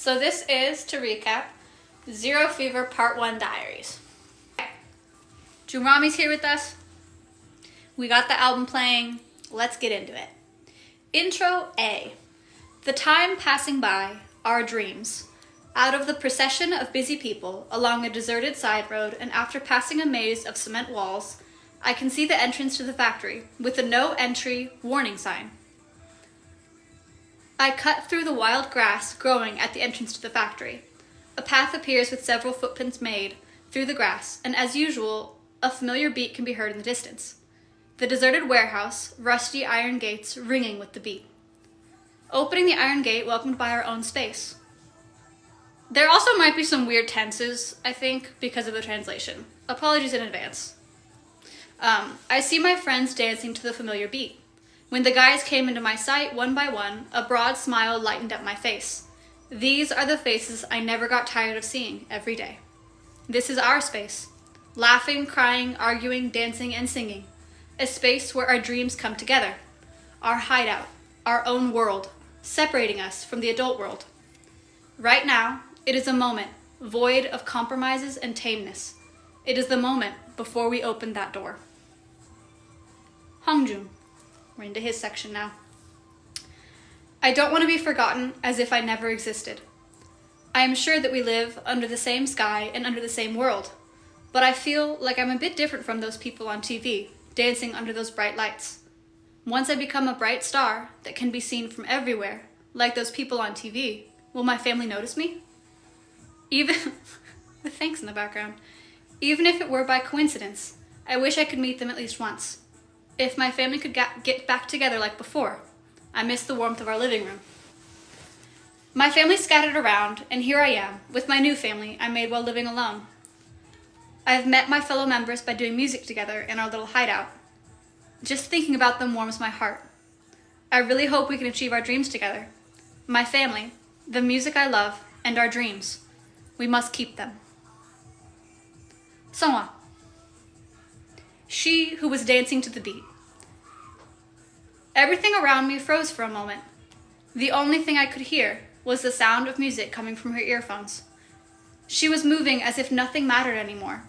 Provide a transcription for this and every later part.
So this is, to recap, Zero Fever Part 1 Diaries. Jumrami's here with us. We got the album playing. Let's get into it. Intro A. The time passing by, our dreams. Out of the procession of busy people, along a deserted side road, and after passing a maze of cement walls, I can see the entrance to the factory, with a no entry warning sign. I cut through the wild grass growing at the entrance to the factory. A path appears with several footprints made through the grass, and as usual, a familiar beat can be heard in the distance. The deserted warehouse, rusty iron gates ringing with the beat. Opening the iron gate, welcomed by our own space. There also might be some weird tenses, I think, because of the translation. Apologies in advance. I see my friends dancing to the familiar beat. When the guys came into my sight one by one, a broad smile lightened up my face. These are the faces I never got tired of seeing every day. This is our space. Laughing, crying, arguing, dancing, and singing. A space where our dreams come together. Our hideout, our own world, separating us from the adult world. Right now, it is a moment void of compromises and tameness. It is the moment before we open that door. Hongjun. We're into his section now. I don't want to be forgotten as if I never existed. I am sure that we live under the same sky and under the same world, but I feel like I'm a bit different from those people on TV, dancing under those bright lights. Once I become a bright star that can be seen from everywhere, like those people on TV, will my family notice me? Even with thanks in the background. Even if it were by coincidence, I wish I could meet them at least once. If my family could get back together like before. I miss the warmth of our living room. My family scattered around, and here I am, with my new family I made while living alone. I have met my fellow members by doing music together in our little hideout. Just thinking about them warms my heart. I really hope we can achieve our dreams together. My family, the music I love, and our dreams. We must keep them. Songhwa. She who was dancing to the beat. Everything around me froze for a moment. The only thing I could hear was the sound of music coming from her earphones. She was moving as if nothing mattered anymore.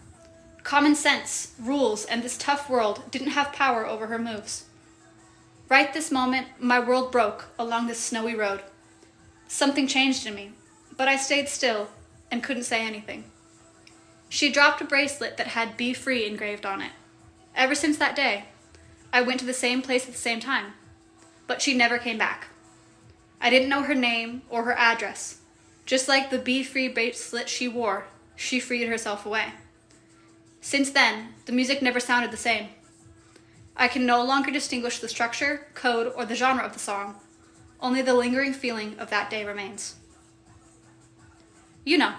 Common sense, rules, and this tough world didn't have power over her moves. Right this moment, my world broke along this snowy road. Something changed in me, but I stayed still and couldn't say anything. She dropped a bracelet that had "Be Free" engraved on it. Ever since that day, I went to the same place at the same time, but she never came back. I didn't know her name or her address. Just like the "Be Free" bracelet she wore, she freed herself away. Since then, the music never sounded the same. I can no longer distinguish the structure, code, or the genre of the song. Only the lingering feeling of that day remains. You know.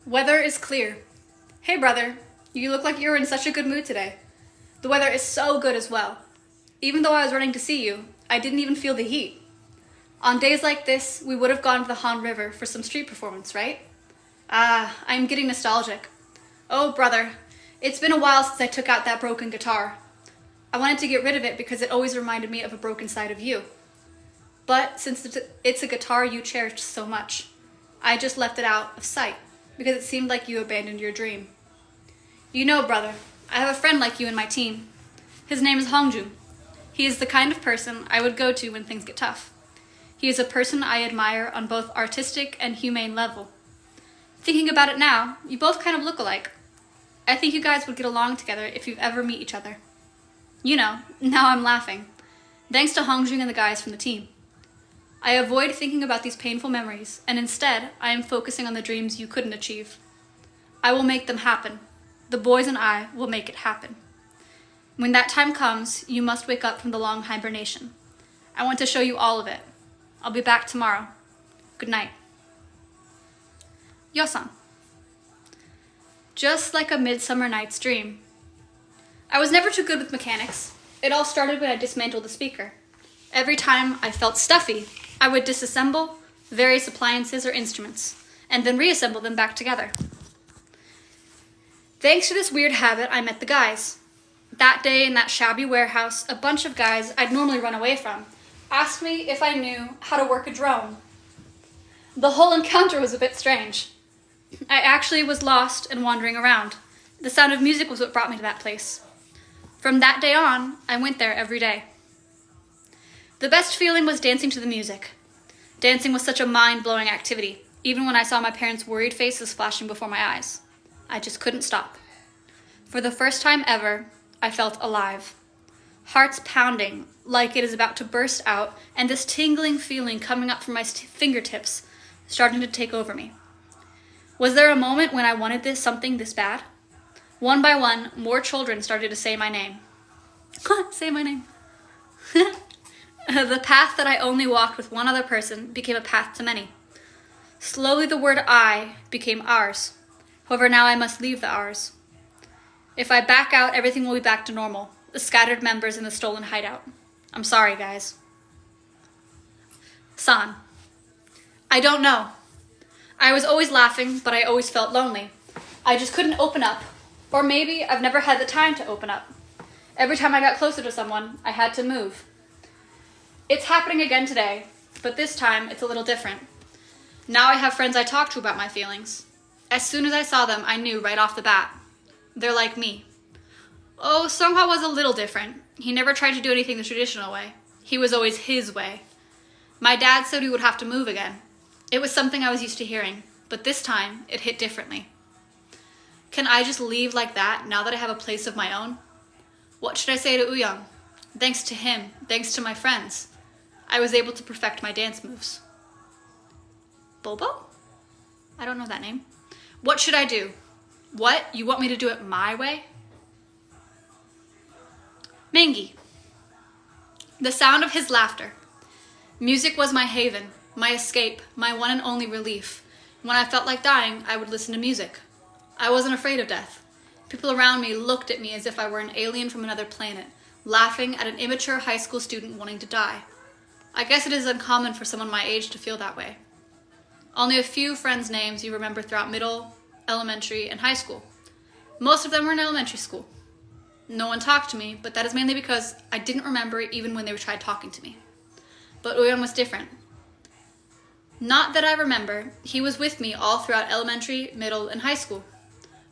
Weather is clear. Hey brother, you look like you're in such a good mood today. The weather is so good as well. Even though I was running to see you, I didn't even feel the heat. On days like this, we would have gone to the Han River for some street performance, right? I'm getting nostalgic. Oh brother, it's been a while since I took out that broken guitar. I wanted to get rid of it because it always reminded me of a broken side of you. But since it's a guitar you cherished so much, I just left it out of sight because it seemed like you abandoned your dream. You know, brother, I have a friend like you in my team. His name is Hongjun. He is the kind of person I would go to when things get tough. He is a person I admire on both artistic and humane level. Thinking about it now, you both kind of look alike. I think you guys would get along together if you ever meet each other. You know, now I'm laughing. Thanks to Hongjun and the guys from the team. I avoid thinking about these painful memories, and instead, I am focusing on the dreams you couldn't achieve. I will make them happen. The boys and I will make it happen. When that time comes, you must wake up from the long hibernation. I want to show you all of it. I'll be back tomorrow. Good night. Yosan. Just like a midsummer night's dream. I was never too good with mechanics. It all started when I dismantled the speaker. Every time I felt stuffy, I would disassemble various appliances or instruments, and then reassemble them back together. Thanks to this weird habit, I met the guys. That day in that shabby warehouse, a bunch of guys I'd normally run away from asked me if I knew how to work a drone. The whole encounter was a bit strange. I actually was lost and wandering around. The sound of music was what brought me to that place. From that day on, I went there every day. The best feeling was dancing to the music. Dancing was such a mind-blowing activity, even when I saw my parents' worried faces flashing before my eyes. I just couldn't stop. For the first time ever, I felt alive. Hearts pounding, like it is about to burst out, and this tingling feeling coming up from my fingertips, starting to take over me. Was there a moment when I wanted something this bad? One by one, more children started to say my name. Say my name. The path that I only walked with one other person became a path to many. Slowly the word I became ours. However, now I must leave the ours. If I back out, everything will be back to normal. The scattered members in the stolen hideout. I'm sorry, guys. San. I don't know. I was always laughing, but I always felt lonely. I just couldn't open up. Or maybe I've never had the time to open up. Every time I got closer to someone, I had to move. It's happening again today, but this time it's a little different. Now I have friends I talk to about my feelings. As soon as I saw them, I knew right off the bat. They're like me. Oh, Songhwa was a little different. He never tried to do anything the traditional way. He was always his way. My dad said we would have to move again. It was something I was used to hearing, but this time it hit differently. Can I just leave like that now that I have a place of my own? What should I say to Uyang? Thanks to him, thanks to my friends, I was able to perfect my dance moves. Bobo? I don't know that name. What should I do? What? You want me to do it my way? Mengi. The sound of his laughter. Music was my haven, my escape, my one and only relief. When I felt like dying, I would listen to music. I wasn't afraid of death. People around me looked at me as if I were an alien from another planet, laughing at an immature high school student wanting to die. I guess it is uncommon for someone my age to feel that way. Only a few friends' names you remember throughout middle, elementary, and high school. Most of them were in elementary school. No one talked to me, but that is mainly because I didn't remember it even when they tried talking to me. But Uyang was different. Not that I remember, he was with me all throughout elementary, middle, and high school.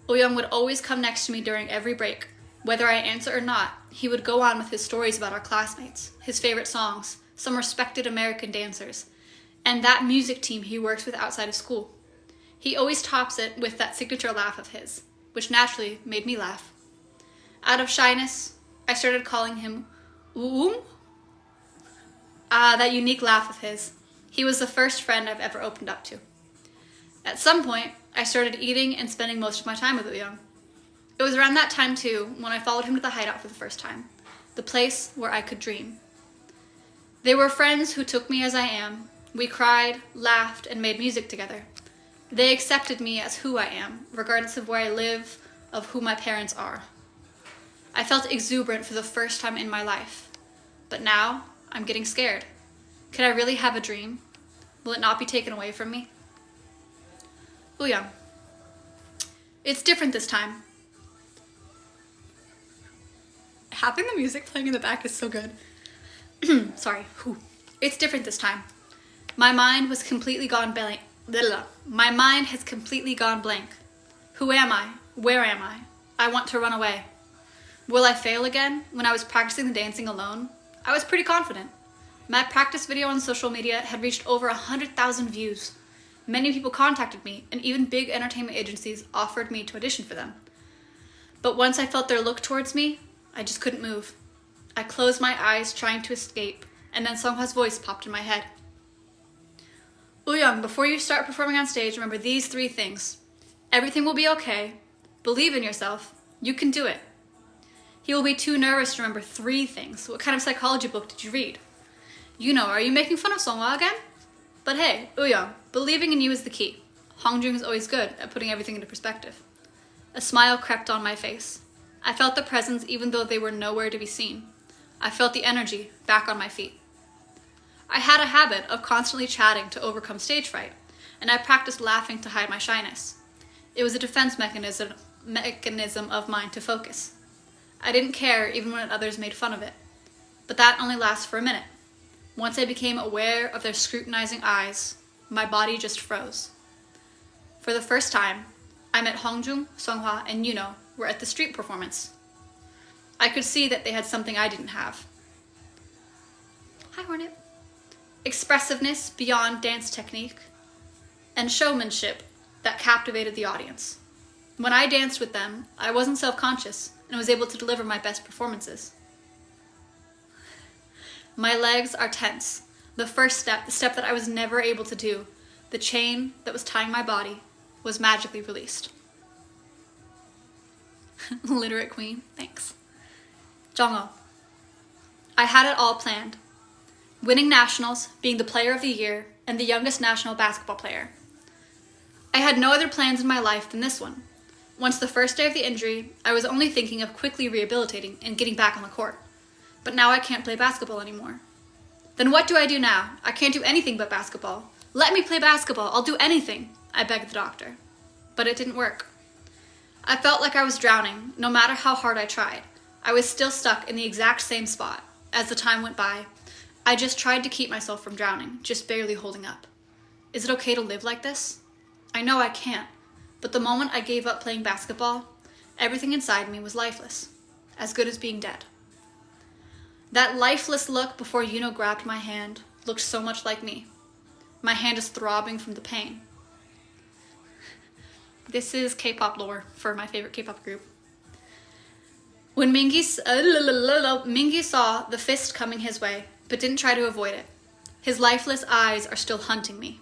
Uyang would always come next to me during every break. Whether I answer or not, he would go on with his stories about our classmates, his favorite songs, some respected American dancers, and that music team he works with outside of school. He always tops it with that signature laugh of his, which naturally made me laugh. Out of shyness, I started calling him that unique laugh of his. He was the first friend I've ever opened up to. At some point, I started eating and spending most of my time with Uyang. It was around that time too, when I followed him to the hideout for the first time, the place where I could dream. They were friends who took me as I am. We cried, laughed, and made music together. They accepted me as who I am, regardless of where I live, of who my parents are. I felt exuberant for the first time in my life. But now, I'm getting scared. Could I really have a dream? Will it not be taken away from me? Uyang. It's different this time. Having the music playing in the back is so good. Sorry. It's different this time. My mind was completely gone blank. My mind has completely gone blank. Who am I? Where am I? I want to run away. Will I fail again? When I was practicing the dancing alone, I was pretty confident. My practice video on social media had reached over 100,000 views. Many people contacted me, and even big entertainment agencies offered me to audition for them. But once I felt their look towards me, I just couldn't move. I closed my eyes trying to escape, and then Songhwa's voice popped in my head. Uyang, before you start performing on stage, remember these 3 things. Everything will be okay. Believe in yourself. You can do it. He will be too nervous to remember 3 things. What kind of psychology book did you read? You know, are you making fun of Songhwa again? But hey, Uyang, believing in you is the key. Hongjung is always good at putting everything into perspective. A smile crept on my face. I felt the presence even though they were nowhere to be seen. I felt the energy back on my feet. I had a habit of constantly chatting to overcome stage fright, and I practiced laughing to hide my shyness. It was a defense mechanism of mine to focus. I didn't care even when others made fun of it. But that only lasts for a minute. Once I became aware of their scrutinizing eyes, my body just froze. For the first time, I met Hongjung, Songhwa, and Yuno were at the street performance. I could see that they had something I didn't have. Hi, Hornet. Expressiveness beyond dance technique, and showmanship that captivated the audience. When I danced with them, I wasn't self-conscious and was able to deliver my best performances. My legs are tense. The first step, the step that I was never able to do, the chain that was tying my body, was magically released. Literate queen, thanks. Jongho. I had it all planned. Winning nationals, being the player of the year, and the youngest national basketball player. I had no other plans in my life than this one. Once the first day of the injury, I was only thinking of quickly rehabilitating and getting back on the court. But now I can't play basketball anymore. Then what do I do now? I can't do anything but basketball. Let me play basketball, I'll do anything, I begged the doctor. But it didn't work. I felt like I was drowning, no matter how hard I tried. I was still stuck in the exact same spot. As the time went by, I just tried to keep myself from drowning, just barely holding up. Is it okay to live like this? I know I can't, but the moment I gave up playing basketball, everything inside me was lifeless, as good as being dead. That lifeless look before Yuno grabbed my hand looked so much like me. My hand is throbbing from the pain. This is K-pop lore for my favorite K-pop group. When Mingi saw the fist coming his way, but didn't try to avoid it. His lifeless eyes are still hunting me.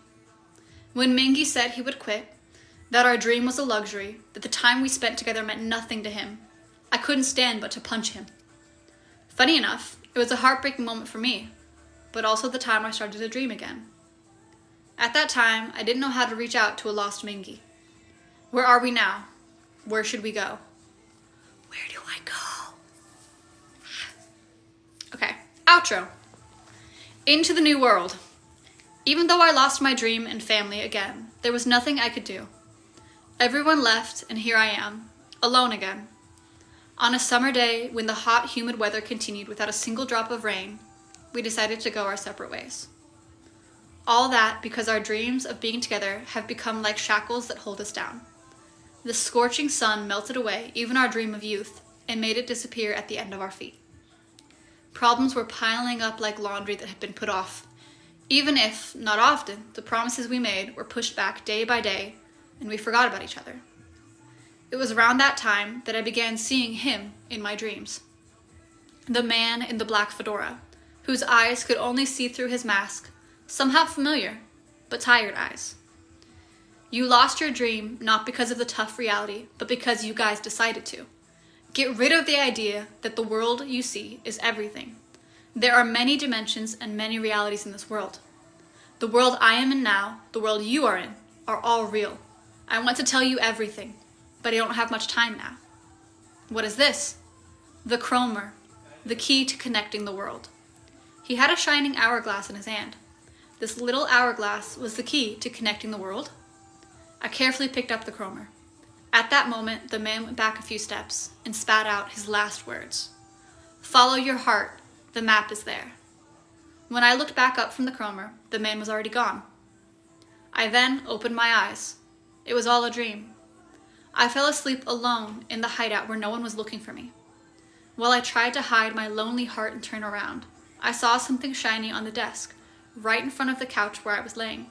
When Mingi said he would quit, that our dream was a luxury, that the time we spent together meant nothing to him, I couldn't stand but to punch him. Funny enough, it was a heartbreaking moment for me, but also the time I started to dream again. At that time, I didn't know how to reach out to a lost Mingi. Where are we now? Where should we go? Where do I go? Okay, outro. Into the new world. Even though I lost my dream and family again, there was nothing I could do. Everyone left, and here I am, alone again. On a summer day, when the hot, humid weather continued without a single drop of rain, we decided to go our separate ways. All that because our dreams of being together have become like shackles that hold us down. The scorching sun melted away even our dream of youth and made it disappear at the end of our feet. Problems were piling up like laundry that had been put off, even if, not often, the promises we made were pushed back day by day and we forgot about each other. It was around that time that I began seeing him in my dreams. The man in the black fedora, whose eyes could only see through his mask, somehow familiar, but tired eyes. You lost your dream not because of the tough reality, but because you guys decided to. Get rid of the idea that the world you see is everything. There are many dimensions and many realities in this world. The world I am in now, the world you are in, are all real. I want to tell you everything, but I don't have much time now. What is this? The chromer, the key to connecting the world. He had a shining hourglass in his hand. This little hourglass was the key to connecting the world. I carefully picked up the chromer. At that moment, the man went back a few steps and spat out his last words. Follow your heart, the map is there. When I looked back up from the chromer, the man was already gone. I then opened my eyes. It was all a dream. I fell asleep alone in the hideout where no one was looking for me. While I tried to hide my lonely heart and turn around, I saw something shiny on the desk, right in front of the couch where I was laying.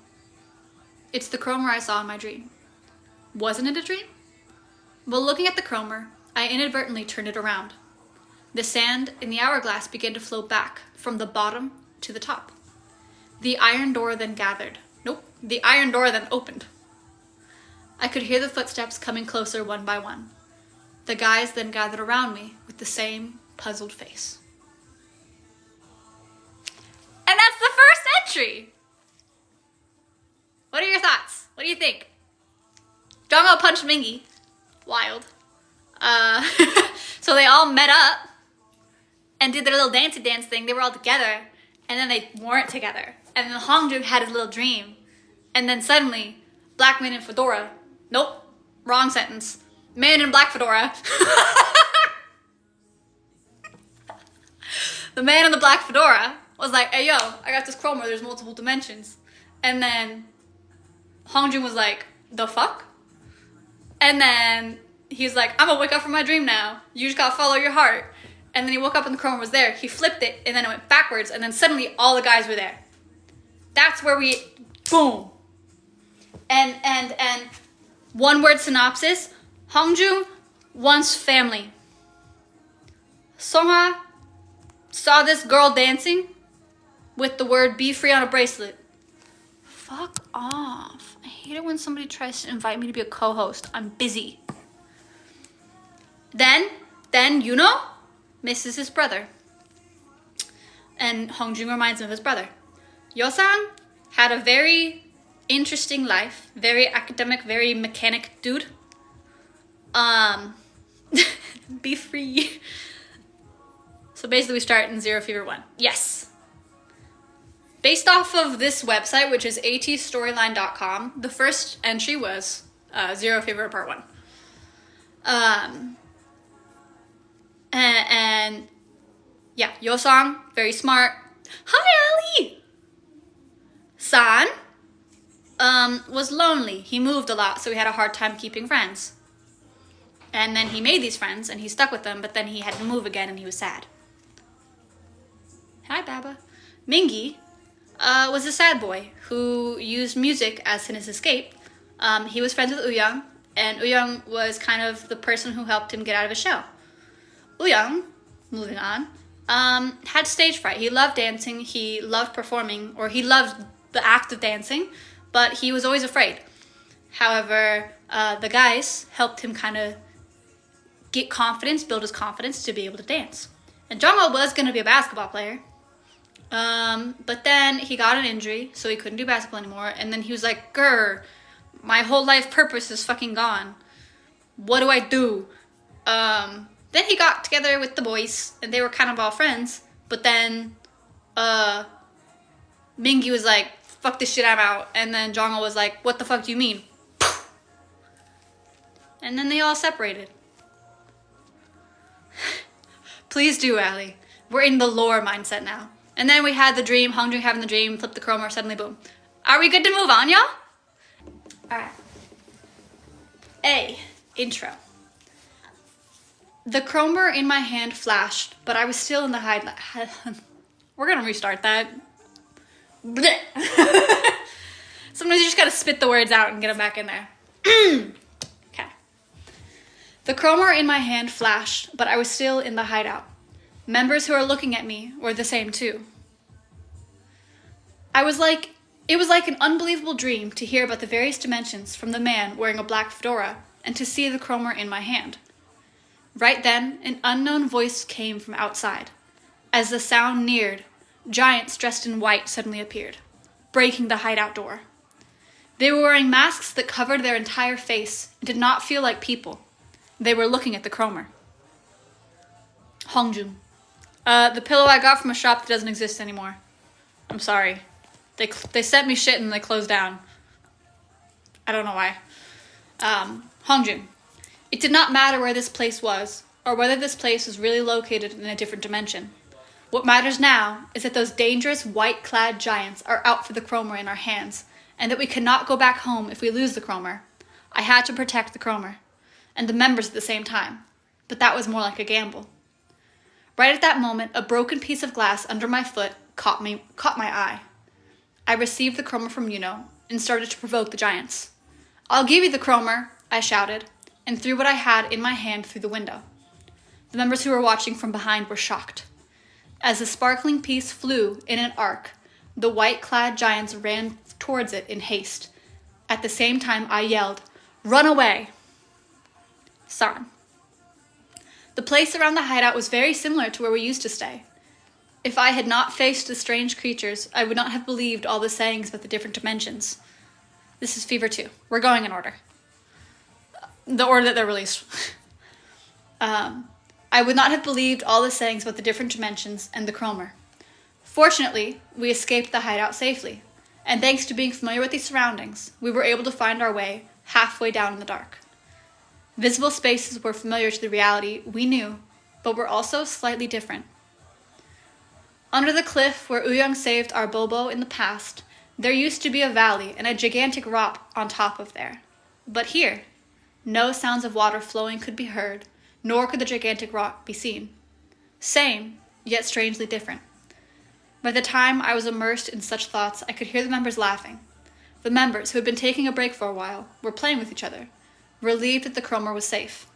It's the chromer I saw in my dream. Wasn't it a dream? While looking at the chromer, I inadvertently turned it around. The sand in the hourglass began to flow back from the bottom to the top. The iron door then opened. I could hear the footsteps coming closer one by one. The guys then gathered around me with the same puzzled face. And that's the first entry! What are your thoughts? What do you think? Jongho punched Mingi. Wild. So they all met up and did their little dancey dance thing. They were all together, and then they weren't together. And then Hongju had his little dream. And then suddenly, black man in fedora. Nope, wrong sentence. Man in black fedora. The man in the black fedora was like, hey yo, I got this chromer, there's multiple dimensions. And then Hongjun was like, the fuck? And then he's like, I'm gonna wake up from my dream now. You just gotta follow your heart. And then he woke up and the chroma was there. He flipped it and then it went backwards and then suddenly all the guys were there. That's where we, boom. And one word synopsis, Hongjun wants family. Songha saw this girl dancing with the word be free on a bracelet. Fuck off. I hate it when somebody tries to invite me to be a co-host. I'm busy. Then Yuno misses his brother. And Hongjun reminds him of his brother. Yosang had a very interesting life. Very academic, very mechanic dude. Be free. So basically we start in Zero Fever 1. Yes. Based off of this website, which is ateezstoryline.com, the first entry was Zero Fever Part 1. And yeah, Yosang, very smart. Hi, Ali! San was lonely. He moved a lot, so he had a hard time keeping friends. And then he made these friends, and he stuck with them, but then he had to move again, and he was sad. Hi, Baba. Mingi was a sad boy who used music as his escape. He was friends with Uyang, and Uyang was kind of the person who helped him get out of his shell. Uyang, moving on, had stage fright. He loved dancing, he loved performing, or he loved the act of dancing, but he was always afraid. However, the guys helped him kind of get confidence, build his confidence to be able to dance. And Jongho was going to be a basketball player, but then he got an injury, so he couldn't do basketball anymore, and then he was like, grr, my whole life purpose is fucking gone. What do I do? Then he got together with the boys, and they were kind of all friends, but then Mingi was like, fuck this shit, I'm out. And then Jongho was like, what the fuck do you mean? And then they all separated. Please do, Ali. We're in the lore mindset now. And then we had the dream, Hongjun having the dream, flipped the chroma, suddenly boom. Are we good to move on, y'all? Alright. A. Intro. The chroma in my hand flashed, but I was still in the hide. We're gonna restart that. Sometimes you just gotta spit the words out and get them back in there. Okay. The chroma in my hand flashed, but I was still in the hideout. Members who are looking at me were the same too. It was like an unbelievable dream to hear about the various dimensions from the man wearing a black fedora and to see the chroma in my hand. Right then, an unknown voice came from outside. As the sound neared, giants dressed in white suddenly appeared, breaking the hideout door. They were wearing masks that covered their entire face and did not feel like people. They were looking at the chroma. Hongjun. The pillow I got from a shop that doesn't exist anymore. I'm sorry. They sent me shit and they closed down. I don't know why. Hongjun. It did not matter where this place was, or whether this place was really located in a different dimension. What matters now is that those dangerous white-clad giants are out for the chroma in our hands, and that we cannot go back home if we lose the chroma. I had to protect the chroma, and the members at the same time, but that was more like a gamble. Right at that moment, a broken piece of glass under my foot caught my eye. I received the chroma from Yuno and started to provoke the giants. I'll give you the chroma, I shouted, and threw what I had in my hand through the window. The members who were watching from behind were shocked. As the sparkling piece flew in an arc, the white-clad giants ran towards it in haste. At the same time, I yelled, "Run away!" San. The place around the hideout was very similar to where we used to stay. If I had not faced the strange creatures, I would not have believed all the sayings about the different dimensions. This is Fever 2. We're going in order. The order that they're released. I would not have believed all the sayings about the different dimensions and the chroma. Fortunately, we escaped the hideout safely, and thanks to being familiar with these surroundings, we were able to find our way halfway down in the dark. Visible spaces were familiar to the reality we knew, but were also slightly different. Under the cliff where Uyang saved our Bobo in the past, There used to be a valley and a gigantic rock on top of there. But here, no sounds of water flowing could be heard, nor could the gigantic rock be seen. Same, yet strangely different. By the time I was immersed in such thoughts, I could hear the members laughing. The members, who had been taking a break for a while, were playing with each other, relieved that the chromer was safe.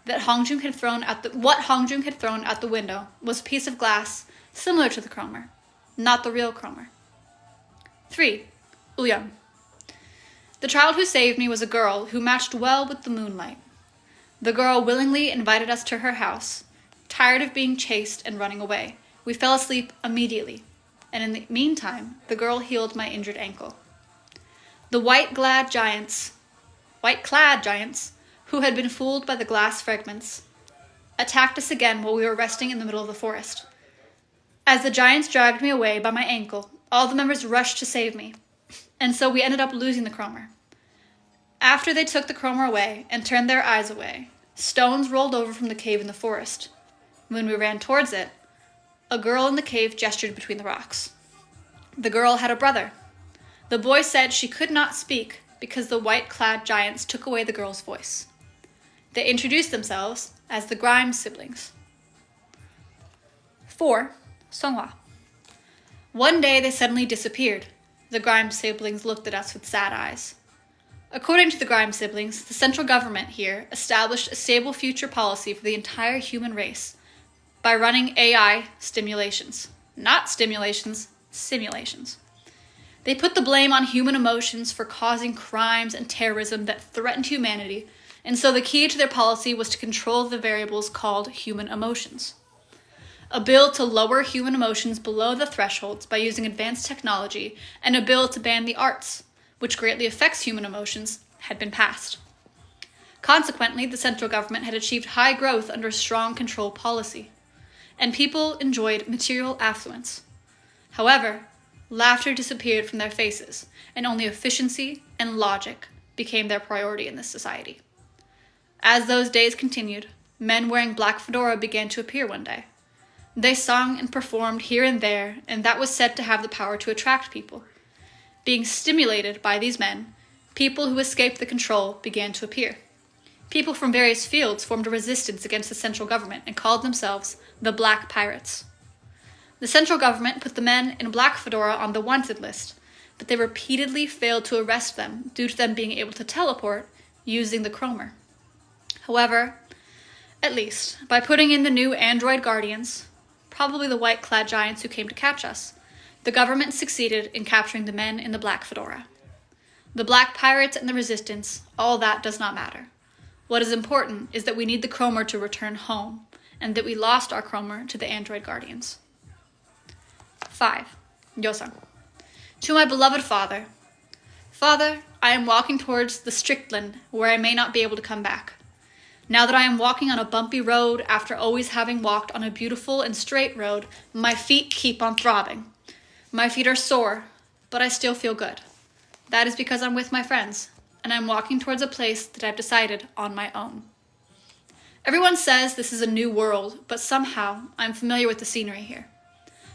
What Hongjung had thrown out the window was a piece of glass similar to the chromer, not the real chromer. 3. Uyang. The child who saved me was a girl who matched well with the moonlight. The girl willingly invited us to her house. Tired of being chased and running away, we fell asleep immediately, and in the meantime, the girl healed my injured ankle. The white-clad giants, who had been fooled by the glass fragments, attacked us again while we were resting in the middle of the forest. As the giants dragged me away by my ankle, all the members rushed to save me, and so we ended up losing the chromer. After they took the chromer away and turned their eyes away, stones rolled over from the cave in the forest. When we ran towards it, a girl in the cave gestured between the rocks. The girl had a brother. The boy said she could not speak because the white-clad giants took away the girl's voice. They introduced themselves as the Grimes siblings. 4. Songhua. One day they suddenly disappeared. The Grimes siblings looked at us with sad eyes. According to the Grimes siblings, the central government here established a stable future policy for the entire human race by running AI stimulations. Not stimulations, simulations. They put the blame on human emotions for causing crimes and terrorism that threatened humanity, and so the key to their policy was to control the variables called human emotions. A bill to lower human emotions below the thresholds by using advanced technology, and a bill to ban the arts, which greatly affects human emotions, had been passed. Consequently, the central government had achieved high growth under a strong control policy, and people enjoyed material affluence. However, laughter disappeared from their faces, and only efficiency and logic became their priority in this society. As those days continued, men wearing black fedora began to appear one day. They sung and performed here and there, and that was said to have the power to attract people. Being stimulated by these men, people who escaped the control began to appear. People from various fields formed a resistance against the central government and called themselves the Black Pirates. The central government put the men in black fedora on the wanted list, but they repeatedly failed to arrest them due to them being able to teleport using the chromer. However, at least, by putting in the new android guardians, probably the white-clad giants who came to catch us, the government succeeded in capturing the men in the black fedora. The black pirates and the resistance, all that does not matter. What is important is that we need the chromer to return home, and that we lost our chromer to the android guardians. 5. Yosang. To my beloved father. Father, I am walking towards the Strickland, where I may not be able to come back. Now that I am walking on a bumpy road after always having walked on a beautiful and straight road, my feet keep on throbbing. My feet are sore, but I still feel good. That is because I'm with my friends, and I'm walking towards a place that I've decided on my own. Everyone says this is a new world, but somehow I'm familiar with the scenery here.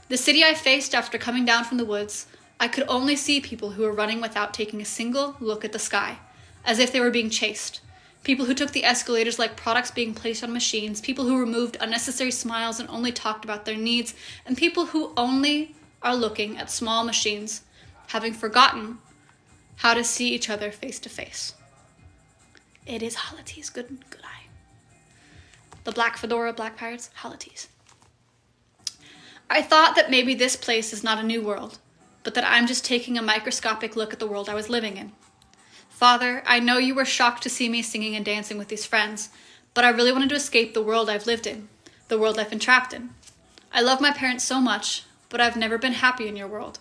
The city I faced after coming down from the woods, I could only see people who were running without taking a single look at the sky, as if they were being chased. People who took the escalators like products being placed on machines, people who removed unnecessary smiles and only talked about their needs, and people who only are looking at small machines, having forgotten how to see each other face to face. It is Ateez, good eye. The black fedora, black pirates, Ateez. I thought that maybe this place is not a new world, but that I'm just taking a microscopic look at the world I was living in. Father, I know you were shocked to see me singing and dancing with these friends, but I really wanted to escape the world I've lived in, the world I've been trapped in. I love my parents so much, but I've never been happy in your world.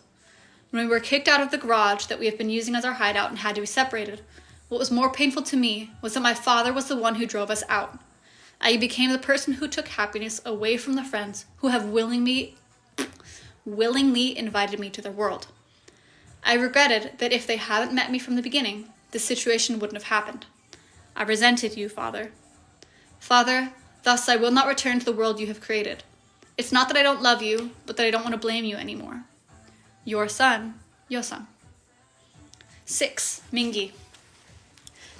When we were kicked out of the garage that we have been using as our hideout and had to be separated, what was more painful to me was that my father was the one who drove us out. I became the person who took happiness away from the friends who have willingly invited me to their world. I regretted that if they hadn't met me from the beginning, this situation wouldn't have happened. I resented you, Father. Father, thus I will not return to the world you have created. It's not that I don't love you, but that I don't want to blame you anymore. Your son, Yosung. 6. Mingi.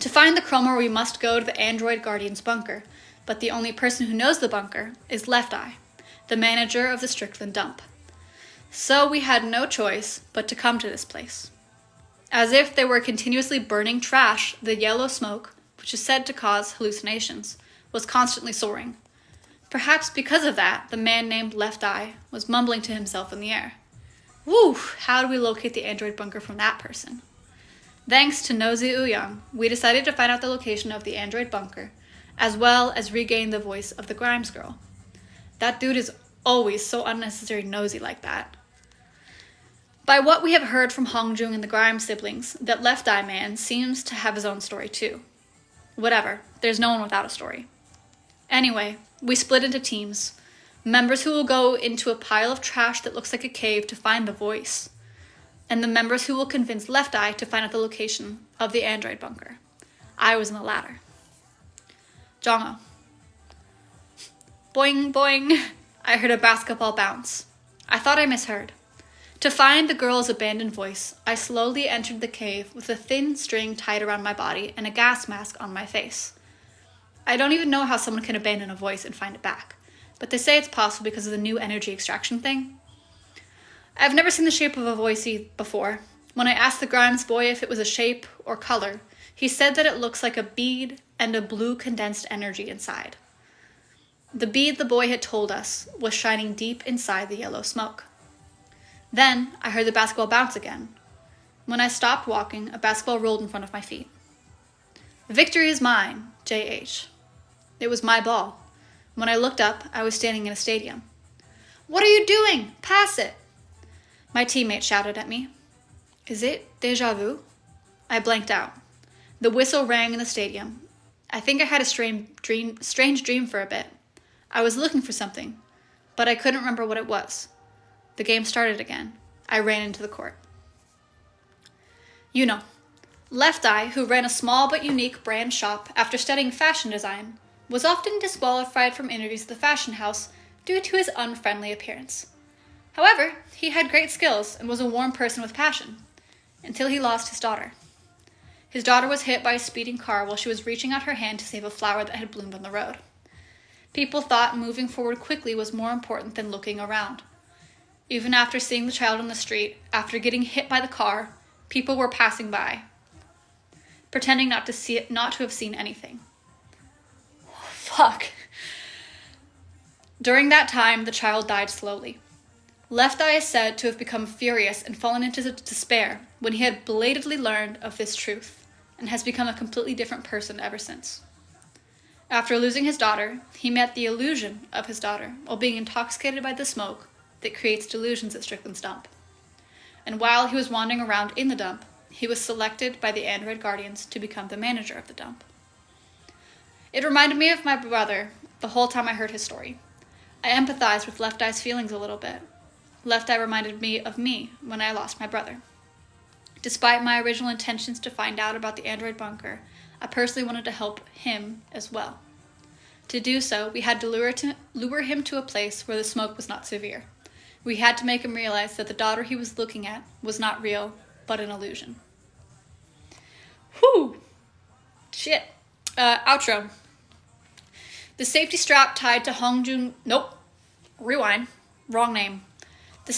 To find the chromer, we must go to the android guardian's bunker, but the only person who knows the bunker is Left Eye, the manager of the Strickland dump. So we had no choice but to come to this place. As if they were continuously burning trash, the yellow smoke, which is said to cause hallucinations, was constantly soaring. Perhaps because of that, the man named Left Eye was mumbling to himself in the air. Woo! How do we locate the android bunker from that person? Thanks to Nosy Ouyang, we decided to find out the location of the android bunker, as well as regain the voice of the Grimes girl. That dude is always so unnecessary nosy like that. By what we have heard from Hongjung and the Grimes siblings, that Left Eye Man seems to have his own story too. Whatever, there's no one without a story. Anyway, we split into teams. Members who will go into a pile of trash that looks like a cave to find the voice, and the members who will convince Left Eye to find out the location of the android bunker. I was in the latter. Jongo. Boing, boing. I heard a basketball bounce. I thought I misheard. To find the girl's abandoned voice, I slowly entered the cave with a thin string tied around my body and a gas mask on my face. I don't even know how someone can abandon a voice and find it back, but they say it's possible because of the new energy extraction thing. I've never seen the shape of a voice before. When I asked the Grimes boy if it was a shape or color, he said that it looks like a bead and a blue condensed energy inside. The bead the boy had told us was shining deep inside the yellow smoke. Then I heard the basketball bounce again. When I stopped walking, a basketball rolled in front of my feet. Victory is mine, JH. It was my ball. When I looked up, I was standing in a stadium. What are you doing? Pass it! My teammate shouted at me. Is it déjà vu? I blanked out. The whistle rang in the stadium. I think I had a strange dream for a bit. I was looking for something, but I couldn't remember what it was. The game started again. I ran into the court. You know, Left Eye, who ran a small but unique brand shop after studying fashion design, was often disqualified from interviews at the fashion house due to his unfriendly appearance. However, he had great skills and was a warm person with passion, until he lost his daughter. His daughter was hit by a speeding car while she was reaching out her hand to save a flower that had bloomed on the road. People thought moving forward quickly was more important than looking around. Even after seeing the child on the street, after getting hit by the car, people were passing by, pretending not to have seen anything. Oh, fuck. During that time, the child died slowly. Left Eye is said to have become furious and fallen into despair when he had belatedly learned of this truth, and has become a completely different person ever since. After losing his daughter, he met the illusion of his daughter while being intoxicated by the smoke that creates delusions at Strickland's dump. And while he was wandering around in the dump, he was selected by the android guardians to become the manager of the dump. It reminded me of my brother the whole time I heard his story. I empathized with Left Eye's feelings a little bit. Left Eye reminded me of me when I lost my brother. Despite my original intentions to find out about the android bunker, I personally wanted to help him as well. To do so, we had to lure him to a place where the smoke was not severe. We had to make him realize that the daughter he was looking at was not real, but an illusion. Whew! Shit. Outro. The safety strap tied to Hongjun... Nope. Rewind. Wrong name. The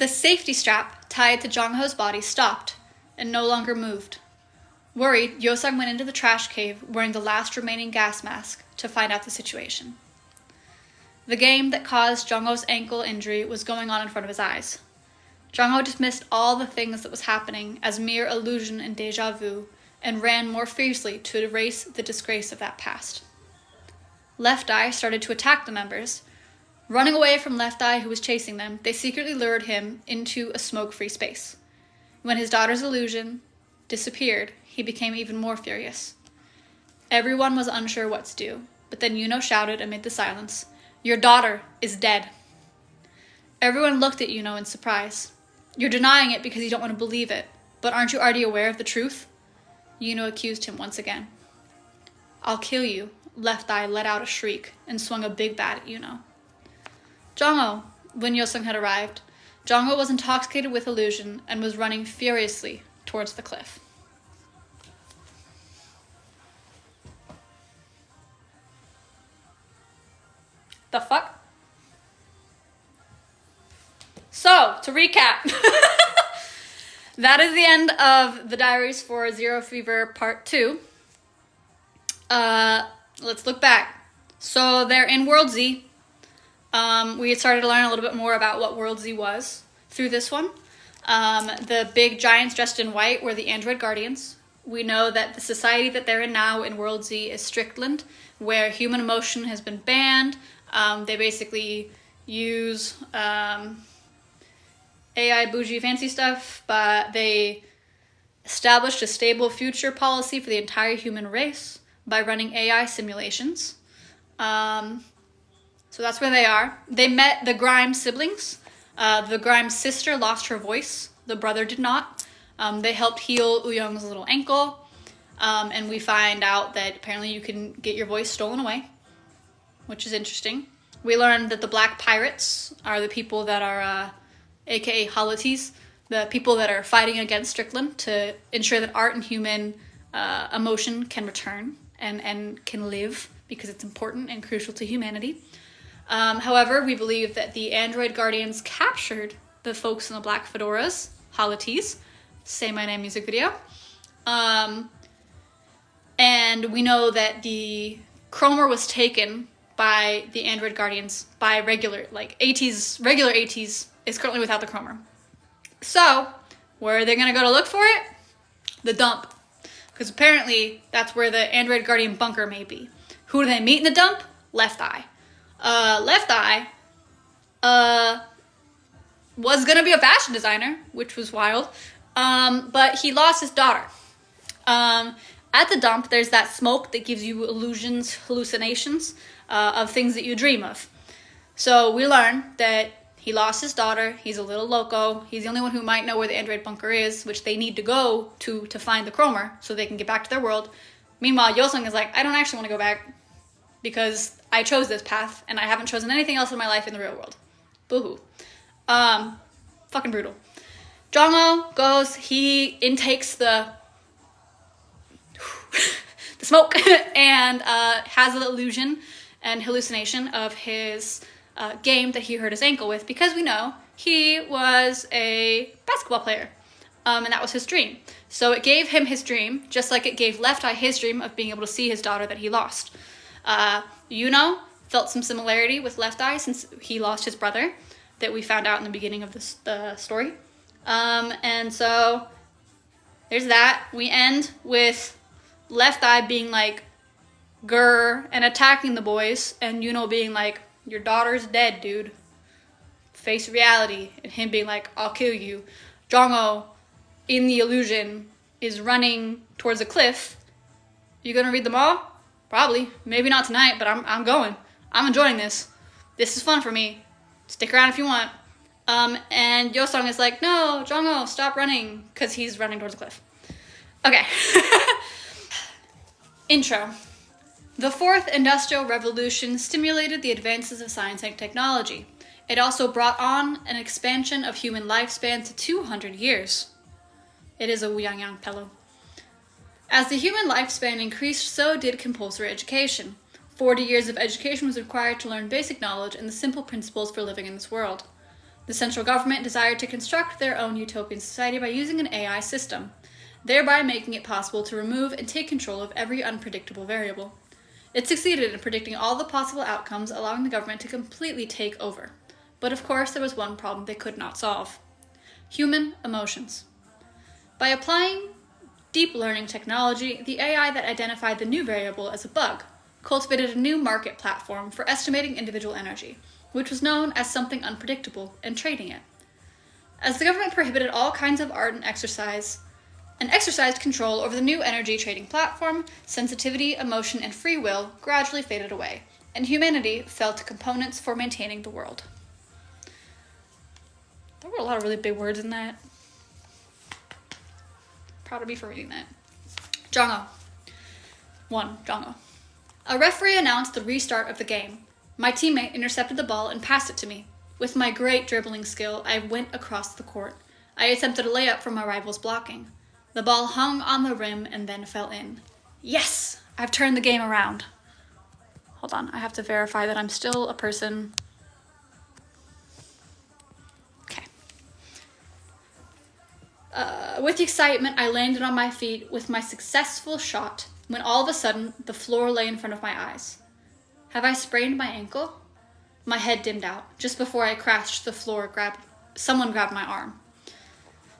safety strap tied to Jongho's body stopped and no longer moved. Worried, Yosung went into the trash cave wearing the last remaining gas mask to find out the situation. The game that caused Jongho's ankle injury was going on in front of his eyes. Jongho dismissed all the things that was happening as mere illusion and déjà vu, and ran more fiercely to erase the disgrace of that past. Left Eye started to attack the members. Running away from Left Eye, who was chasing them, they secretly lured him into a smoke-free space. When his daughter's illusion disappeared, he became even more furious. Everyone was unsure what to do, but then Yuno shouted amid the silence, "Your daughter is dead." Everyone looked at Yuno in surprise. "You're denying it because you don't want to believe it, but aren't you already aware of the truth?" Yuno accused him once again. "I'll kill you." Left Eye let out a shriek and swung a big bat at Yuno. Jongho, when Yosung had arrived, Jongo was intoxicated with illusion and was running furiously towards the cliff. The fuck? So, to recap, that is the end of the diaries for Zero Fever Part 2. Let's look back. So they're in World Z. We had started to learn a little bit more about what World Z was through this one. The big giants dressed in white were the android guardians. We know that the society that they're in now in World Z is Strickland, where human emotion has been banned. They basically use AI bougie fancy stuff, but they established a stable future policy for the entire human race by running AI simulations. So that's where they are. They met the Grimes siblings. The Grimes sister lost her voice. The brother did not. They helped heal Uyong's little ankle. And we find out that apparently you can get your voice stolen away, which is interesting. We learned that the Black Pirates are the people that are, aka Ateez, the people that are fighting against Strickland to ensure that art and human emotion can return and can live, because it's important and crucial to humanity. However, we believe that the android guardians captured the folks in the black fedoras, Ateez, Say My Name music video. And we know that the Cromer was taken by the android guardians by regular Ateez is currently without the Cromer. So, where are they going to go to look for it? The dump. Because apparently that's where the android guardian bunker may be. Who do they meet in the dump? Left Eye. Left Eye was going to be a fashion designer, which was wild. But he lost his daughter. At the dump, there's that smoke that gives you illusions, hallucinations of things that you dream of. So we learn that he lost his daughter. He's a little loco. He's the only one who might know where the android bunker is, which they need to go to find the Cromer so they can get back to their world. Meanwhile, Yosung is like, I don't actually want to go back because I chose this path and I haven't chosen anything else in my life in the real world. Boo-hoo. Fucking brutal. Jongo goes, he intakes the smoke and has an illusion and hallucination of his game that he hurt his ankle with, because we know he was a basketball player, and that was his dream. So it gave him his dream, just like it gave Left Eye his dream of being able to see his daughter that he lost. Yuno felt some similarity with Left Eye since he lost his brother that we found out in the beginning of the story. And so there's that. We end with Left Eye being like, grr, and attacking the boys, and Yuno being like, your daughter's dead, dude. Face reality. And him being like, I'll kill you. Jongo, in the illusion, is running towards a cliff. You gonna read them all? Probably. Maybe not tonight, but I'm going. I'm enjoying this. This is fun for me. Stick around if you want. And Yosung is like, no, Jongo, stop running, because he's running towards a cliff. Okay. Intro. The Fourth Industrial Revolution stimulated the advances of science and technology. It also brought on an expansion of human lifespan to 200 years. It is a Wuyang pillow. As the human lifespan increased, so did compulsory education. 40 years of education was required to learn basic knowledge and the simple principles for living in this world. The central government desired to construct their own utopian society by using an AI system, thereby making it possible to remove and take control of every unpredictable variable. It succeeded in predicting all the possible outcomes, allowing the government to completely take over. But of course, there was one problem they could not solve: human emotions. By applying deep learning technology, the AI that identified the new variable as a bug cultivated a new market platform for estimating individual energy, which was known as something unpredictable, and trading it. As the government prohibited all kinds of art and exercised control over the new energy trading platform, sensitivity, emotion, and free will gradually faded away, and humanity fell to components for maintaining the world. There were a lot of really big words in that. Proud of me for reading that. Jongo. 1. Jongo. A referee announced the restart of the game. My teammate intercepted the ball and passed it to me. With my great dribbling skill, I went across the court. I attempted a layup from my rival's blocking. The ball hung on the rim and then fell in. Yes! I've turned the game around. Hold on, I have to verify that I'm still a person. Okay. With excitement, I landed on my feet with my successful shot when all of a sudden, the floor lay in front of my eyes. Have I sprained my ankle? My head dimmed out. Just before I crashed to the floor, someone grabbed my arm.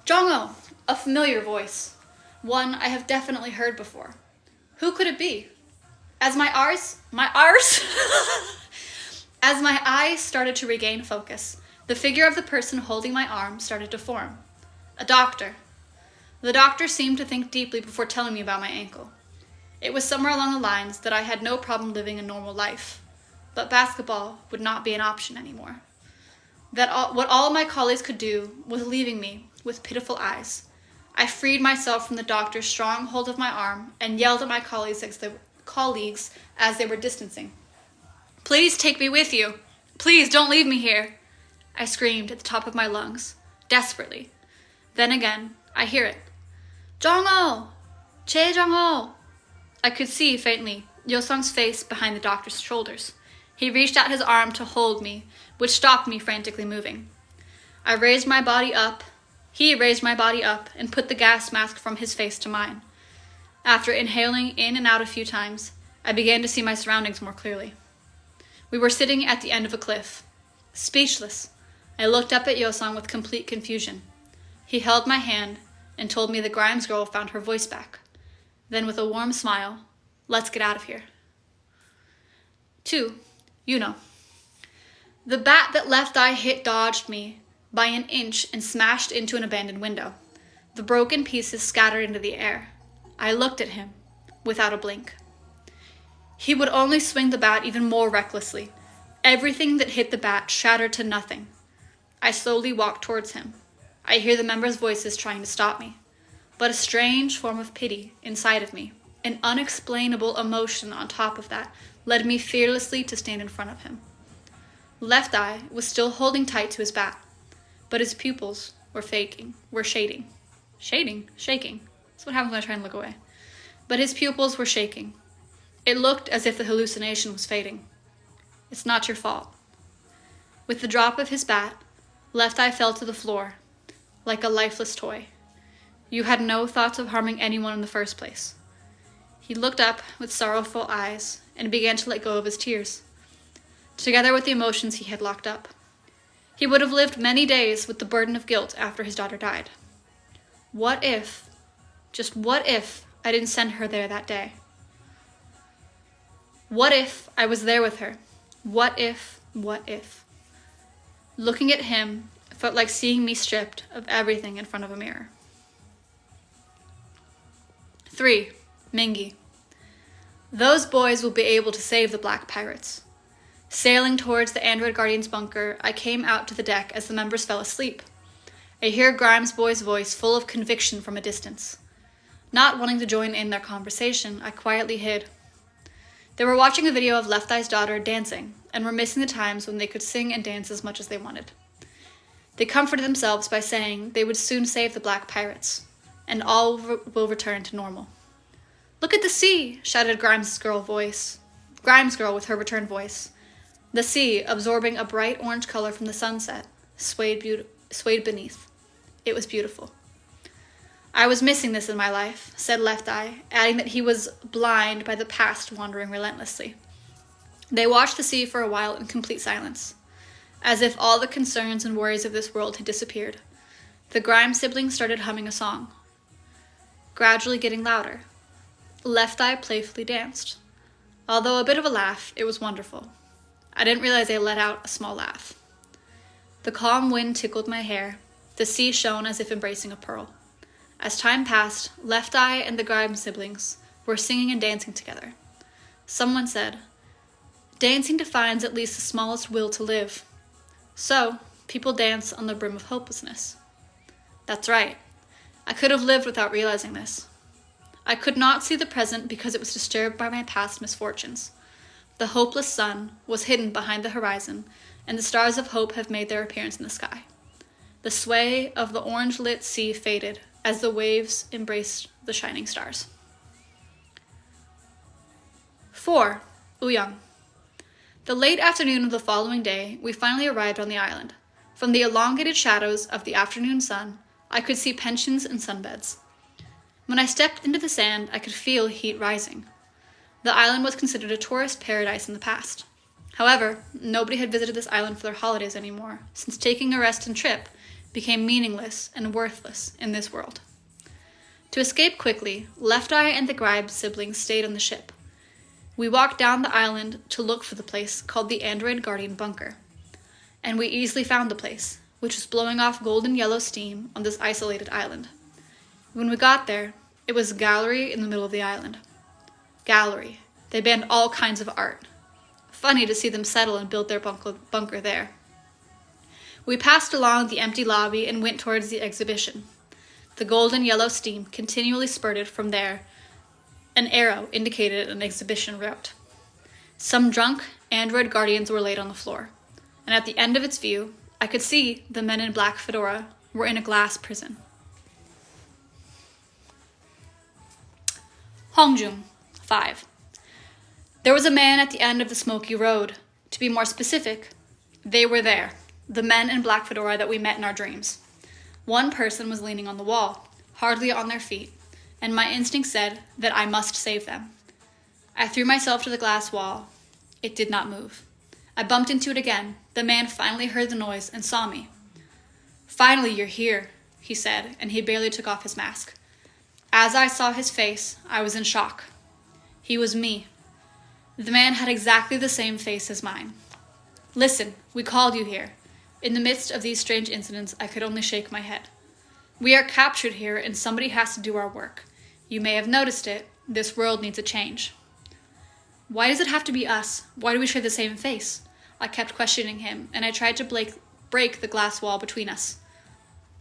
Jong-oh, a familiar voice. One I have definitely heard before. Who could it be? As my eyes started to regain focus, the figure of the person holding my arm started to form. A doctor. The doctor seemed to think deeply before telling me about my ankle. It was somewhere along the lines that I had no problem living a normal life, but basketball would not be an option anymore. What all my colleagues could do was leaving me with pitiful eyes. I freed myself from the doctor's strong hold of my arm and yelled at my colleagues as they were distancing. Please take me with you. Please don't leave me here. I screamed at the top of my lungs, desperately. Then again, I hear it. Jong-oh! Che Jong-oh! I could see, faintly, Yosung's face behind the doctor's shoulders. He reached out his arm to hold me, which stopped me frantically moving. He raised my body up and put the gas mask from his face to mine. After inhaling in and out a few times, I began to see my surroundings more clearly. We were sitting at the end of a cliff. Speechless, I looked up at Yosung with complete confusion. He held my hand and told me the Grimes girl found her voice back. Then with a warm smile, let's get out of here. 2. The bat that Left Eye hit dodged me by an inch and smashed into an abandoned window. The broken pieces scattered into the air. I looked at him, without a blink. He would only swing the bat even more recklessly. Everything that hit the bat shattered to nothing. I slowly walked towards him. I hear the members' voices trying to stop me. But a strange form of pity inside of me, an unexplainable emotion on top of that, led me fearlessly to stand in front of him. Left Eye was still holding tight to his bat, but his pupils were shaking. That's what happens when I try and look away. But his pupils were shaking. It looked as if the hallucination was fading. It's not your fault. With the drop of his bat, Left Eye fell to the floor, like a lifeless toy. You had no thoughts of harming anyone in the first place. He looked up with sorrowful eyes and began to let go of his tears, together with the emotions he had locked up. He would have lived many days with the burden of guilt after his daughter died. What if, just what if, I didn't send her there that day? What if I was there with her? What if? Looking at him felt like seeing me stripped of everything in front of a mirror. 3. Mingi. Those boys will be able to save the Black Pirates. Sailing towards the Android Guardian's bunker, I came out to the deck as the members fell asleep. I hear Grimes' boy's voice full of conviction from a distance. Not wanting to join in their conversation, I quietly hid. They were watching a video of Left Eye's daughter dancing, and were missing the times when they could sing and dance as much as they wanted. They comforted themselves by saying they would soon save the Black Pirates, and all will return to normal. Look at the sea, shouted Grimes' girl with her return voice. The sea, absorbing a bright orange color from the sunset, swayed beneath. It was beautiful. I was missing this in my life, said Left Eye, adding that he was blind by the past wandering relentlessly. They watched the sea for a while in complete silence, as if all the concerns and worries of this world had disappeared. The Grimes siblings started humming a song, gradually getting louder. Left Eye playfully danced. Although a bit of a laugh, it was wonderful. I didn't realize they let out a small laugh. The calm wind tickled my hair. The sea shone as if embracing a pearl. As time passed, Left Eye and the Grimes siblings were singing and dancing together. Someone said, "Dancing defines at least the smallest will to live. So, people dance on the brim of hopelessness." That's right. I could have lived without realizing this. I could not see the present because it was disturbed by my past misfortunes. The hopeless sun was hidden behind the horizon, and the stars of hope have made their appearance in the sky. The sway of the orange-lit sea faded as the waves embraced the shining stars. 4. Uyang. The late afternoon of the following day, we finally arrived on the island. From the elongated shadows of the afternoon sun, I could see pensions and sunbeds. When I stepped into the sand, I could feel heat rising. The island was considered a tourist paradise in the past. However, nobody had visited this island for their holidays anymore, since taking a rest and trip became meaningless and worthless in this world. To escape quickly, Left Eye and the Gribe siblings stayed on the ship. We walked down the island to look for the place called the Android Guardian Bunker. And we easily found the place, which was blowing off golden yellow steam on this isolated island. When we got there, it was a gallery in the middle of the island. Gallery. They banned all kinds of art. Funny to see them settle and build their bunker there. We passed along the empty lobby and went towards the exhibition. The golden yellow steam continually spurted from there. An arrow indicated an exhibition route. Some drunk android guardians were laid on the floor, and at the end of its view, I could see the men in black fedora were in a glass prison. Hongjung, 5. There was a man at the end of the smoky road. To be more specific, they were there, the men in black fedora that we met in our dreams. One person was leaning on the wall, hardly on their feet, and my instinct said that I must save them. I threw myself to the glass wall. It did not move. I bumped into it again. The man finally heard the noise and saw me. "Finally, you're here," he said, and he barely took off his mask. As I saw his face, I was in shock. He was me. The man had exactly the same face as mine. "Listen, we called you here." In the midst of these strange incidents, I could only shake my head. "We are captured here, and somebody has to do our work. You may have noticed it. This world needs a change." "Why does it have to be us? Why do we share the same face?" I kept questioning him, and I tried to break the glass wall between us.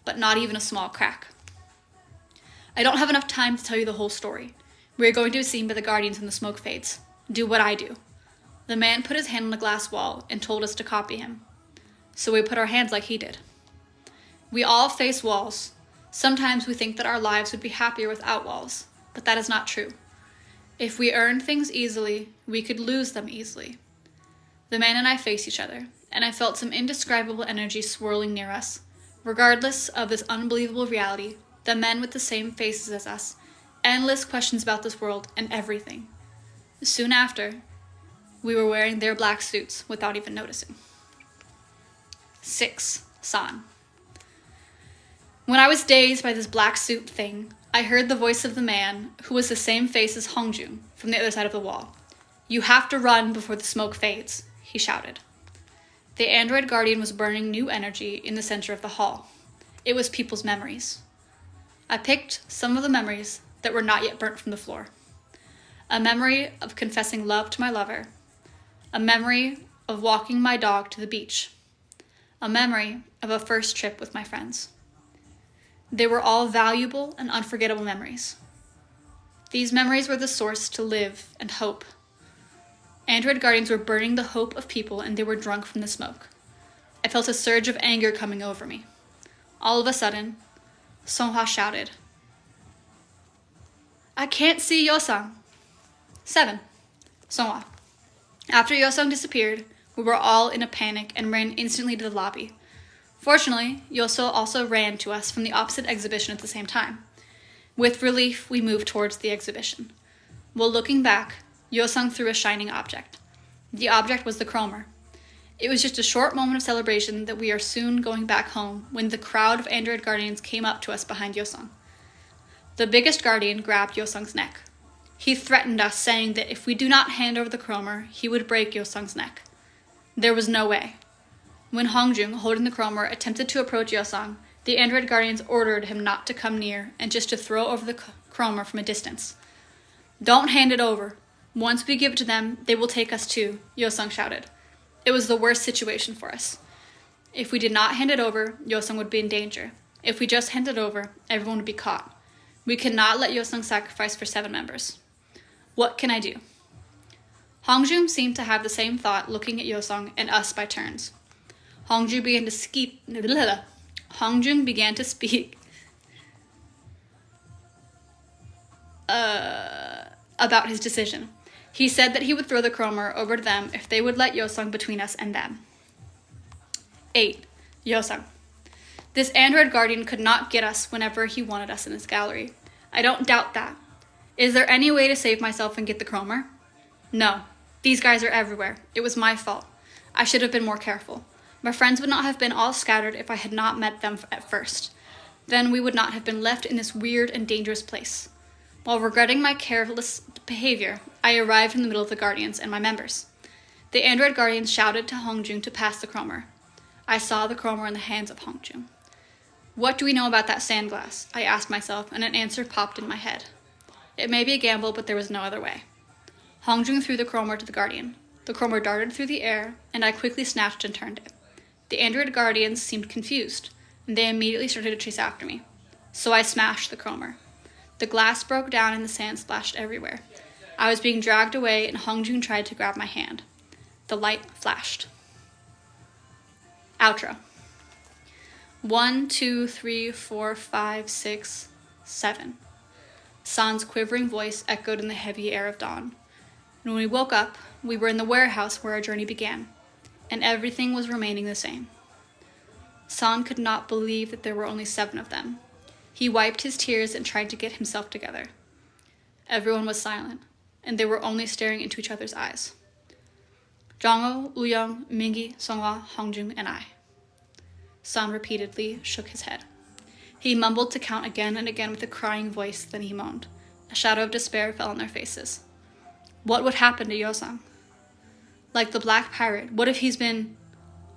But not even a small crack. "I don't have enough time to tell you the whole story. We are going to be seen by the guardians when the smoke fades. Do what I do." The man put his hand on the glass wall and told us to copy him. So we put our hands like he did. We all face walls. Sometimes we think that our lives would be happier without walls, but that is not true. If we earned things easily, we could lose them easily. The man and I faced each other, and I felt some indescribable energy swirling near us. Regardless of this unbelievable reality, the men with the same faces as us, endless questions about this world and everything. Soon after, we were wearing their black suits without even noticing. 6. San. When I was dazed by this black suit thing, I heard the voice of the man who was the same face as Hongjung from the other side of the wall. "You have to run before the smoke fades," he shouted. The android guardian was burning new energy in the center of the hall. It was people's memories. I picked some of the memories that were not yet burnt from the floor. A memory of confessing love to my lover. A memory of walking my dog to the beach. A memory of a first trip with my friends. They were all valuable and unforgettable memories. These memories were the source to live and hope. Android guardians were burning the hope of people, and they were drunk from the smoke. I felt a surge of anger coming over me. All of a sudden, Songhwa shouted, "I can't see Yosang." 7. Songhwa. After Yosang disappeared, we were all in a panic and ran instantly to the lobby. Fortunately, Yoso also ran to us from the opposite exhibition at the same time. With relief, we moved towards the exhibition. While looking back, Yosang threw a shining object. The object was the chromer. It was just a short moment of celebration that we are soon going back home when the crowd of android guardians came up to us behind Yosang. The biggest guardian grabbed Yosang's neck. He threatened us, saying that if we do not hand over the chromer, he would break Yosang's neck. There was no way. When Hongjung, holding the chromer, attempted to approach Yosang, the android guardians ordered him not to come near and just to throw over the chromer from a distance. "Don't hand it over. Once we give it to them, they will take us too," Yosang shouted. It was the worst situation for us. If we did not hand it over, Yosang would be in danger. If we just handed it over, everyone would be caught. We cannot let Yosang sacrifice for 7 members. What can I do? Hongjung seemed to have the same thought, looking at Yosang and us by turns. Hongjung began to speak about his decision. He said that he would throw the chromer over to them if they would let Yosung between us and them. 8. Yosung. This android guardian could not get us whenever he wanted us in his gallery. I don't doubt that. Is there any way to save myself and get the chromer? No. These guys are everywhere. It was my fault. I should have been more careful. My friends would not have been all scattered if I had not met them at first. Then we would not have been left in this weird and dangerous place. While regretting my careless behavior, I arrived in the middle of the Guardians and my members. The android Guardians shouted to Hongjung to pass the chromer. I saw the chromer in the hands of Hongjung. What do we know about that sand glass? I asked myself, and an answer popped in my head. It may be a gamble, but there was no other way. Hongjung threw the chromer to the Guardian. The chromer darted through the air, and I quickly snatched and turned it. The android Guardians seemed confused, and they immediately started to chase after me. So I smashed the chromer. The glass broke down and the sand splashed everywhere. I was being dragged away, and Hongjung tried to grab my hand. The light flashed. Outro. 1, 2, 3, 4, 5, 6, 7. San's quivering voice echoed in the heavy air of dawn. When we woke up, we were in the warehouse where our journey began, and everything was remaining the same. San could not believe that there were only 7 of them. He wiped his tears and tried to get himself together. Everyone was silent, and they were only staring into each other's eyes. Jongho, Wooyoung, Mingi, Songhwa, Hongjung, and I. San repeatedly shook his head. He mumbled to count again and again with a crying voice, then he moaned. A shadow of despair fell on their faces. What would happen to Yosung? Like the black pirate, what if he's been...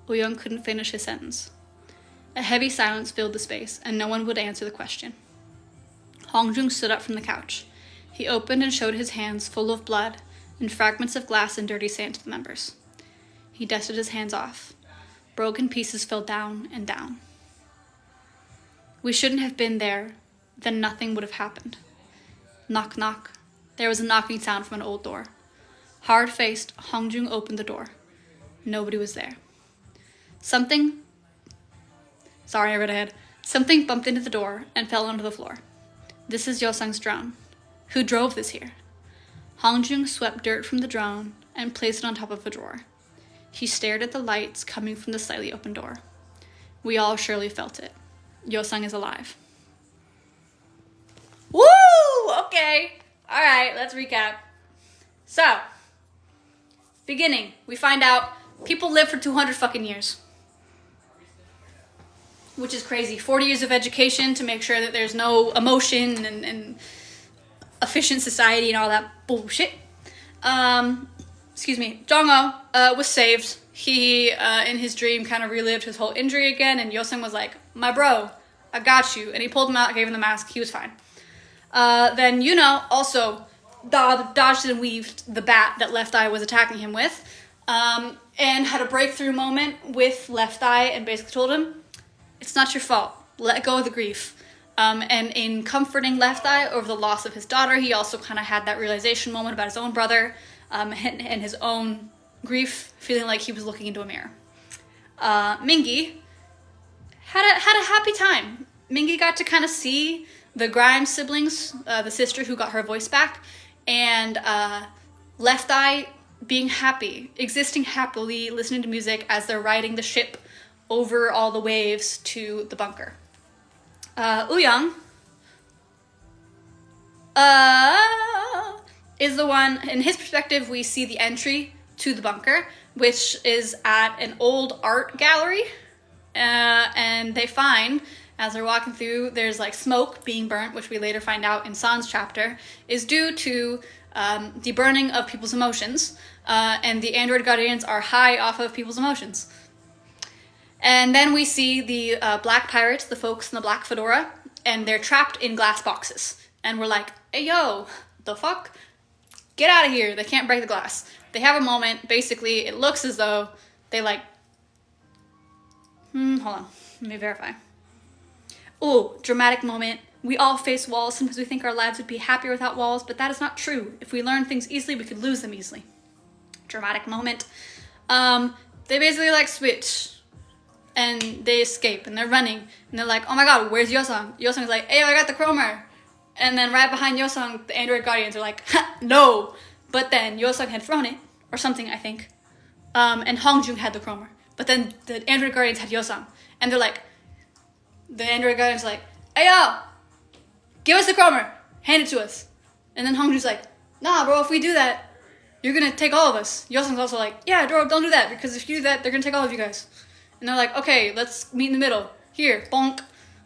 Wooyoung couldn't finish his sentence. A heavy silence filled the space, and no one would answer the question. Hongjung stood up from the couch. He opened and showed his hands full of blood and fragments of glass and dirty sand to the members. He dusted his hands off. Broken pieces fell down and down. We shouldn't have been there, then nothing would have happened. Knock, knock. There was a knocking sound from an old door. Hard-faced, Hongjung opened the door. Nobody was there. Something bumped into the door and fell onto the floor. This is Yosung's drone. Who drove this here? Hongjung swept dirt from the drone and placed it on top of a drawer. He stared at the lights coming from the slightly open door. We all surely felt it. Yosung is alive. Woo! Okay. All right, let's recap. So, beginning, we find out people live for 200 fucking years. Which is crazy. 40 years of education to make sure that there's no emotion and efficient society and all that bullshit. Jongho was saved. He, in his dream, kind of relived his whole injury again, and Yosung was like, my bro, I got you. And he pulled him out, gave him the mask. He was fine. Then, also dodged and weaved the bat that Left Eye was attacking him with, and had a breakthrough moment with Left Eye and basically told him, it's not your fault. Let go of the grief. And in comforting Left Eye over the loss of his daughter, he also kind of had that realization moment about his own brother, and his own grief, feeling like he was looking into a mirror. Mingi had a happy time. Mingi got to kind of see the Grimes siblings, the sister who got her voice back, and Left Eye being happy, existing happily, listening to music as they're riding the ship over all the waves to the bunker. Wooyoung is the one, in his perspective, we see the entry to the bunker, which is at an old art gallery, and they find, as they're walking through, there's like smoke being burnt, which we later find out in San's chapter, is due to the burning of people's emotions, and the android guardians are high off of people's emotions. And then we see the black pirates, the folks in the black fedora, and they're trapped in glass boxes. And we're like, hey, yo, the fuck? Get out of here. They can't break the glass. They have a moment. Basically, it looks as though they like... hold on. Let me verify. Oh, dramatic moment. We all face walls. Sometimes we think our lives would be happier without walls, but that is not true. If we learn things easily, we could lose them easily. Dramatic moment. They basically like switch And they escape, and they're running, and they're like, oh my god, where's Yosung? Yosung's like, hey, I got the chromer. And then right behind Yosung, the android guardians are like, ha, no. But then Yosung had thrown it, or something, I think. And Hongjung had the chromer. But then the android guardians had Yosung. And they're like, the android guardians are like, hey, yo, give us the chromer. Hand it to us. And then Hongjung's like, nah, bro, if we do that, you're gonna take all of us. Yosung's also like, yeah, bro, don't do that, because if you do that, they're gonna take all of you guys. And they're like, okay, let's meet in the middle. Here, bonk.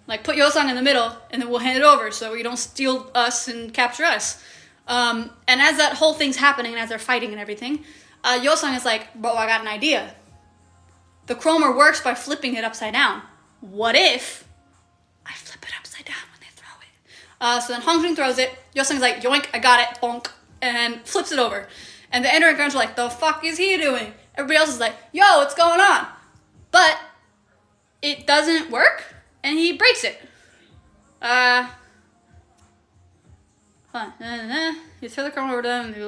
Like, put Yosung in the middle, and then we'll hand it over so you don't steal us and capture us. And as that whole thing's happening, and as they're fighting and everything, Yosung is like, bro, I got an idea. The chromer works by flipping it upside down. What if I flip it upside down when they throw it? So then Hongjung throws it. Yosung's like, yoink, I got it, bonk, and flips it over. And the android guards are like, the fuck is he doing? Everybody else is like, yo, what's going on? But it doesn't work, and he breaks it. You throw the chromer over them, the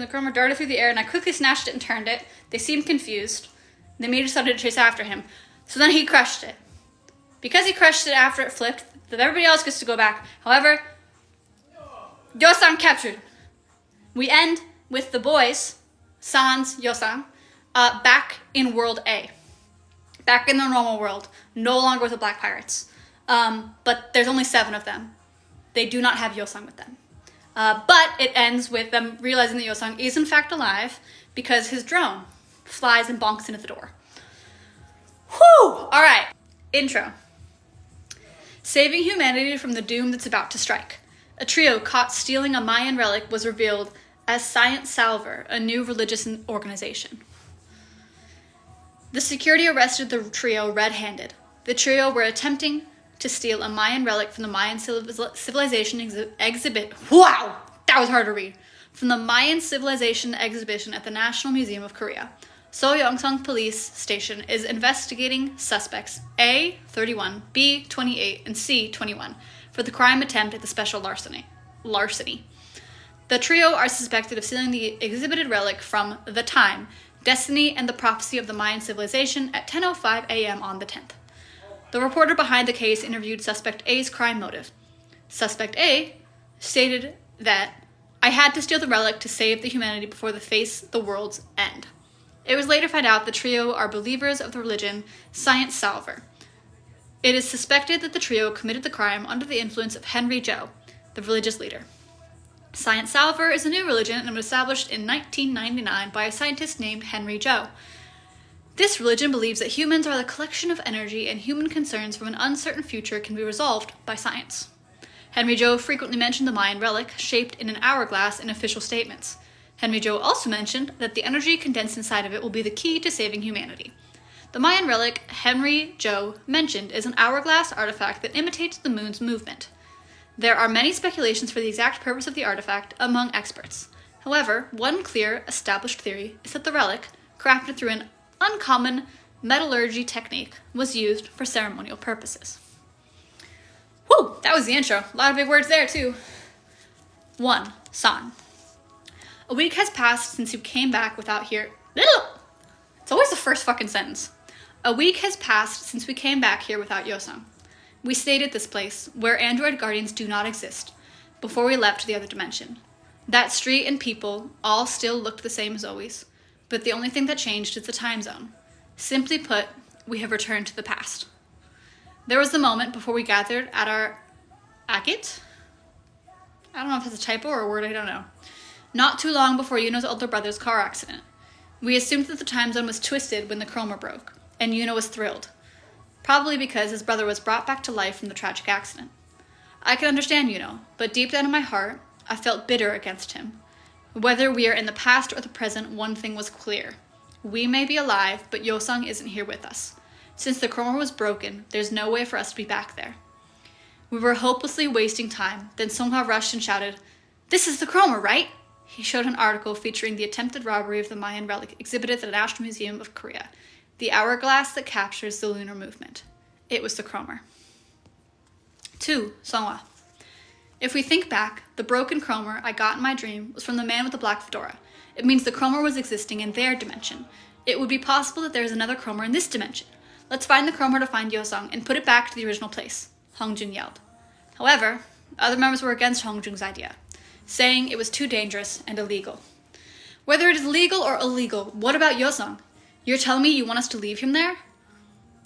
chromer darted through the air, and I quickly snatched it and turned it. They seemed confused. They immediately started to chase after him. So then he crushed it. Because he crushed it after it flipped, then everybody else gets to go back. However, Yosung captured. We end with the boys, Sans, Yosung, back in World A. Back in the normal world. No longer with the Black Pirates. But there's only 7 of them. They do not have Yosung with them. But it ends with them realizing that Yosung is in fact alive because his drone flies and bonks into the door. Whew! Alright. Intro. Saving humanity from the doom that's about to strike. A trio caught stealing a Mayan relic was revealed as Science Salver, a new religious organization. The security arrested the trio red-handed. The trio were attempting to steal a Mayan relic from the Mayan civilization exhibit. Wow! That was hard to read. From the Mayan civilization exhibition at the National Museum of Korea. So Yongseong Police Station is investigating suspects A, 31, B, 28, and C, 21 for the crime attempt at the special larceny. The trio are suspected of stealing the exhibited relic from The Time, Destiny, and the Prophecy of the Mayan Civilization at 10:05 a.m. on the 10th. The reporter behind the case interviewed Suspect A's crime motive. Suspect A stated that, I had to steal the relic to save the humanity before they face the world's end. It was later found out the trio are believers of the religion Science Salver. It is suspected that the trio committed the crime under the influence of Henry Zhou, the religious leader. Science Salver is a new religion and was established in 1999 by a scientist named Henry Zhou. This religion believes that humans are the collection of energy and human concerns from an uncertain future can be resolved by science. Henry Zhou frequently mentioned the Mayan relic, shaped in an hourglass, in official statements. Henry Zhou also mentioned that the energy condensed inside of it will be the key to saving humanity. The Mayan relic Henry Zhou mentioned is an hourglass artifact that imitates the moon's movement. There are many speculations for the exact purpose of the artifact among experts. However, one clear, established theory is that the relic, crafted through an uncommon metallurgy technique, was used for ceremonial purposes. Whew, that was the intro. A lot of big words there, too. 1. San. A week has passed since you came back without here. It's always the first fucking sentence. A week has passed since we came back here without Yosung. We stayed at this place, where android guardians do not exist, before we left to the other dimension. That street and people all still looked the same as always, but the only thing that changed is the time zone. Simply put, we have returned to the past. There was the moment before we gathered at our agate? I don't know if that's a typo or a word, I don't know. Not too long before Yuno's older brother's car accident. We assumed that the time zone was twisted when the chroma broke, and Yuno was thrilled. Probably because his brother was brought back to life from the tragic accident. I can understand Yuno, but deep down in my heart, I felt bitter against him. Whether we are in the past or the present, one thing was clear. We may be alive, but Yosung isn't here with us. Since the chroma was broken, there's no way for us to be back there. We were hopelessly wasting time, then Songhwa rushed and shouted, "This is the chroma, right?" He showed an article featuring the attempted robbery of the Mayan relic exhibited at the National Museum of Korea, the hourglass that captures the lunar movement. It was the chromer. 2. Songhwa. If we think back, the broken chromer I got in my dream was from the man with the black fedora. It means the chromer was existing in their dimension. It would be possible that there is another chromer in this dimension. Let's find the chromer to find Yosung and put it back to the original place, Hongjung yelled. However, other members were against Hongjung's idea, saying it was too dangerous and illegal. Whether it is legal or illegal, what about Yosung? You're telling me you want us to leave him there?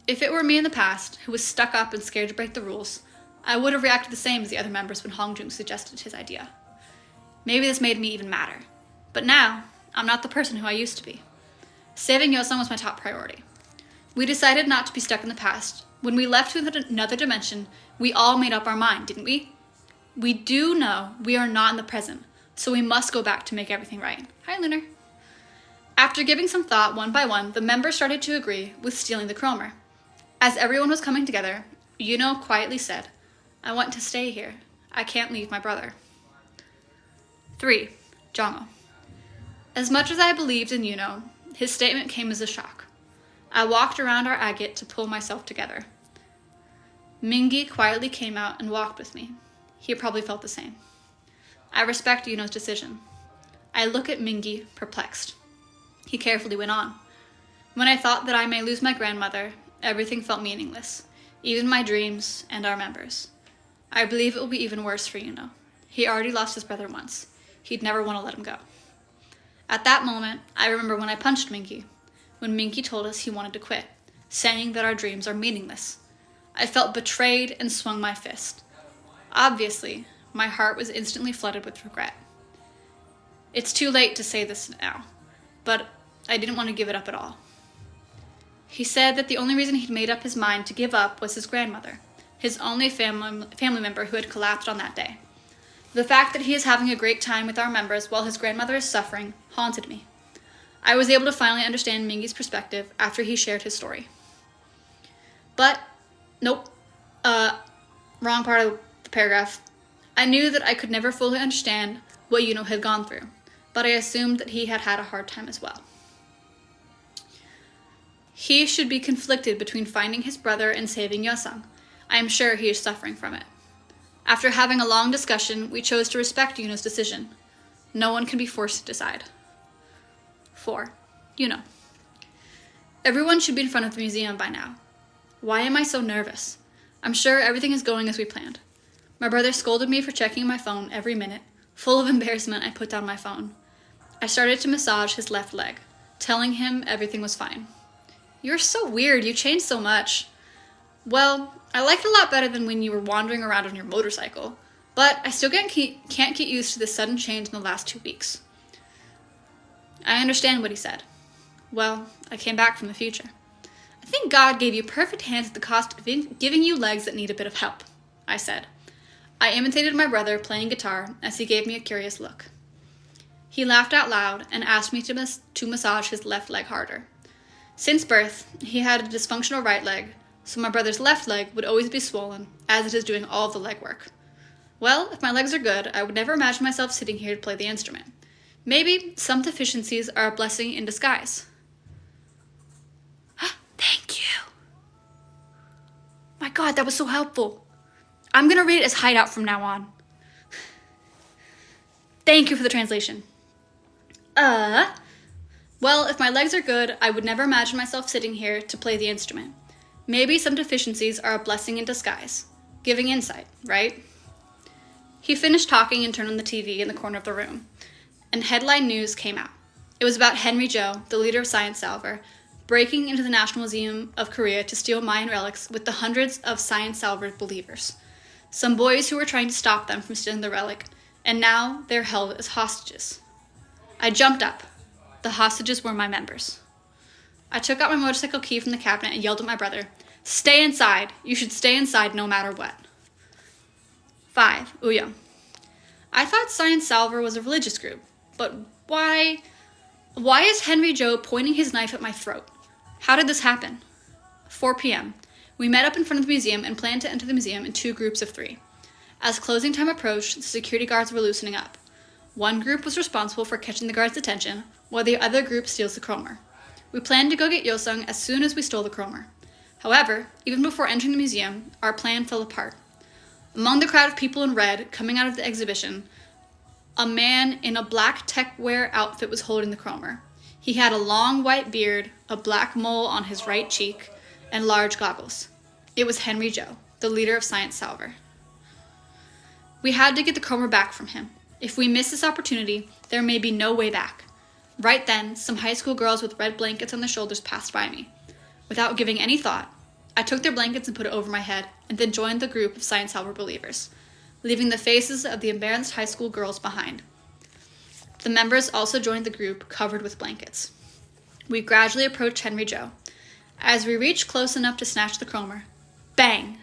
If it were me in the past, who was stuck up and scared to break the rules, I would have reacted the same as the other members when Hongjung suggested his idea. Maybe this made me even madder. But now, I'm not the person who I used to be. Saving Yosung was my top priority. We decided not to be stuck in the past. When we left to another dimension, we all made up our mind, didn't we? We do know we are not in the present, so we must go back to make everything right. Hi, Lunar. After giving some thought one by one, the members started to agree with stealing the chromer. As everyone was coming together, Yuno quietly said, I want to stay here. I can't leave my brother. 3. Jongo. As much as I believed in Yuno, his statement came as a shock. I walked around our agate to pull myself together. Mingi quietly came out and walked with me. He probably felt the same. I respect Yuno's decision. I look at Mingi, perplexed. He carefully went on. When I thought that I may lose my grandmother, everything felt meaningless, even my dreams and our members. I believe it will be even worse for Yuno. He already lost his brother once. He'd never want to let him go. At that moment, I remember when I punched Mingi, when Mingi told us he wanted to quit, saying that our dreams are meaningless. I felt betrayed and swung my fist. Obviously, my heart was instantly flooded with regret. It's too late to say this now, but I didn't want to give it up at all. He said that the only reason he'd made up his mind to give up was his grandmother, his only family member who had collapsed on that day. The fact that he is having a great time with our members while his grandmother is suffering haunted me. I was able to finally understand Mingi's perspective after he shared his story. But, nope, wrong part of the paragraph. I knew that I could never fully understand what Yuno had gone through, but I assumed that he had had a hard time as well. He should be conflicted between finding his brother and saving Yosung. I am sure he is suffering from it. After having a long discussion, we chose to respect Yuno's decision. No one can be forced to decide. 4. Yuno. Everyone should be in front of the museum by now. Why am I so nervous? I'm sure everything is going as we planned. My brother scolded me for checking my phone every minute. Full of embarrassment, I put down my phone. I started to massage his left leg, telling him everything was fine. You're so weird, you changed so much. Well, I like it a lot better than when you were wandering around on your motorcycle, but I still can't get used to this sudden change in the last 2 weeks. I understand what he said. Well, I came back from the future. I think God gave you perfect hands at the cost of giving you legs that need a bit of help, I said. I imitated my brother playing guitar as he gave me a curious look. He laughed out loud and asked me to massage his left leg harder. Since birth, he had a dysfunctional right leg, so my brother's left leg would always be swollen, as it is doing all of the leg work. Well, if my legs are good, I would never imagine myself sitting here to play the instrument. Maybe some deficiencies are a blessing in disguise. Thank you. My God, that was so helpful. I'm going to read it as hideout from now on. Thank you for the translation. Well, if my legs are good, I would never imagine myself sitting here to play the instrument. Maybe some deficiencies are a blessing in disguise. Giving insight, right? He finished talking and turned on the TV in the corner of the room, and headline news came out. It was about Henry Jo, the leader of Science Salver, breaking into the National Museum of Korea to steal Mayan relics with the hundreds of Science Salver believers. Some boys who were trying to stop them from stealing the relic, and now they're held as hostages. I jumped up. The hostages were my members. I took out my motorcycle key from the cabinet and yelled at my brother, "Stay inside! You should stay inside no matter what." 5. Uyang. I thought Science Salver was a religious group, but why is Henry Jo pointing his knife at my throat? How did this happen? 4 p.m. We met up in front of the museum and planned to enter the museum in 2 groups of 3. As closing time approached, the security guards were loosening up. One group was responsible for catching the guards' attention, while the other group steals the chromer. We planned to go get Yosung as soon as we stole the chromer. However, even before entering the museum, our plan fell apart. Among the crowd of people in red coming out of the exhibition, a man in a black tech wear outfit was holding the chromer. He had a long white beard, a black mole on his right cheek, and large goggles. It was Henry Joe, the leader of Science Salver. We had to get the Cromer back from him. If we miss this opportunity, there may be no way back. Right then, some high school girls with red blankets on their shoulders passed by me. Without giving any thought, I took their blankets and put it over my head, and then joined the group of Science Salver believers, leaving the faces of the embarrassed high school girls behind. The members also joined the group, covered with blankets. We gradually approached Henry Joe. As we reached close enough to snatch the Cromer, bang!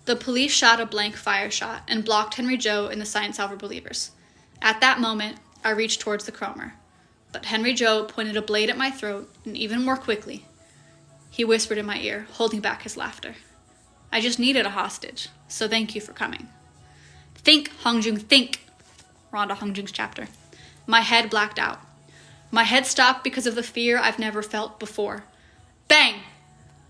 The police shot a blank fire shot and blocked Henry Joe and the Science Salver believers. At that moment, I reached towards the Cromer, but Henry Joe pointed a blade at my throat, and even more quickly, he whispered in my ear, holding back his laughter. I just needed a hostage, so thank you for coming. Think, Hongjung, think! Rhonda Hongjung's chapter. My head blacked out. My head stopped because of the fear I've never felt before. Bang!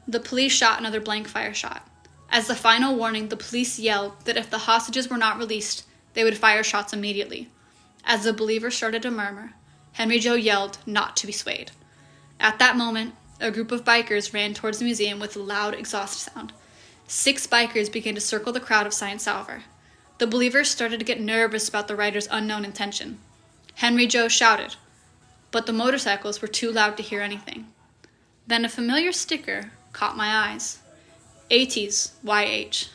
The police shot another blank fire shot. As the final warning, the police yelled that if the hostages were not released, they would fire shots immediately. As the believers started to murmur, Henry Joe yelled not to be swayed. At that moment, a group of bikers ran towards the museum with a loud exhaust sound. 6 bikers began to circle the crowd of Science Salver. The believers started to get nervous about the writer's unknown intention. Henry Joe shouted, but the motorcycles were too loud to hear anything. Then a familiar sticker caught my eyes. Ateez, YH.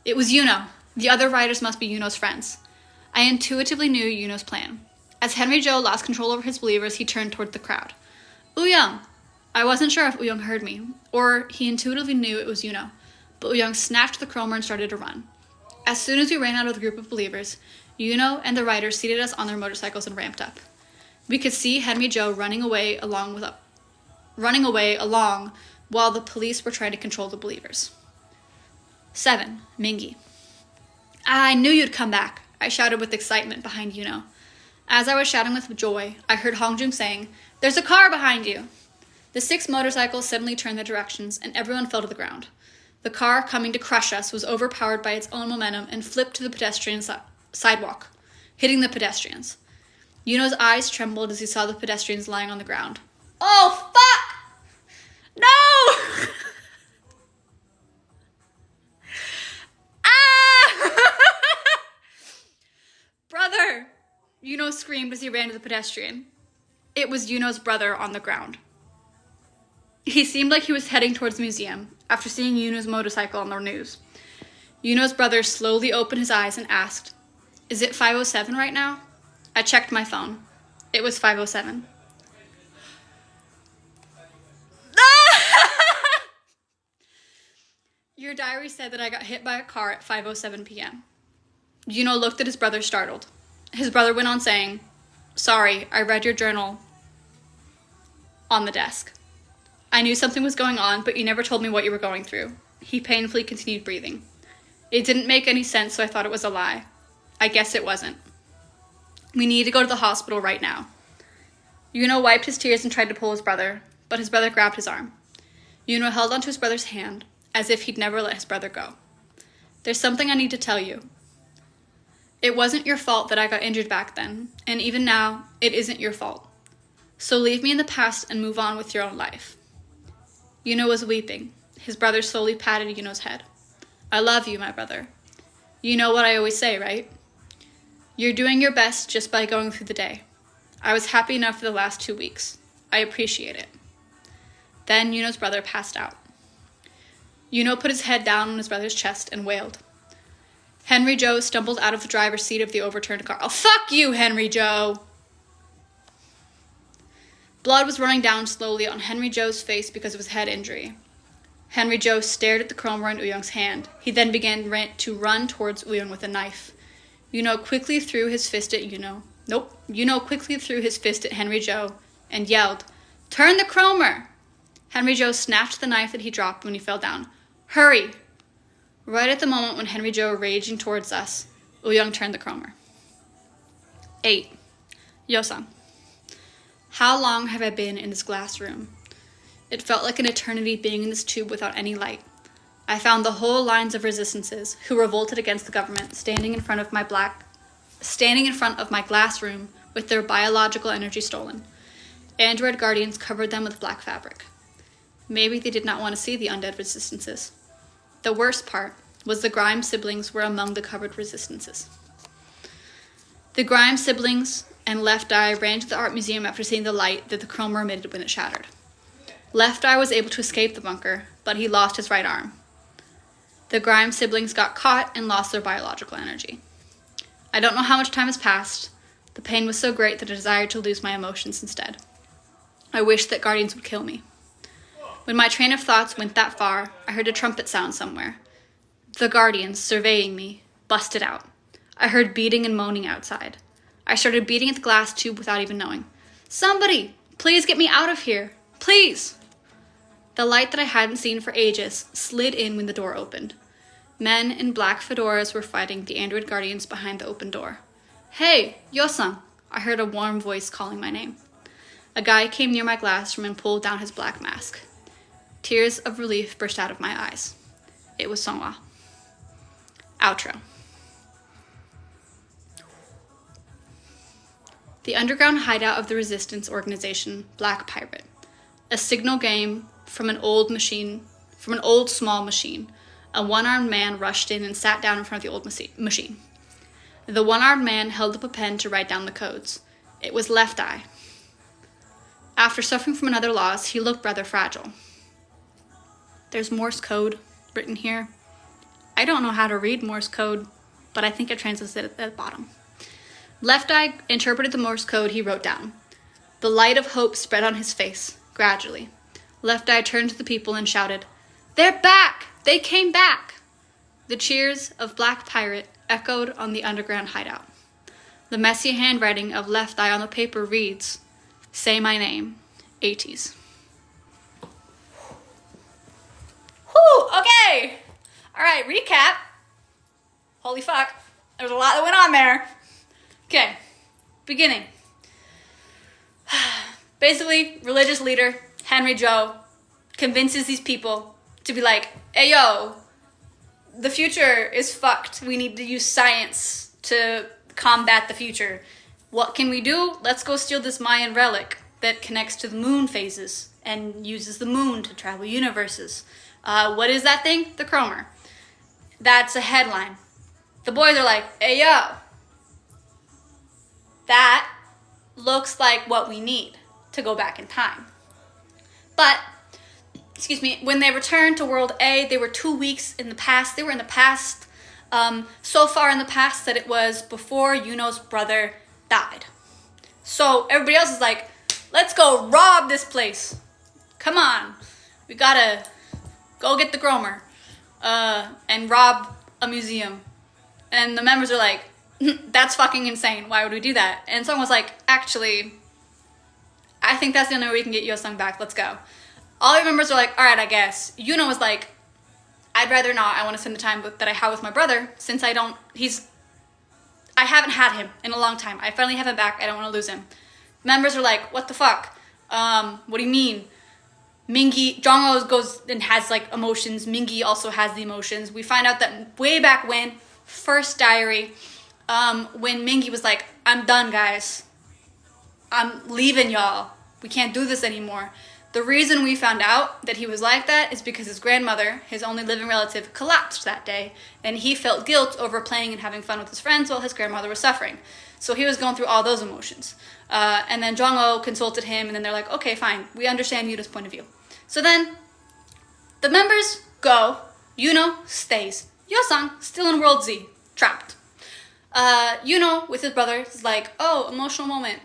It was Yuno. The other writers must be Yuno's friends. I intuitively knew Yuno's plan. As Henry Joe lost control over his believers, he turned toward the crowd. Uyung! I wasn't sure if Uyung heard me, or he intuitively knew it was Yuno, but Uyung snatched the Cromer and started to run. As soon as we ran out of the group of believers, Yuno and the writers seated us on their motorcycles and ramped up. We could see Henry Joe running away along while the police were trying to control the believers. 7. Mingi. I knew you'd come back, I shouted with excitement behind Yuno. As I was shouting with joy, I heard Hongjung saying, There's a car behind you! The 6 motorcycles suddenly turned their directions, and everyone fell to the ground. The car, coming to crush us, was overpowered by its own momentum and flipped to the pedestrian sidewalk, hitting the pedestrians. Yuno's eyes trembled as he saw the pedestrians lying on the ground. Oh, fuck! No! Ah! Brother! Yuno screamed as he ran to the pedestrian. It was Yuno's brother on the ground. He seemed like he was heading towards the museum after seeing Yuno's motorcycle on the news. Yuno's brother slowly opened his eyes and asked, Is it 5:07 right now? I checked my phone. It was 5:07. Your diary said that I got hit by a car at 5:07 p.m. Yuno looked at his brother startled. His brother went on saying, Sorry, I read your journal on the desk. I knew something was going on, but you never told me what you were going through. He painfully continued breathing. It didn't make any sense, so I thought it was a lie. I guess it wasn't. We need to go to the hospital right now. Yuno wiped his tears and tried to pull his brother, but his brother grabbed his arm. Yuno held onto his brother's hand, as if he'd never let his brother go. There's something I need to tell you. It wasn't your fault that I got injured back then, and even now, it isn't your fault. So leave me in the past and move on with your own life. Yuno was weeping. His brother slowly patted Yuno's head. I love you, my brother. You know what I always say, right? You're doing your best just by going through the day. I was happy enough for the last 2 weeks. I appreciate it. Then Yuno's brother passed out. Yuno put his head down on his brother's chest and wailed. Henry Joe stumbled out of the driver's seat of the overturned car. Oh, fuck you, Henry Joe! Blood was running down slowly on Henry Joe's face because of his head injury. Henry Joe stared at the Cromer in Uyung's hand. He then began to run towards Uyung with a knife. Yuno quickly threw his fist at Yuno quickly threw his fist at Henry Joe and yelled, Turn the Cromer! Henry Joe snatched the knife that he dropped when he fell down. Hurry! Right at the moment when Henry Joe raging towards us, Uyung turned the Cromer. 8. Yosang. How long have I been in this glass room? It felt like an eternity being in this tube without any light. I found the whole lines of resistances who revolted against the government standing in front of my glass room with their biological energy stolen. Android guardians covered them with black fabric. Maybe they did not want to see the undead resistances. The worst part was the Grimes siblings were among the covered resistances. The Grimes siblings and Left Eye ran to the art museum after seeing the light that the chromer emitted when it shattered. Left Eye was able to escape the bunker, but he lost his right arm. The Grimes siblings got caught and lost their biological energy. I don't know how much time has passed. The pain was so great that I desired to lose my emotions instead. I wished that guardians would kill me. When my train of thoughts went that far, I heard a trumpet sound somewhere. The guardians, surveying me, busted out. I heard beating and moaning outside. I started beating at the glass tube without even knowing. Somebody, please get me out of here. Please. The light that I hadn't seen for ages slid in when the door opened. Men in black fedoras were fighting the android guardians behind the open door. Hey, Yosan, I heard a warm voice calling my name. A guy came near my glass room and pulled down his black mask. Tears of relief burst out of my eyes. It was Songhwa. Outro. The underground hideout of the resistance organization, Black Pirate. A signal game from an old small machine. A one-armed man rushed in and sat down in front of the old machine. The one-armed man held up a pen to write down the codes. It was Left Eye. After suffering from another loss, he looked rather fragile. There's Morse code written here. I don't know how to read Morse code, but I think it translates it at the bottom. Left Eye interpreted the Morse code he wrote down. The light of hope spread on his face, gradually. Left Eye turned to the people and shouted, "They're back! They came back!" The cheers of Black Pirate echoed on the underground hideout. The messy handwriting of Left Eye on the paper reads, "Say my name, Ateez." Whew, okay. All right, recap. Holy fuck. There's a lot that went on there. Okay, beginning. Basically, religious leader Henry Joe convinces these people to be like, hey, yo, the future is fucked. We need to use science to combat the future. What can we do? Let's go steal this Mayan relic that connects to the moon phases and uses the moon to travel universes. What is that thing? The chromer. That's a headline. The boys are like, hey, yo, that looks like what we need to go back in time. But, when they returned to World A, they were 2 weeks in the past. They were in the past, so far in the past that it was before Yuno's brother died. So everybody else is like, let's go rob this place. Come on. We gotta go get the chromer and rob a museum. And the members are like, that's fucking insane. Why would we do that? And someone was like, actually, I think that's the only way we can get Yosung back. Let's go. All the members are like, all right, I guess. Yuno was like, I'd rather not. I want to spend the time that I have with my brother since I haven't had him in a long time. I finally have him back. I don't want to lose him. Members are like, what the fuck? What do you mean? Mingi, Jongho goes and has like emotions. Mingi also has the emotions. We find out that way back when, first diary, when Mingi was like, I'm done, guys. I'm leaving y'all. We can't do this anymore. The reason we found out that he was like that is because his grandmother, his only living relative, collapsed that day, and he felt guilt over playing and having fun with his friends while his grandmother was suffering. So he was going through all those emotions. And then Jongho consulted him, and then they're like, okay, fine, we understand Yuno's point of view. So then, the members go, Yuno stays. Yosung, still in World Z, trapped. Yuno, with his brother, is like, oh, emotional moment.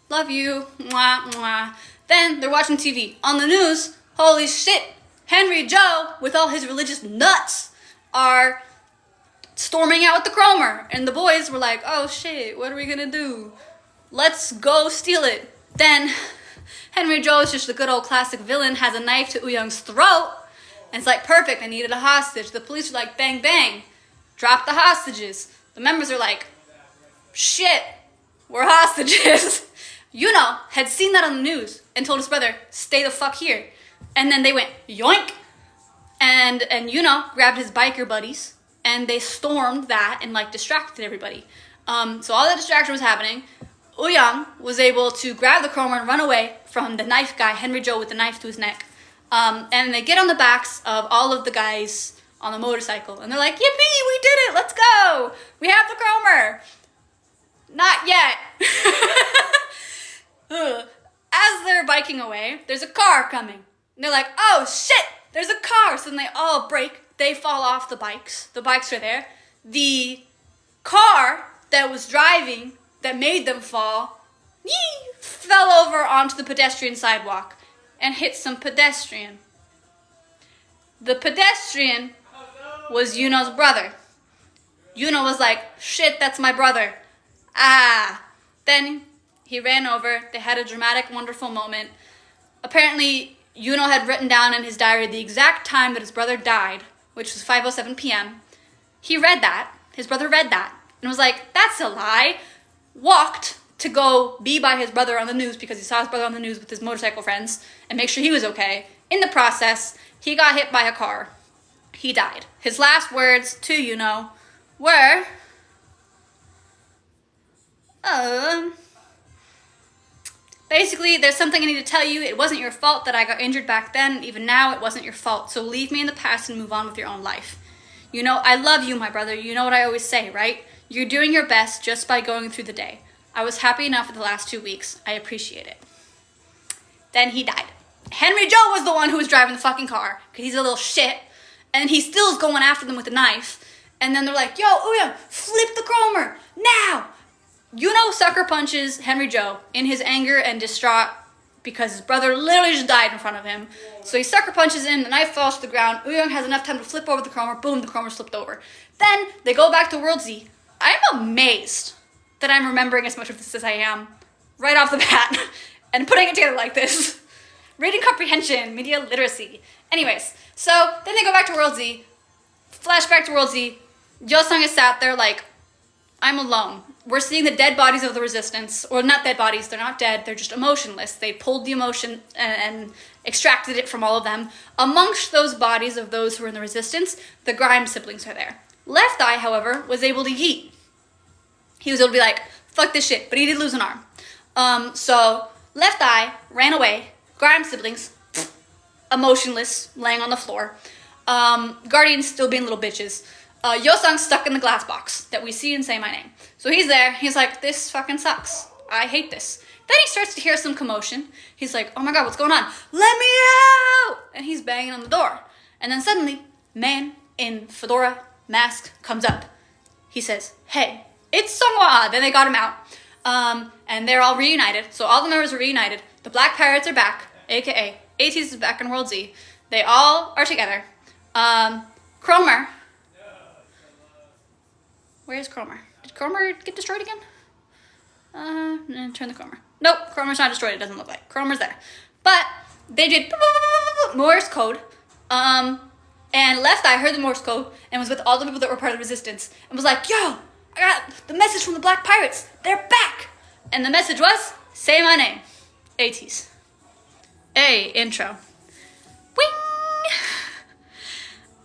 Love you, mwah, mwah. Then they're watching TV. On the news, holy shit, Henry Joe, with all his religious nuts, are storming out with the chromer. And the boys were like, oh shit, what are we gonna do? Let's go steal it. Then Henry Joe is just the good old classic villain, has a knife to Uyung's throat, and it's like, perfect, I needed a hostage. The police are like, bang, bang, drop the hostages. The members are like, shit, we're hostages. Yuno had seen that on the news and told his brother, stay the fuck here. And then they went, yoink. And Yuno grabbed his biker buddies and they stormed that and like distracted everybody. So all that distraction was happening. Ouyang was able to grab the chromer and run away from the knife guy, Henry Joe, with the knife to his neck. And they get on the backs of all of the guys on the motorcycle. And they're like, yippee, we did it, let's go. We have the chromer. Not yet. As they're biking away, there's a car coming. And they're like, oh shit, there's a car. So then they all brake. They fall off the bikes. The bikes are there. The car that was driving, that made them fall, fell over onto the pedestrian sidewalk and hit some pedestrian. The pedestrian was Yuno's brother. Yuno was like, shit, that's my brother. Then he ran over. They had a dramatic, wonderful moment. Apparently, Yuno had written down in his diary the exact time that his brother died, which was 5:07 p.m. He read that. His brother read that and was like, that's a lie. Walked to go be by his brother on the news because he saw his brother on the news with his motorcycle friends and make sure he was okay. In the process, he got hit by a car. He died. His last words to Yuno were, basically, there's something I need to tell you. It wasn't your fault that I got injured back then. Even now, it wasn't your fault. So leave me in the past and move on with your own life. You know, I love you, my brother. You know what I always say, right? You're doing your best just by going through the day. I was happy enough for the last 2 weeks. I appreciate it. Then he died. Henry Joe was the one who was driving the fucking car because he's a little shit. And he still is going after them with a knife. And then they're like, yo, Ouya, flip the chromer, now! Yuno sucker punches Henry Joe in his anger and distraught because his brother literally just died in front of him. So he sucker punches him, the knife falls to the ground, Ouyang has enough time to flip over the chromer, boom, the chromer slipped over. Then they go back to World Z. I'm amazed that I'm remembering as much of this as I am right off the bat and putting it together like this. Reading comprehension, media literacy. Anyways, so then they go back to World Z, flashback to World Z. Yosung is sat there like, I'm alone. We're seeing the dead bodies of the resistance, or not dead bodies, they're not dead, they're just emotionless. They pulled the emotion and extracted it from all of them. Amongst those bodies of those who were in the resistance, the Grimes siblings are there. Left Eye, however, was able to yeet. He was able to be like, fuck this shit, but he did lose an arm. So Left Eye ran away, Grimes siblings, emotionless, laying on the floor. Guardians still being little bitches. Yosung's stuck in the glass box that we see and Say My Name. So he's there. He's like, this fucking sucks. I hate this. Then he starts to hear some commotion. He's like, oh my god, what's going on? Let me out! And he's banging on the door. And then suddenly, man in fedora mask comes up. He says, hey, it's Songhwa. Then they got him out. And they're all reunited. So all the members are reunited. The Black Pirates are back, aka Ateez is back in World Z. They all are together. Chromer. Where's Chromer? Did Chromer get destroyed again? Turn the Chromer. Nope, Chromer's not destroyed. It doesn't look like. Chromer's there. But they did Morse code. And Left Eye heard the Morse code and was with all the people that were part of the resistance and was like, yo, I got the message from the Black Pirates. They're back. And the message was, say my name. Ateez. Intro. Wing!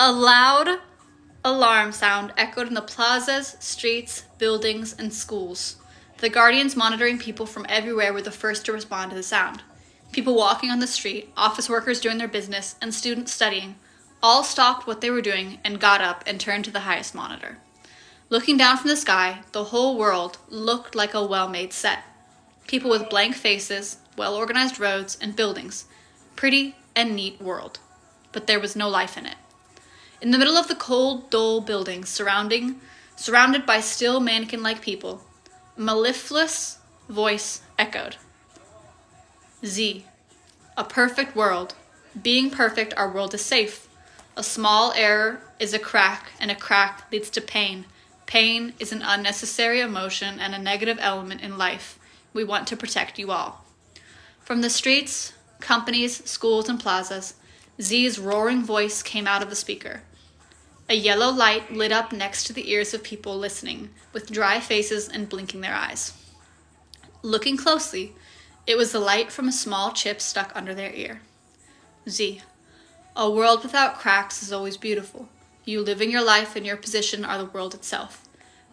A loud alarm sound echoed in the plazas, streets, buildings, and schools. The Guardians monitoring people from everywhere were the first to respond to the sound. People walking on the street, office workers doing their business, and students studying all stopped what they were doing and got up and turned to the highest monitor. Looking down from the sky, the whole world looked like a well-made set. People with blank faces, well-organized roads, and buildings. Pretty and neat world. But there was no life in it. In the middle of the cold, dull buildings, surrounded by still mannequin-like people, a mellifluous voice echoed. Z. A perfect world. Being perfect, our world is safe. A small error is a crack, and a crack leads to pain. Pain is an unnecessary emotion and a negative element in life. We want to protect you all. From the streets, companies, schools, and plazas, Z's roaring voice came out of the speaker. A yellow light lit up next to the ears of people listening, with dry faces and blinking their eyes. Looking closely, it was the light from a small chip stuck under their ear. Z. A world without cracks is always beautiful. You living your life and your position are the world itself.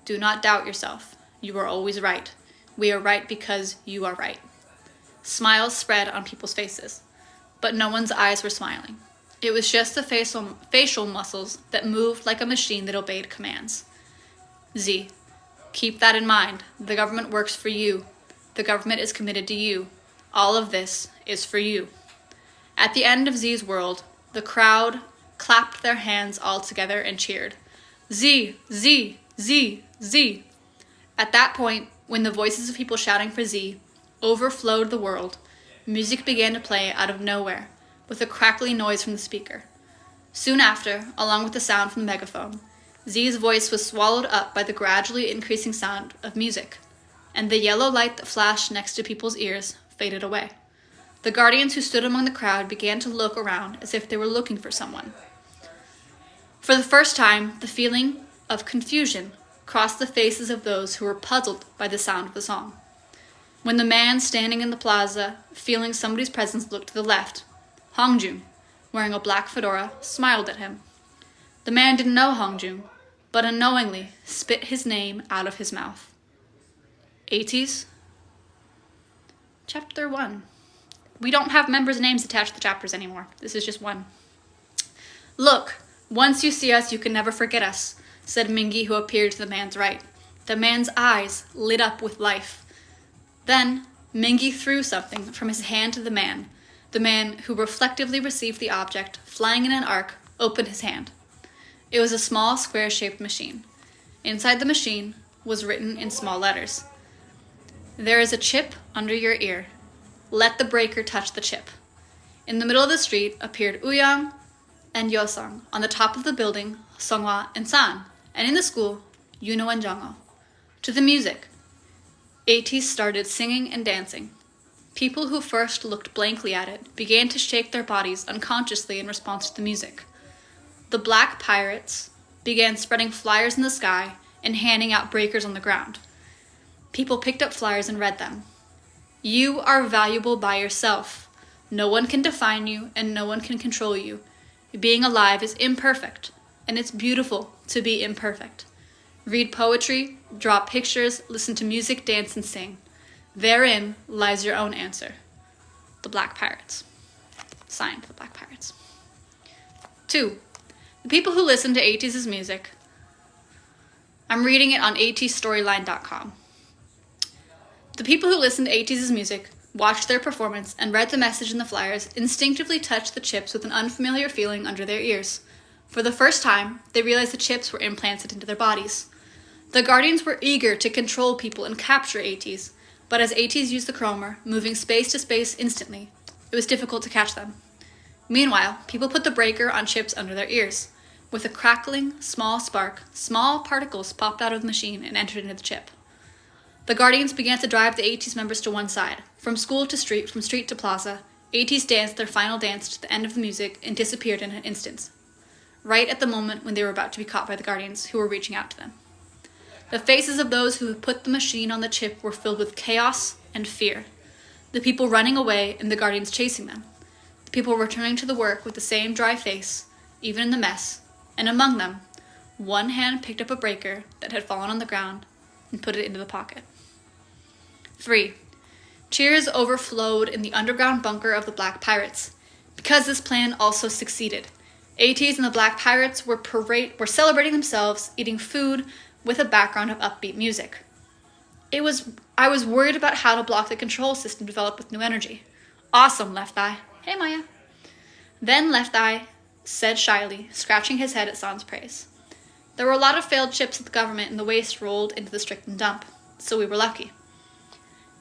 Do not doubt yourself. You are always right. We are right because you are right. Smiles spread on people's faces, but no one's eyes were smiling. It was just the facial muscles that moved like a machine that obeyed commands. Z, keep that in mind. The government works for you. The government is committed to you. All of this is for you. At the end of Z's world, the crowd clapped their hands all together and cheered. Z, Z, Z, Z. At that point, when the voices of people shouting for Z overflowed the world, music began to play out of nowhere, with a crackly noise from the speaker. Soon after, along with the sound from the megaphone, Z's voice was swallowed up by the gradually increasing sound of music, and the yellow light that flashed next to people's ears faded away. The guardians who stood among the crowd began to look around as if they were looking for someone. For the first time, the feeling of confusion crossed the faces of those who were puzzled by the sound of the song. When the man standing in the plaza, feeling somebody's presence, looked to the left, Hongjun, wearing a black fedora, smiled at him. The man didn't know Hongjun, but unknowingly spit his name out of his mouth. Ateez? Chapter 1. We don't have members' names attached to the chapters anymore. This is just one. Look, once you see us, you can never forget us, said Mingi, who appeared to the man's right. The man's eyes lit up with life. Then, Mingi threw something from his hand to the man. The man, who reflectively received the object, flying in an arc, opened his hand. It was a small, square-shaped machine. Inside the machine was written in small letters. There is a chip under your ear. Let the breaker touch the chip. In the middle of the street appeared Uyang and Yosang. On the top of the building, Songhwa and San. And in the school, Yuno and Jongho. To the music, Ateez started singing and dancing. People who first looked blankly at it began to shake their bodies unconsciously in response to the music. The black pirates began spreading flyers in the sky and handing out breakers on the ground. People picked up flyers and read them. You are valuable by yourself. No one can define you and no one can control you. Being alive is imperfect, and it's beautiful to be imperfect. Read poetry, draw pictures, listen to music, dance, and sing. Therein lies your own answer. The Black Pirates. Signed, the Black Pirates. 2. The people who listen to Ateez's music. I'm reading it on ateezstoryline.com. The people who listened to Ateez's music, watched their performance, and read the message in the flyers instinctively touched the chips with an unfamiliar feeling under their ears. For the first time, they realized the chips were implanted into their bodies. The Guardians were eager to control people and capture Ateez, but as Ateez used the chromer, moving space to space instantly, it was difficult to catch them. Meanwhile, people put the breaker on chips under their ears. With a crackling, small spark, small particles popped out of the machine and entered into the chip. The Guardians began to drive the Ateez members to one side. From school to street, from street to plaza, Ateez danced their final dance to the end of the music and disappeared in an instant, right at the moment when they were about to be caught by the Guardians, who were reaching out to them. The faces of those who had put the machine on the chip were filled with chaos and fear. The people running away and the Guardians chasing them. The people returning to the work with the same dry face, even in the mess, and among them, one hand picked up a breaker that had fallen on the ground and put it into the pocket. 3. Cheers overflowed in the underground bunker of the Black Pirates, because this plan also succeeded. Ateez and the Black Pirates were celebrating themselves, eating food with a background of upbeat music. I was worried about how to block the control system developed with new energy. Awesome, Left Eye. Hey, Maya. Then Left Eye said shyly, scratching his head at San's praise. There were a lot of failed chips at the government and the waste rolled into the Strickland dump, so we were lucky.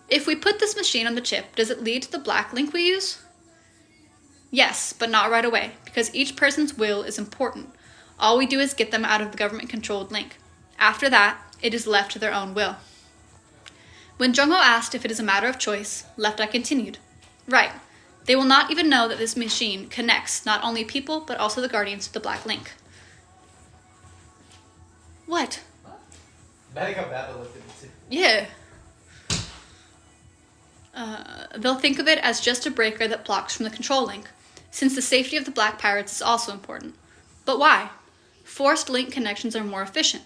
If we put this machine on the chip, does it lead to the black link we use? Yes, but not right away, because each person's will is important. All we do is get them out of the government-controlled link. After that, it is left to their own will. When Jongho asked if it is a matter of choice, Left Eye continued. Right. They will not even know that this machine connects not only people, but also the Guardians to the black link. What? Yeah. They'll think of it as just a breaker that blocks from the control link, since the safety of the Black Pirates is also important. But why? Forced link connections are more efficient.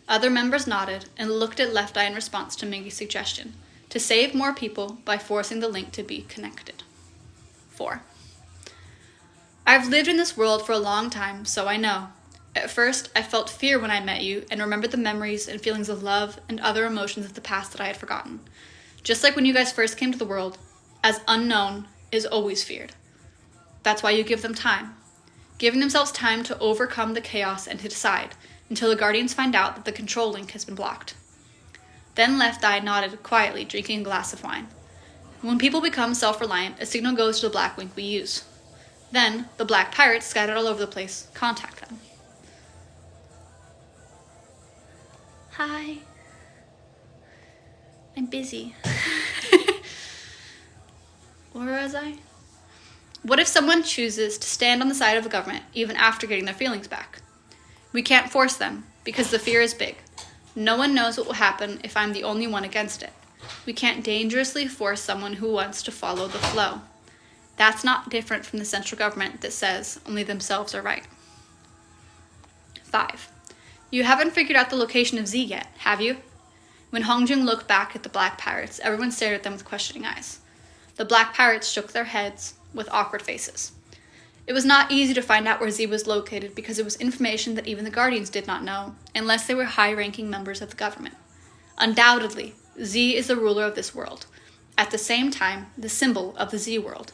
Other members nodded and looked at Left Eye in response to Miggy's suggestion to save more people by forcing the link to be connected. 4. I've lived in this world for a long time, so I know. At first, I felt fear when I met you and remembered the memories and feelings of love and other emotions of the past that I had forgotten. Just like when you guys first came to the world, as unknown is always feared. That's why you give them time. Giving themselves time to overcome the chaos and to decide, until the Guardians find out that the control link has been blocked. Then Left Eye nodded quietly, drinking a glass of wine. When people become self-reliant, a signal goes to the black link we use. Then, the black pirates scattered all over the place contact them. Hi. I'm busy. Where was I? What if someone chooses to stand on the side of the government even after getting their feelings back? We can't force them because the fear is big. No one knows what will happen if I'm the only one against it. We can't dangerously force someone who wants to follow the flow. That's not different from the central government that says only themselves are right. 5. You haven't figured out the location of Z yet, have you? When Hongjung looked back at the black pirates, everyone stared at them with questioning eyes. The black pirates shook their heads with awkward faces. It was not easy to find out where Z was located because it was information that even the Guardians did not know, unless they were high-ranking members of the government. Undoubtedly, Z is the ruler of this world. At the same time, the symbol of the Z world.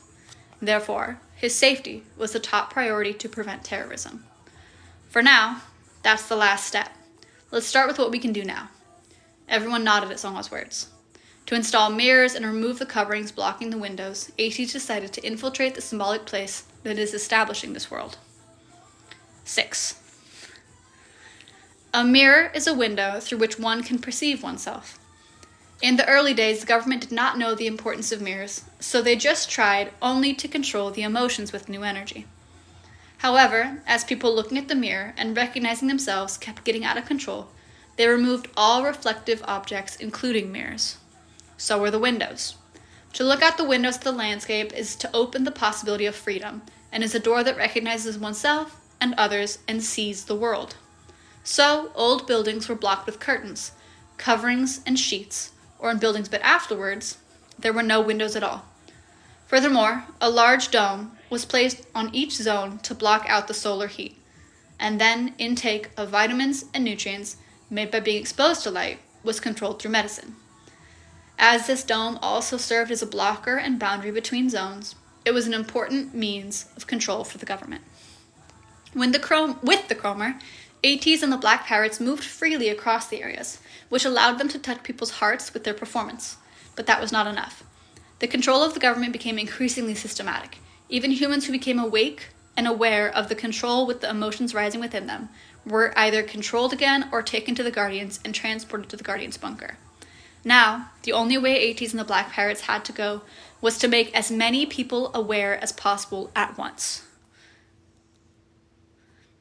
Therefore, his safety was the top priority to prevent terrorism. For now, that's the last step. Let's start with what we can do now. Everyone nodded at Songhwa's words. To install mirrors and remove the coverings blocking the windows, Ateez decided to infiltrate the symbolic place that is establishing this world. 6. A mirror is a window through which one can perceive oneself. In the early days, the government did not know the importance of mirrors, so they just tried only to control the emotions with new energy. However, as people looking at the mirror and recognizing themselves kept getting out of control, they removed all reflective objects, including mirrors. So were the windows. To look out the windows of the landscape is to open the possibility of freedom, and is a door that recognizes oneself and others and sees the world. So, old buildings were blocked with curtains, coverings, and sheets, or in buildings but afterwards, there were no windows at all. Furthermore, a large dome was placed on each zone to block out the solar heat, and then intake of vitamins and nutrients made by being exposed to light was controlled through medicine. As this dome also served as a blocker and boundary between zones, it was an important means of control for the government. With the Chromer, Ateez and the Black Pirates moved freely across the areas, which allowed them to touch people's hearts with their performance. But that was not enough. The control of the government became increasingly systematic. Even humans who became awake and aware of the control with the emotions rising within them were either controlled again or taken to the Guardians and transported to the Guardians' bunker. Now, the only way Ateez and the Black Pirates had to go was to make as many people aware as possible at once.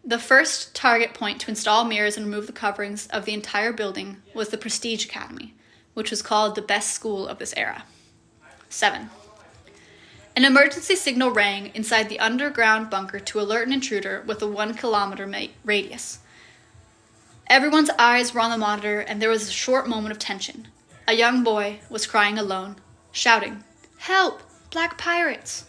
The first target point to install mirrors and remove the coverings of the entire building was the Prestige Academy, which was called the best school of this era. 7. An emergency signal rang inside the underground bunker to alert an intruder with a 1 kilometer radius. Everyone's eyes were on the monitor, and there was a short moment of tension. A young boy was crying alone, shouting, "Help! Black pirates!"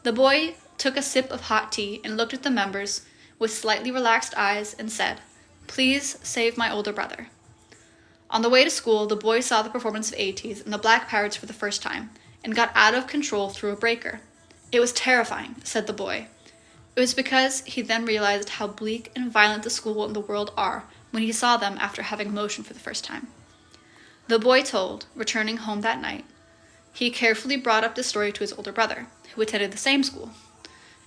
The boy took a sip of hot tea and looked at the members with slightly relaxed eyes and said, "Please save my older brother." On the way to school, the boy saw the performance of Ateez and the Black Pirates for the first time and got out of control through a breaker. "It was terrifying," said the boy. It was because he then realized how bleak and violent the school and the world are when he saw them after having emotion for the first time. The boy told, returning home that night, he carefully brought up the story to his older brother, who attended the same school,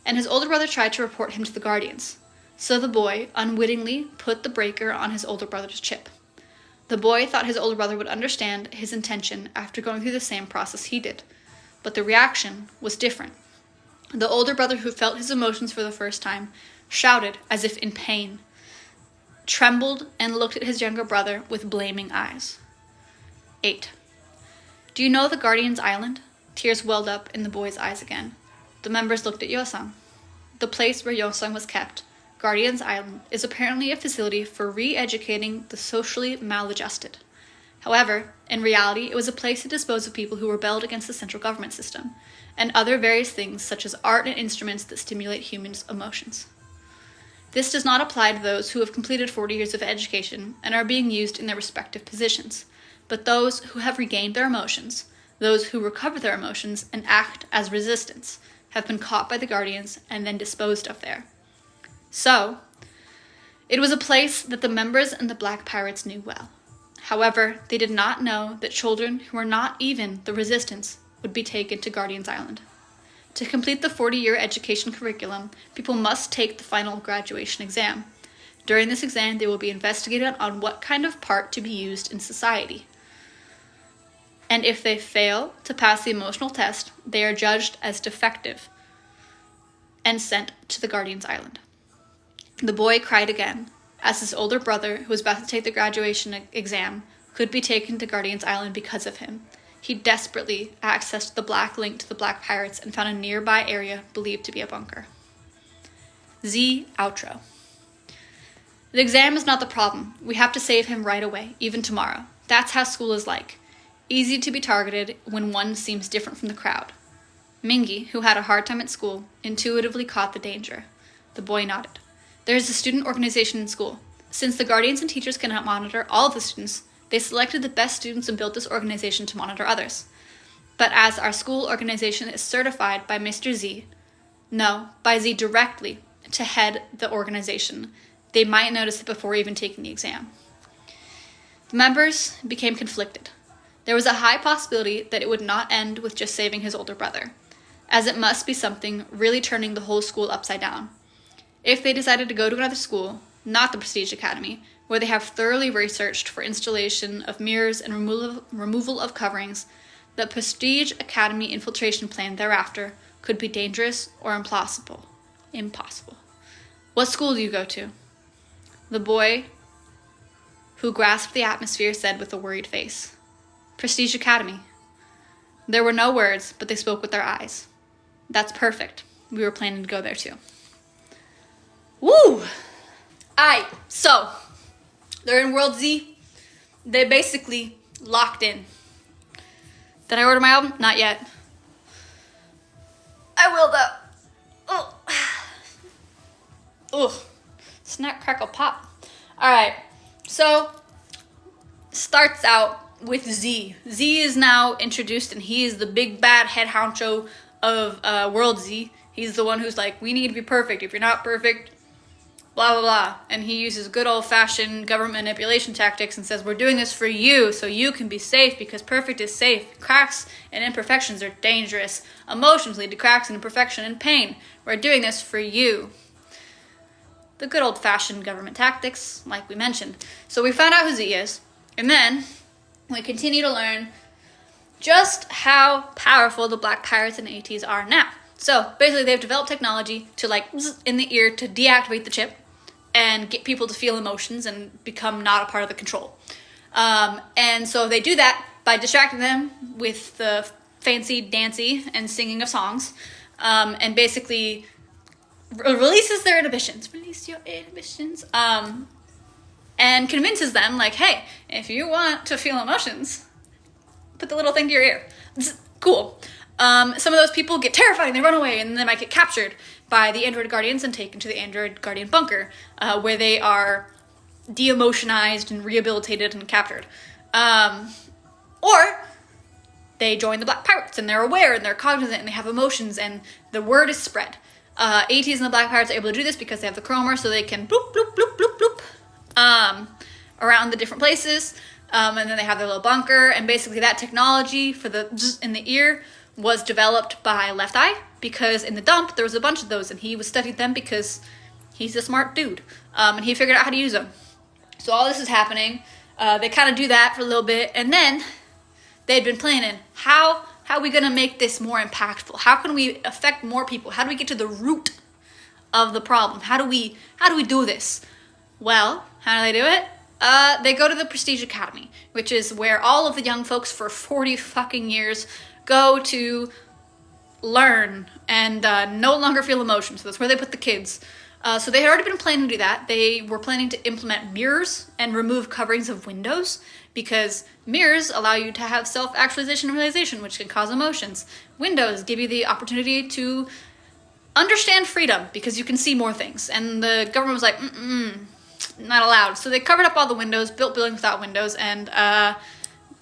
and his older brother tried to report him to the Guardians. So the boy unwittingly put the breaker on his older brother's chip. The boy thought his older brother would understand his intention after going through the same process he did, but the reaction was different. The older brother, who felt his emotions for the first time, shouted as if in pain, trembled, and looked at his younger brother with blaming eyes. 8. Do you know the Guardian's Island? Tears welled up in the boy's eyes again. The members looked at Yosung. The place where Yosung was kept, Guardians Island is apparently a facility for re-educating the socially maladjusted. However, in reality, it was a place to dispose of people who rebelled against the central government system, and other various things such as art and instruments that stimulate humans' emotions. This does not apply to those who have completed 40 years of education and are being used in their respective positions, but those who have regained their emotions, those who recover their emotions and act as resistance, have been caught by the Guardians and then disposed of there. So, it was a place that the members and the Black Pirates knew well. However, they did not know that children who were not even the resistance would be taken to Guardians Island. To complete the 40-year education curriculum, people must take the final graduation exam. During this exam, they will be investigated on what kind of part to be used in society. And if they fail to pass the emotional test, they are judged as defective and sent to the Guardians Island. The boy cried again, as his older brother, who was about to take the graduation exam, could be taken to Guardians Island because of him. He desperately accessed the black link to the Black Pirates and found a nearby area believed to be a bunker. Z outro. The exam is not the problem. We have to save him right away, even tomorrow. That's how school is like. Easy to be targeted when one seems different from the crowd. Mingy, who had a hard time at school, intuitively caught the danger. The boy nodded. There is a student organization in school. Since the guardians and teachers cannot monitor all of the students, they selected the best students and built this organization to monitor others. But as our school organization is certified by Mr. Z, no, by Z directly, to head the organization, they might notice it before even taking the exam. The members became conflicted. There was a high possibility that it would not end with just saving his older brother, as it must be something really turning the whole school upside down. If they decided to go to another school, not the Prestige Academy, where they have thoroughly researched for installation of mirrors and removal of coverings, the Prestige Academy infiltration plan thereafter could be dangerous or impossible. What school do you go to? The boy who grasped the atmosphere said with a worried face, Prestige Academy. There were no words, but they spoke with their eyes. That's perfect. We were planning to go there too. Woo! Aight, so they're in World Z. They basically locked in. Did I order my album? Not yet. I will though. Oh. Ugh. Snack, crackle, pop. Alright, so starts out with Z. Z is now introduced and he is the big bad head honcho of World Z. He's the one who's like, we need to be perfect. If you're not perfect, blah, blah, blah. And he uses good old-fashioned government manipulation tactics and says, we're doing this for you so you can be safe because perfect is safe. Cracks and imperfections are dangerous. Emotions lead to cracks and imperfection and pain. We're doing this for you. The good old-fashioned government tactics, like we mentioned. So we found out who Z is, and then we continue to learn just how powerful the Black Pirates and Ateez are now. So basically they've developed technology to like in the ear to deactivate the chip and get people to feel emotions and become not a part of the control. And so they do that by distracting them with the fancy dancy and singing of songs, and basically releases their inhibitions. Release your inhibitions. And convinces them like, hey, if you want to feel emotions, put the little thing to your ear. It's cool. Some of those people get terrified and they run away, and they might get captured by the android guardians and taken to the android guardian bunker, where they are de-emotionized and rehabilitated and captured. Or they join the Black Pirates and they're aware and they're cognizant and they have emotions and the word is spread. Ateez and the Black Pirates are able to do this because they have the chromer, so they can bloop, bloop, bloop, bloop, bloop, around the different places. And then they have their little bunker, and basically that technology for the zzz in the ear was developed by Left Eye, because in the dump there was a bunch of those and he was studied them because he's a smart dude, and he figured out how to use them. So all this is happening. They kind of do that for a little bit, and then they'd been planning how are we gonna make this more impactful? How can we affect more people? How do we get to the root of the problem? How do we do this? Well, how do they do it? They go to the Prestige Academy, which is where all of the young folks for 40 fucking years go to learn and no longer feel emotion. So that's where they put the kids. So they had already been planning to do that. They were planning to implement mirrors and remove coverings of windows, because mirrors allow you to have self-actualization and realization, which can cause emotions. Windows give you the opportunity to understand freedom, because you can see more things. And the government was like, not allowed. So they covered up all the windows, built buildings without windows, and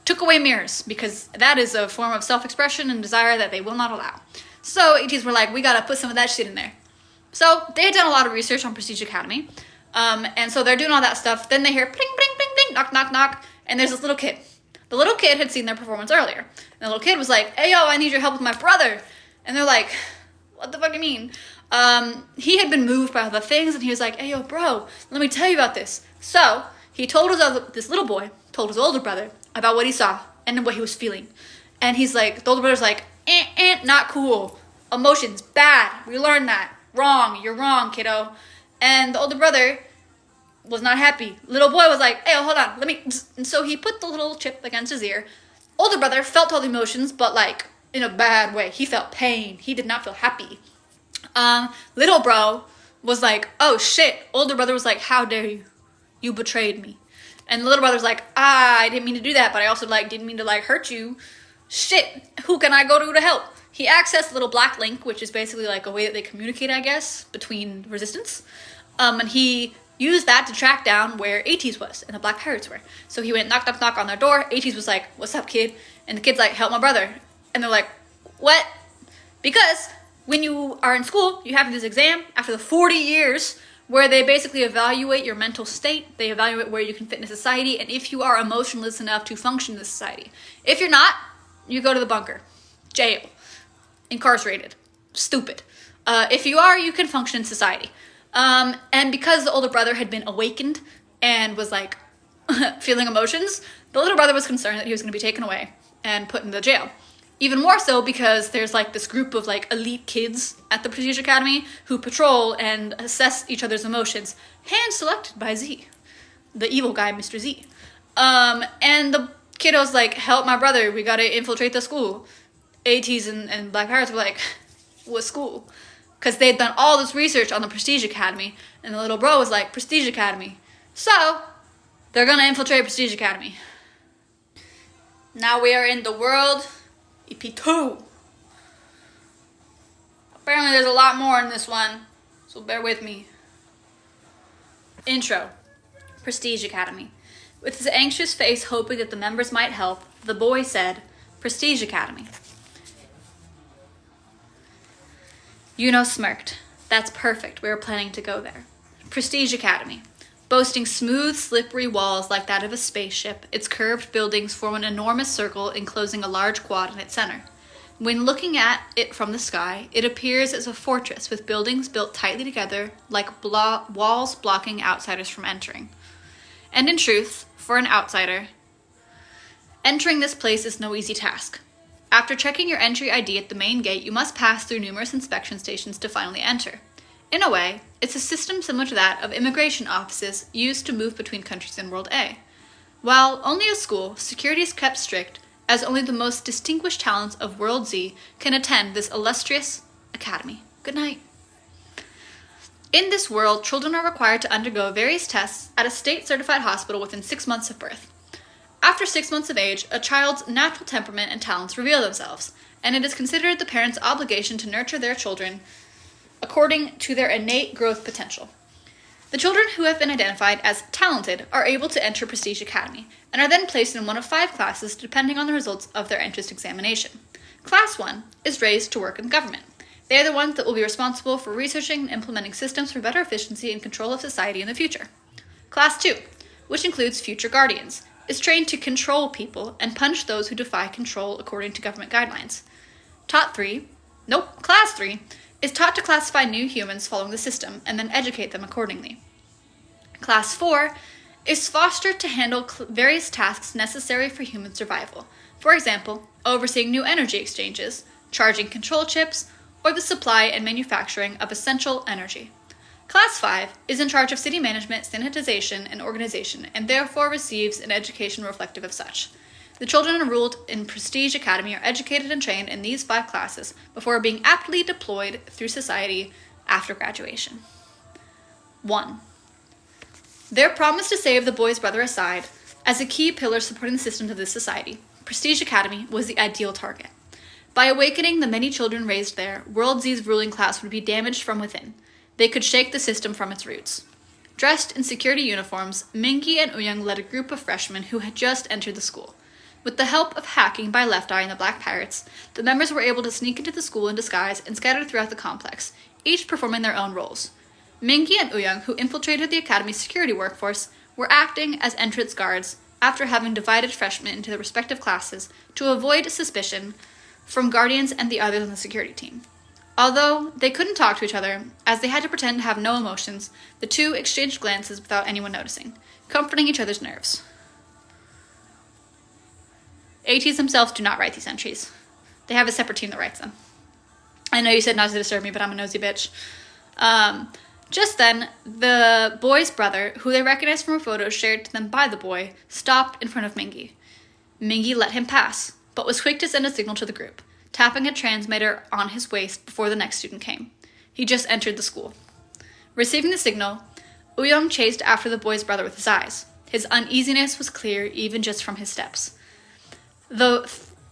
took away mirrors, because that is a form of self-expression and desire that they will not allow. So Ateez were like, we gotta put some of that shit in there. So they had done a lot of research on Prestige Academy, and so they're doing all that stuff. Then they hear bling, bling, bling, bling, knock, knock, knock, and there's this little kid. The little kid had seen their performance earlier, and the little kid was like, hey, yo, I need your help with my brother. And they're like, what the fuck do you mean? He had been moved by other things, and he was like, hey, yo, bro, let me tell you about this. So he told this little boy told his older brother about what he saw and what he was feeling. And he's like, the older brother's like, not cool. Emotions, bad. We learned that. Wrong. You're wrong, kiddo. And the older brother was not happy. Little boy was like, hey, hold on. And so he put the little chip against his ear. Older brother felt all the emotions, but like in a bad way. He felt pain. He did not feel happy. Little bro was like, oh shit. Older brother was like, how dare you? You betrayed me. And the little brother's like, I didn't mean to do that, but I also didn't mean to hurt you. Shit, who can I go to help? He accessed the little black link, which is basically a way that they communicate, I guess, between resistance. And he used that to track down where Ateez was and the Black Pirates were. So he went knock, knock, knock on their door. Ateez was like, what's up, kid? And the kid's like, help my brother. And they're like, what? Because when you are in school, you have this exam after the 40 years where they basically evaluate your mental state. They evaluate where you can fit in society and if you are emotionless enough to function in the society. If you're not, you go to the bunker, jail, incarcerated, stupid. If you are, you can function in society. And because the older brother had been awakened and was feeling emotions, the little brother was concerned that he was going to be taken away and put in the jail. Even more so because there's this group of elite kids at the Prestige Academy who patrol and assess each other's emotions, hand selected by Z, the evil guy, Mr. Z. And the kiddo's like, help my brother, we gotta infiltrate the school. Ateez and Black Pirates were like, what school? Because they'd done all this research on the Prestige Academy, and the little bro was like, Prestige Academy. So, they're gonna infiltrate Prestige Academy. Now we are in the world EP2. Apparently there's a lot more in this one, so bear with me. Intro. Prestige Academy. With his anxious face hoping that the members might help, the boy said, Prestige Academy. Yuno smirked. That's perfect, we were planning to go there. Prestige Academy. Boasting smooth, slippery walls like that of a spaceship, its curved buildings form an enormous circle enclosing a large quad in its center. When looking at it from the sky, it appears as a fortress with buildings built tightly together like walls blocking outsiders from entering. And in truth, for an outsider, entering this place is no easy task. After checking your entry ID at the main gate, you must pass through numerous inspection stations to finally enter. In a way, it's a system similar to that of immigration offices used to move between countries in World A. While only a school, security is kept strict, as only the most distinguished talents of World Z can attend this illustrious academy. Good night. In this world, children are required to undergo various tests at a state-certified hospital within 6 months of birth. After 6 months of age, a child's natural temperament and talents reveal themselves, and it is considered the parents' obligation to nurture their children according to their innate growth potential. The children who have been identified as talented are able to enter Prestige Academy, and are then placed in one of 5 classes depending on the results of their entrance examination. Class 1 is raised to work in government. They are the ones that will be responsible for researching and implementing systems for better efficiency and control of society in the future. Class 2, which includes future guardians, is trained to control people and punish those who defy control according to government guidelines. Class 3 is taught to classify new humans following the system and then educate them accordingly. Class 4 is fostered to handle various tasks necessary for human survival. For example, overseeing new energy exchanges, charging control chips, or the supply and manufacturing of essential energy. Class 5 is in charge of city management, sanitization, and organization, and therefore receives an education reflective of such. The children enrolled in Prestige Academy are educated and trained in these 5 classes before being aptly deployed through society after graduation. 1. Their promise to save the boy's brother aside, as a key pillar supporting the systems of this society, Prestige Academy was the ideal target. By awakening the many children raised there, World Z's ruling class would be damaged from within. They could shake the system from its roots. Dressed in security uniforms, Mingi and Uyung led a group of freshmen who had just entered the school. With the help of hacking by Left Eye and the Black Pirates, the members were able to sneak into the school in disguise and scatter throughout the complex, each performing their own roles. Mingi and Uyung, who infiltrated the academy's security workforce, were acting as entrance guards after having divided freshmen into their respective classes to avoid suspicion from guardians and the others on the security team. Although they couldn't talk to each other, as they had to pretend to have no emotions, the two exchanged glances without anyone noticing, comforting each other's nerves. Ateez themselves do not write these entries. They have a separate team that writes them. I know you said not to disturb me, but I'm a nosy bitch. Just then, the boy's brother, who they recognized from a photo shared to them by the boy, stopped in front of Mingi. Mingi let him pass, but was quick to send a signal to the group, tapping a transmitter on his waist before the next student came. He just entered the school. Receiving the signal, Uyong chased after the boy's brother with his eyes. His uneasiness was clear even just from his steps. Though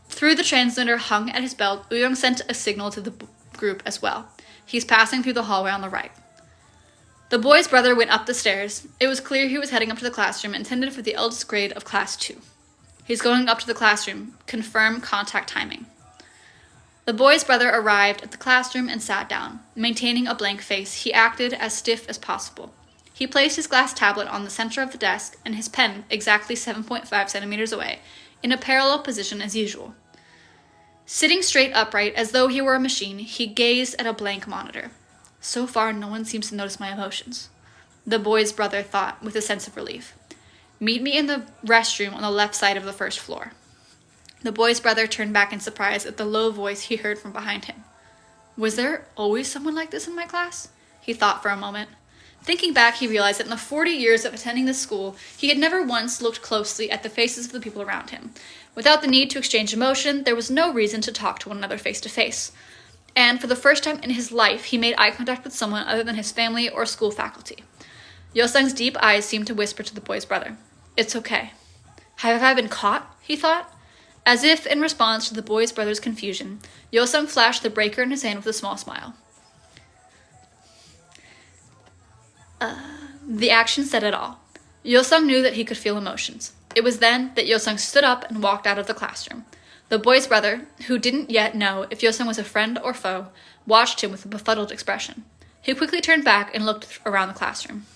through the transmitter hung at his belt, Uyong sent a signal to the group as well. He's passing through the hallway on the right. The boy's brother went up the stairs. It was clear he was heading up to the classroom intended for the eldest grade of Class 2. He's going up to the classroom. Confirm contact timing. The boy's brother arrived at the classroom and sat down. Maintaining a blank face, he acted as stiff as possible. He placed his glass tablet on the center of the desk and his pen exactly 7.5 centimeters away, in a parallel position as usual. Sitting straight upright as though he were a machine, he gazed at a blank monitor. So far, no one seems to notice my emotions, the boy's brother thought with a sense of relief. Meet me in the restroom on the left side of the first floor. The boy's brother turned back in surprise at the low voice he heard from behind him. Was there always someone like this in my class? He thought for a moment. Thinking back, he realized that in the 40 years of attending this school, he had never once looked closely at the faces of the people around him. Without the need to exchange emotion, there was no reason to talk to one another face to face. And for the first time in his life, he made eye contact with someone other than his family or school faculty. Yosung's deep eyes seemed to whisper to the boy's brother, "It's okay." Have I been caught? He thought. As if in response to the boy's brother's confusion, Yosung flashed the breaker in his hand with a small smile. The action said it all. Yosung knew that he could feel emotions. It was then that Yosung stood up and walked out of the classroom. The boy's brother, who didn't yet know if Yosung was a friend or foe, watched him with a befuddled expression. He quickly turned back and looked around the classroom.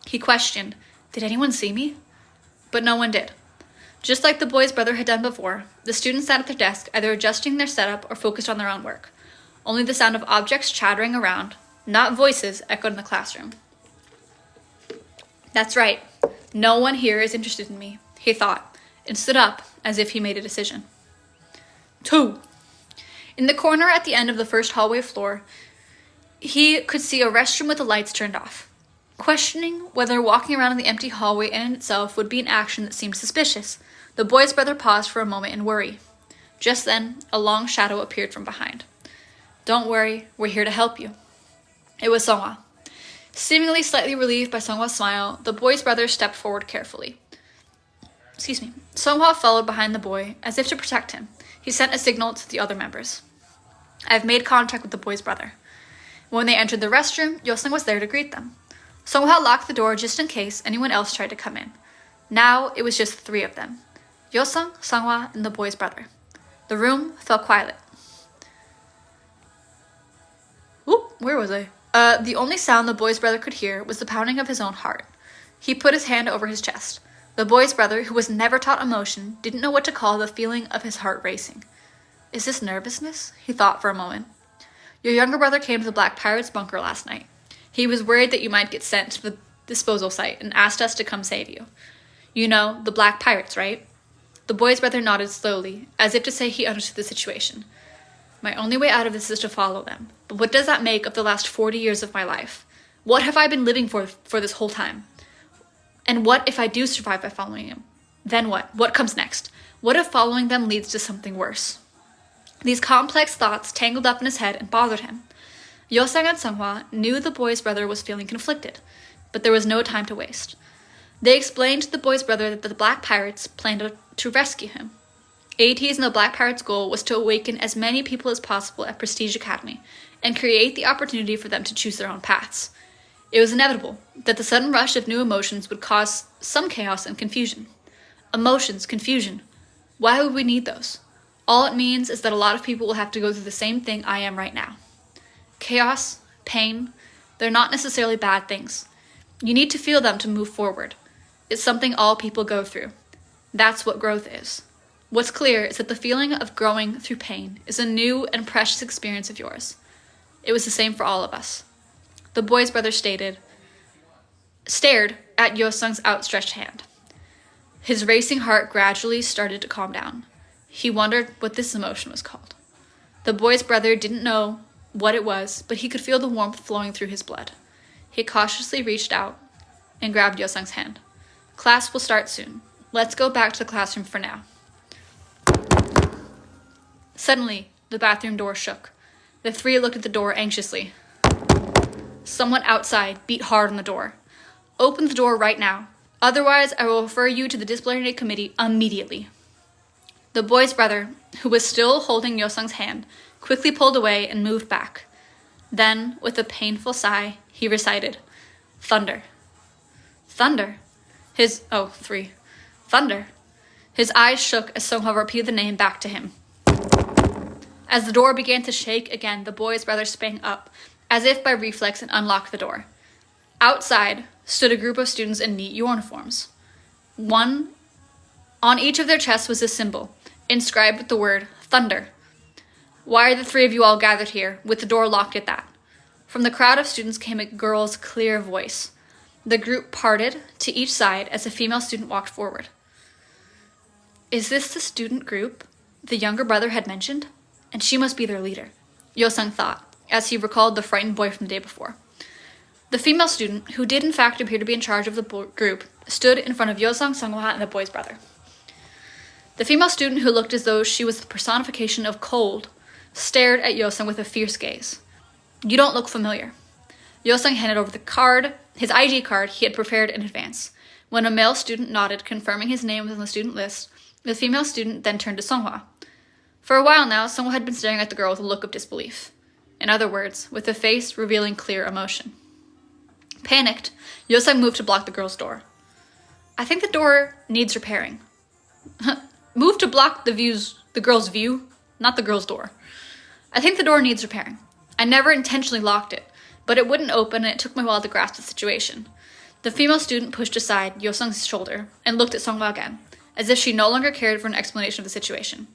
He questioned, "Did anyone see me?" But no one did. Just like the boy's brother had done before, the students sat at their desk, either adjusting their setup or focused on their own work. Only the sound of objects chattering around, not voices, echoed in the classroom. That's right. No one here is interested in me, he thought, and stood up as if he made a decision. 2. In the corner at the end of the first hallway floor, he could see a restroom with the lights turned off. Questioning whether walking around in the empty hallway in itself would be an action that seemed suspicious, the boy's brother paused for a moment in worry. Just then, a long shadow appeared from behind. "Don't worry, we're here to help you." It was Songhwa. Seemingly slightly relieved by Songhwa's smile, the boy's brother stepped forward carefully. Songhwa followed behind the boy, as if to protect him. He sent a signal to the other members. "I have made contact with the boy's brother." When they entered the restroom, Yosung was there to greet them. Songhwa locked the door just in case anyone else tried to come in. Now it was just the three of them. Yosung, Songhwa, and the boy's brother. The room fell quiet. Where was I? The only sound the boy's brother could hear was the pounding of his own heart. He put his hand over his chest. The boy's brother, who was never taught emotion, didn't know what to call the feeling of his heart racing. Is this nervousness? He thought for a moment. Your younger brother came to the Black Pirates bunker last night. He was worried that you might get sent to the disposal site and asked us to come save you. You know, the Black Pirates, right? The boy's brother nodded slowly, as if to say he understood the situation. My only way out of this is to follow them. But what does that make of the last 40 years of my life? What have I been living for this whole time? And what if I do survive by following him? Then what? What comes next? What if following them leads to something worse? These complex thoughts tangled up in his head and bothered him. Yosung and Songhwa knew the boy's brother was feeling conflicted. but there was no time to waste. They explained to the boy's brother that the Black Pirates planned to rescue him. Ateez and the Black Pirates' goal was to awaken as many people as possible at Prestige Academy and create the opportunity for them to choose their own paths. It was inevitable that the sudden rush of new emotions would cause some chaos and confusion. Emotions, confusion. Why would we need those? All it means is that a lot of people will have to go through the same thing I am right now. Chaos, pain, they're not necessarily bad things. You need to feel them to move forward. It's something all people go through. That's what growth is. What's clear is that the feeling of growing through pain is a new and precious experience of yours. It was the same for all of us. The boy's brother stared at Yosung's outstretched hand. His racing heart gradually started to calm down. He wondered what this emotion was called. The boy's brother didn't know what it was, but he could feel the warmth flowing through his blood. He cautiously reached out and grabbed Yosung's hand. Class will start soon. Let's go back to the classroom for now. Suddenly, the bathroom door shook. The three looked at the door anxiously. Someone outside beat hard on the door. Open the door right now. Otherwise, I will refer you to the disciplinary committee immediately. The boy's brother, who was still holding Yosung's hand, quickly pulled away and moved back. Then, with a painful sigh, he recited, "Thunder. Thunder." Thunder. His eyes shook as Songhwa repeated the name back to him. As the door began to shake again, the boy's brother sprang up, as if by reflex, and unlocked the door. Outside stood a group of students in neat uniforms. On each of their chests was a symbol, inscribed with the word thunder. Why are the three of you all gathered here, with the door locked at that? From the crowd of students came a girl's clear voice. The group parted to each side as a female student walked forward. Is this the student group the younger brother had mentioned? And she must be their leader, Yosung thought, as he recalled the frightened boy from the day before. The female student, who did in fact appear to be in charge of the group, stood in front of Yosung, Songhwa, and the boy's brother. The female student, who looked as though she was the personification of cold, stared at Yosung with a fierce gaze. You don't look familiar. Yosung handed over his ID card he had prepared in advance. When a male student nodded, confirming his name was on the student list, the female student then turned to Songhwa. For a while now, Songhwa had been staring at the girl with a look of disbelief. In other words, with a face revealing clear emotion. Panicked, Yosung moved to block the girl's door. I think the door needs repairing. Move to block the girl's view, not the girl's door. I think the door needs repairing. I never intentionally locked it, but it wouldn't open and it took me a while to grasp the situation. The female student pushed aside Yosung's shoulder and looked at Songhwa again, as if she no longer cared for an explanation of the situation.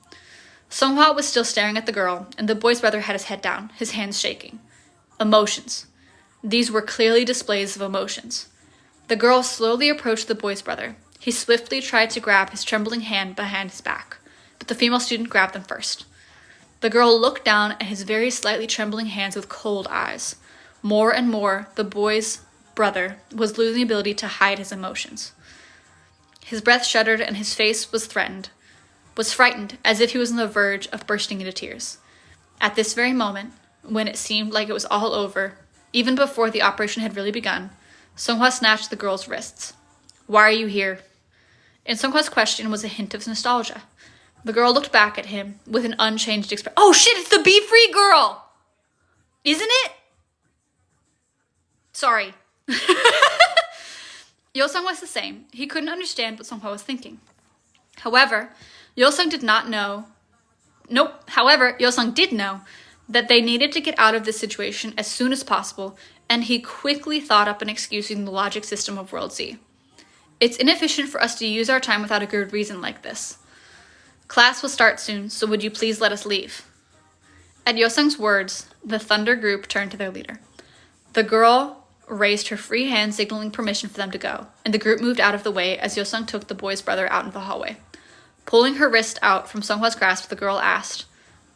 Songhwa was still staring at the girl, and the boy's brother had his head down, his hands shaking. Emotions. These were clearly displays of emotions. The girl slowly approached the boy's brother. He swiftly tried to grab his trembling hand behind his back, but the female student grabbed them first. The girl looked down at his very slightly trembling hands with cold eyes. More and more, the boy's brother was losing the ability to hide his emotions. His breath shuddered and his face was frightened, as if he was on the verge of bursting into tears. At this very moment, when it seemed like it was all over, even before the operation had really begun, Songhwa snatched the girl's wrists. Why are you here? In Songhwa's question was a hint of nostalgia. The girl looked back at him with an unchanged expression. Oh shit, it's the Be Free girl! Isn't it? Sorry. Yosung was the same. He couldn't understand what Songhwa was thinking. However, Yosung did know that they needed to get out of this situation as soon as possible, and he quickly thought up an excuse using the logic system of World Z. It's inefficient for us to use our time without a good reason like this. Class will start soon, so would you please let us leave? At Yosung's words, the Thunder group turned to their leader. The girl raised her free hand, signaling permission for them to go, and the group moved out of the way as Yosung took the boy's brother out into the hallway. Pulling her wrist out from Songhwa's grasp, the girl asked,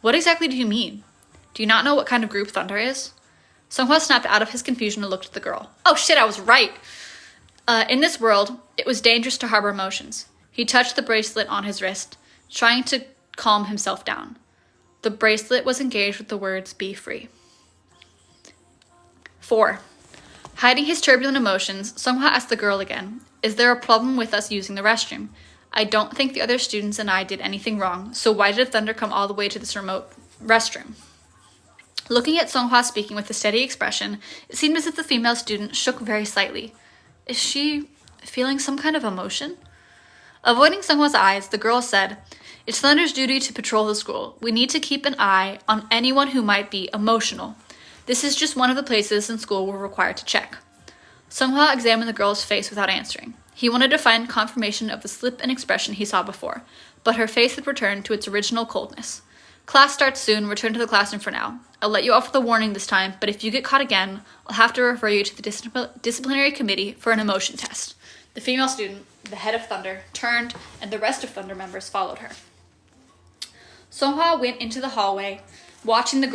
What exactly do you mean? Do you not know what kind of group Thunder is? Songhwa snapped out of his confusion and looked at the girl. Oh shit, I was right! In this world, it was dangerous to harbor emotions. He touched the bracelet on his wrist, trying to calm himself down. The bracelet was engaged with the words, Be Free. 4. Hiding his turbulent emotions, Songhwa asked the girl again, "Is there a problem with us using the restroom? I don't think the other students and I did anything wrong, so why did Thunder come all the way to this remote restroom?" Looking at Songhwa speaking with a steady expression, it seemed as if the female student shook very slightly. Is she feeling some kind of emotion? Avoiding Songhwa's eyes, the girl said, "It's Thunder's duty to patrol the school. We need to keep an eye on anyone who might be emotional. This is just one of the places in school we're required to check." Songhwa examined the girl's face without answering. He wanted to find confirmation of the slip in expression he saw before, but her face had returned to its original coldness. "Class starts soon. Return to the classroom for now. I'll let you off with a warning this time, but if you get caught again, I'll have to refer you to the disciplinary committee for an emotion test." The female student, the head of Thunder, turned, and the rest of Thunder members followed her. Songhwa went into the hallway, watching the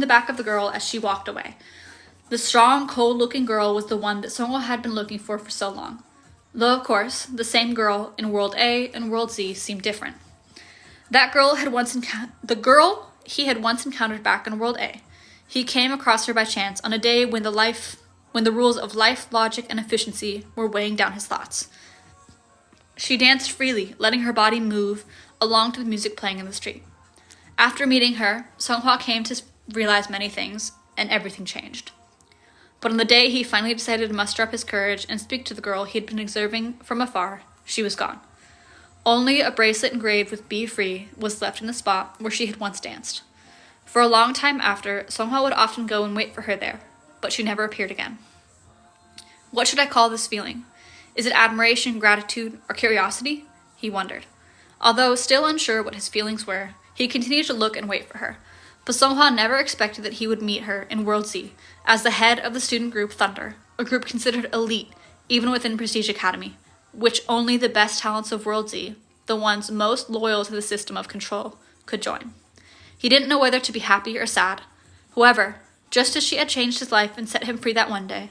back of the girl as she walked away. The strong, cold-looking girl was the one that Songhwa had been looking for so long. Though, of course, the same girl in World A and World Z seemed different. The girl he had once encountered back in World A. He came across her by chance on a day when the rules of life, logic, and efficiency were weighing down his thoughts. She danced freely, letting her body move along to the music playing in the street. After meeting her, Songhwa came to realize many things, and everything changed. But on the day he finally decided to muster up his courage and speak to the girl he had been observing from afar, she was gone. Only a bracelet engraved with "Be Free" was left in the spot where she had once danced. For a long time after, Songhwa would often go and wait for her there, but she never appeared again. What should I call this feeling? Is it admiration, gratitude, or curiosity? He wondered. Although still unsure what his feelings were, he continued to look and wait for her. But Songhwa never expected that he would meet her in World Z as the head of the student group Thunder, a group considered elite even within Prestige Academy, which only the best talents of World Z, the ones most loyal to the system of control, could join. He didn't know whether to be happy or sad. However, just as she had changed his life and set him free that one day,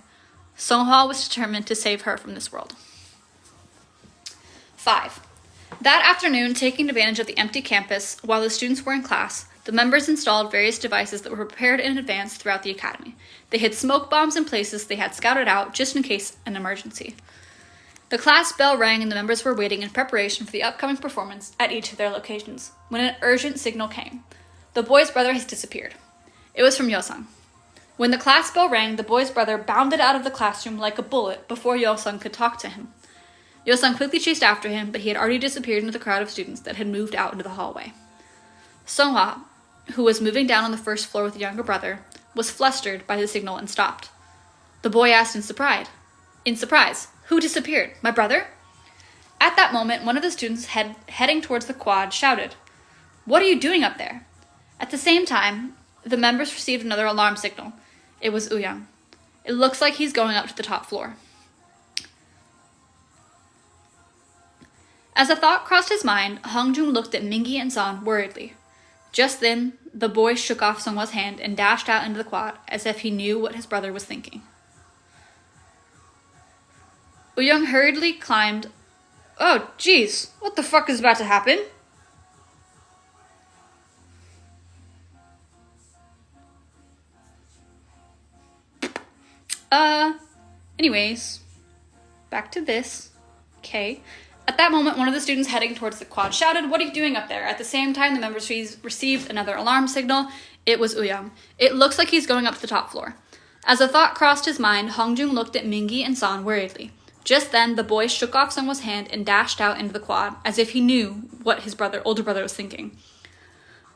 Songhwa was determined to save her from this world. 5. That afternoon, taking advantage of the empty campus while the students were in class, the members installed various devices that were prepared in advance throughout the academy. They hid smoke bombs in places they had scouted out just in case an emergency. The class bell rang and the members were waiting in preparation for the upcoming performance at each of their locations, when an urgent signal came. The boy's brother has disappeared. It was from Yosung. When the class bell rang, the boy's brother bounded out of the classroom like a bullet before Yosung could talk to him. Yosung quickly chased after him, but he had already disappeared into the crowd of students that had moved out into the hallway. Songhwa, who was moving down on the first floor with the younger brother, was flustered by the signal and stopped. The boy asked in surprise, "Who disappeared? My brother?" At that moment, one of the students heading towards the quad shouted, "What are you doing up there?" At the same time, the members received another alarm signal. It was Uyang. "It looks like he's going up to the top floor." As a thought crossed his mind, Hongjun looked at Mingi and San worriedly. Just then, the boy shook off Songhwa's hand and dashed out into the quad as if he knew what his brother was thinking. Uyang hurriedly climbed. "Oh, geez, what the fuck is about to happen?" Anyways, back to this. Okay. At that moment, one of the students heading towards the quad shouted, "What are you doing up there?" At the same time, the members received another alarm signal. It was Uyang. "It looks like he's going up to the top floor." As a thought crossed his mind, Hongjun looked at Mingi and San worriedly. Just then, the boy shook off Songhwa's hand and dashed out into the quad, as if he knew what his older brother was thinking.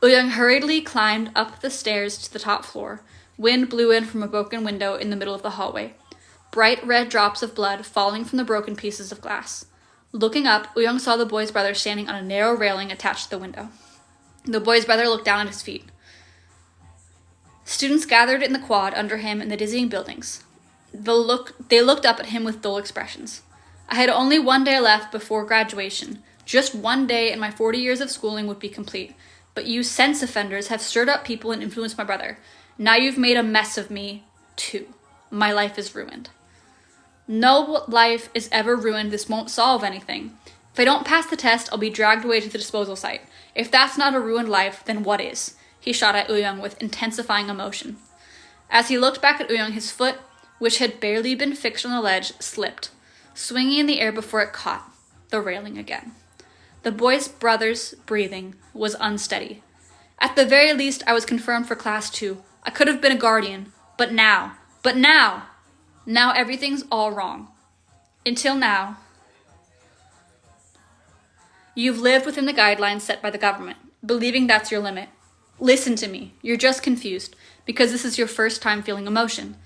Uyang hurriedly climbed up the stairs to the top floor. Wind blew in from a broken window in the middle of the hallway. Bright red drops of blood falling from the broken pieces of glass. Looking up, Uyang saw the boy's brother standing on a narrow railing attached to the window. The boy's brother looked down at his feet. Students gathered in the quad under him in the dizzying buildings. They looked up at him with dull expressions. "I had only one day left before graduation. Just one day and my 40 years of schooling would be complete. But you sense offenders have stirred up people and influenced my brother. Now you've made a mess of me, too. My life is ruined." "No life is ever ruined. This won't solve anything. If I don't pass the test, I'll be dragged away to the disposal site. If that's not a ruined life, then what is?" He shot at Uyang with intensifying emotion. As he looked back at Uyung, his foot, which had barely been fixed on the ledge, slipped, swinging in the air before it caught the railing again. The boy's brother's breathing was unsteady. At the very least, I was confirmed for class 2. I could have been a guardian, but now everything's all wrong. Until now, you've lived within the guidelines set by the government, believing that's your limit. Listen to me, you're just confused, because this is your first time feeling emotion.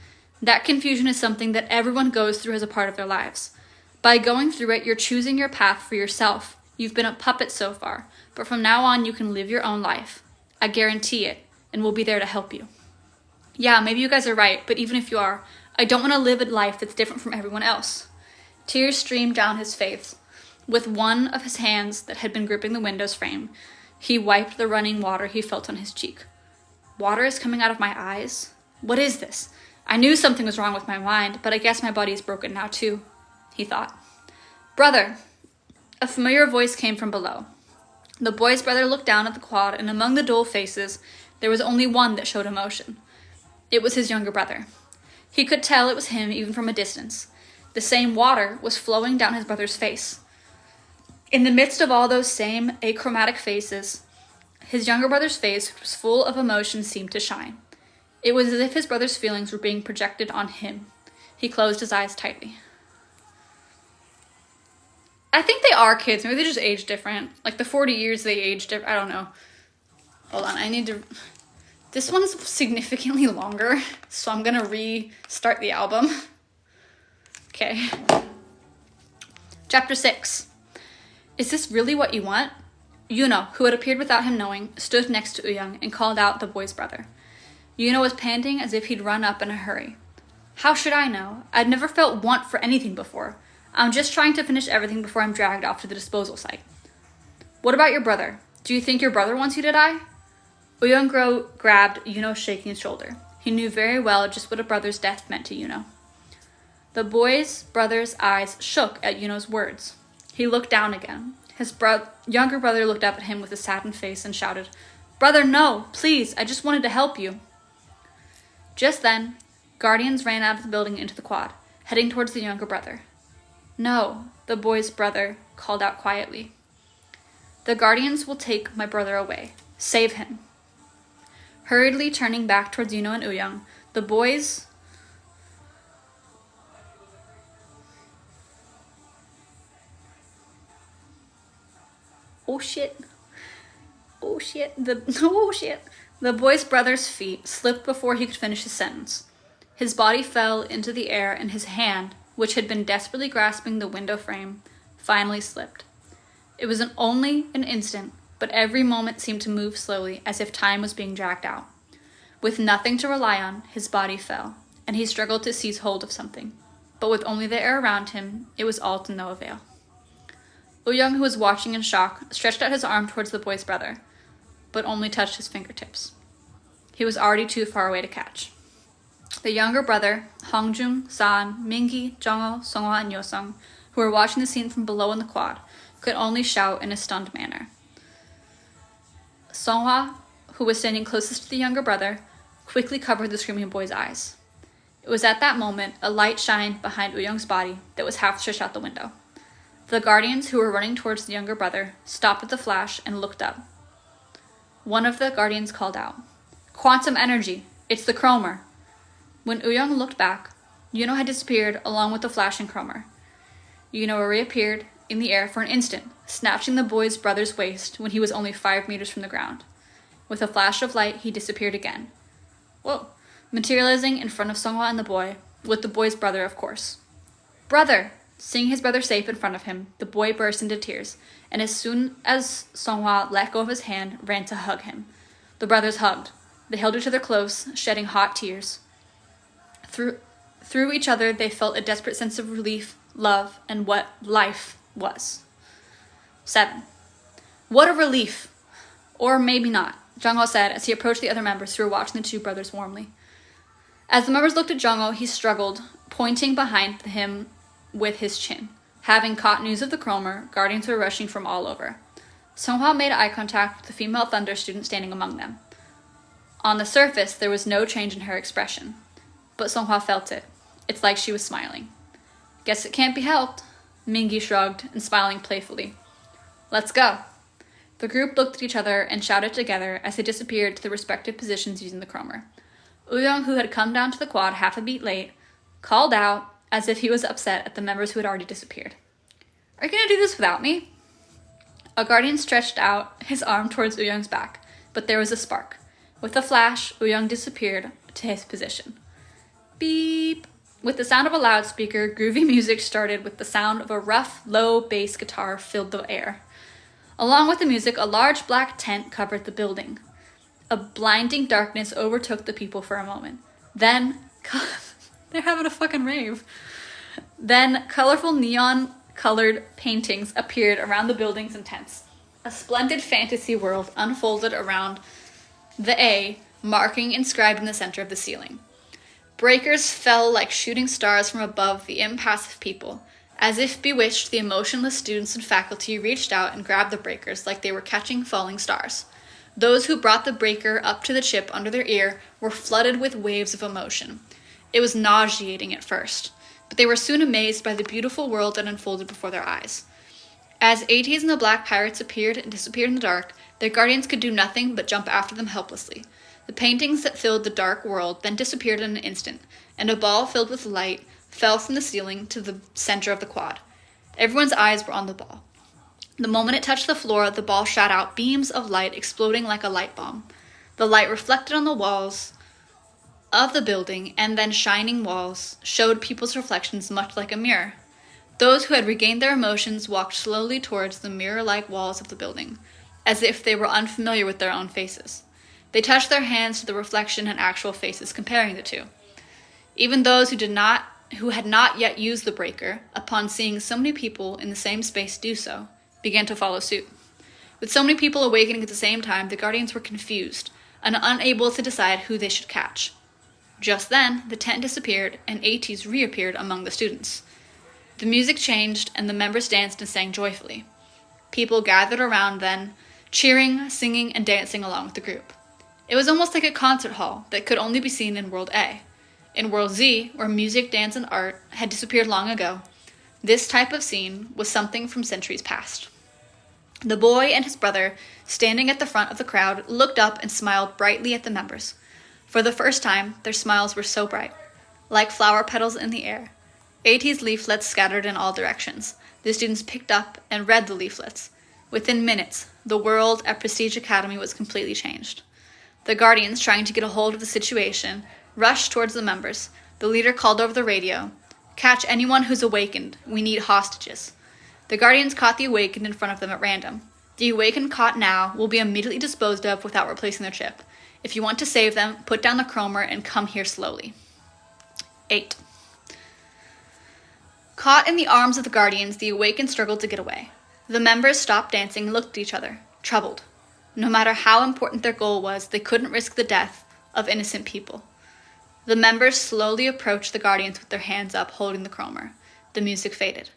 That confusion is something that everyone goes through as a part of their lives. By going through it, you're choosing your path for yourself. You've been a puppet so far, but from now on you can live your own life. I guarantee it, and we'll be there to help you. Yeah, maybe you guys are right, but even if you are, I don't want to live a life that's different from everyone else. Tears streamed down his face. With one of his hands that had been gripping the window's frame, he wiped the running water he felt on his cheek. Water is coming out of my eyes? What is this? I knew something was wrong with my mind, but I guess my body is broken now too, he thought. Brother! A familiar voice came from below. The boy's brother looked down at the quad, and among the dull faces, there was only one that showed emotion. It was his younger brother. He could tell it was him even from a distance. The same water was flowing down his brother's face. In the midst of all those same achromatic faces, his younger brother's face, which was full of emotion, seemed to shine. It was as if his brother's feelings were being projected on him. He closed his eyes tightly. I think they are kids. Maybe they just age different. Like the 40 years they age different. I don't know. Hold on, I need to... This one's significantly longer, so I'm gonna restart the album. Okay. Chapter 6. Is this really what you want? Yuno, who had appeared without him knowing, stood next to Uyung and called out the boy's brother. Yuno was panting as if he'd run up in a hurry. How should I know? I'd never felt want for anything before. I'm just trying to finish everything before I'm dragged off to the disposal site. What about your brother? Do you think your brother wants you to die? Uyung grabbed Yuno, shaking his shoulder. He knew very well just what a brother's death meant to Yuno. The boy's brother's eyes shook at Yuno's words. He looked down again. His younger brother looked up at him with a saddened face and shouted, Brother, no, please, I just wanted to help you. Just then, guardians ran out of the building into the quad, heading towards the younger brother. No, the boy's brother called out quietly. The guardians will take my brother away. Save him. Hurriedly turning back towards Yuno and Uyung, the boys... Oh shit. The boy's brother's feet slipped before he could finish his sentence. His body fell into the air and his hand, which had been desperately grasping the window frame, finally slipped. It was only an instant, but every moment seemed to move slowly as if time was being dragged out. With nothing to rely on, his body fell, and he struggled to seize hold of something. But with only the air around him, it was all to no avail. Uyung, who was watching in shock, stretched out his arm towards the boy's brother, but only touched his fingertips. He was already too far away to catch. The younger brother, Hongjung, San, Mingi, Jongho, Songhwa, and Yosung, who were watching the scene from below in the quad, could only shout in a stunned manner. Songhwa, who was standing closest to the younger brother, quickly covered the screaming boy's eyes. It was at that moment a light shined behind Uyung's body that was half stretched out the window. The guardians, who were running towards the younger brother, stopped at the flash and looked up. One of the guardians called out, Quantum energy! It's the chromer! When Uyung looked back, Yuno had disappeared along with the flashing chromer. Yuno reappeared in the air for an instant, snatching the boy's brother's waist when he was only 5 meters from the ground. With a flash of light, he disappeared again. Whoa! Materializing in front of Songhwa and the boy, with the boy's brother, of course. Brother! Seeing his brother safe in front of him, the boy burst into tears, and as soon as Songhwa let go of his hand, ran to hug him. The brothers hugged. They held each other close, shedding hot tears. Through each other, they felt a desperate sense of relief, love, and what life was. 7. What a relief! Or maybe not, Jongho said as he approached the other members who were watching the two brothers warmly. As the members looked at Jongho, he struggled, pointing behind him with his chin. Having caught news of the chromer, guardians were rushing from all over. Songhwa made eye contact with the female Thunder student standing among them. On the surface, there was no change in her expression, but Songhwa felt it. It's like she was smiling. Guess it can't be helped, Mingi shrugged and smiling playfully. Let's go. The group looked at each other and shouted together as they disappeared to their respective positions using the chromer. Uyong, who had come down to the quad half a beat late, called out as if he was upset at the members who had already disappeared. Are you going to do this without me? A guardian stretched out his arm towards Uyong's back, but there was a spark. With a flash, Uyong disappeared to his position. Beep! With the sound of a loudspeaker, groovy music started with the sound of a rough, low bass guitar filled the air. Along with the music, a large black tent covered the building. A blinding darkness overtook the people for a moment. Then, they're having a fucking rave. Then, colorful neon-colored paintings appeared around the buildings and tents. A splendid fantasy world unfolded around the A, marking inscribed in the center of the ceiling. Breakers fell like shooting stars from above the impassive people. As if bewitched, the emotionless students and faculty reached out and grabbed the breakers like they were catching falling stars. Those who brought the breaker up to the chip under their ear were flooded with waves of emotion. It was nauseating at first, but they were soon amazed by the beautiful world that unfolded before their eyes. As Ateez and the Black Pirates appeared and disappeared in the dark, their guardians could do nothing but jump after them helplessly. The paintings that filled the dark world then disappeared in an instant, and a ball filled with light fell from the ceiling to the center of the quad. Everyone's eyes were on the ball. The moment it touched the floor, the ball shot out beams of light exploding like a light bomb. The light reflected on the walls of the building, and then shining walls showed people's reflections much like a mirror. Those who had regained their emotions walked slowly towards the mirror-like walls of the building, as if they were unfamiliar with their own faces. They touched their hands to the reflection and actual faces, comparing the two. Even those who had not yet used the breaker, upon seeing so many people in the same space do so, began to follow suit. With so many people awakening at the same time, the guardians were confused and unable to decide who they should catch. Just then, the tent disappeared and Ateez reappeared among the students. The music changed and the members danced and sang joyfully. People gathered around then, cheering, singing, and dancing along with the group. It was almost like a concert hall that could only be seen in World A. In World Z, where music, dance, and art had disappeared long ago, this type of scene was something from centuries past. The boy and his brother, standing at the front of the crowd, looked up and smiled brightly at the members. For the first time, their smiles were so bright, like flower petals in the air. Ateez leaflets scattered in all directions. The students picked up and read the leaflets. Within minutes, the world at Prestige Academy was completely changed. The guardians, trying to get a hold of the situation, rushed towards the members. The leader called over the radio, "Catch anyone who's awakened. We need hostages." The guardians caught the awakened in front of them at random. The awakened caught now will be immediately disposed of without replacing their chip. If you want to save them, put down the chromer and come here slowly. 8. Caught in the arms of the guardians, the awakened struggled to get away. The members stopped dancing and looked at each other, troubled. No matter how important their goal was, they couldn't risk the death of innocent people. The members slowly approached the guardians with their hands up, holding the chromer. The music faded.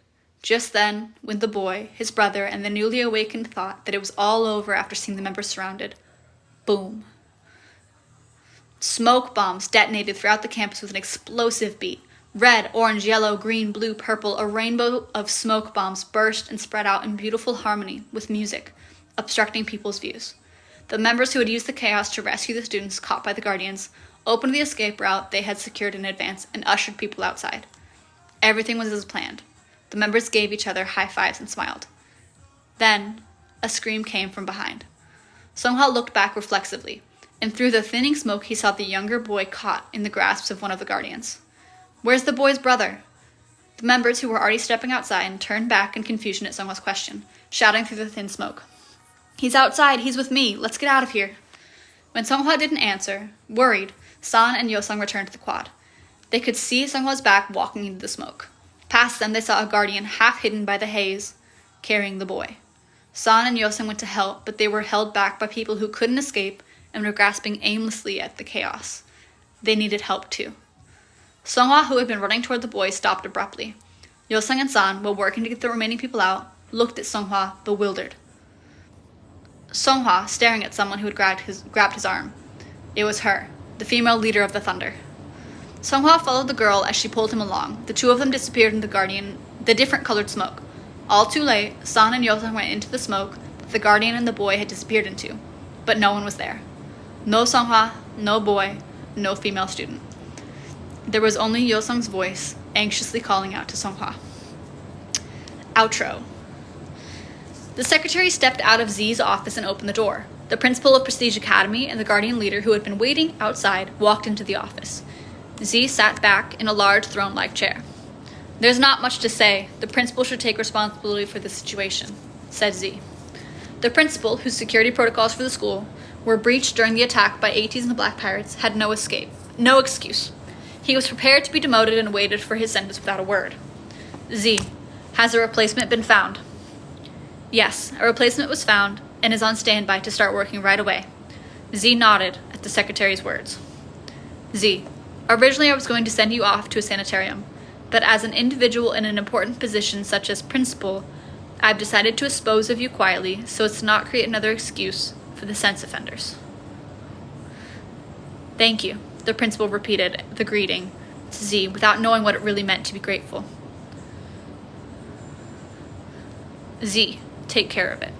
Just then, when the boy, his brother, and the newly awakened thought that it was all over after seeing the members surrounded, boom. Smoke bombs detonated throughout the campus with an explosive beat. Red, orange, yellow, green, blue, purple, a rainbow of smoke bombs burst and spread out in beautiful harmony with music, obstructing people's views. The members who had used the chaos to rescue the students caught by the guardians opened the escape route they had secured in advance and ushered people outside. Everything was as planned. The members gave each other high fives and smiled. Then, a scream came from behind. Songhwa looked back reflexively, and through the thinning smoke he saw the younger boy caught in the grasps of one of the guardians. "Where's the boy's brother?" The members who were already stepping outside turned back in confusion at Songhwa's question, shouting through the thin smoke. "He's outside, he's with me, let's get out of here." When Songhwa didn't answer, worried, San and Yosung returned to the quad. They could see Songhwa's back walking into the smoke. Past them they saw a guardian half hidden by the haze, carrying the boy. San and Yosung went to help, but they were held back by people who couldn't escape and were grasping aimlessly at the chaos. They needed help too. Songhwa, who had been running toward the boy, stopped abruptly. Yosung and San, while working to get the remaining people out, looked at Songhwa, bewildered. Songhwa, staring at someone who had grabbed his arm. It was her, the female leader of the Thunder. Songhwa followed the girl as she pulled him along. The two of them disappeared in the different colored smoke. All too late, San and Yosung went into the smoke that the Guardian and the boy had disappeared into, but no one was there. No Songhwa, no boy, no female student. There was only Yosung's voice, anxiously calling out to Songhwa. Outro. The secretary stepped out of Z's office and opened the door. The principal of Prestige Academy and the Guardian leader, who had been waiting outside, walked into the office. Z sat back in a large throne-like chair. There's not much to say. The principal should take responsibility for the situation, said Z. The principal, whose security protocols for the school were breached during the attack by Ateez and the Black Pirates, had no excuse. He was prepared to be demoted and waited for his sentence without a word. Z, has a replacement been found? Yes, a replacement was found and is on standby to start working right away. Z nodded at the secretary's words. Z, originally I was going to send you off to a sanitarium, but as an individual in an important position such as principal, I've decided to dispose of you quietly so as to not create another excuse for the sense offenders. Thank you, the principal repeated the greeting to Z without knowing what it really meant to be grateful. Z, take care of it.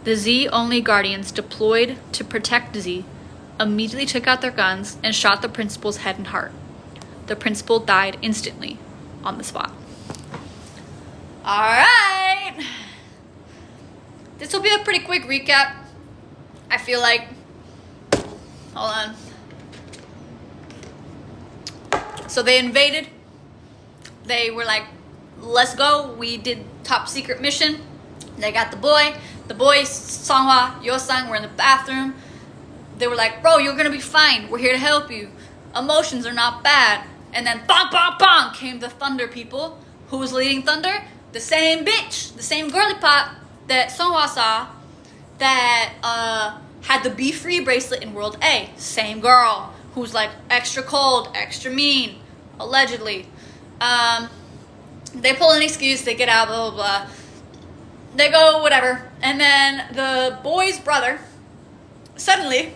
The Z-only guardians deployed to protect Z immediately took out their guns and shot the principal's head and heart. The principal died instantly on the spot. All right. This will be a pretty quick recap. I feel like, hold on. So they invaded. They were like, let's go. We did top secret mission. They got the boy. The boy, Songhwa, Yosung, were in the bathroom. They were like, bro, you're gonna be fine. We're here to help you. Emotions are not bad. And then bong, bong, bong came the Thunder people. Who was leading Thunder? The same bitch, the same girly pop that Songhwa saw that had the Be Free bracelet in World A. Same girl who's like extra cold, extra mean, allegedly. They pull an excuse, they get out, blah, blah, blah. They go, whatever. And then the boy's brother suddenly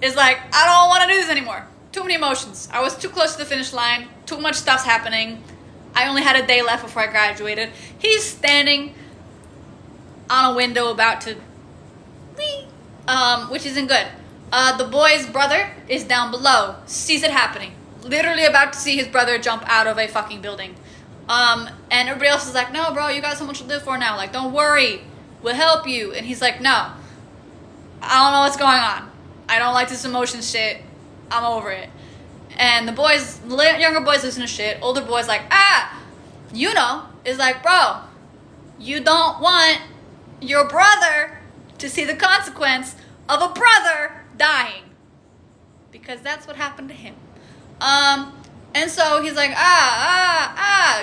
is like, I don't want to do this anymore. Too many emotions. I was too close to the finish line. Too much stuff's happening. I only had a day left before I graduated. He's standing on a window about to leave, which isn't good. The boy's brother is down below, sees it happening. Literally about to see his brother jump out of a fucking building. And everybody else is like, no, bro, you got so much to live for now. Like, don't worry. We'll help you. And he's like, no. I don't know what's going on. I don't like this emotion shit. I'm over it. And the younger boys listen to shit. Older boys like, is like, bro, you don't want your brother to see the consequence of a brother dying. Because that's what happened to him. And so he's like,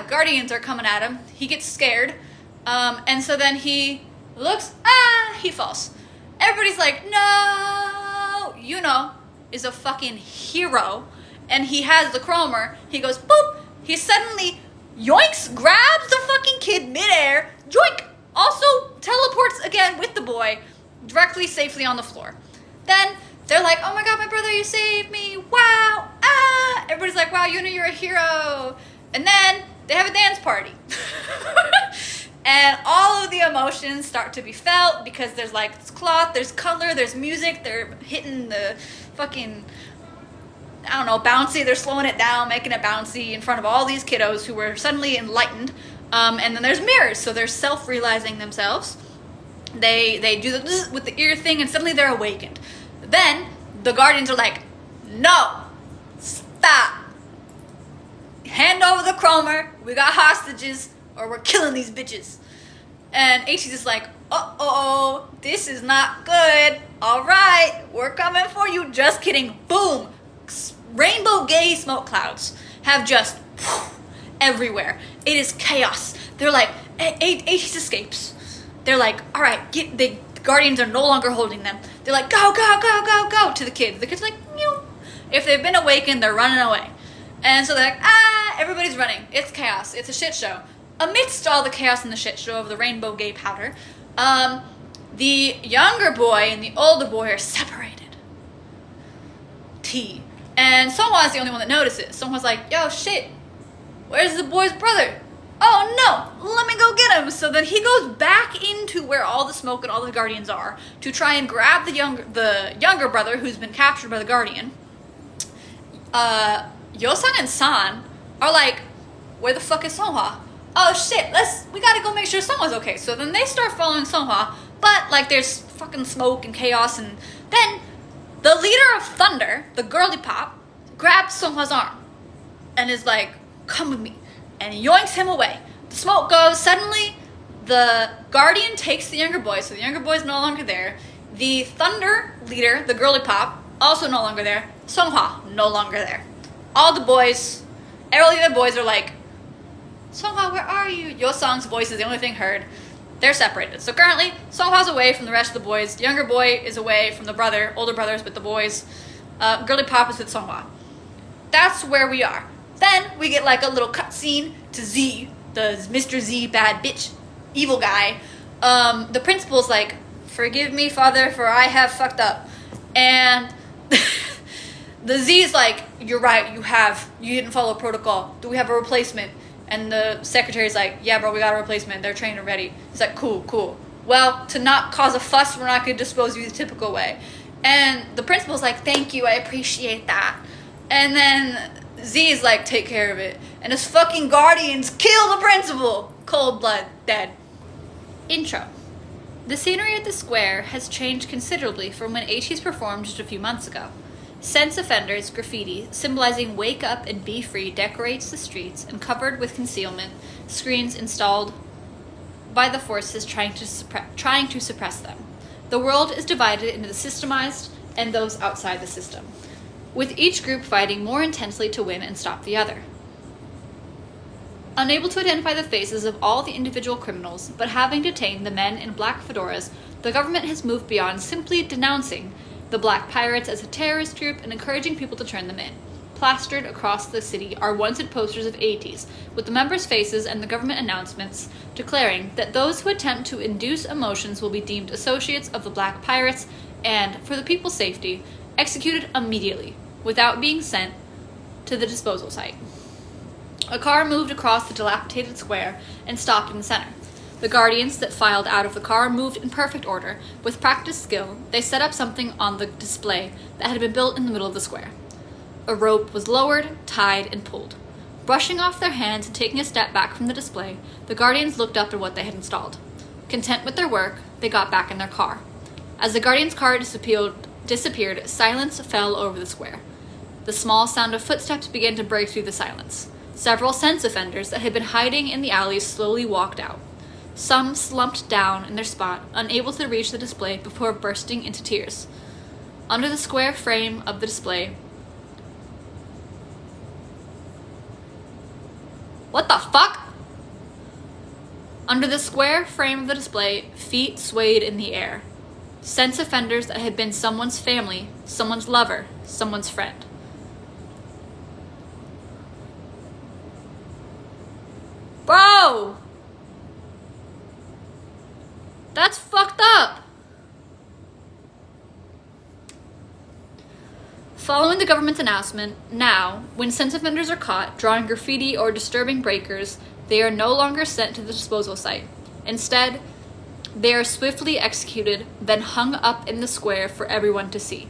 guardians are coming at him. He gets scared. And so then he looks, he falls. Everybody's like, no, is a fucking hero. And he has the chromer. He goes, boop. He suddenly, yoinks, grabs the fucking kid midair. Joink. Also teleports again with the boy directly, safely on the floor. Then they're like, oh my god, my brother, you saved me. Wow. Everybody's like, wow, you're a hero. And then they have a dance party. And all of the emotions start to be felt because there's like cloth, there's color, there's music. They're hitting the fucking, bouncy. They're slowing it down, making it bouncy in front of all these kiddos who were suddenly enlightened. And then there's mirrors, so they're self-realizing themselves. They do the with the ear thing, and suddenly they're awakened. Then the guardians are like, no, stop. Hand over the chromer. We got hostages, or we're killing these bitches. And Ateez is like, uh-oh, this is not good. All right, we're coming for you. Just kidding. Boom. Rainbow gay smoke clouds have just everywhere. It is chaos. They're like, Ateez escapes. They're like, all right, the guardians are no longer holding them. They're like, go, go, go, go, go to the kid. The kid's like, meow. If they've been awakened, they're running away. And so they're like, everybody's running. It's chaos. It's a shit show. Amidst all the chaos and the shit show of the rainbow gay powder, the younger boy and the older boy are separated. tea. And Songhwa's the only one that notices. Songhwa's like, yo, shit, where's the boy's brother? Oh no, let me go get him. So then he goes back into where all the smoke and all the guardians are to try and grab the younger brother who's been captured by the guardian. Yosang and San are like, where the fuck is Songhwa? Oh shit, we gotta go make sure Songhwa's okay. So then they start following Songhwa, but like there's fucking smoke and chaos, and then the leader of Thunder, the girly pop, grabs Songhwa's arm and is like, come with me, and yoinks him away. The smoke goes, suddenly the guardian takes the younger boy, so the younger boy's no longer there. The Thunder leader, the girly pop, also no longer there. Songhwa, no longer there. All the boys, all the other boys are like, Songhwa, where are you? Yosang's voice is the only thing heard. They're separated. So currently, Songhwa's away from the rest of the boys. The younger boy is away from the older brother's with the boys. Girly pop is with Songhwa. That's where we are. Then we get like a little cutscene to Z, the Mr. Z bad bitch, evil guy. The principal's like, forgive me, father, for I have fucked up. And the Z's like, you're right, you didn't follow protocol. Do we have a replacement? And the secretary's like, yeah, bro, we got a replacement. They're trained and ready. He's like, cool. Well, to not cause a fuss, we're not going to dispose of you the typical way. And the principal's like, thank you, I appreciate that. And then Z is like, take care of it. And his fucking guardians kill the principal. Cold blood, dead. Intro. The scenery at the square has changed considerably from when Ateez performed just a few months ago. Sense offenders graffiti symbolizing wake up and be free decorates the streets, and covered with concealment screens installed by the forces trying to suppress them. The world is divided into the systemized and those outside the system, with each group fighting more intensely to win and stop the other. Unable to identify the faces of all the individual criminals, but having detained the men in black fedoras, the government has moved beyond simply denouncing the Black Pirates as a terrorist group and encouraging people to turn them in. Plastered across the city are wanted posters of Ateez, with the members' faces and the government announcements declaring that those who attempt to induce emotions will be deemed associates of the Black Pirates and, for the people's safety, executed immediately, without being sent to the disposal site. A car moved across the dilapidated square and stopped in the center. The guardians that filed out of the car moved in perfect order. With practiced skill, they set up something on the display that had been built in the middle of the square. A rope was lowered, tied, and pulled. Brushing off their hands and taking a step back from the display, the guardians looked up at what they had installed. Content with their work, they got back in their car. As the guardians' car disappeared, silence fell over the square. The small sound of footsteps began to break through the silence. Several sense offenders that had been hiding in the alleys slowly walked out. Some slumped down in their spot, unable to reach the display before bursting into tears. Under the square frame of the display... What the fuck? Under the square frame of the display, feet swayed in the air. Sense offenders that had been someone's family, someone's lover, someone's friend. Bro! That's fucked up! Following the government's announcement, now, when sense offenders are caught drawing graffiti or disturbing breakers, they are no longer sent to the disposal site. Instead, they are swiftly executed, then hung up in the square for everyone to see.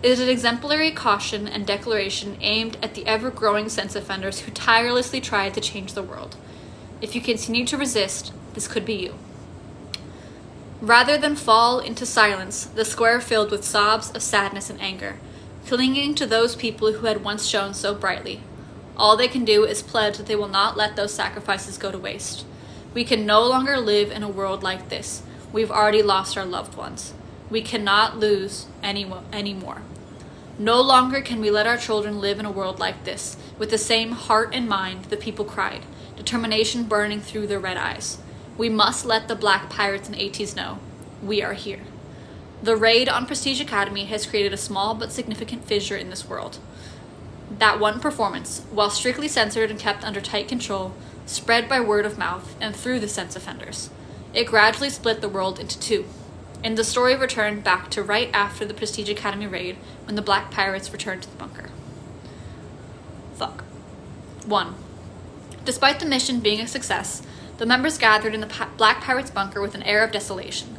It is an exemplary caution and declaration aimed at the ever-growing sense offenders who tirelessly try to change the world. If you continue to resist, this could be you. Rather than fall into silence, the square filled with sobs of sadness and anger, clinging to those people who had once shone so brightly. All they can do is pledge that they will not let those sacrifices go to waste. We can no longer live in a world like this. We've already lost our loved ones. We cannot lose anymore. No longer can we let our children live in a world like this, with the same heart and mind the people cried, determination burning through their red eyes. We must let the Black Pirates and Ateez know, we are here. The raid on Prestige Academy has created a small but significant fissure in this world. That one performance, while strictly censored and kept under tight control, spread by word of mouth and through the sense offenders. It gradually split the world into two. and the story returned back to right after the Prestige Academy raid when the Black Pirates returned to the bunker. Fuck. 1. Despite the mission being a success, the members gathered in the Black Pirates bunker with an air of desolation.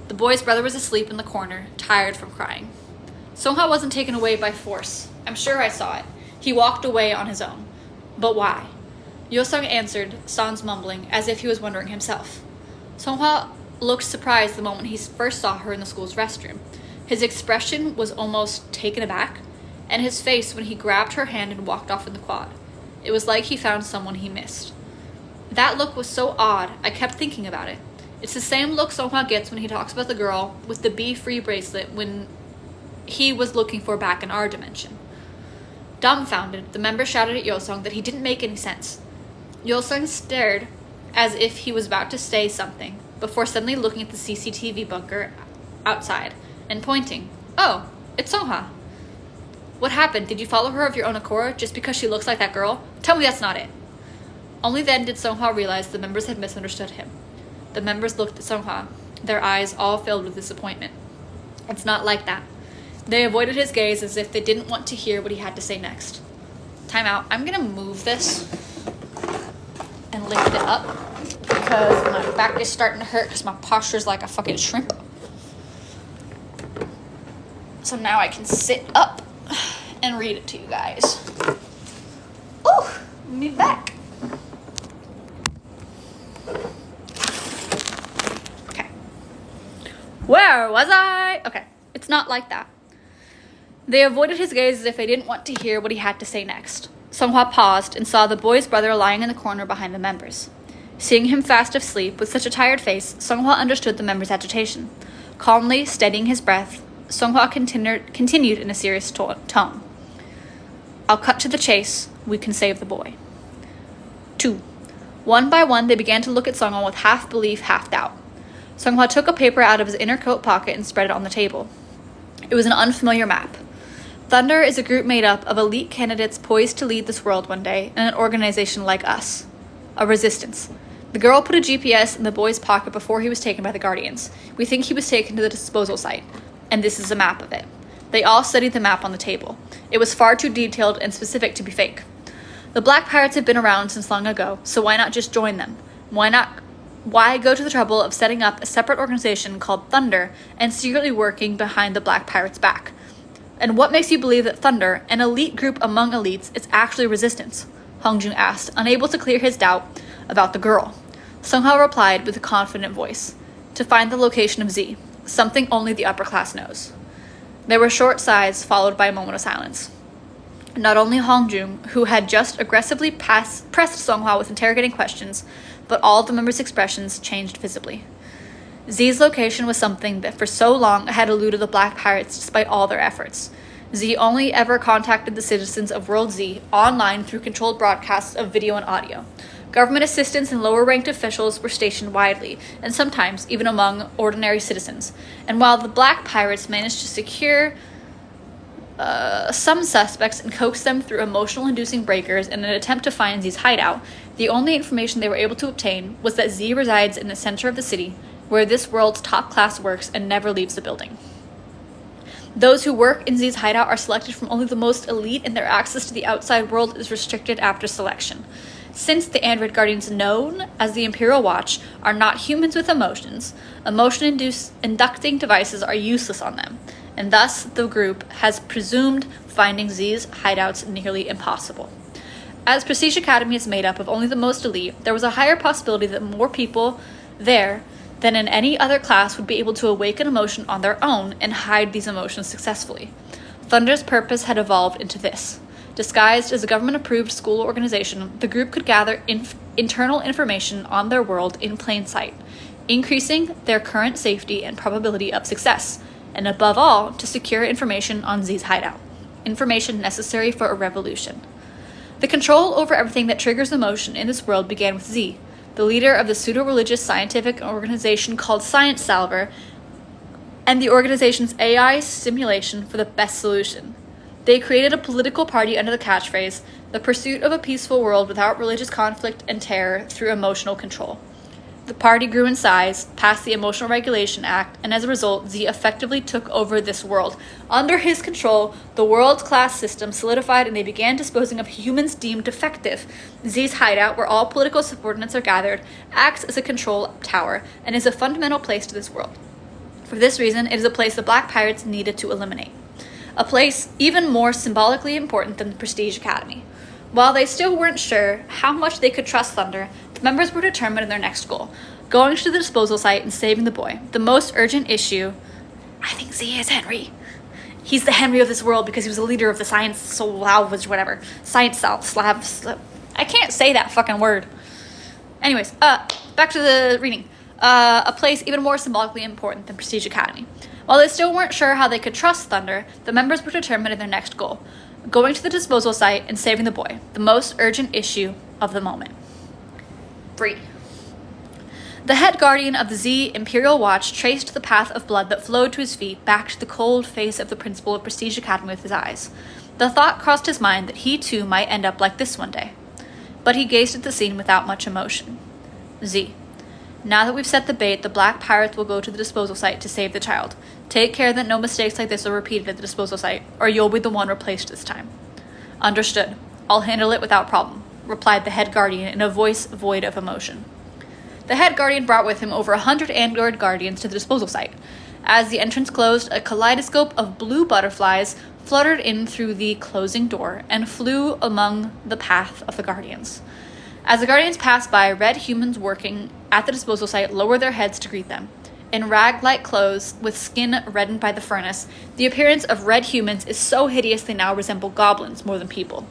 The boy's brother was asleep in the corner, tired from crying. Songha wasn't taken away by force. I'm sure I saw it. He walked away on his own. But why? Yosung answered, sans mumbling, as if he was wondering himself. Songha looked surprised the moment he first saw her in the school's restroom. His expression was almost taken aback, and his face when he grabbed her hand and walked off in the quad. It was like he found someone he missed. That look was so odd, I kept thinking about it. It's the same look Songha gets when he talks about the girl with the Be-Free bracelet when he was looking for back in our dimension. Dumbfounded, the member shouted at Yosung that he didn't make any sense. Yosung stared as if he was about to say something, before suddenly looking at the CCTV bunker outside and pointing. Oh, it's Songha. What happened? Did you follow her of your own accord just because she looks like that girl? Tell me that's not it. Only then did Songha realize the members had misunderstood him. The members looked at Songha, their eyes all filled with disappointment. It's not like that. They avoided his gaze as if they didn't want to hear what he had to say next. Time out. I'm gonna move this and lift it up because my back is starting to hurt because my posture is like a fucking shrimp. So now I can sit up and read it to you guys. Ooh, me back. Okay. Where was I? Okay, it's not like that. They avoided his gaze as if they didn't want to hear what he had to say next. Songhwa paused and saw the boy's brother lying in the corner behind the members. Seeing him fast asleep with such a tired face, Songhwa understood the member's agitation. Calmly steadying his breath, Songhwa continued in a serious tone. I'll cut to the chase. We can save the boy. 2. One by one, they began to look at Songhwa with half belief, half doubt. Songhwa took a paper out of his inner coat pocket and spread it on the table. It was an unfamiliar map. Thunder is a group made up of elite candidates poised to lead this world one day, and an organization like us. A resistance. The girl put a GPS in the boy's pocket before he was taken by the Guardians. We think he was taken to the disposal site, and this is a map of it. They all studied the map on the table. It was far too detailed and specific to be fake. The Black Pirates have been around since long ago, so why not just join them? Why go to the trouble of setting up a separate organization called Thunder and secretly working behind the Black Pirates' back? And what makes you believe that Thunder, an elite group among elites, is actually resistance? Hongjun asked, unable to clear his doubt about the girl. Songhwa replied with a confident voice, to find the location of Z, something only the upper class knows. There were short sighs, followed by a moment of silence. Not only Hongjun, who had just aggressively pressed Songhwa with interrogating questions, but all the members' expressions changed visibly. Z's location was something that for so long had eluded the Black Pirates despite all their efforts. Z only ever contacted the citizens of World Z online through controlled broadcasts of video and audio. Government assistants and lower-ranked officials were stationed widely, and sometimes even among ordinary citizens. And while the Black Pirates managed to secure some suspects and coax them through emotional-inducing breakers in an attempt to find Z's hideout, the only information they were able to obtain was that Z resides in the center of the city, where this world's top class works and never leaves the building. Those who work in Z's hideout are selected from only the most elite, and their access to the outside world is restricted after selection. Since the android guardians known as the Imperial Watch are not humans with emotions, emotion-inducting devices are useless on them, and thus the group has presumed finding Z's hideouts nearly impossible. As Prestige Academy is made up of only the most elite, there was a higher possibility that more people there than in any other class would be able to awaken emotion on their own and hide these emotions successfully. Thunder's purpose had evolved into this. Disguised as a government-approved school organization, the group could gather internal information on their world in plain sight, increasing their current safety and probability of success, and above all, to secure information on Z's hideout, information necessary for a revolution. The control over everything that triggers emotion in this world began with Z, the leader of the pseudo-religious scientific organization called Science Salver, and the organization's AI simulation for the best solution. They created a political party under the catchphrase, the pursuit of a peaceful world without religious conflict and terror through emotional control. The party grew in size, passed the Emotional Regulation Act, and as a result, Z effectively took over this world. Under his control, the world's class system solidified and they began disposing of humans deemed defective. Z's hideout, where all political subordinates are gathered, acts as a control tower and is a fundamental place to this world. For this reason, it is a place the Black Pirates needed to eliminate. A place even more symbolically important than the Prestige Academy. While they still weren't sure how much they could trust Thunder, the members were determined in their next goal, going to the disposal site and saving the boy. The most urgent issue, I think Z is Henry. He's the Henry of this world because he was a leader of the science salvage, whatever. Science Slav. I can't say that fucking word. Anyways, back to the reading. A place even more symbolically important than Prestige Academy. While they still weren't sure how they could trust Thunder, the members were determined in their next goal, going to the disposal site and saving the boy, the most urgent issue of the moment. 3. The head guardian of the Z Imperial Watch traced the path of blood that flowed to his feet back to the cold face of the principal of Prestige Academy with his eyes. The thought crossed his mind that he too might end up like this one day. But he gazed at the scene without much emotion. Z. Now that we've set the bait, the Black Pirates will go to the disposal site to save the child. Take care that no mistakes like this are repeated at the disposal site, or you'll be the one replaced this time. Understood. I'll handle it without problem, replied the head guardian in a voice void of emotion. The head guardian brought with him over 100 android guardians to the disposal site. As the entrance closed, a kaleidoscope of blue butterflies fluttered in through the closing door and flew among the path of the guardians. As the guardians passed by, red humans working at the disposal site lowered their heads to greet them. In rag-like clothes, with skin reddened by the furnace, the appearance of red humans is so hideous they now resemble goblins more than people.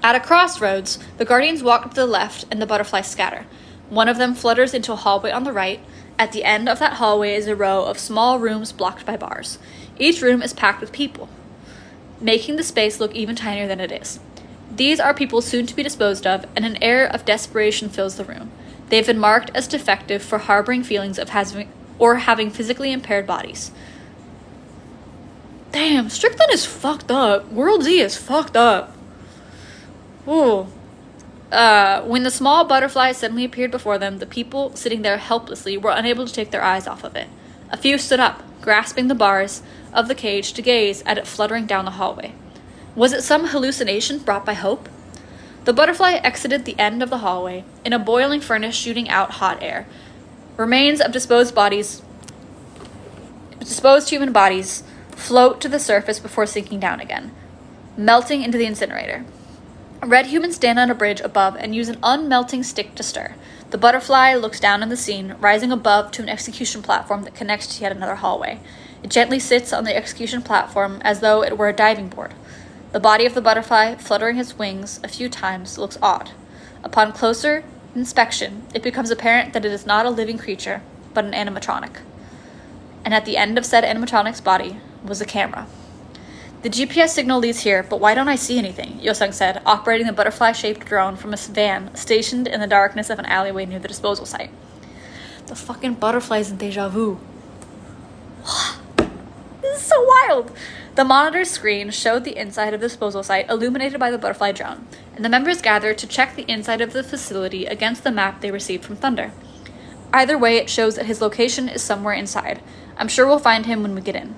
At a crossroads, the guardians walk to the left and the butterflies scatter. One of them flutters into a hallway on the right. At the end of that hallway is a row of small rooms blocked by bars. Each room is packed with people, making the space look even tinier than it is. These are people soon to be disposed of, and an air of desperation fills the room. They've been marked as defective for harboring feelings of having physically impaired bodies. Damn, Strickland is fucked up. World Z is fucked up. Ooh. When the small butterfly suddenly appeared before them, the people sitting there helplessly were unable to take their eyes off of it. A few stood up, grasping the bars of the cage to gaze at it fluttering down the hallway. Was it some hallucination brought by hope? The butterfly exited the end of the hallway, in a boiling furnace shooting out hot air. Remains of disposed human bodies float to the surface before sinking down again, melting into the incinerator. Red humans stand on a bridge above and use an unmelting stick to stir. The butterfly looks down on the scene, rising above to an execution platform that connects to yet another hallway. It gently sits on the execution platform as though it were a diving board. The body of the butterfly, fluttering its wings a few times, looks odd. Upon closer inspection, it becomes apparent that it is not a living creature, but an animatronic. And at the end of said animatronic's body was a camera. The GPS signal leads here, but why don't I see anything? Yosung said, operating the butterfly-shaped drone from a van stationed in the darkness of an alleyway near the disposal site. The fucking butterflies in Deja Vu. This is so wild! The monitor screen showed the inside of the disposal site illuminated by the butterfly drone, and the members gathered to check the inside of the facility against the map they received from Thunder. Either way, it shows that his location is somewhere inside. I'm sure we'll find him when we get in.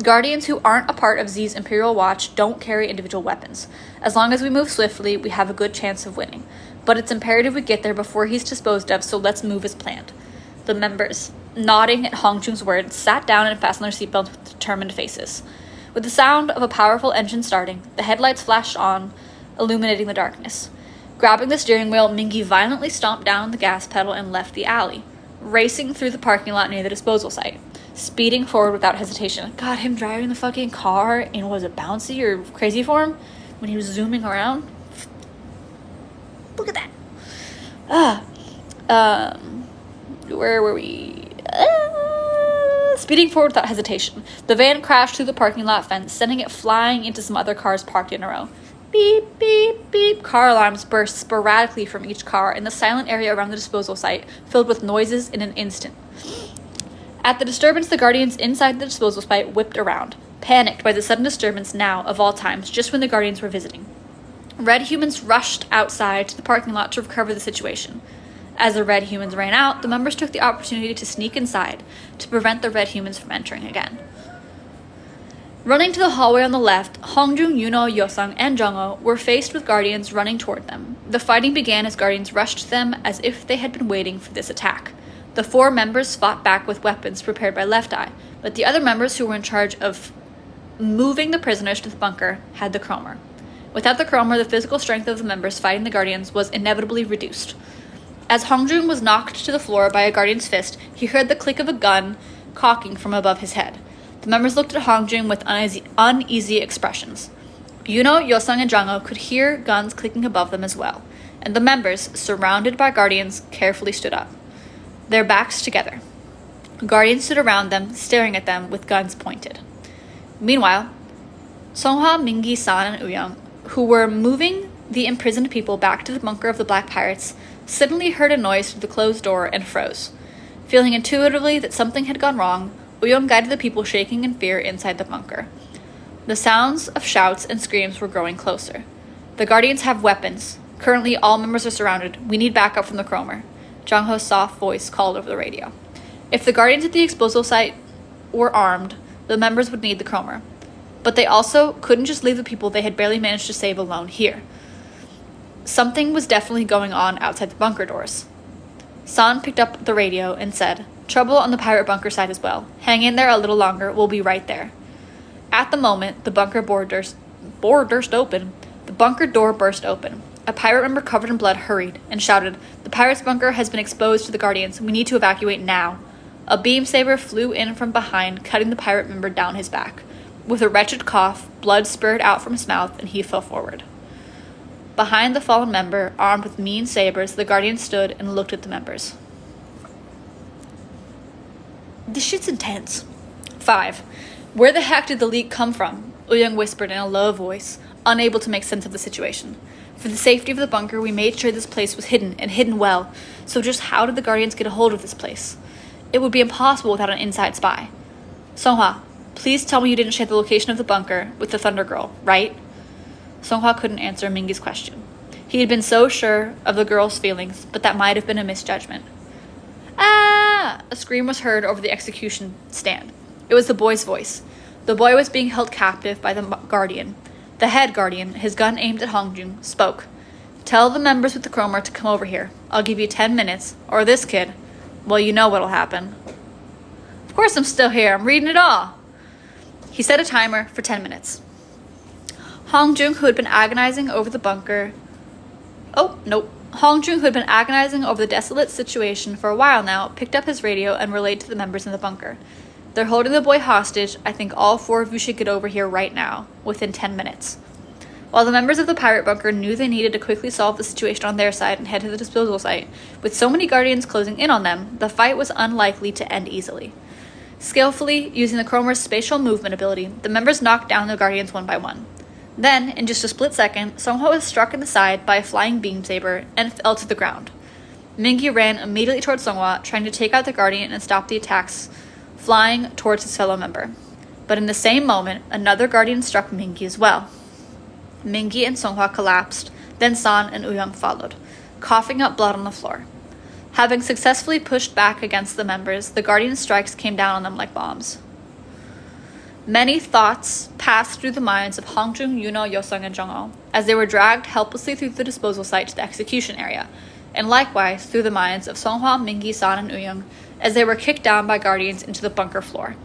Guardians who aren't a part of Z's Imperial Watch don't carry individual weapons. As long as we move swiftly, we have a good chance of winning. But it's imperative we get there before he's disposed of, so let's move as planned. The members, nodding at Hongchung's words, sat down and fastened their seatbelts with determined faces. With the sound of a powerful engine starting, the headlights flashed on, illuminating the darkness. Grabbing the steering wheel, Mingy violently stomped down the gas pedal and left the alley, racing through the parking lot near the disposal site, speeding forward without hesitation. God, him driving the fucking car in, was it bouncy or crazy for him when he was zooming around? Look at that. Where were we? Speeding forward without hesitation. The van crashed through the parking lot fence, sending it flying into some other cars parked in a row. Beep, beep, beep. Car alarms burst sporadically from each car, and the silent area around the disposal site filled with noises in an instant. At the disturbance, the Guardians inside the disposal site whipped around, panicked by the sudden disturbance now, of all times, just when the Guardians were visiting. Red humans rushed outside to the parking lot to recover the situation. As the red humans ran out, the members took the opportunity to sneak inside to prevent the red humans from entering again. Running to the hallway on the left, Hongjung, Yuno, Yosung, and Jungho were faced with guardians running toward them. The fighting began as guardians rushed to them as if they had been waiting for this attack. The 4 members fought back with weapons prepared by Left Eye, but the other members who were in charge of moving the prisoners to the bunker had the chromer. Without the chromer, the physical strength of the members fighting the guardians was inevitably reduced. As Hongjung was knocked to the floor by a guardian's fist, he heard the click of a gun cocking from above his head. The members looked at Hongjung with uneasy expressions. Yuno, Yosung, and Jungho could hear guns clicking above them as well, and the members, surrounded by guardians, carefully stood up, their backs together. Guardians stood around them, staring at them with guns pointed. Meanwhile, Songhwa, Mingi, San, and Uyong, who were moving the imprisoned people back to the bunker of the Black Pirates, suddenly heard a noise through the closed door and froze. Feeling intuitively that something had gone wrong, Uyong guided the people shaking in fear inside the bunker. The sounds of shouts and screams were growing closer. The guardians have weapons. Currently, all members are surrounded. We need backup from the chromer. Jungho's soft voice called over the radio. If the guardians at the exposal site were armed, the members would need the chromer. But they also couldn't just leave the people they had barely managed to save alone here. Something was definitely going on outside the bunker doors. San picked up the radio and said, "Trouble on the pirate bunker side as well. Hang in there a little longer, we'll be right there." At the moment, the bunker door burst open. The bunker door burst open. A pirate member covered in blood hurried and shouted, "The pirate's bunker has been exposed to the guardians. We need to evacuate now." A beam saber flew in from behind, cutting the pirate member down his back. With a wretched cough, blood spurted out from his mouth and he fell forward. Behind the fallen member, armed with mean sabers, the guardians stood and looked at the members. This shit's intense. 5. Where the heck did the leak come from? Uyung whispered in a low voice, unable to make sense of the situation. For the safety of the bunker, we made sure this place was hidden, and hidden well. So just how did the guardians get a hold of this place? It would be impossible without an inside spy. Songhwa, please tell me you didn't share the location of the bunker with the Thunder Girl, right? Songhwa couldn't answer Mingi's question. He had been so sure of the girl's feelings, but that might have been a misjudgment. "Ah!" A scream was heard over the execution stand. It was the boy's voice. The boy was being held captive by the guardian. The head guardian, his gun aimed at Hongjung, spoke. "Tell the members with the chromer to come over here. I'll give you 10 minutes, or this kid. Well, you know what'll happen." "Of course I'm still here. I'm reading it all." He set a timer for 10 minutes. Hongjung, who had been agonizing over the desolate situation for a while now, picked up his radio and relayed to the members in the bunker. "They're holding the boy hostage. I think all 4 of you should get over here right now, within 10 minutes. While the members of the pirate bunker knew they needed to quickly solve the situation on their side and head to the disposal site, with so many guardians closing in on them, the fight was unlikely to end easily. Skillfully, using the chromer's spatial movement ability, the members knocked down the guardians one by one. Then, in just a split second, Songhwa was struck in the side by a flying beam saber and fell to the ground. Mingi ran immediately towards Songhwa, trying to take out the guardian and stop the attacks flying towards his fellow member. But in the same moment, another guardian struck Mingi as well. Mingi and Songhwa collapsed, then San and Uyong followed, coughing up blood on the floor. Having successfully pushed back against the members, the guardian strikes came down on them like bombs. Many thoughts passed through the minds of Hongjung, Yuno, Yosung, and Jungho as they were dragged helplessly through the disposal site to the execution area, and likewise through the minds of Songhwa, Mingi, San, and Uyong as they were kicked down by guardians into the bunker floor.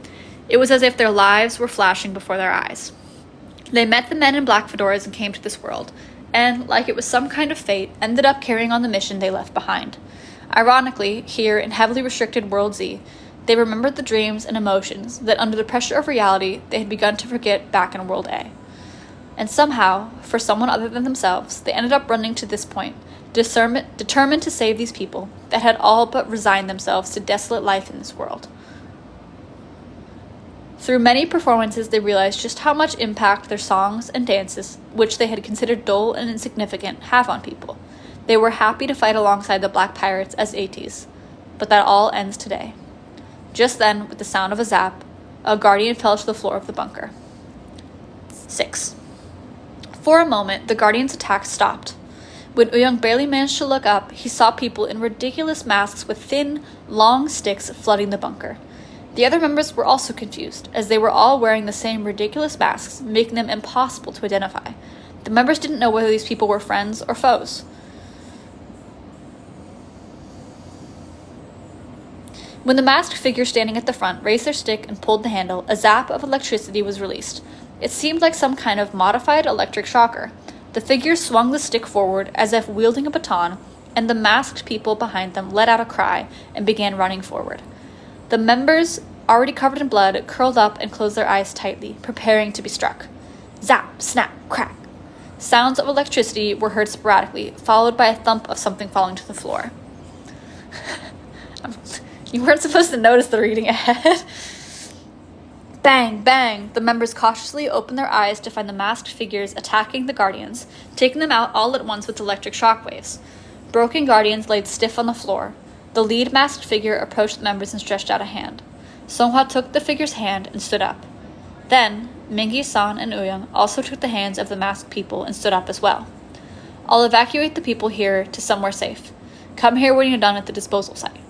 It was as if their lives were flashing before their eyes. They met the men in black fedoras and came to this world, and, like it was some kind of fate, ended up carrying on the mission they left behind. Ironically, here in heavily restricted World Z, they remembered the dreams and emotions that under the pressure of reality they had begun to forget back in World A. And somehow, for someone other than themselves, they ended up running to this point, determined to save these people that had all but resigned themselves to desolate life in this world. Through many performances, they realized just how much impact their songs and dances, which they had considered dull and insignificant, have on people. They were happy to fight alongside the Black Pirates as Ateez, but that all ends today. Just then, with the sound of a zap, a guardian fell to the floor of the bunker. 6. For a moment, the guardian's attack stopped. When Uyung barely managed to look up, he saw people in ridiculous masks with thin, long sticks flooding the bunker. The other members were also confused, as they were all wearing the same ridiculous masks, making them impossible to identify. The members didn't know whether these people were friends or foes. When the masked figure standing at the front raised their stick and pulled the handle, a zap of electricity was released. It seemed like some kind of modified electric shocker. The figure swung the stick forward as if wielding a baton, and the masked people behind them let out a cry and began running forward. The members, already covered in blood, curled up and closed their eyes tightly, preparing to be struck. Zap, snap, crack. Sounds of electricity were heard sporadically, followed by a thump of something falling to the floor. You weren't supposed to notice the reading ahead. Bang, bang! The members cautiously opened their eyes to find the masked figures attacking the Guardians, taking them out all at once with electric shockwaves. Broken Guardians laid stiff on the floor. The lead masked figure approached the members and stretched out a hand. Songhwa took the figure's hand and stood up. Then, Mingi, San, and Uyung also took the hands of the masked people and stood up as well. I'll evacuate the people here to somewhere safe. Come here when you're done at the disposal site.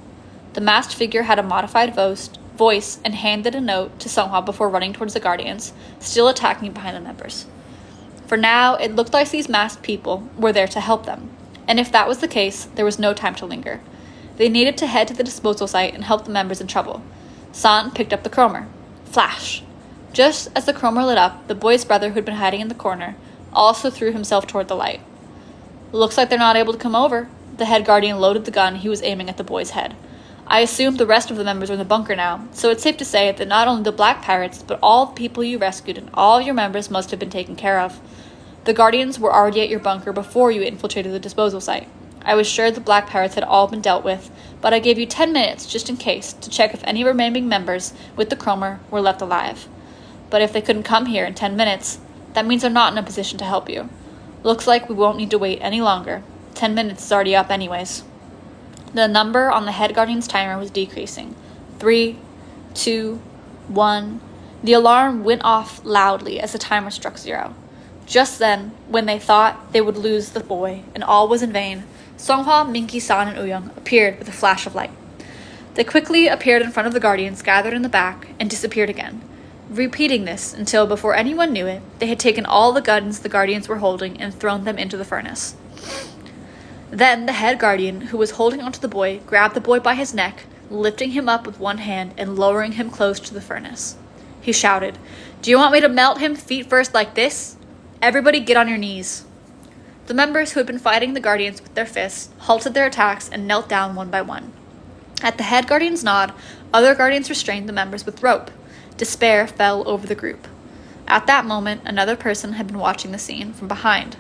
The masked figure had a modified voice and handed a note to Songhwa before running towards the Guardians, still attacking behind the members. For now, it looked like these masked people were there to help them, and if that was the case, there was no time to linger. They needed to head to the disposal site and help the members in trouble. San picked up the chromer. Flash! Just as the chromer lit up, the boy's brother, who'd been hiding in the corner, also threw himself toward the light. Looks like they're not able to come over. The head guardian loaded the gun he was aiming at the boy's head. I assume the rest of the members are in the bunker now, so it's safe to say that not only the black pirates, but all the people you rescued and all your members must have been taken care of. The Guardians were already at your bunker before you infiltrated the disposal site. I was sure the black pirates had all been dealt with, but I gave you 10 minutes just in case to check if any remaining members with the chromer were left alive. But if they couldn't come here in 10 minutes, that means they're not in a position to help you. Looks like we won't need to wait any longer. 10 minutes is already up anyways. The number on the head guardian's timer was decreasing. 3, 2, 1. The alarm went off loudly as the timer struck 0. Just then, when they thought they would lose the boy and all was in vain, Songhwa, Minki, San, and Uyung appeared with a flash of light. They quickly appeared in front of the Guardians gathered in the back and disappeared again, repeating this until, before anyone knew it, they had taken all the guns the Guardians were holding and thrown them into the furnace. Then the head guardian, who was holding onto the boy, grabbed the boy by his neck, lifting him up with one hand and lowering him close to the furnace. He shouted, "Do you want me to melt him feet first like this? Everybody get on your knees." The members who had been fighting the Guardians with their fists halted their attacks and knelt down one by one. At the head guardian's nod, other Guardians restrained the members with rope. Despair fell over the group. At that moment, another person had been watching the scene from behind.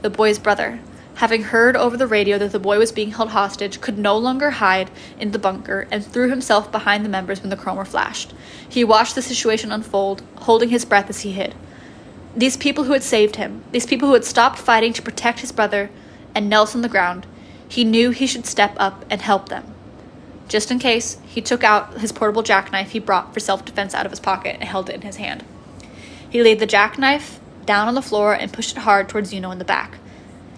The boy's brother, having heard over the radio that the boy was being held hostage, could no longer hide in the bunker and threw himself behind the members when the chromer flashed. He watched the situation unfold, holding his breath as he hid. These people who had saved him, these people who had stopped fighting to protect his brother and knelt on the ground, he knew he should step up and help them. Just in case, he took out his portable jackknife he brought for self-defense out of his pocket and held it in his hand. He laid the jackknife down on the floor and pushed it hard towards Yuno in the back.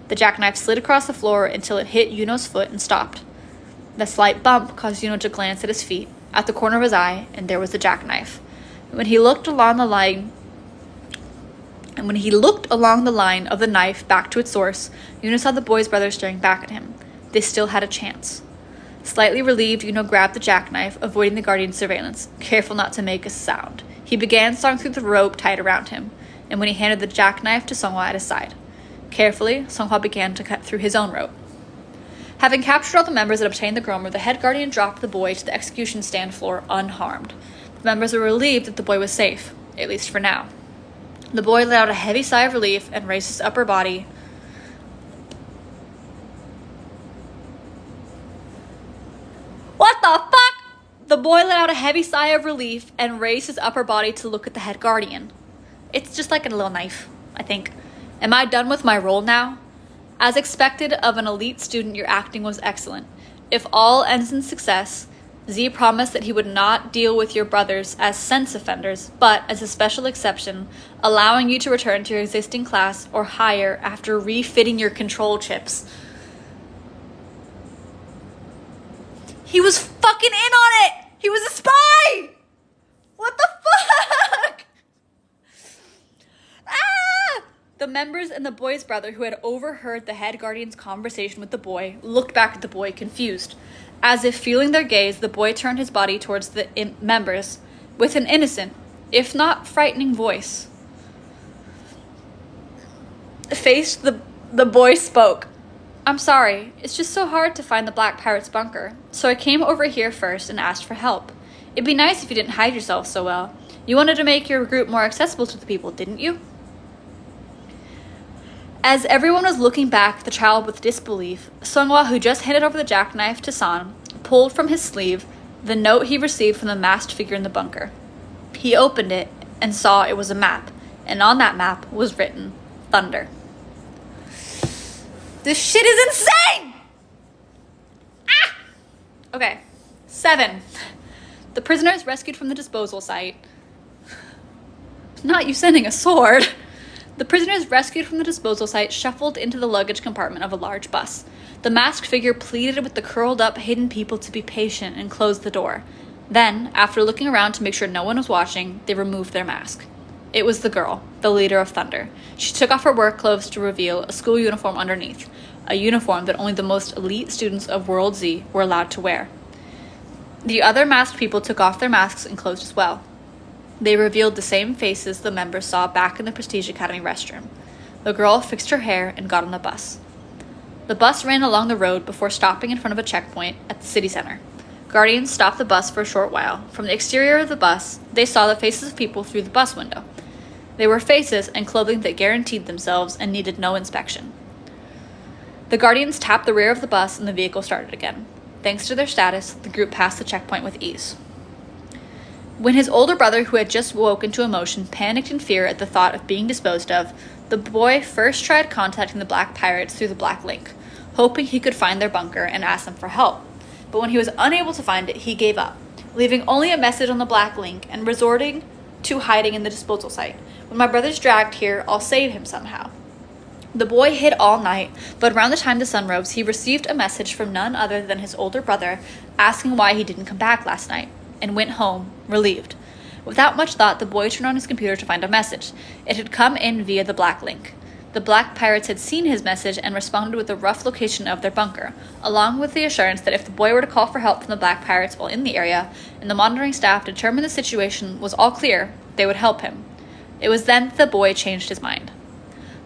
The jackknife slid across the floor until it hit Yuno's foot and stopped. The slight bump caused Yuno to glance at his feet, at the corner of his eye, and there was the jackknife. When he looked along the line of the knife back to its source, Yuno saw the boy's brother staring back at him. They still had a chance. Slightly relieved, Yuno grabbed the jackknife, avoiding the Guardian's surveillance, careful not to make a sound. He began sawing through the rope tied around him, and when he handed the jackknife to Songhwa at his side. Carefully, Songhwa began to cut through his own rope. Having captured all the members and obtained the chromer, the head guardian dropped the boy to the execution stand floor unharmed. The members were relieved that the boy was safe, at least for now. The boy let out a heavy sigh of relief and raised his upper body. What the fuck? The boy let out a heavy sigh of relief and raised his upper body to look at the head guardian. It's just like a little knife, I think. Am I done with my role now? As expected of an elite student, your acting was excellent. If all ends in success, Z promised that he would not deal with your brothers as sense offenders, but as a special exception, allowing you to return to your existing class or higher after refitting your control chips. He was fucking in on it! He was a spy! What the fuck? Ah! The members and the boy's brother who had overheard the head guardian's conversation with the boy looked back at the boy confused. As if feeling their gaze, the boy turned his body towards the members with an innocent, if not frightening voice. Faced the boy spoke. I'm sorry, it's just so hard to find the Black Pirate's bunker, so I came over here first and asked for help. It'd be nice if you didn't hide yourself so well. You wanted to make your group more accessible to the people, didn't you? As everyone was looking back at the child with disbelief, Sunghwa, who just handed over the jackknife to San, pulled from his sleeve the note he received from the masked figure in the bunker. He opened it and saw it was a map, and on that map was written, Thunder. This shit is insane! Ah! Okay. 7. The prisoners rescued from the disposal site. Not you sending a sword. The prisoners rescued from the disposal site shuffled into the luggage compartment of a large bus. The masked figure pleaded with the curled-up, hidden people to be patient and close the door. Then, after looking around to make sure no one was watching, they removed their mask. It was the girl, the leader of Thunder. She took off her work clothes to reveal a school uniform underneath, a uniform that only the most elite students of World Z were allowed to wear. The other masked people took off their masks and clothes as well. They revealed the same faces the members saw back in the Prestige Academy restroom. The girl fixed her hair and got on the bus. The bus ran along the road before stopping in front of a checkpoint at the city center. Guardians stopped the bus for a short while. From the exterior of the bus, they saw the faces of people through the bus window. They were faces and clothing that guaranteed themselves and needed no inspection. The Guardians tapped the rear of the bus and the vehicle started again. Thanks to their status, the group passed the checkpoint with ease. When his older brother, who had just woken to emotion, panicked in fear at the thought of being disposed of, the boy first tried contacting the Black Pirates through the Black Link, hoping he could find their bunker and ask them for help. But when he was unable to find it, he gave up, leaving only a message on the Black Link and resorting to hiding in the disposal site. When my brother's dragged here, I'll save him somehow. The boy hid all night, but around the time the sun rose, he received a message from none other than his older brother asking why he didn't come back last night, and went home, relieved. Without much thought, the boy turned on his computer to find a message. It had come in via the Black Link. The Black Pirates had seen his message and responded with a rough location of their bunker, along with the assurance that if the boy were to call for help from the Black Pirates while in the area, and the monitoring staff determined the situation was all clear, they would help him. It was then that the boy changed his mind.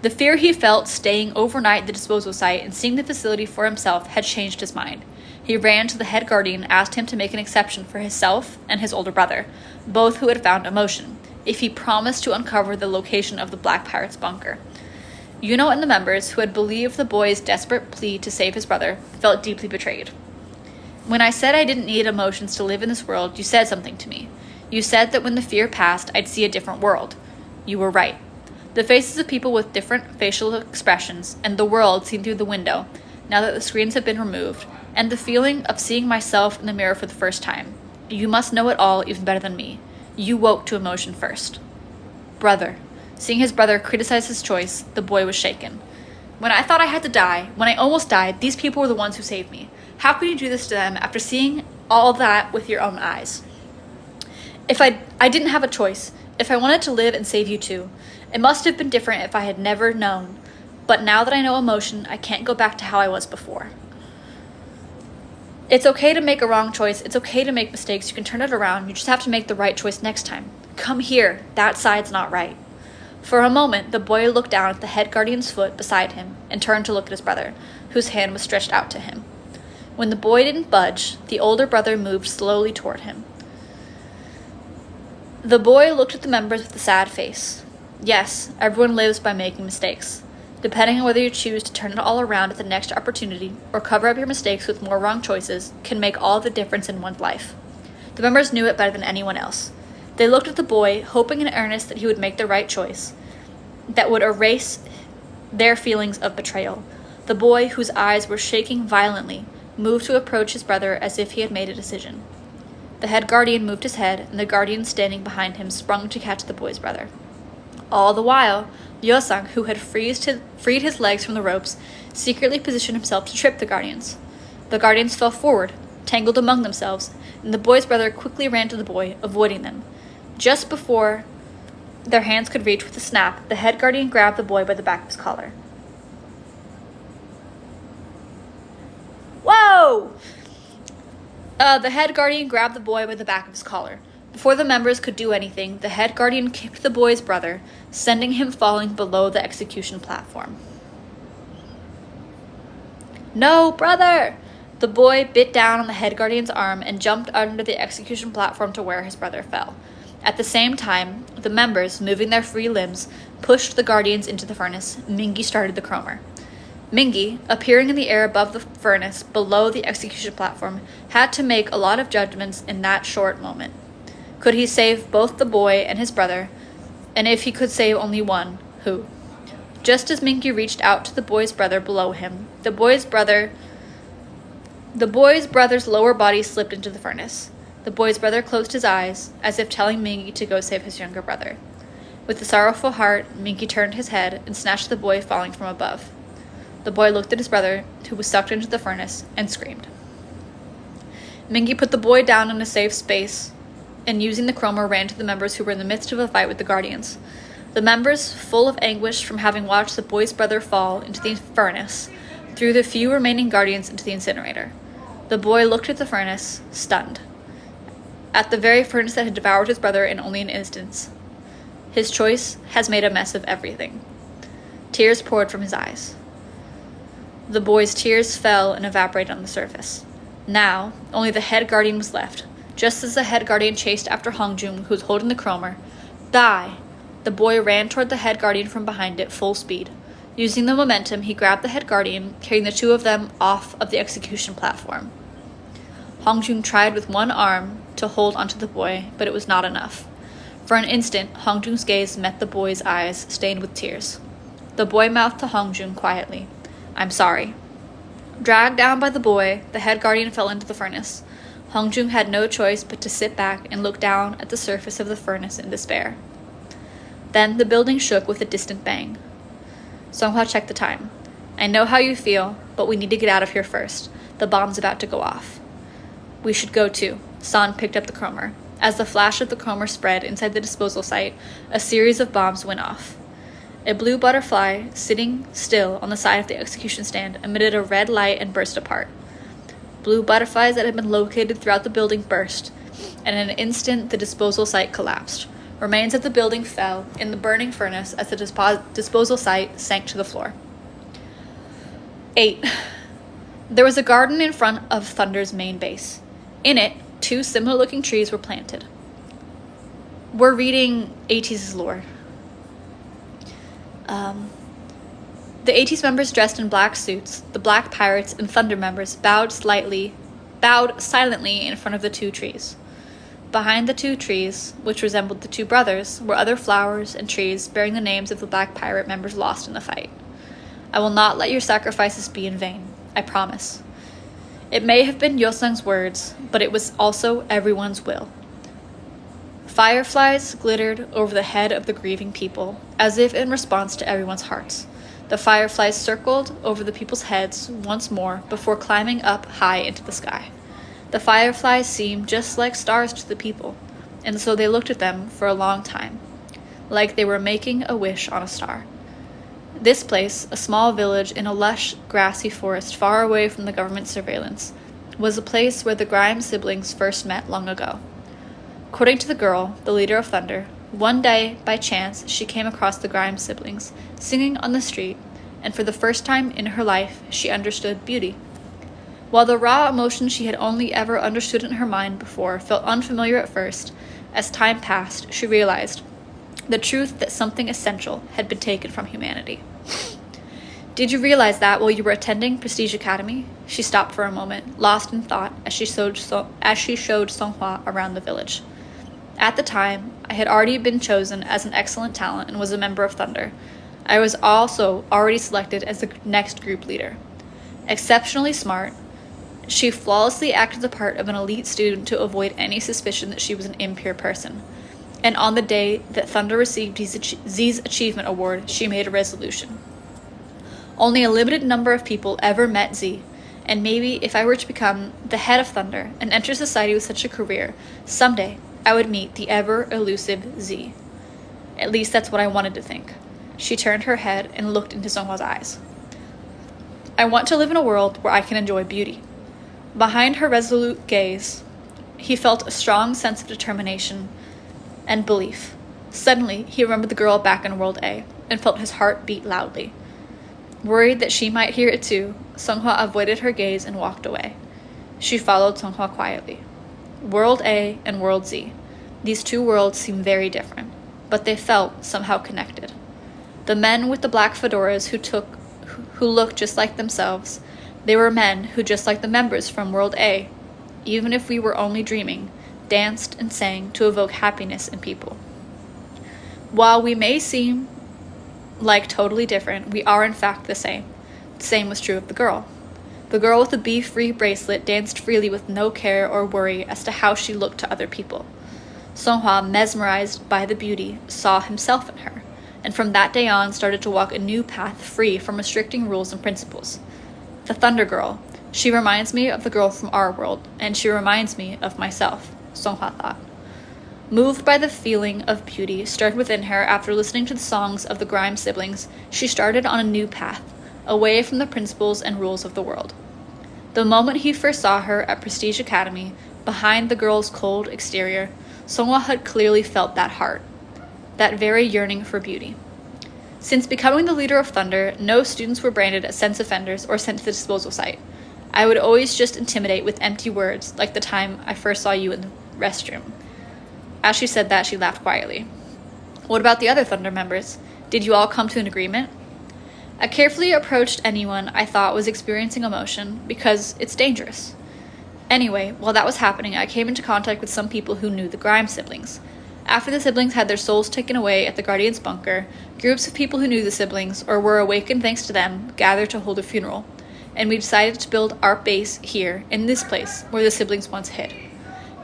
The fear he felt staying overnight at the disposal site and seeing the facility for himself had changed his mind. He ran to the head guardian and asked him to make an exception for himself and his older brother, both who had found emotion, if he promised to uncover the location of the Black Pirates' bunker. Yuno and the members, who had believed the boy's desperate plea to save his brother, felt deeply betrayed. When I said I didn't need emotions to live in this world, you said something to me. You said that when the fear passed, I'd see a different world. You were right. The faces of people with different facial expressions, and the world seen through the window, now that the screens have been removed, and the feeling of seeing myself in the mirror for the first time. You must know it all even better than me. You woke to emotion first. Brother. Seeing his brother criticize his choice, the boy was shaken. When I thought I had to die, when I almost died, these people were the ones who saved me. How could you do this to them after seeing all that with your own eyes? If I didn't have a choice, if I wanted to live and save you too, it must have been different if I had never known. But now that I know emotion, I can't go back to how I was before. It's okay to make a wrong choice. It's okay to make mistakes. You can turn it around. You just have to make the right choice next time. Come here. That side's not right. For a moment, the boy looked down at the head guardian's foot beside him and turned to look at his brother, whose hand was stretched out to him. When the boy didn't budge, the older brother moved slowly toward him. The boy looked at the members with a sad face. Yes, everyone lives by making mistakes. Depending on whether you choose to turn it all around at the next opportunity or cover up your mistakes with more wrong choices can make all the difference in one's life. The members knew it better than anyone else. They looked at the boy, hoping in earnest that he would make the right choice, that would erase their feelings of betrayal. The boy, whose eyes were shaking violently, moved to approach his brother as if he had made a decision. The head guardian moved his head, and the guardian standing behind him sprung to catch the boy's brother. All the while, Yosang, who had freed his legs from the ropes, secretly positioned himself to trip the guardians. The guardians fell forward, tangled among themselves, and the boy's brother quickly ran to the boy, avoiding them. Just before their hands could reach with a snap, the head guardian grabbed the boy by the back of his collar. Whoa! The head guardian grabbed the boy by the back of his collar. Before the members could do anything, the head guardian kicked the boy's brother, sending him falling below the execution platform. No, brother! The boy bit down on the head guardian's arm and jumped under the execution platform to where his brother fell. At the same time, the members, moving their free limbs, pushed the guardians into the furnace. Mingi started the chromer. Mingi, appearing in the air above the furnace, below the execution platform, had to make a lot of judgments in that short moment. Could he save both the boy and his brother? And if he could save only one, who? Just as Mingi reached out to the boy's brother below him, the boy's brother's lower body slipped into the furnace. The boy's brother closed his eyes, as if telling Mingi to go save his younger brother. With a sorrowful heart, Mingi turned his head and snatched the boy falling from above. The boy looked at his brother, who was sucked into the furnace, and screamed. Mingi put the boy down in a safe space, and using the chromer ran to the members who were in the midst of a fight with the guardians. The members, full of anguish from having watched the boy's brother fall into the furnace, threw the few remaining guardians into the incinerator. The boy looked at the furnace, stunned. At the very furnace that had devoured his brother in only an instant. His choice has made a mess of everything. Tears poured from his eyes. The boy's tears fell and evaporated on the surface. Now, only the head guardian was left. Just as the head guardian chased after Hongjung, who was holding the chromer. Die! The boy ran toward the head guardian from behind it, full speed. Using the momentum, he grabbed the head guardian, carrying the two of them off of the execution platform. Hongjung tried with one arm to hold onto the boy, but it was not enough. For an instant, Hongjung's gaze met the boy's eyes, stained with tears. The boy mouthed to Hongjung quietly, "I'm sorry." Dragged down by the boy, the head guardian fell into the furnace. Hongjung had no choice but to sit back and look down at the surface of the furnace in despair. Then the building shook with a distant bang. Songhua checked the time. "I know how you feel, but we need to get out of here first. The bomb's about to go off." "We should go too." San picked up the chromer. As the flash of the chromer spread inside the disposal site, a series of bombs went off. A blue butterfly, sitting still on the side of the execution stand, emitted a red light and burst apart. Blue butterflies that had been located throughout the building burst, and in an instant the disposal site collapsed. Remains of the building fell in the burning furnace as the disposal site sank to the floor. 8. There was a garden in front of Thunder's main base. In it, 2 similar-looking trees were planted. We're reading Ateez's lore. The Ateez members dressed in black suits, the Black Pirates and Thunder members bowed silently in front of the 2 trees. Behind the 2 trees, which resembled the 2 brothers, were other flowers and trees bearing the names of the Black Pirate members lost in the fight. "I will not let your sacrifices be in vain, I promise." It may have been Yosang's words, but it was also everyone's will. Fireflies glittered over the head of the grieving people, as if in response to everyone's hearts. The fireflies circled over the people's heads once more before climbing up high into the sky. The fireflies seemed just like stars to the people, and so they looked at them for a long time, like they were making a wish on a star. This place, a small village in a lush, grassy forest far away from the government surveillance, was a place where the Grimes siblings first met long ago. According to the girl, the leader of Thunder, one day, by chance, she came across the Grimes siblings, singing on the street, and for the first time in her life, she understood beauty. While the raw emotion she had only ever understood in her mind before felt unfamiliar at first, as time passed, she realized the truth that something essential had been taken from humanity. "Did you realize that while you were attending Prestige Academy?" She stopped for a moment, lost in thought, as she showed Songhua around the village. "At the time, I had already been chosen as an excellent talent and was a member of Thunder. I was also already selected as the next group leader. Exceptionally smart, She flawlessly acted the part of an elite student to avoid any suspicion that she was an impure person. And on the day that Thunder received Z's Achievement Award, she made a resolution. Only a limited number of people ever met Z, and maybe if I were to become the head of Thunder and enter society with such a career, someday I would meet the ever-elusive Z. At least that's what I wanted to think. She turned her head and looked into Songhwa's eyes. I want to live in a world where I can enjoy beauty. Behind her resolute gaze, he felt a strong sense of determination and belief. Suddenly, he remembered the girl back in World A and felt his heart beat loudly. Worried that she might hear it too, Songhwa avoided her gaze and walked away. She followed Songhwa quietly. World A and World Z. These two worlds seemed very different, but they felt somehow connected. The men with the black fedoras who looked just like themselves, they were men who, just like the members from World A, even if we were only dreaming, danced and sang to evoke happiness in people. While we may seem like totally different, we are in fact the same. The same was true of the girl. The girl with the Be-Free bracelet danced freely with no care or worry as to how she looked to other people. Songhwa, mesmerized by the beauty, saw himself in her, and from that day on started to walk a new path free from restricting rules and principles. The Thunder Girl. She reminds me of the girl from our world, and she reminds me of myself, Songhwa thought. Moved by the feeling of beauty stirred within her after listening to the songs of the Grimes siblings, she started on a new path, away from the principles and rules of the world. The moment he first saw her at Prestige Academy, behind the girl's cold exterior, Songhwa had clearly felt that heart, that very yearning for beauty. Since becoming the leader of Thunder, no students were branded as sense offenders or sent to the disposal site. I would always just intimidate with empty words, like the time I first saw you in the restroom. As she said that, she laughed quietly. What about the other Thunder members? Did you all come to an agreement? I carefully approached anyone I thought was experiencing emotion, because it's dangerous. Anyway, while that was happening, I came into contact with some people who knew the Grimes siblings. After the siblings had their souls taken away at the Guardian's bunker, groups of people who knew the siblings, or were awakened thanks to them, gathered to hold a funeral, and we decided to build our base here, in this place, where the siblings once hid.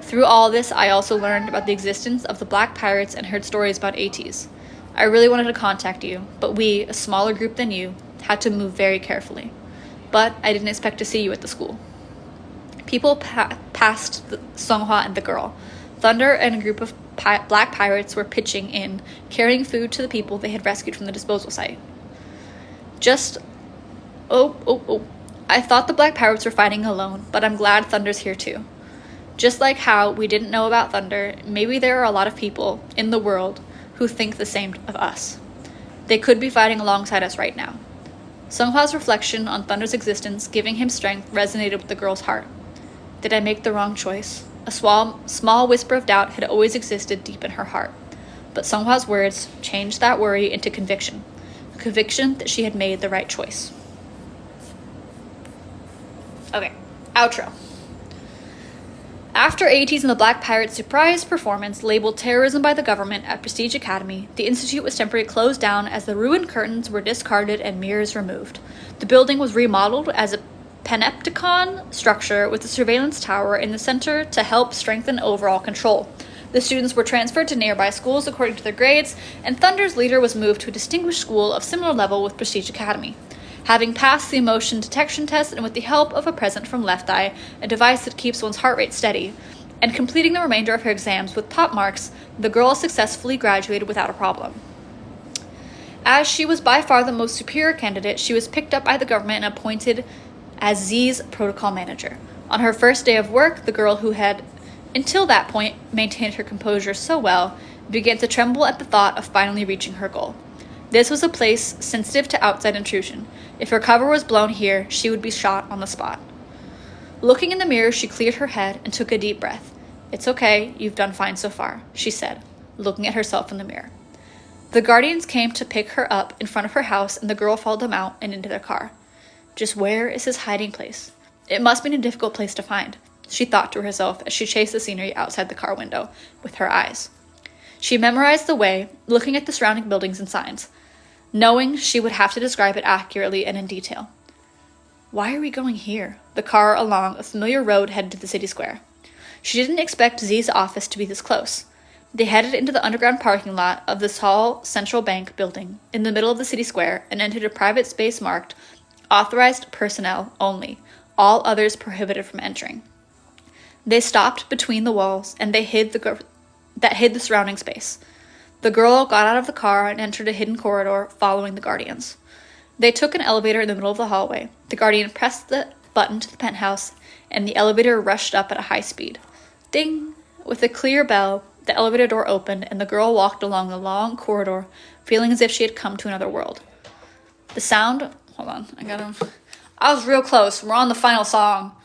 Through all this, I also learned about the existence of the Black Pirates and heard stories about Ateez. I really wanted to contact you, but we, a smaller group than you, had to move very carefully. But I didn't expect to see you at the school. People passed Songhwa and the girl. Thunder and a group of black pirates were pitching in, carrying food to the people they had rescued from the disposal site. I thought the black pirates were fighting alone, but I'm glad Thunder's here too. Just like how we didn't know about Thunder, maybe there are a lot of people in the world who think the same of us. They could be fighting alongside us right now. Songhwa's reflection on Thunder's existence giving him strength resonated with the girl's heart. Did I make the wrong choice? A small whisper of doubt had always existed deep in her heart, but Songhwa's words changed that worry into conviction, a conviction that she had made the right choice. Okay, outro. After Ateez and the Black Pirates' surprise performance labeled terrorism by the government at Prestige Academy, the institute was temporarily closed down as the ruined curtains were discarded and mirrors removed. The building was remodeled as a panopticon structure with a surveillance tower in the center to help strengthen overall control. The students were transferred to nearby schools according to their grades, and Thunder's leader was moved to a distinguished school of similar level with Prestige Academy. Having passed the emotion detection test and with the help of a present from Left Eye, a device that keeps one's heart rate steady, and completing the remainder of her exams with top marks, the girl successfully graduated without a problem. As she was by far the most superior candidate, she was picked up by the government and appointed as Z's protocol manager. On her first day of work, the girl who had, until that point, maintained her composure so well, began to tremble at the thought of finally reaching her goal. This was a place sensitive to outside intrusion. If her cover was blown here, she would be shot on the spot. Looking in the mirror, she cleared her head and took a deep breath. "It's okay, you've done fine so far," she said, looking at herself in the mirror. The Guardians came to pick her up in front of her house, and the girl followed them out and into their car. Just where is his hiding place? It must be a difficult place to find, she thought to herself as she chased the scenery outside the car window with her eyes. She memorized the way, looking at the surrounding buildings and signs, knowing she would have to describe it accurately and in detail. Why are we going here? The car along a familiar road headed to the city square. She didn't expect Z's office to be this close. They headed into the underground parking lot of this tall central bank building in the middle of the city square and entered a private space marked "Authorized personnel only. All others prohibited from entering." They stopped between the walls and they hid the surrounding space. The girl got out of the car and entered a hidden corridor following the guardians. They took an elevator in the middle of the hallway. The guardian pressed the button to the penthouse and the elevator rushed up at a high speed. Ding! With a clear bell, the elevator door opened and the girl walked along the long corridor, feeling as if she had come to another world. The sound... Hold on, I was real close. We're on the final song,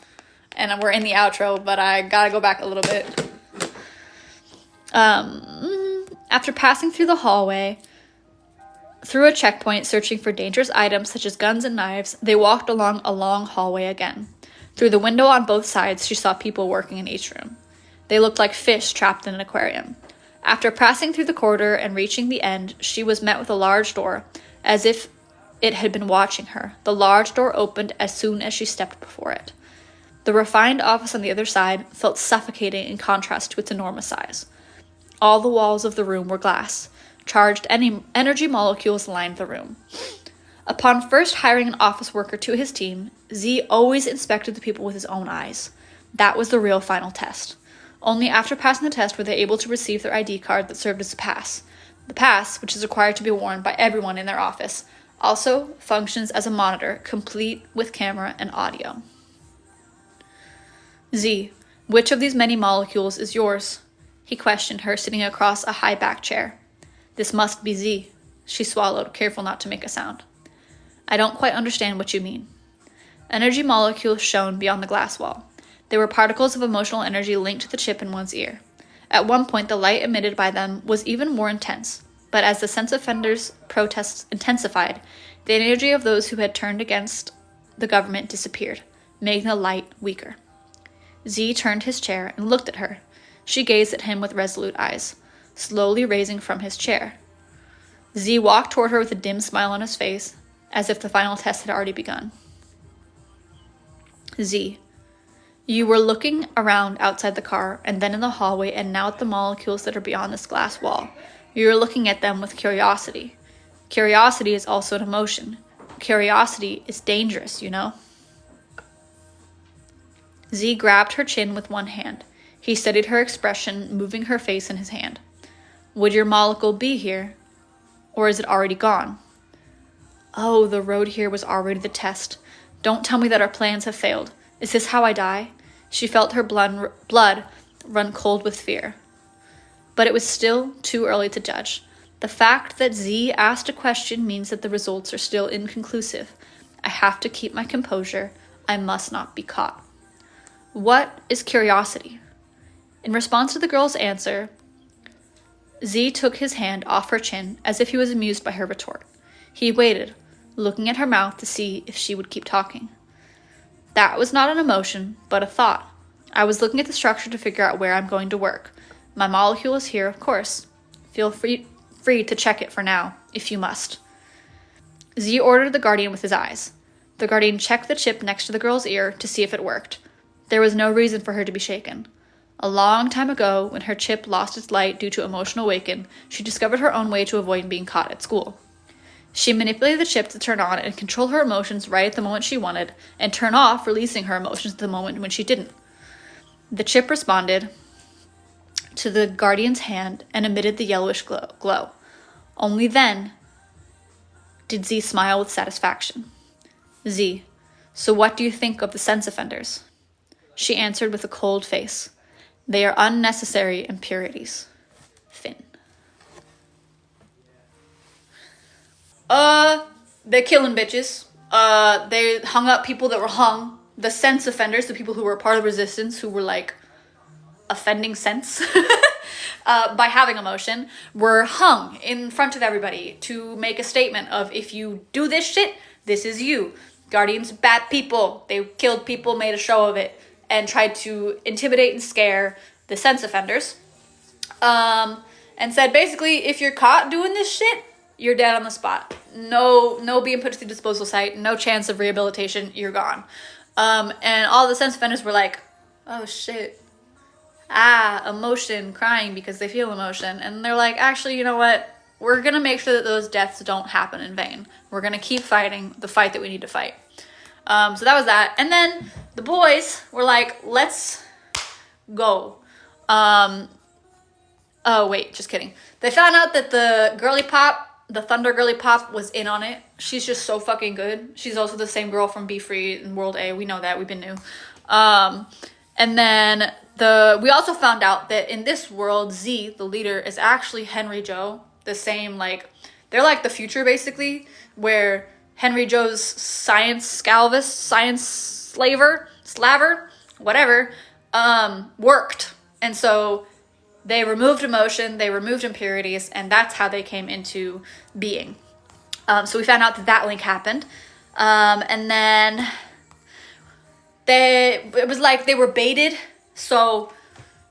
and we're in the outro, but I gotta go back a little bit. After passing through the hallway, through a checkpoint searching for dangerous items such as guns and knives, they walked along a long hallway again. Through the window on both sides, she saw people working in each room. They looked like fish trapped in an aquarium. After passing through the corridor and reaching the end, she was met with a large door, as if it had been watching her. The large door opened as soon as she stepped before it. The refined office on the other side felt suffocating in contrast to its enormous size. All the walls of the room were glass. Charged energy molecules lined the room. Upon first hiring an office worker to his team, Z always inspected the people with his own eyes. That was the real final test. Only after passing the test were they able to receive their ID card that served as a pass. The pass, which is required to be worn by everyone in their office, also functions as a monitor, complete with camera and audio. Z, which of these many molecules is yours? He questioned her, sitting across a high-backed chair. This must be Z. She swallowed, careful not to make a sound. I don't quite understand what you mean. Energy molecules shone beyond the glass wall. They were particles of emotional energy linked to the chip in one's ear. At one point, the light emitted by them was even more intense, but as the sex offenders' protests intensified, the energy of those who had turned against the government disappeared, making the light weaker. Z turned his chair and looked at her. She gazed at him with resolute eyes, slowly raising from his chair. Z walked toward her with a dim smile on his face, as if the final test had already begun. Z, you were looking around outside the car, and then in the hallway, and now at the molecules that are beyond this glass wall. You were looking at them with curiosity. Curiosity is also an emotion. Curiosity is dangerous, you know? Z grabbed her chin with one hand. He studied her expression, moving her face in his hand. Would your molecule be here? Or is it already gone? Oh, the road here was already the test. Don't tell me that our plans have failed. Is this how I die? She felt her blood run cold with fear. But it was still too early to judge. The fact that Z asked a question means that the results are still inconclusive. I have to keep my composure. I must not be caught. What is curiosity? In response to the girl's answer, Z took his hand off her chin as if he was amused by her retort. He waited, looking at her mouth to see if she would keep talking. That was not an emotion, but a thought. I was looking at the structure to figure out where I'm going to work. My molecule is here, of course. Feel free to check it for now, if you must. Z ordered the guardian with his eyes. The guardian checked the chip next to the girl's ear to see if it worked. There was no reason for her to be shaken. A long time ago, when her chip lost its light due to emotional awakening, she discovered her own way to avoid being caught at school. She manipulated the chip to turn on and control her emotions right at the moment she wanted, and turn off, releasing her emotions at the moment when she didn't. The chip responded to the guardian's hand and emitted the yellowish glow. Only then did Z smile with satisfaction. Z, so what do you think of the sense offenders? She answered with a cold face. They are unnecessary impurities. Finn. They're killing bitches. They hung up people that were hung. The sense offenders, the people who were part of resistance, who were like offending sense by having emotion, were hung in front of everybody to make a statement of, if you do this shit, this is you. Guardians, bad people. They killed people, made a show of it, and tried to intimidate and scare the sense offenders. And said, basically, if you're caught doing this shit, you're dead on the spot. No being put to the disposal site, no chance of rehabilitation, you're gone. And all the sense offenders were like, oh shit. Emotion, crying because they feel emotion. And they're like, actually, you know what? We're gonna make sure that those deaths don't happen in vain. We're gonna keep fighting the fight that we need to fight. So that was that. And then the boys were like, let's go. Oh wait, just kidding. They found out that the girly pop, the Thunder girly pop, was in on it. She's just so fucking good. She's also the same girl from Be Free in World A. We know that. We've been new. And then we also found out that in this world, Z, the leader, is actually Henry Joe. The same, like, they're like the future, basically, where Henry Joe's science slaver, whatever, worked. And so they removed emotion, they removed impurities, and that's how they came into being. So we found out that link happened. And then it was like they were baited. So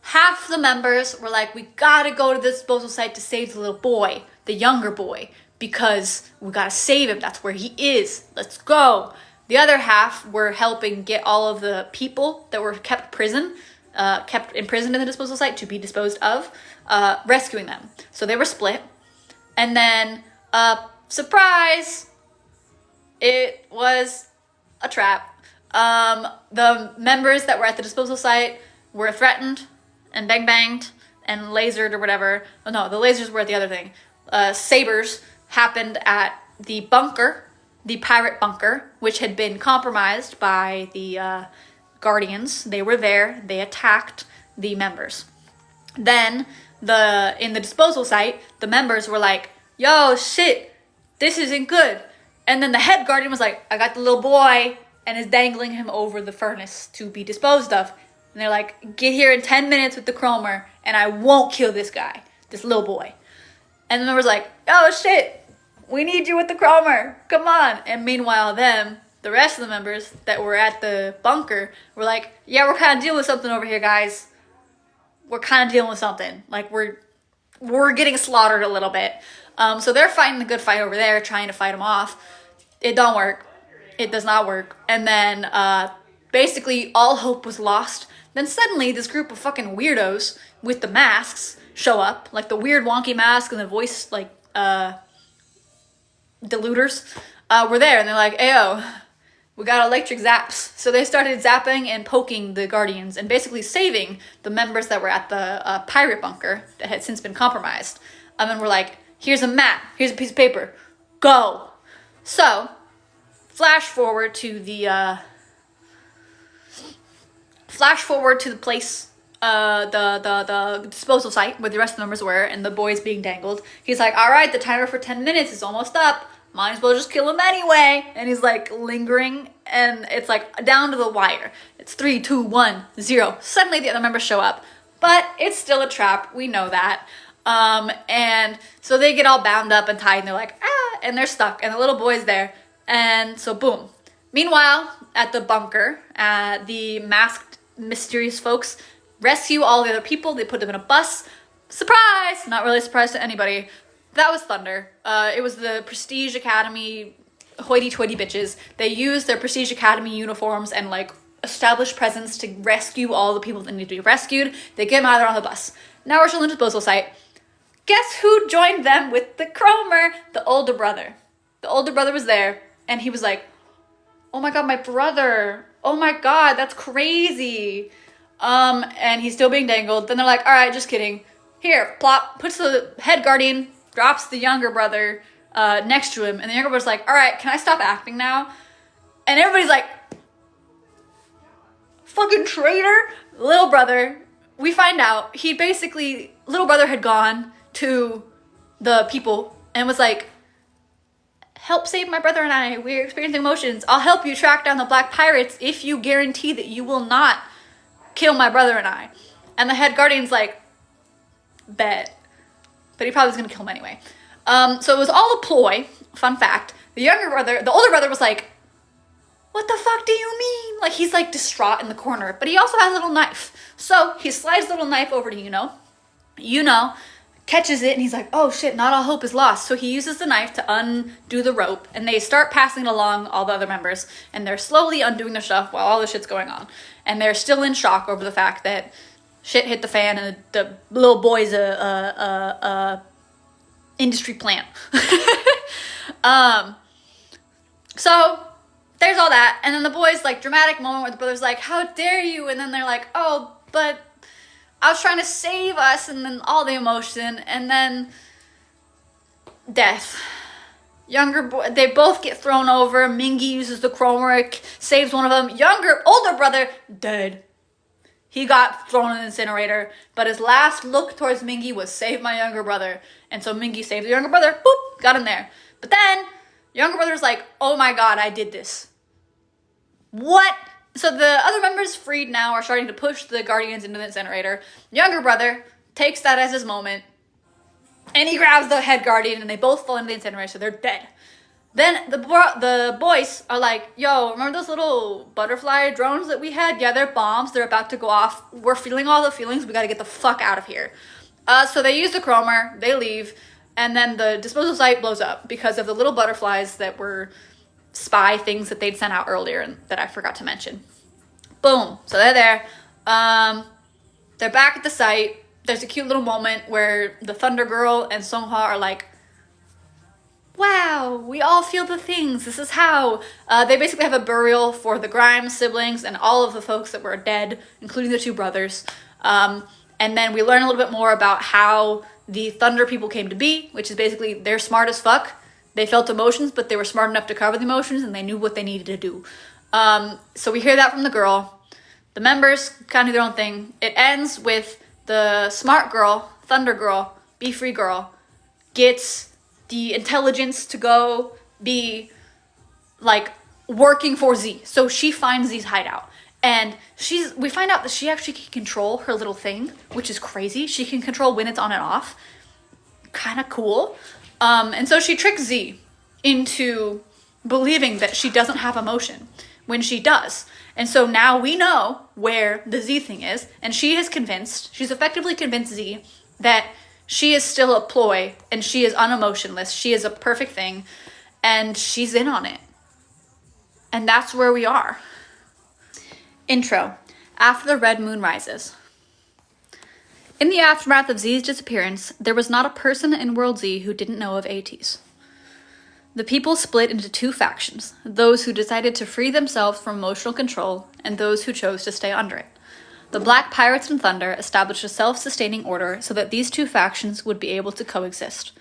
half the members were like, we gotta go to the disposal site to save the little boy, the younger boy, because we gotta save him. That's where he is. Let's go. The other half were helping get all of the people that were kept imprisoned in the disposal site to be disposed of, rescuing them. So they were split. And then, surprise, it was a trap. The members that were at the disposal site were threatened and banged and lasered or whatever. Oh no, the lasers were at the other thing. Sabers happened at the bunker, the pirate bunker, which had been compromised by the Guardians. They were there. They attacked the members. Then in the disposal site, the members were like, yo, shit, this isn't good. And then the head Guardian was like, I got the little boy, and is dangling him over the furnace to be disposed of. And they're like, get here in 10 minutes with the chromer, and I won't kill this guy, this little boy. And the member's like, oh shit, we need you with the chromer, come on. And meanwhile, the rest of the members that were at the bunker were like, yeah, we're kind of dealing with something over here, guys. We're kind of dealing with something. Like, we're getting slaughtered a little bit. So they're fighting the good fight over there, trying to fight them off. It don't work. It does not work. And then basically all hope was lost. Then suddenly this group of fucking weirdos with the masks show up, like the weird wonky mask and the voice like deluders were there, and they're like, ayo, we got electric zaps. So they started zapping and poking the Guardians and basically saving the members that were at the pirate bunker that had since been compromised. And we're like, here's a map, here's a piece of paper, go. So flash forward to the place, the disposal site where the rest of the members were and the boys being dangled. He's like, all right, the timer for 10 minutes is almost up. Might as well just kill him anyway. And he's like lingering, and it's like down to the wire. It's 3, 2, 1, 0. Suddenly the other members show up, but it's still a trap. We know that. And so they get all bound up and tied, and they're like, and they're stuck, and the little boy's there. And so boom. Meanwhile, at the bunker, the masked mysterious folks rescue all the other people. They put them in a bus. Surprise! Not really a surprise to anybody. That was Thunder. It was the Prestige Academy hoity-toity bitches. They used their Prestige Academy uniforms and like established presence to rescue all the people that need to be rescued. They get them out there on the bus. Now we're still in the disposal site. Guess who joined them with the chromer? The older brother. The older brother was there, and he was like, oh my god, my brother. Oh my god, that's crazy. And he's still being dangled. Then they're like, all right, just kidding. Here, plop, puts the head Guardian, drops the younger brother next to him, and the younger brother's like, all right, can I stop acting now? And everybody's like, fucking traitor. Little brother, we find out he basically, little brother had gone to the people and was like, help save my brother and I. We're experiencing emotions. I'll help you track down the black pirates if you guarantee that you will not kill my brother and I. And the head Guardian's like, bet. But he probably was gonna kill him anyway. So it was all a ploy. Fun fact. The older brother was like, what the fuck do you mean? Like, he's like distraught in the corner, but he also has a little knife. So he slides the little knife over to Yuno, catches it, and he's like, oh shit, not all hope is lost. So he uses the knife to undo the rope, and they start passing it along all the other members, and they're slowly undoing their stuff while all this shit's going on. And they're still in shock over the fact that shit hit the fan and the little boy's a industry plant. So there's all that, and then the boys, like, dramatic moment where the brother's like, how dare you? And then they're like, oh, but I was trying to save us, and then all the emotion, and then death. Younger boy, they both get thrown over. Mingy uses the chromeric, saves one of them. Older brother, dead. He got thrown in the incinerator, but his last look towards Mingy was save my younger brother. And so Mingy saved the younger brother, boop, got him there. But then, younger brother's like, oh my god, I did this. What? So the other members, freed now, are starting to push the Guardians into the incinerator. Younger brother takes that as his moment, and he grabs the head Guardian, and they both fall into the incinerator, so they're dead. Then the boys are like, yo, remember those little butterfly drones that we had? Yeah, they're bombs. They're about to go off. We're feeling all the feelings. We got to get the fuck out of here. So they use the chromer. They leave. And then the disposal site blows up because of the little butterflies that were spy things that they'd sent out earlier and that I forgot to mention. Boom. So they're there. They're back at the site. There's a cute little moment where the Thunder Girl and Songhwa are like, wow, we all feel the things. This is how. They basically have a burial for the Grimes siblings and all of the folks that were dead, including the two brothers. And then we learn a little bit more about how the Thunder people came to be, which is basically they're smart as fuck. They felt emotions, but they were smart enough to cover the emotions, and they knew what they needed to do. So we hear that from the girl. The members kind of do their own thing. It ends with the smart girl, Thunder Girl, Be Free Girl, gets the intelligence to go be, like, working for Z. So she finds Z's hideout. And we find out that she actually can control her little thing, which is crazy. She can control when it's on and off. Kind of cool. And so she tricks Z into believing that she doesn't have emotion when she does. And so now we know where the Z thing is. And she's effectively convinced Z that she is still a ploy, and she is unemotionless. She is a perfect thing, and she's in on it. And that's where we are. Intro. After the red moon rises. In the aftermath of Z's disappearance, there was not a person in World Z who didn't know of Ateez. The people split into two factions, those who decided to free themselves from emotional control, and those who chose to stay under it. The Black Pirates and Thunder established a self-sustaining order so that these two factions would be able to coexist.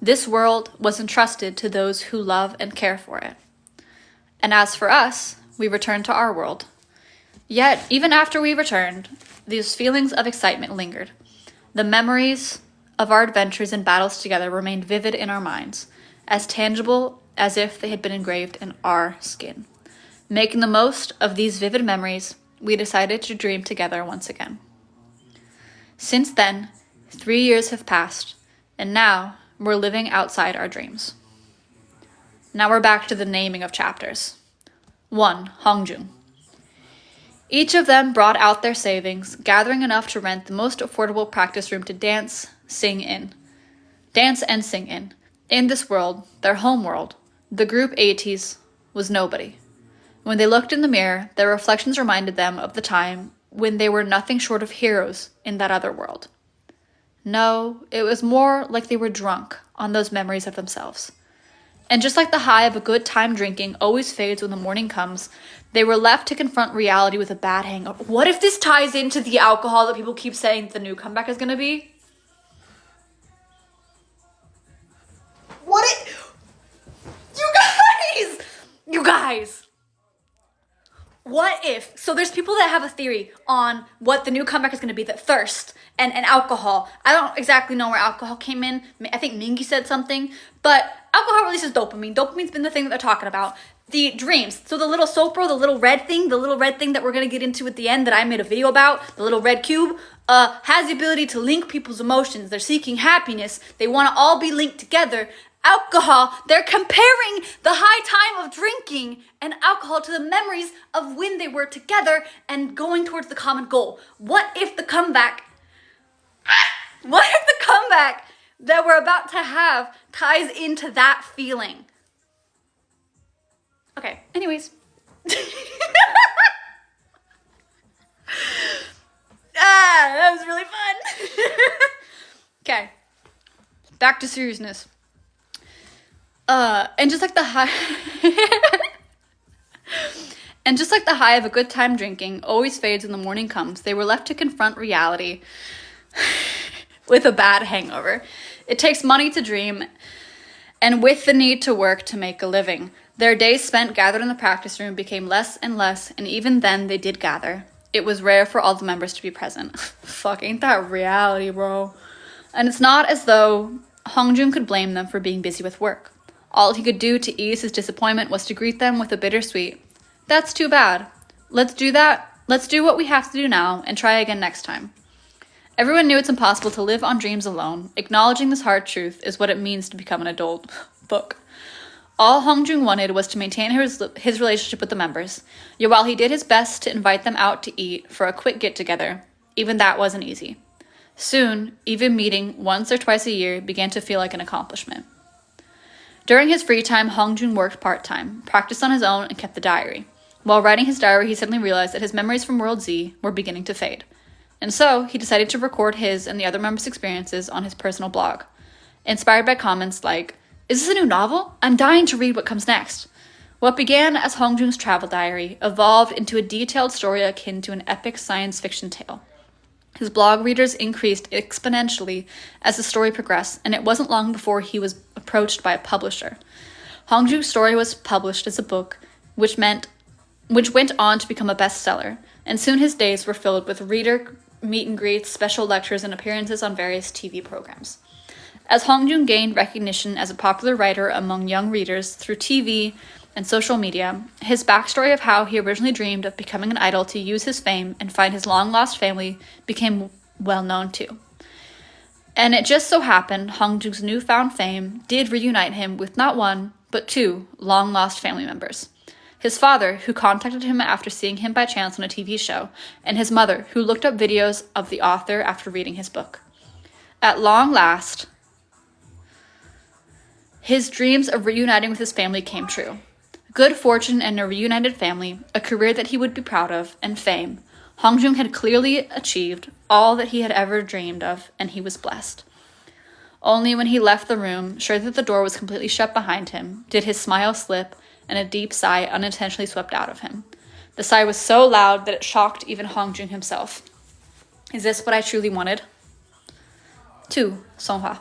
This world was entrusted to those who love and care for it. And as for us, we returned to our world. Yet, even after we returned, these feelings of excitement lingered. The memories of our adventures and battles together remained vivid in our minds, as tangible as if they had been engraved in our skin. Making the most of these vivid memories, we decided to dream together once again. Since then, 3 years have passed, and now we're living outside our dreams. Now we're back to the naming of chapters. 1. Hongjung. Each of them brought out their savings, gathering enough to rent the most affordable practice room to dance and sing in. In this world, their home world, the group Ateez was nobody. When they looked in the mirror, their reflections reminded them of the time when they were nothing short of heroes in that other world. No, it was more like they were drunk on those memories of themselves. And just like the high of a good time drinking always fades when the morning comes, they were left to confront reality with a bad hangover. What if this ties into the alcohol that people keep saying the new comeback is going to be? You guys! What if, so there's people that have a theory on what the new comeback is going to be, that thirst and alcohol. I don't exactly know where alcohol came in. I think Mingy said something, but alcohol releases dopamine. Dopamine's been the thing that they're talking about. The dreams, so the little Sopro, the little red thing that we're going to get into at the end that I made a video about, the little red cube, has the ability to link people's emotions. They're seeking happiness. They want to all be linked together. Alcohol, they're comparing the high time of drinking and alcohol to the memories of when they were together and going towards the common goal. What if the comeback What if the comeback that we're about to have ties into that feeling? Okay, anyways. That was really fun. Okay, back to seriousness. And just like the high and just like the high of a good time drinking always fades when the morning comes, they were left to confront reality with a bad hangover. It takes money to dream, and with the need to work to make a living. Their days spent gathered in the practice room became less and less, and even then they did gather. It was rare for all the members to be present. Fuck, ain't that reality, bro? And it's not as though Hongjun could blame them for being busy with work. All he could do to ease his disappointment was to greet them with a bittersweet, "That's too bad. Let's do that. Let's do what we have to do now and try again next time." Everyone knew it's impossible to live on dreams alone. Acknowledging this hard truth is what it means to become an adult. Book. All Hongjun wanted was to maintain his relationship with the members, yet while he did his best to invite them out to eat for a quick get-together, even that wasn't easy. Soon, even meeting once or twice a year began to feel like an accomplishment. During his free time, Hongjun worked part-time, practiced on his own, and kept the diary. While writing his diary, he suddenly realized that his memories from World Z were beginning to fade. And so, he decided to record his and the other members' experiences on his personal blog. Inspired by comments like, "Is this a new novel? I'm dying to read what comes next." What began as Hongjun's travel diary evolved into a detailed story akin to an epic science fiction tale. His blog readers increased exponentially as the story progressed, and it wasn't long before he was approached by a publisher. Hongjun's story was published as a book, which went on to become a bestseller, and soon his days were filled with reader meet and greets, special lectures, and appearances on various TV programs. As Hongjun gained recognition as a popular writer among young readers through TV and social media, his backstory of how he originally dreamed of becoming an idol to use his fame and find his long-lost family became well known too. And it just so happened Hongjun's newfound fame did reunite him with not one, but two long-lost family members. His father, who contacted him after seeing him by chance on a TV show, and his mother, who looked up videos of the author after reading his book. At long last, his dreams of reuniting with his family came true. Good fortune and a reunited family, a career that he would be proud of, and fame. Hongjun had clearly achieved all that he had ever dreamed of, and he was blessed. Only when he left the room, sure that the door was completely shut behind him, did his smile slip and a deep sigh unintentionally swept out of him. The sigh was so loud that it shocked even Hongjun himself. Is this what I truly wanted? 2. Songhwa.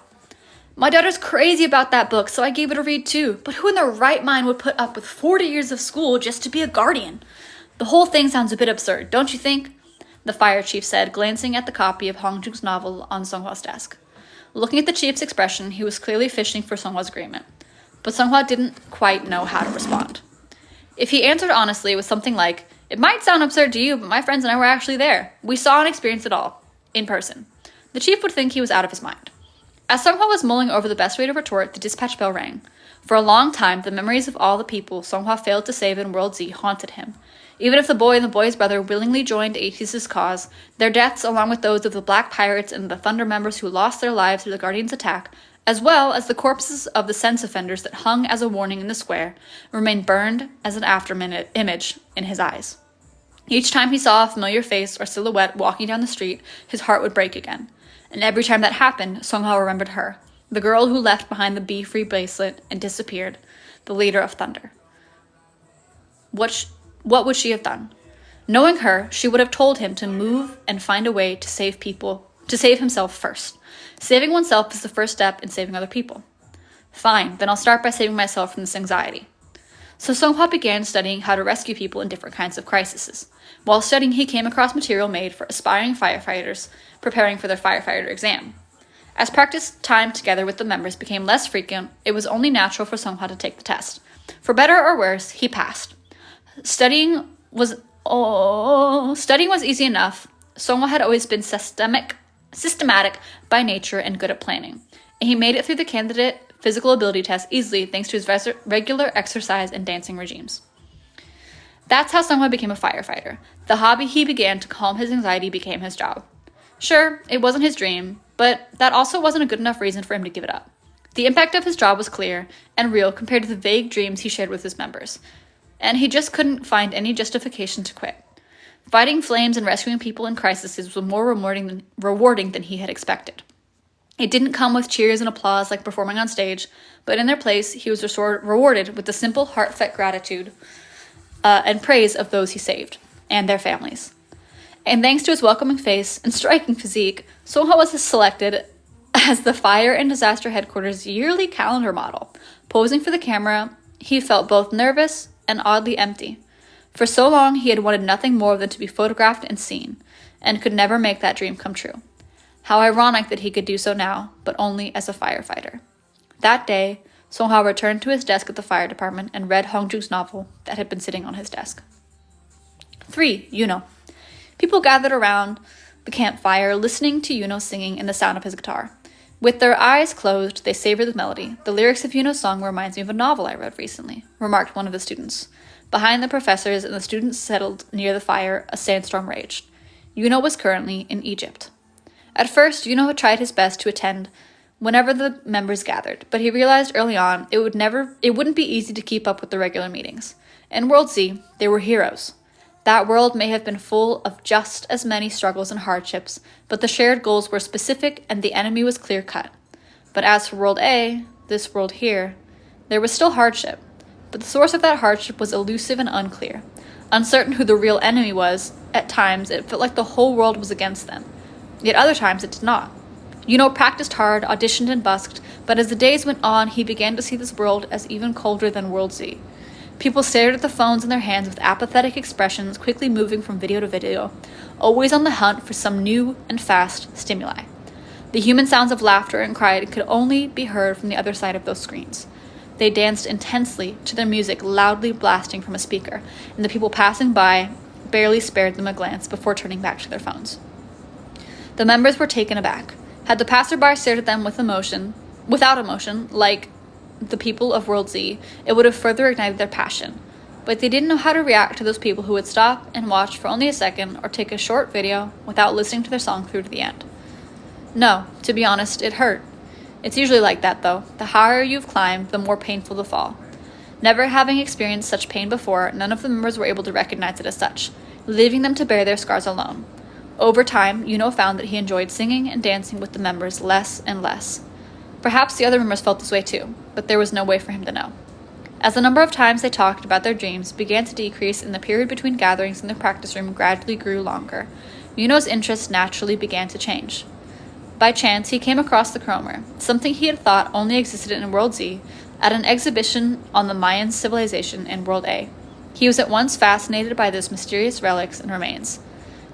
My daughter's crazy about that book, so I gave it a read too. But who in their right mind would put up with 40 years of school just to be a guardian? The whole thing sounds a bit absurd, don't you think? The fire chief said, glancing at the copy of Hongjun's novel on Songhwa's desk. Looking at the chief's expression, he was clearly fishing for Songhwa's agreement. But Songhwa didn't quite know how to respond. If he answered honestly with something like, "It might sound absurd to you, but my friends and I were actually there. We saw and experienced it all, in person," the chief would think he was out of his mind. As Songhwa was mulling over the best way to retort, the dispatch bell rang. For a long time, the memories of all the people Songhwa failed to save in World Z haunted him. Even if the boy and the boy's brother willingly joined Ateez's cause, their deaths, along with those of the Black Pirates and the Thunder members who lost their lives through the Guardian's attack, as well as the corpses of the sense offenders that hung as a warning in the square, remained burned as an image in his eyes. Each time he saw a familiar face or silhouette walking down the street, his heart would break again. And every time that happened, Songhwa remembered her, the girl who left behind the Be-Free bracelet and disappeared, the leader of Thunder. What would she have done? Knowing her, she would have told him to move and find a way to save himself first. Saving oneself is the first step in saving other people. Fine, then I'll start by saving myself from this anxiety. So Songhwa began studying how to rescue people in different kinds of crises. While studying, he came across material made for aspiring firefighters preparing for their firefighter exam. As practice time together with the members became less frequent, it was only natural for Songhwa to take the test. For better or worse, he passed. Studying was easy enough. Songhwa had always been systematic by nature and good at planning. And he made it through the candidate physical ability test easily thanks to his regular exercise and dancing regimes. That's how Songhwa became a firefighter. The hobby he began to calm his anxiety became his job. Sure, it wasn't his dream, But that also wasn't a good enough reason for him to give it up. The impact of his job was clear and real compared to the vague dreams he shared with his members, and he just couldn't find any justification to quit. Fighting flames and rescuing people in crises was more rewarding than he had expected. It didn't come with cheers and applause like performing on stage, but in their place, he was rewarded with the simple, heartfelt gratitude and praise of those he saved, and their families. And thanks to his welcoming face and striking physique, Soha was selected as the Fire and Disaster Headquarters yearly calendar model. Posing for the camera, he felt both nervous and oddly empty. For so long, he had wanted nothing more than to be photographed and seen, and could never make that dream come true. How ironic that he could do so now, but only as a firefighter. That day, Soha returned to his desk at the fire department and read Hongju's novel that had been sitting on his desk. 3. Yuno. People gathered around the campfire, listening to Yuno singing and the sound of his guitar. With their eyes closed, they savored the melody. The lyrics of Yuno's song reminds me of a novel I read recently, remarked one of the students. Behind the professors and the students settled near the fire, a sandstorm raged. Yuno was currently in Egypt. At first, Yuno had tried his best to attend whenever the members gathered, but he realized early on it wouldn't be easy to keep up with the regular meetings. In World Z, they were heroes. That world may have been full of just as many struggles and hardships, but the shared goals were specific and the enemy was clear-cut. But as for World A, this world here, there was still hardship. But the source of that hardship was elusive and unclear. Uncertain who the real enemy was, at times it felt like the whole world was against them. Yet other times it did not. Yuno practiced hard, auditioned and busked, but as the days went on, he began to see this world as even colder than World Z. People stared at the phones in their hands with apathetic expressions, quickly moving from video to video, always on the hunt for some new and fast stimuli. The human sounds of laughter and cry could only be heard from the other side of those screens. They danced intensely to their music loudly blasting from a speaker, and the people passing by barely spared them a glance before turning back to their phones. The members were taken aback. Had the passerby stared at them without emotion, like the people of World Z, it would have further ignited their passion. But they didn't know how to react to those people who would stop and watch for only a second or take a short video without listening to their song through to the end. No, to be honest, it hurt. It's usually like that, though. The higher you've climbed, the more painful the fall. Never having experienced such pain before, none of the members were able to recognize it as such, leaving them to bear their scars alone. Over time, Yuno found that he enjoyed singing and dancing with the members less and less. Perhaps the other members felt this way too, but there was no way for him to know. As the number of times they talked about their dreams began to decrease and the period between gatherings in the practice room gradually grew longer, Yuno's interests naturally began to change. By chance, he came across the chromer, something he had thought only existed in World Z, at an exhibition on the Mayan civilization in World A. He was at once fascinated by those mysterious relics and remains.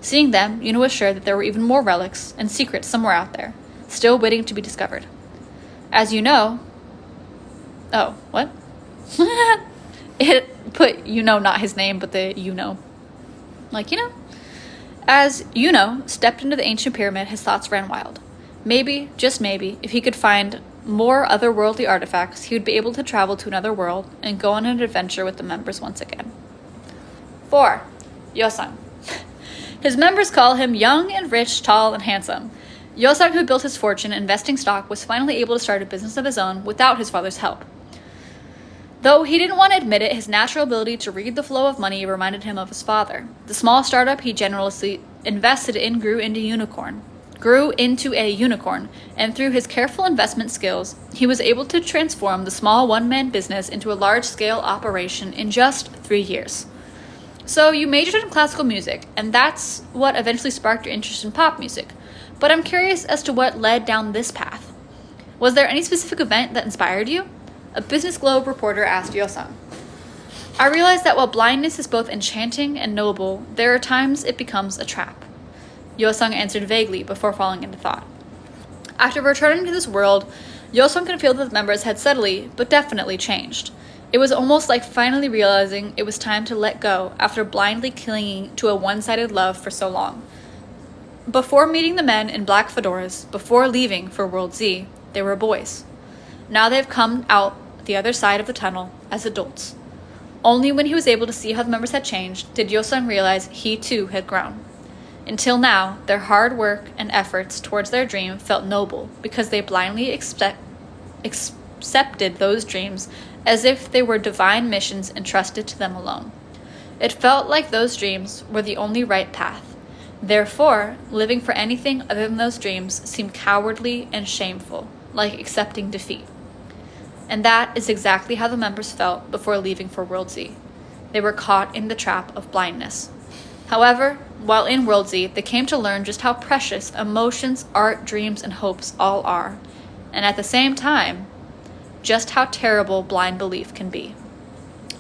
Seeing them, Yuno was sure that there were even more relics and secrets somewhere out there, still waiting to be discovered. As you know... Oh, what? It put Yuno, not his name, but the Yuno. Like, As Yuno stepped into the ancient pyramid, his thoughts ran wild. Maybe, just maybe, if he could find more otherworldly artifacts, he would be able to travel to another world and go on an adventure with the members once again. 4. Yosang. His members call him young and rich, tall and handsome. Yosang, who built his fortune investing stock, was finally able to start a business of his own without his father's help. Though he didn't want to admit it, his natural ability to read the flow of money reminded him of his father. The small startup he generously invested in grew into a unicorn, and through his careful investment skills, he was able to transform the small one-man business into a large-scale operation in just 3 years. So you majored in classical music, and that's what eventually sparked your interest in pop music. But I'm curious as to what led down this path. Was there any specific event that inspired you? A Business Globe reporter asked Yosang. I realize that while blindness is both enchanting and noble, there are times it becomes a trap. Yosang answered vaguely before falling into thought. After returning to this world, Yosang could feel that the members had subtly, but definitely changed. It was almost like finally realizing it was time to let go after blindly clinging to a one-sided love for so long. Before meeting the men in black fedoras, before leaving for World Z, they were boys. Now they've come out the other side of the tunnel as adults. Only when he was able to see how the members had changed did Yosang realize he too had grown. Until now, their hard work and efforts towards their dream felt noble because they blindly accepted those dreams as if they were divine missions entrusted to them alone. It felt like those dreams were the only right path. Therefore, living for anything other than those dreams seemed cowardly and shameful, like accepting defeat. And that is exactly how the members felt before leaving for World Z. They were caught in the trap of blindness. However, while in World Z, they came to learn just how precious emotions, art, dreams, and hopes all are, and at the same time, just how terrible blind belief can be.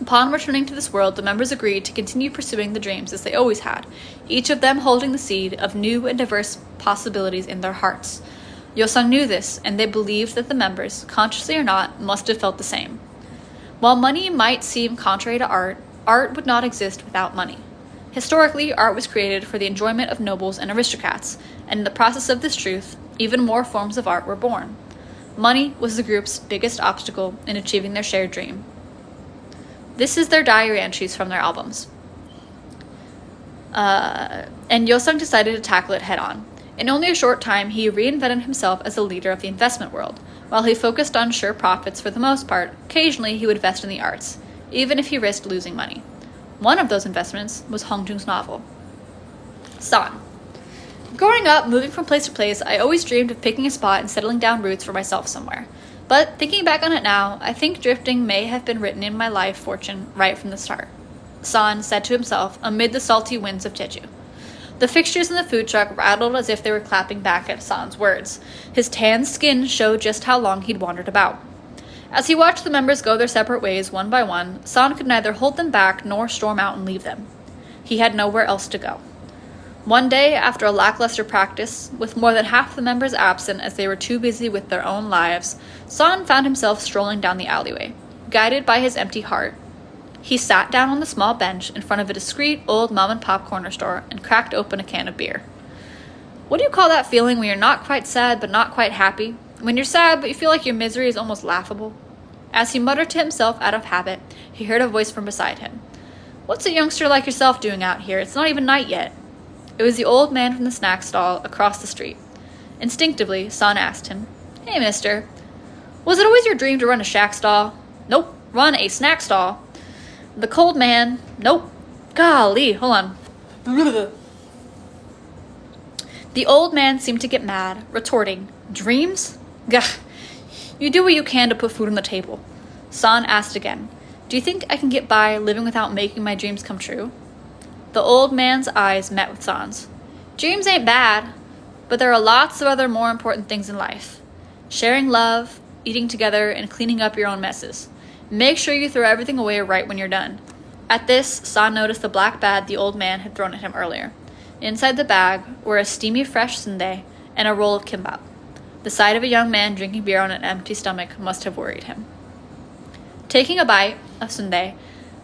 Upon returning to this world, the members agreed to continue pursuing the dreams as they always had, each of them holding the seed of new and diverse possibilities in their hearts. Yosung knew this, and they believed that the members, consciously or not, must have felt the same. While money might seem contrary to art, art would not exist without money. Historically, art was created for the enjoyment of nobles and aristocrats, and in the process of this truth, even more forms of art were born. Money was the group's biggest obstacle in achieving their shared dream. This is their diary entries from their albums. And Yosung decided to tackle it head-on. In only a short time, he reinvented himself as a leader of the investment world. While he focused on sure profits for the most part, occasionally he would invest in the arts, even if he risked losing money. One of those investments was Hongjung's novel. San. Growing up, moving from place to place, I always dreamed of picking a spot and settling down roots for myself somewhere. But thinking back on it now, I think drifting may have been written in my life fortune right from the start, San said to himself amid the salty winds of Jeju. The fixtures in the food truck rattled as if they were clapping back at San's words. His tanned skin showed just how long he'd wandered about. As he watched the members go their separate ways one by one, San could neither hold them back nor storm out and leave them. He had nowhere else to go. One day, after a lackluster practice, with more than half the members absent as they were too busy with their own lives, San found himself strolling down the alleyway, guided by his empty heart. He sat down on the small bench in front of a discreet old mom-and-pop corner store and cracked open a can of beer. What do you call that feeling when you're not quite sad but not quite happy? When you're sad but you feel like your misery is almost laughable? As he muttered to himself out of habit, he heard a voice from beside him. "What's a youngster like yourself doing out here? It's not even night yet." It was the old man from the snack stall across the street. Instinctively, San asked him, "Hey, mister, was it always your dream to run a shack stall?" "Nope, run a snack stall." The cold man, "Nope. Golly, hold on." The old man seemed to get mad, retorting, "Dreams? Gah, you do what you can to put food on the table." San asked again, "Do you think I can get by living without making my dreams come true?" The old man's eyes met with San's. "Dreams ain't bad, but there are lots of other more important things in life. Sharing love, eating together, and cleaning up your own messes. Make sure you throw everything away right when you're done." At this, San noticed the black bag the old man had thrown at him earlier. Inside the bag were a steamy fresh sundae and a roll of kimbap. The sight of a young man drinking beer on an empty stomach must have worried him. Taking a bite of sundae,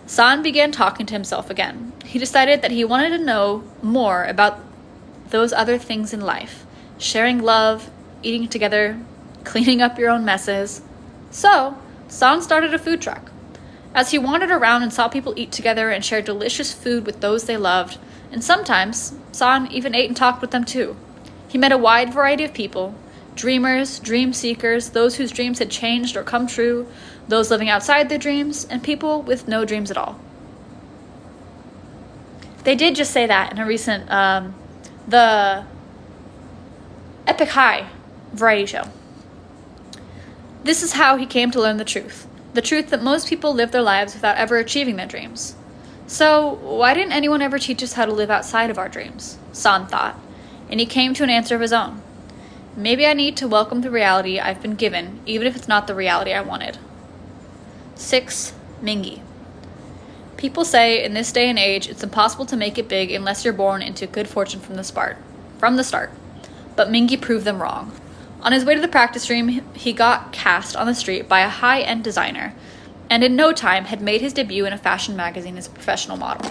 San began talking to himself again. He decided that he wanted to know more about those other things in life. Sharing love, eating together, cleaning up your own messes. So, San started a food truck. As he wandered around and saw people eat together and share delicious food with those they loved, and sometimes San even ate and talked with them too. He met a wide variety of people, dreamers, dream seekers, those whose dreams had changed or come true, those living outside their dreams, and people with no dreams at all. They did just say that in a recent, the Epic High variety show. This is how he came to learn the truth that most people live their lives without ever achieving their dreams. So, why didn't anyone ever teach us how to live outside of our dreams? San thought, and he came to an answer of his own. Maybe I need to welcome the reality I've been given, even if it's not the reality I wanted. 6. Mingi. People say in this day and age it's impossible to make it big unless you're born into good fortune from the start. But Mingi proved them wrong. On his way to the practice room, he got cast on the street by a high-end designer, and in no time had made his debut in a fashion magazine as a professional model.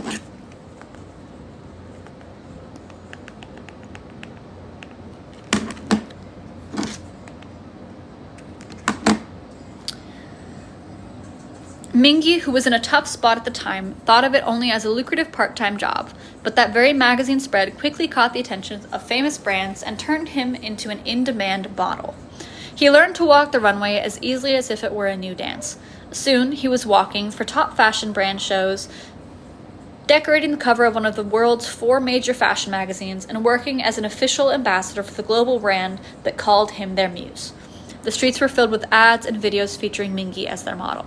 Mingi, who was in a tough spot at the time, thought of it only as a lucrative part-time job, but that very magazine spread quickly caught the attention of famous brands and turned him into an in-demand model. He learned to walk the runway as easily as if it were a new dance. Soon, he was walking for top fashion brand shows, decorating the cover of one of the world's 4 major fashion magazines, and working as an official ambassador for the global brand that called him their muse. The streets were filled with ads and videos featuring Mingi as their model.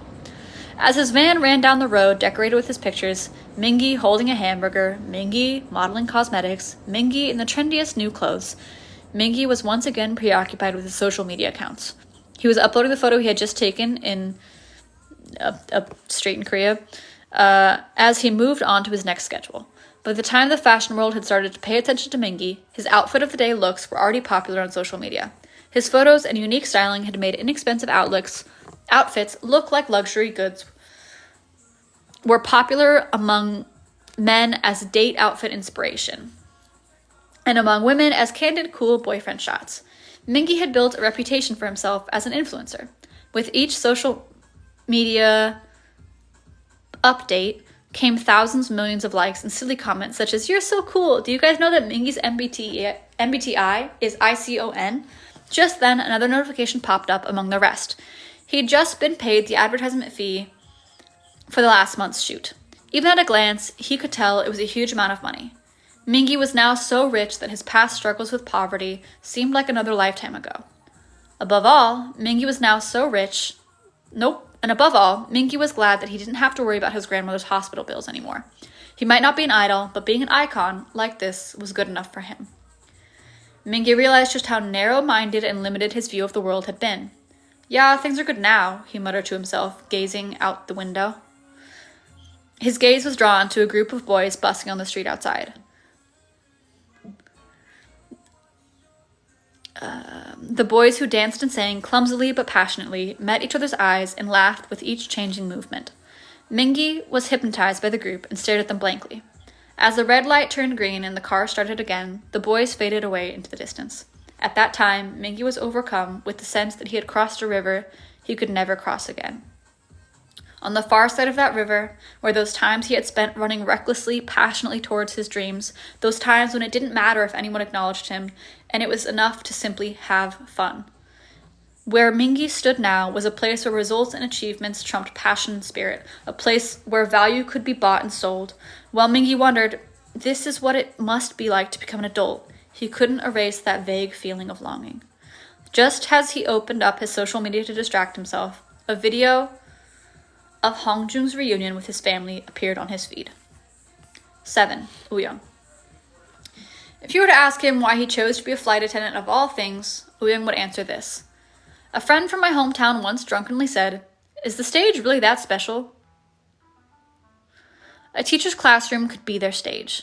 As his van ran down the road decorated with his pictures, Mingi holding a hamburger, Mingi modeling cosmetics, Mingi in the trendiest new clothes, Mingi was once again preoccupied with his social media accounts. He was uploading the photo he had just taken in a street in Korea as he moved on to his next schedule. By the time the fashion world had started to pay attention to Mingi, his outfit of the day looks were already popular on social media. His photos and unique styling had made inexpensive outfits look like luxury goods, were popular among men as date outfit inspiration, and among women as candid, cool boyfriend shots. Mingi had built a reputation for himself as an influencer. With each social media update came thousands, millions of likes and silly comments such as, "You're so cool. Do you guys know that Mingi's MBTI is ICON?" Just then, another notification popped up among the rest. He'd just been paid the advertisement fee for the last month's shoot. Even at a glance, he could tell it was a huge amount of money. Mingi was now so rich that his past struggles with poverty seemed like another lifetime ago. Above all, Mingi was glad that he didn't have to worry about his grandmother's hospital bills anymore. He might not be an idol, but being an icon like this was good enough for him. Mingi realized just how narrow-minded and limited his view of the world had been. "Yeah, things are good now," he muttered to himself, gazing out the window. His gaze was drawn to a group of boys busking on the street outside. The boys who danced and sang clumsily but passionately met each other's eyes and laughed with each changing movement. Mingi was hypnotized by the group and stared at them blankly. As the red light turned green and the car started again, the boys faded away into the distance. At that time, Mingi was overcome with the sense that he had crossed a river he could never cross again. On the far side of that river, where those times he had spent running recklessly, passionately towards his dreams, those times when it didn't matter if anyone acknowledged him, and it was enough to simply have fun. Where Mingi stood now was a place where results and achievements trumped passion and spirit, a place where value could be bought and sold. While Mingi wondered, this is what it must be like to become an adult, he couldn't erase that vague feeling of longing. Just as he opened up his social media to distract himself, a video of Hongjung's reunion with his family appeared on his feed. 7. Uyong. If you were to ask him why he chose to be a flight attendant of all things, Uyong would answer this. "A friend from my hometown once drunkenly said, 'Is the stage really that special?' A teacher's classroom could be their stage.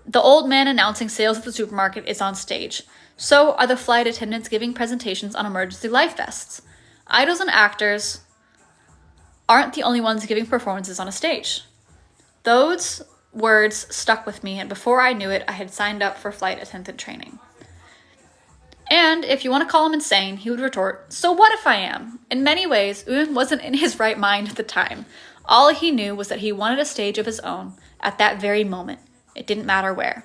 The old man announcing sales at the supermarket is on stage. So are the flight attendants giving presentations on emergency life vests. Idols and actors aren't the only ones giving performances on a stage." Those words stuck with me, and before I knew it, I had signed up for flight attendant training. And if you want to call him insane, he would retort, "So what if I am?" In many ways, Uyun wasn't in his right mind at the time. All he knew was that he wanted a stage of his own at that very moment. It didn't matter where.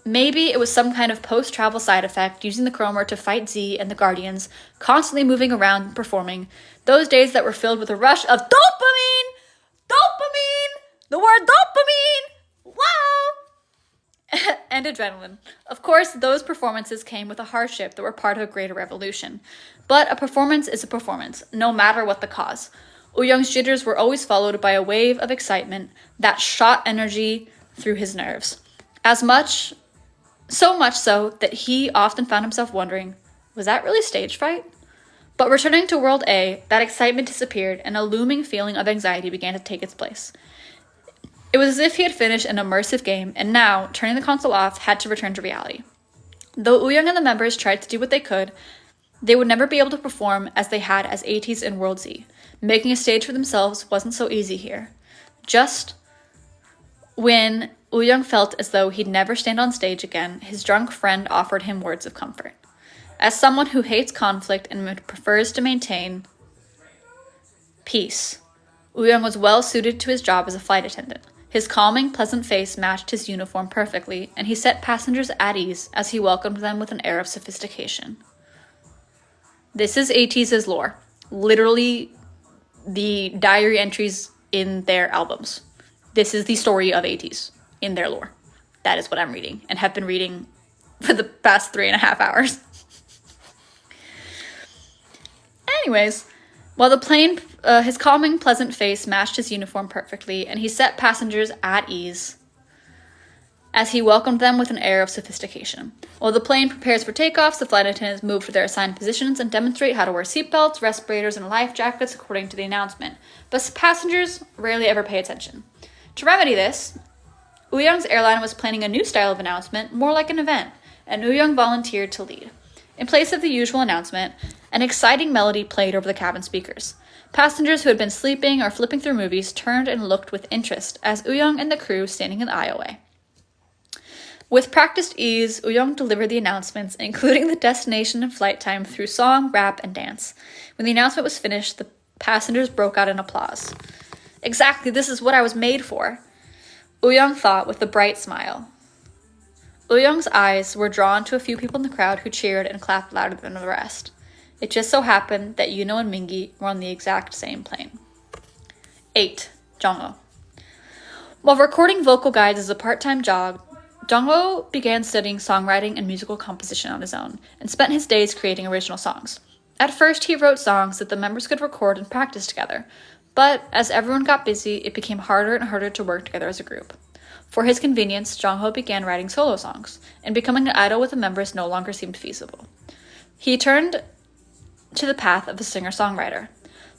Maybe it was some kind of post-travel side effect, using the chromer to fight Z and the Guardians, constantly moving around and performing. Those days that were filled with a rush of dopamine! Dopamine! The word dopamine! Wow! And adrenaline. Of course, those performances came with a hardship that were part of a greater revolution. But a performance is a performance, no matter what the cause. Uyung's jitters were always followed by a wave of excitement that shot energy through his nerves. So much so that he often found himself wondering, was that really stage fright? But returning to World A, that excitement disappeared and a looming feeling of anxiety began to take its place. It was as if he had finished an immersive game and now, turning the console off, had to return to reality. Though Uyung and the members tried to do what they could, they would never be able to perform as they had as Ateez in World Z. Making a stage for themselves wasn't so easy here. Just when Uyung felt as though he'd never stand on stage again, his drunk friend offered him words of comfort. As someone who hates conflict and prefers to maintain Peace. Woo-young was well suited to his job as a flight attendant. His calming, pleasant face matched his uniform perfectly, and he set passengers at ease as he welcomed them with an air of sophistication. This is Ateez's lore. Literally the diary entries in their albums. This is the story of Ateez in their lore. That is what I'm reading and have been reading for the past 3.5 hours. Anyways, while the plane, his calming, pleasant face matched his uniform perfectly, and he set passengers at ease as he welcomed them with an air of sophistication. While the plane prepares for takeoffs, the flight attendants move to their assigned positions and demonstrate how to wear seatbelts, respirators, and life jackets according to the announcement, but passengers rarely ever pay attention. To remedy this, Woo-young's airline was planning a new style of announcement, more like an event, and Woo-young volunteered to lead. In place of the usual announcement, an exciting melody played over the cabin speakers. Passengers who had been sleeping or flipping through movies turned and looked with interest as Woo-young and the crew standing in the aisleway. With practiced ease, Woo-young delivered the announcements, including the destination and flight time through song, rap, and dance. When the announcement was finished, the passengers broke out in applause. Exactly, this is what I was made for, Woo-young thought with a bright smile. Woo-young's eyes were drawn to a few people in the crowd who cheered and clapped louder than the rest. It just so happened that Yuno and Mingi were on the exact same plane. 8. Jongho. While recording vocal guides as a part-time job, Jongho began studying songwriting and musical composition on his own, and spent his days creating original songs. At first, he wrote songs that the members could record and practice together, but as everyone got busy, it became harder and harder to work together as a group. For his convenience, Jongho began writing solo songs, and becoming an idol with the members no longer seemed feasible. He turned to the path of a singer-songwriter.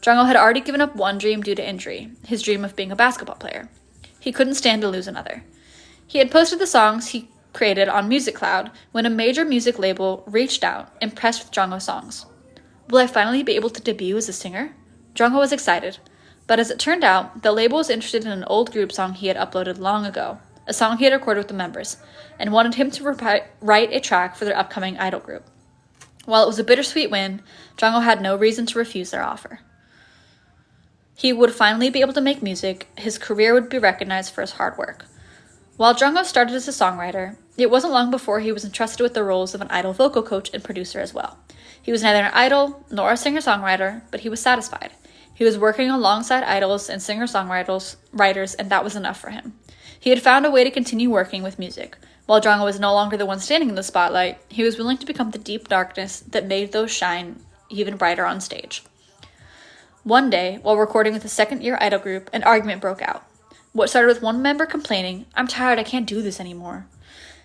Jongho had already given up one dream due to injury, his dream of being a basketball player. He couldn't stand to lose another. He had posted the songs he created on MusicCloud when a major music label reached out, impressed with Jongho's songs. Will I finally be able to debut as a singer? Jongho was excited, but as it turned out, the label was interested in an old group song he had uploaded long ago, a song he had recorded with the members, and wanted him to write a track for their upcoming idol group. While it was a bittersweet win, Jongho had no reason to refuse their offer. He would finally be able to make music, his career would be recognized for his hard work. While Jongho started as a songwriter, it wasn't long before he was entrusted with the roles of an idol vocal coach and producer as well. He was neither an idol nor a singer-songwriter, but he was satisfied. He was working alongside idols and singer-songwriters, and that was enough for him. He had found a way to continue working with music. While Jongho was no longer the one standing in the spotlight, he was willing to become the deep darkness that made those shine even brighter on stage. One day, while recording with a second-year idol group, an argument broke out. What started with one member complaining, "I'm tired, I can't do this anymore,"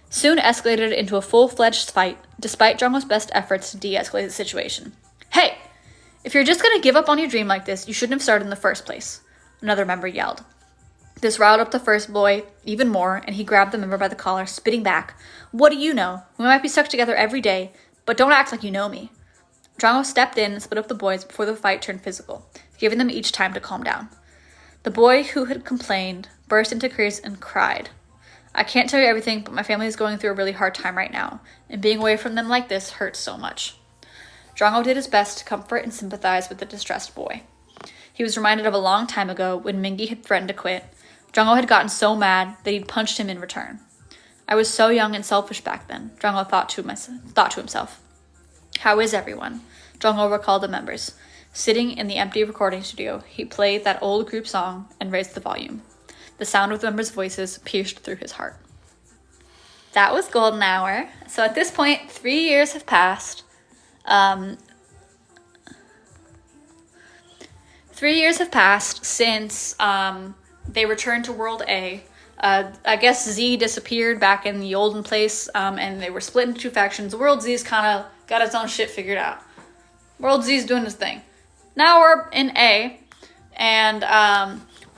soon escalated into a full-fledged fight, despite Jongho's best efforts to de-escalate the situation. "Hey! If you're just going to give up on your dream like this, you shouldn't have started in the first place," another member yelled. This riled up the first boy even more, and he grabbed the member by the collar, spitting back, "What do you know? We might be stuck together every day, but don't act like you know me." Jongho stepped in and split up the boys before the fight turned physical, giving them each time to calm down. The boy who had complained burst into tears and cried. "I can't tell you everything, but my family is going through a really hard time right now, and being away from them like this hurts so much." Jongho did his best to comfort and sympathize with the distressed boy. He was reminded of a long time ago when Mingi had threatened to quit. Jongho had gotten so mad that he'd punched him in return. "I was so young and selfish back then," Jongho thought to himself. "How is everyone?" Jongho recalled the members. Sitting in the empty recording studio, he played that old group song and raised the volume. The sound of the members' voices pierced through his heart. That was golden hour. So at this point, 3 years have passed. 3 years have passed since they returned to World A. I guess Z disappeared back in the olden place, and they were split into two factions. World Z's kind of got its own shit figured out. World Z's doing his thing. Now we're in A, and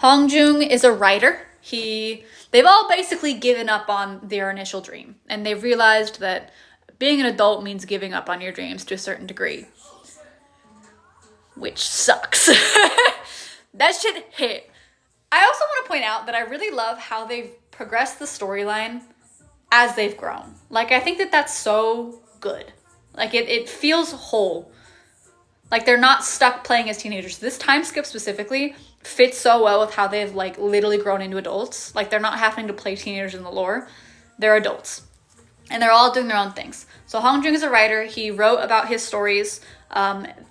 Hongjung is a writer. They've all basically given up on their initial dream, and they've realized that being an adult means giving up on your dreams to a certain degree, which sucks. That shit hit. I also want to point out that I really love how they've progressed the storyline as they've grown. Like, I think that that's so good. Like, it feels whole. Like, they're not stuck playing as teenagers. This time skip specifically fits so well with how they've like literally grown into adults. Like, they're not having to play teenagers in the lore. They're adults. And they're all doing their own things. So Hong Jung is a writer. He wrote about his stories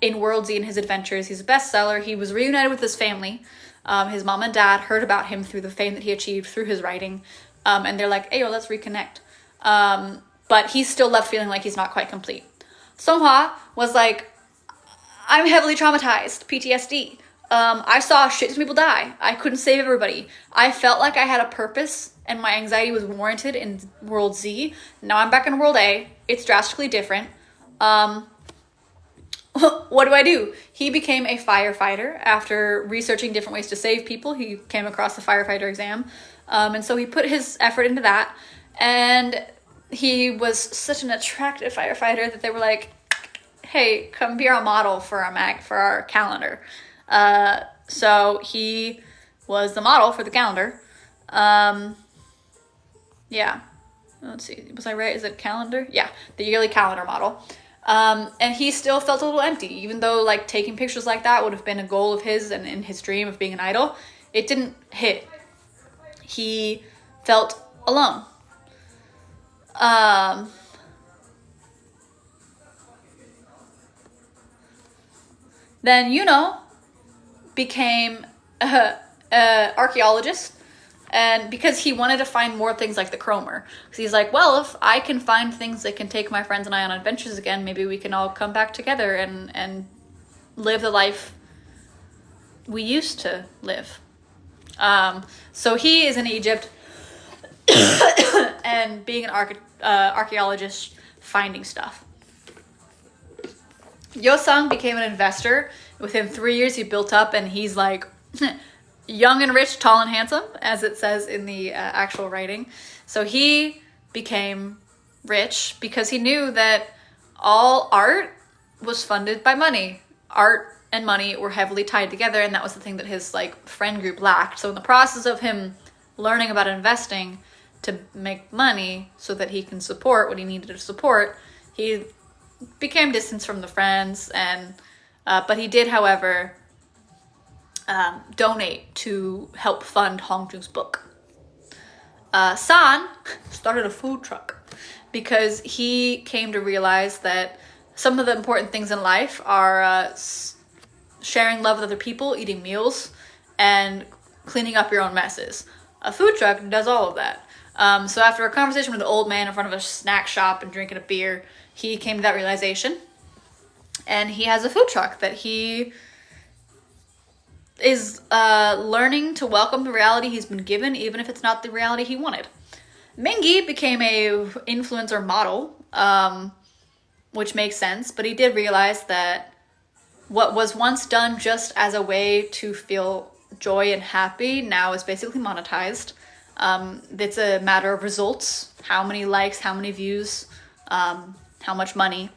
in World Z and his adventures. He's a bestseller. He was reunited with his family. His mom and dad heard about him through the fame that he achieved through his writing. And they're like, hey, yo, let's reconnect. But he's still left feeling like he's not quite complete. Songhwa was like, I'm heavily traumatized, PTSD. I saw shit ton of people die. I couldn't save everybody. I felt like I had a purpose and my anxiety was warranted in World Z. Now I'm back in World A. It's drastically different. What do? He became a firefighter after researching different ways to save people. He came across the firefighter exam. And so he put his effort into that. And he was such an attractive firefighter that they were like, hey, come be our model for our calendar. So he was the model for the calendar. Yeah. Let's see. Was I right? Is it calendar? Yeah. The yearly calendar model. And he still felt a little empty, even though like taking pictures like that would have been a goal of his and in his dream of being an idol. It didn't hit. He felt alone. Then became a archaeologist, and because he wanted to find more things like the Cromer, because he's like, well, if I can find things that can take my friends and I on adventures again, maybe we can all come back together and live the life we used to live. So he is in Egypt and being an archaeologist, finding stuff. Yosung became an investor. Within 3 years, he built up, and he's like young and rich, tall and handsome, as it says in the actual writing. So he became rich because he knew that all art was funded by money. Art and money were heavily tied together, and that was the thing that his like friend group lacked. So in the process of him learning about investing to make money so that he can support what he needed to support, he became distanced from the friends, and but he did, however, donate to help fund Hong Jung's book. San started a food truck because he came to realize that some of the important things in life are sharing love with other people, eating meals, and cleaning up your own messes. A food truck does all of that. So after a conversation with an old man in front of a snack shop and drinking a beer, he came to that realization, and he has a food truck that he is learning to welcome the reality he's been given, even if it's not the reality he wanted. Mingi became a influencer model, which makes sense, but he did realize that what was once done just as a way to feel joy and happy now is basically monetized. It's a matter of results, how many likes, how many views, how much money.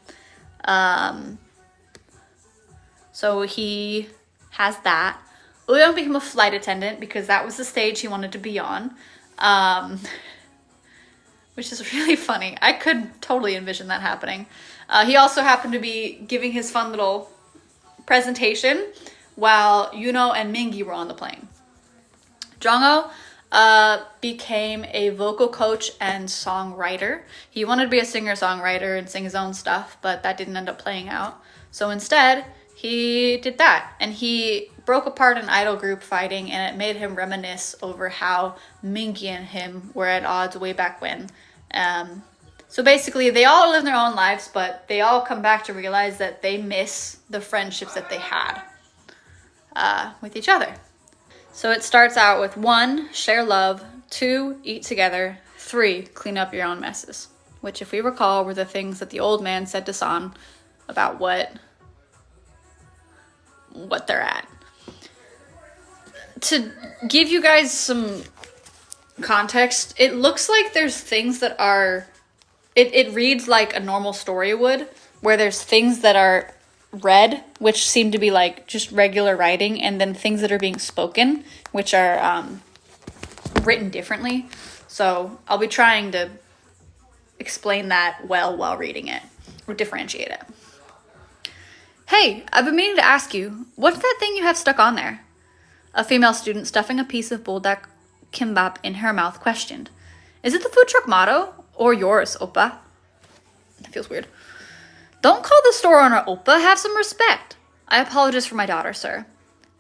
So he has that. Uyong became a flight attendant because that was the stage he wanted to be on, which is really funny. I could totally envision that happening. He also happened to be giving his fun little presentation while Yuno and Mingi were on the plane. Jongho became a vocal coach and songwriter. He wanted to be a singer-songwriter and sing his own stuff, but that didn't end up playing out. So instead, he did that, and he broke apart an idol group fighting, and it made him reminisce over how Mingi and him were at odds way back when. So basically, they all live their own lives, but they all come back to realize that they miss the friendships that they had with each other. So it starts out with 1, share love, 2, eat together, 3, clean up your own messes, which, if we recall, were the things that the old man said to San about what they're at. To give you guys some context, it looks like there's things that are, it reads like a normal story would, where there's things that are read, which seem to be like just regular writing, and then things that are being spoken, which are written differently. So I'll be trying to explain that well while reading it, or differentiate it. Hey, I've been meaning to ask you, what's that thing you have stuck on there? A female student stuffing a piece of buldak kimbap in her mouth questioned. Is it the food truck motto? Or yours, Oppa? That feels weird. Don't call the store owner Oppa, have some respect. I apologize for my daughter, sir.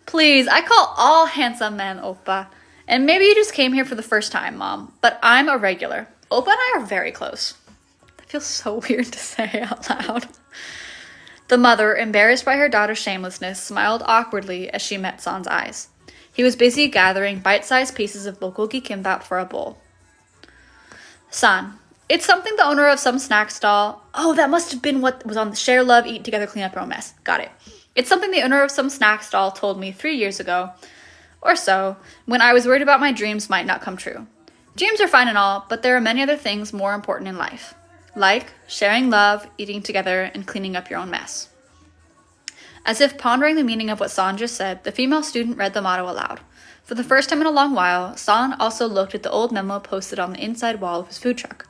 Please, I call all handsome men Oppa. And maybe you just came here for the first time, Mom, but I'm a regular. Oppa and I are very close. That feels so weird to say out loud. The mother, embarrassed by her daughter's shamelessness, smiled awkwardly as she met San's eyes. He was busy gathering bite-sized pieces of bulgogi kimbap for a bowl. San, it's something the owner of some snack stall... Oh, that must have been what was on the Share, Love, Eat Together, Clean Up Your Own Mess. Got it. It's something the owner of some snack stall told me 3 years ago, or so, when I was worried about my dreams might not come true. Dreams are fine and all, but there are many other things more important in life. Like sharing love, eating together, and cleaning up your own mess. As if pondering the meaning of what San just said, the female student read the motto aloud. For the first time in a long while, San also looked at the old memo posted on the inside wall of his food truck.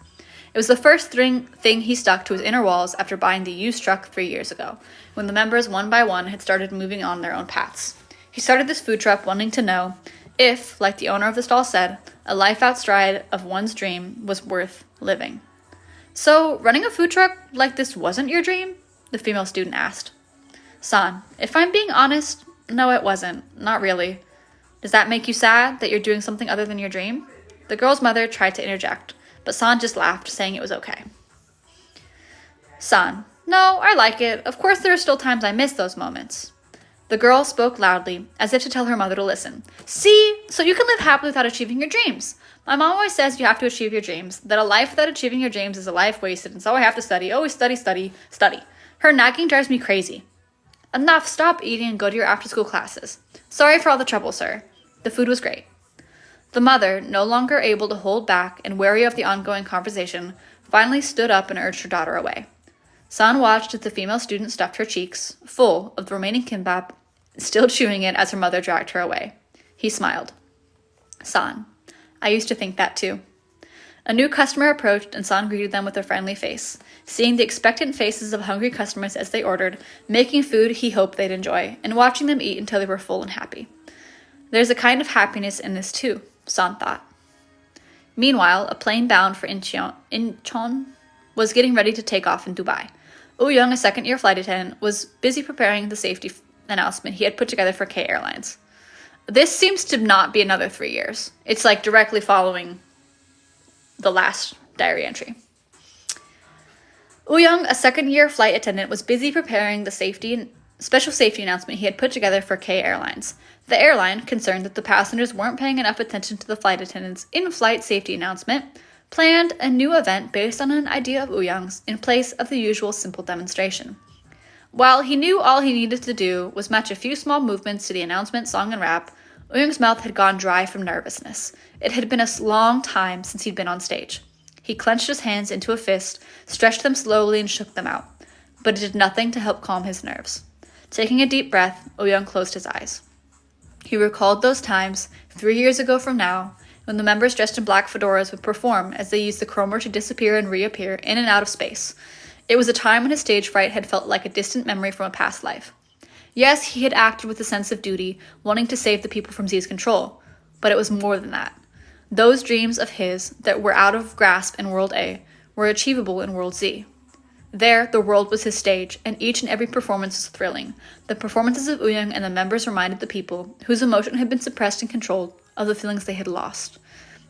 It was the first thing he stuck to his inner walls after buying the used truck 3 years ago, when the members one by one had started moving on their own paths. He started this food truck wanting to know if, like the owner of the stall said, a life outside of one's dream was worth living. So, running a food truck like this wasn't your dream? The female student asked. San, if I'm being honest, no it wasn't. Not really. Does that make you sad that you're doing something other than your dream? The girl's mother tried to interject, but San just laughed, saying it was okay. San, no, I like it. Of course there are still times I miss those moments. The girl spoke loudly, as if to tell her mother to listen. See, so you can live happily without achieving your dreams. My mom always says you have to achieve your dreams, that a life without achieving your dreams is a life wasted, and so I have to study. Always study, study, study. Her nagging drives me crazy. Enough, stop eating and go to your after-school classes. Sorry for all the trouble, sir. The food was great. The mother, no longer able to hold back and wary of the ongoing conversation, finally stood up and urged her daughter away. San watched as the female student stuffed her cheeks, full of the remaining kimbap, still chewing it as her mother dragged her away. He smiled. San, I used to think that too. A new customer approached and San greeted them with a friendly face, seeing the expectant faces of hungry customers as they ordered, making food he hoped they'd enjoy, and watching them eat until they were full and happy. There's a kind of happiness in this too, San thought. Meanwhile, a plane bound for Incheon was getting ready to take off in Dubai. Young, a second-year flight attendant, was busy preparing the safety announcement he had put together for K Airlines. This seems to not be another 3 years. It's like directly following the last diary entry. Young, a second-year flight attendant, was busy preparing the special safety announcement he had put together for K Airlines. The airline, concerned that the passengers weren't paying enough attention to the flight attendant's in-flight safety announcement, planned a new event based on an idea of Young's in place of the usual simple demonstration. While he knew all he needed to do was match a few small movements to the announcement song and rap, Young's mouth had gone dry from nervousness. It had been a long time since he'd been on stage. He clenched his hands into a fist, stretched them slowly, and shook them out. But it did nothing to help calm his nerves. Taking a deep breath, Young closed his eyes. He recalled those times, 3 years ago from now, when the members dressed in black fedoras would perform as they used the chromer to disappear and reappear in and out of space. It was a time when his stage fright had felt like a distant memory from a past life. Yes, he had acted with a sense of duty, wanting to save the people from Z's control, but it was more than that. Those dreams of his that were out of grasp in World A were achievable in World Z. There, the world was his stage, and each and every performance was thrilling. The performances of Young and the members reminded the people, whose emotion had been suppressed and controlled, of the feelings they had lost.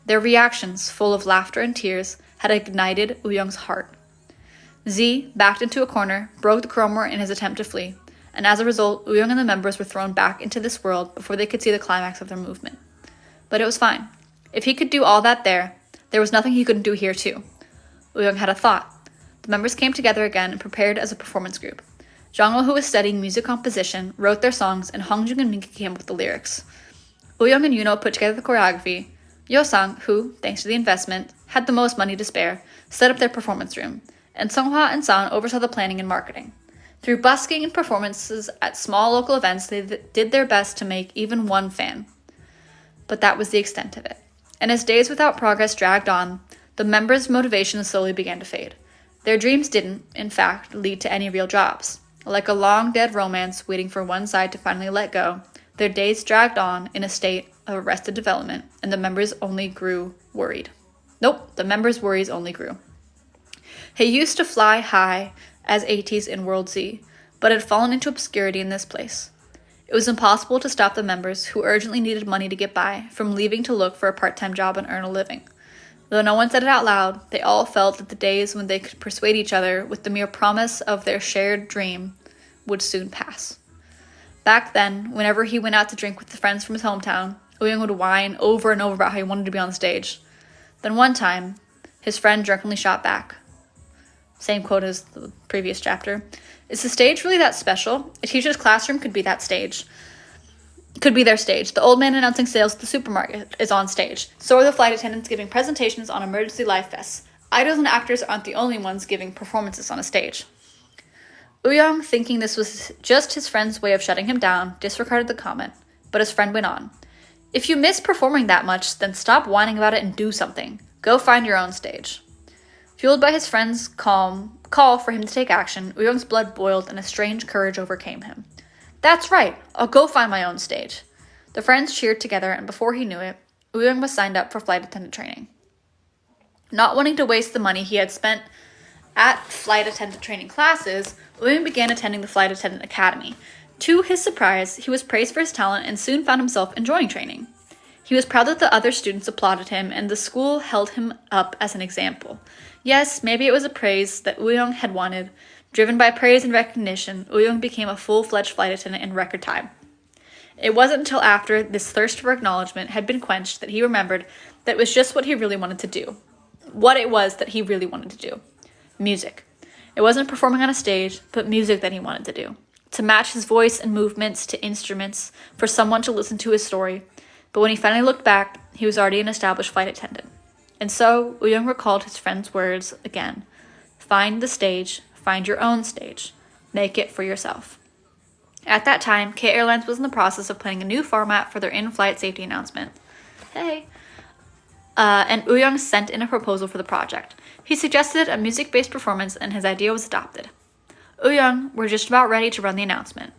Their reactions, full of laughter and tears, had ignited Young's heart. Z, backed into a corner, broke the chromer in his attempt to flee, and as a result, Young and the members were thrown back into this world before they could see the climax of their movement. But it was fine. If he could do all that there was nothing he couldn't do here too. Young had a thought. The members came together again and prepared as a performance group. Jongho, who was studying music composition, wrote their songs, and Hongjung and Minki came up with the lyrics. Young and Yuno put together the choreography. Yosang, who, thanks to the investment, had the most money to spare, set up their performance room, and Songhwa and San oversaw the planning and marketing. Through busking and performances at small local events, they did their best to make even one fan. But that was the extent of it. And as days without progress dragged on, the members' motivation slowly began to fade. Their dreams didn't, in fact, lead to any real jobs. Like a long dead romance waiting for one side to finally let go, their days dragged on in a state of arrested development, and the members' only grew worried. The members' worries only grew. He used to fly high as Ateez in World Z, but had fallen into obscurity in this place. It was impossible to stop the members, who urgently needed money to get by, from leaving to look for a part-time job and earn a living. Though no one said it out loud, they all felt that the days when they could persuade each other with the mere promise of their shared dream would soon pass. Back then, whenever he went out to drink with the friends from his hometown, Uyung would whine over and over about how he wanted to be on stage. Then one time, his friend drunkenly shot back. Same quote as the previous chapter. Is the stage really that special? A teacher's classroom could be that stage. Could be their stage. The old man announcing sales at the supermarket is on stage. So are the flight attendants giving presentations on emergency life vests. Idols and actors aren't the only ones giving performances on a stage. Uyung, thinking this was just his friend's way of shutting him down, disregarded the comment, but his friend went on. If you miss performing that much, then stop whining about it and do something. Go find your own stage. Fueled by his friend's calm call for him to take action, Uyung's blood boiled and a strange courage overcame him. That's right, I'll go find my own stage. The friends cheered together, and before he knew it, Uyung was signed up for flight attendant training. Not wanting to waste the money he had spent at flight attendant training classes, Uyung began attending the Flight Attendant Academy. To his surprise, he was praised for his talent and soon found himself enjoying training. He was proud that the other students applauded him, and the school held him up as an example. Yes, maybe it was a praise that Uyung had wanted. Driven by praise and recognition, Uyung became a full-fledged flight attendant in record time. It wasn't until after this thirst for acknowledgement had been quenched that he remembered that it was just what he really wanted to do. What it was that he really wanted to do. Music. It wasn't performing on a stage, but music that he wanted to do. To match his voice and movements to instruments, for someone to listen to his story. But when he finally looked back, he was already an established flight attendant. And so, Uyung recalled his friend's words again. Find the stage, find your own stage. Make it for yourself. At that time, K Airlines was in the process of planning a new format for their in-flight safety announcement. Hey. And Uyung sent in a proposal for the project. He suggested a music-based performance, and his idea was adopted. Uyung were just about ready to run the announcement.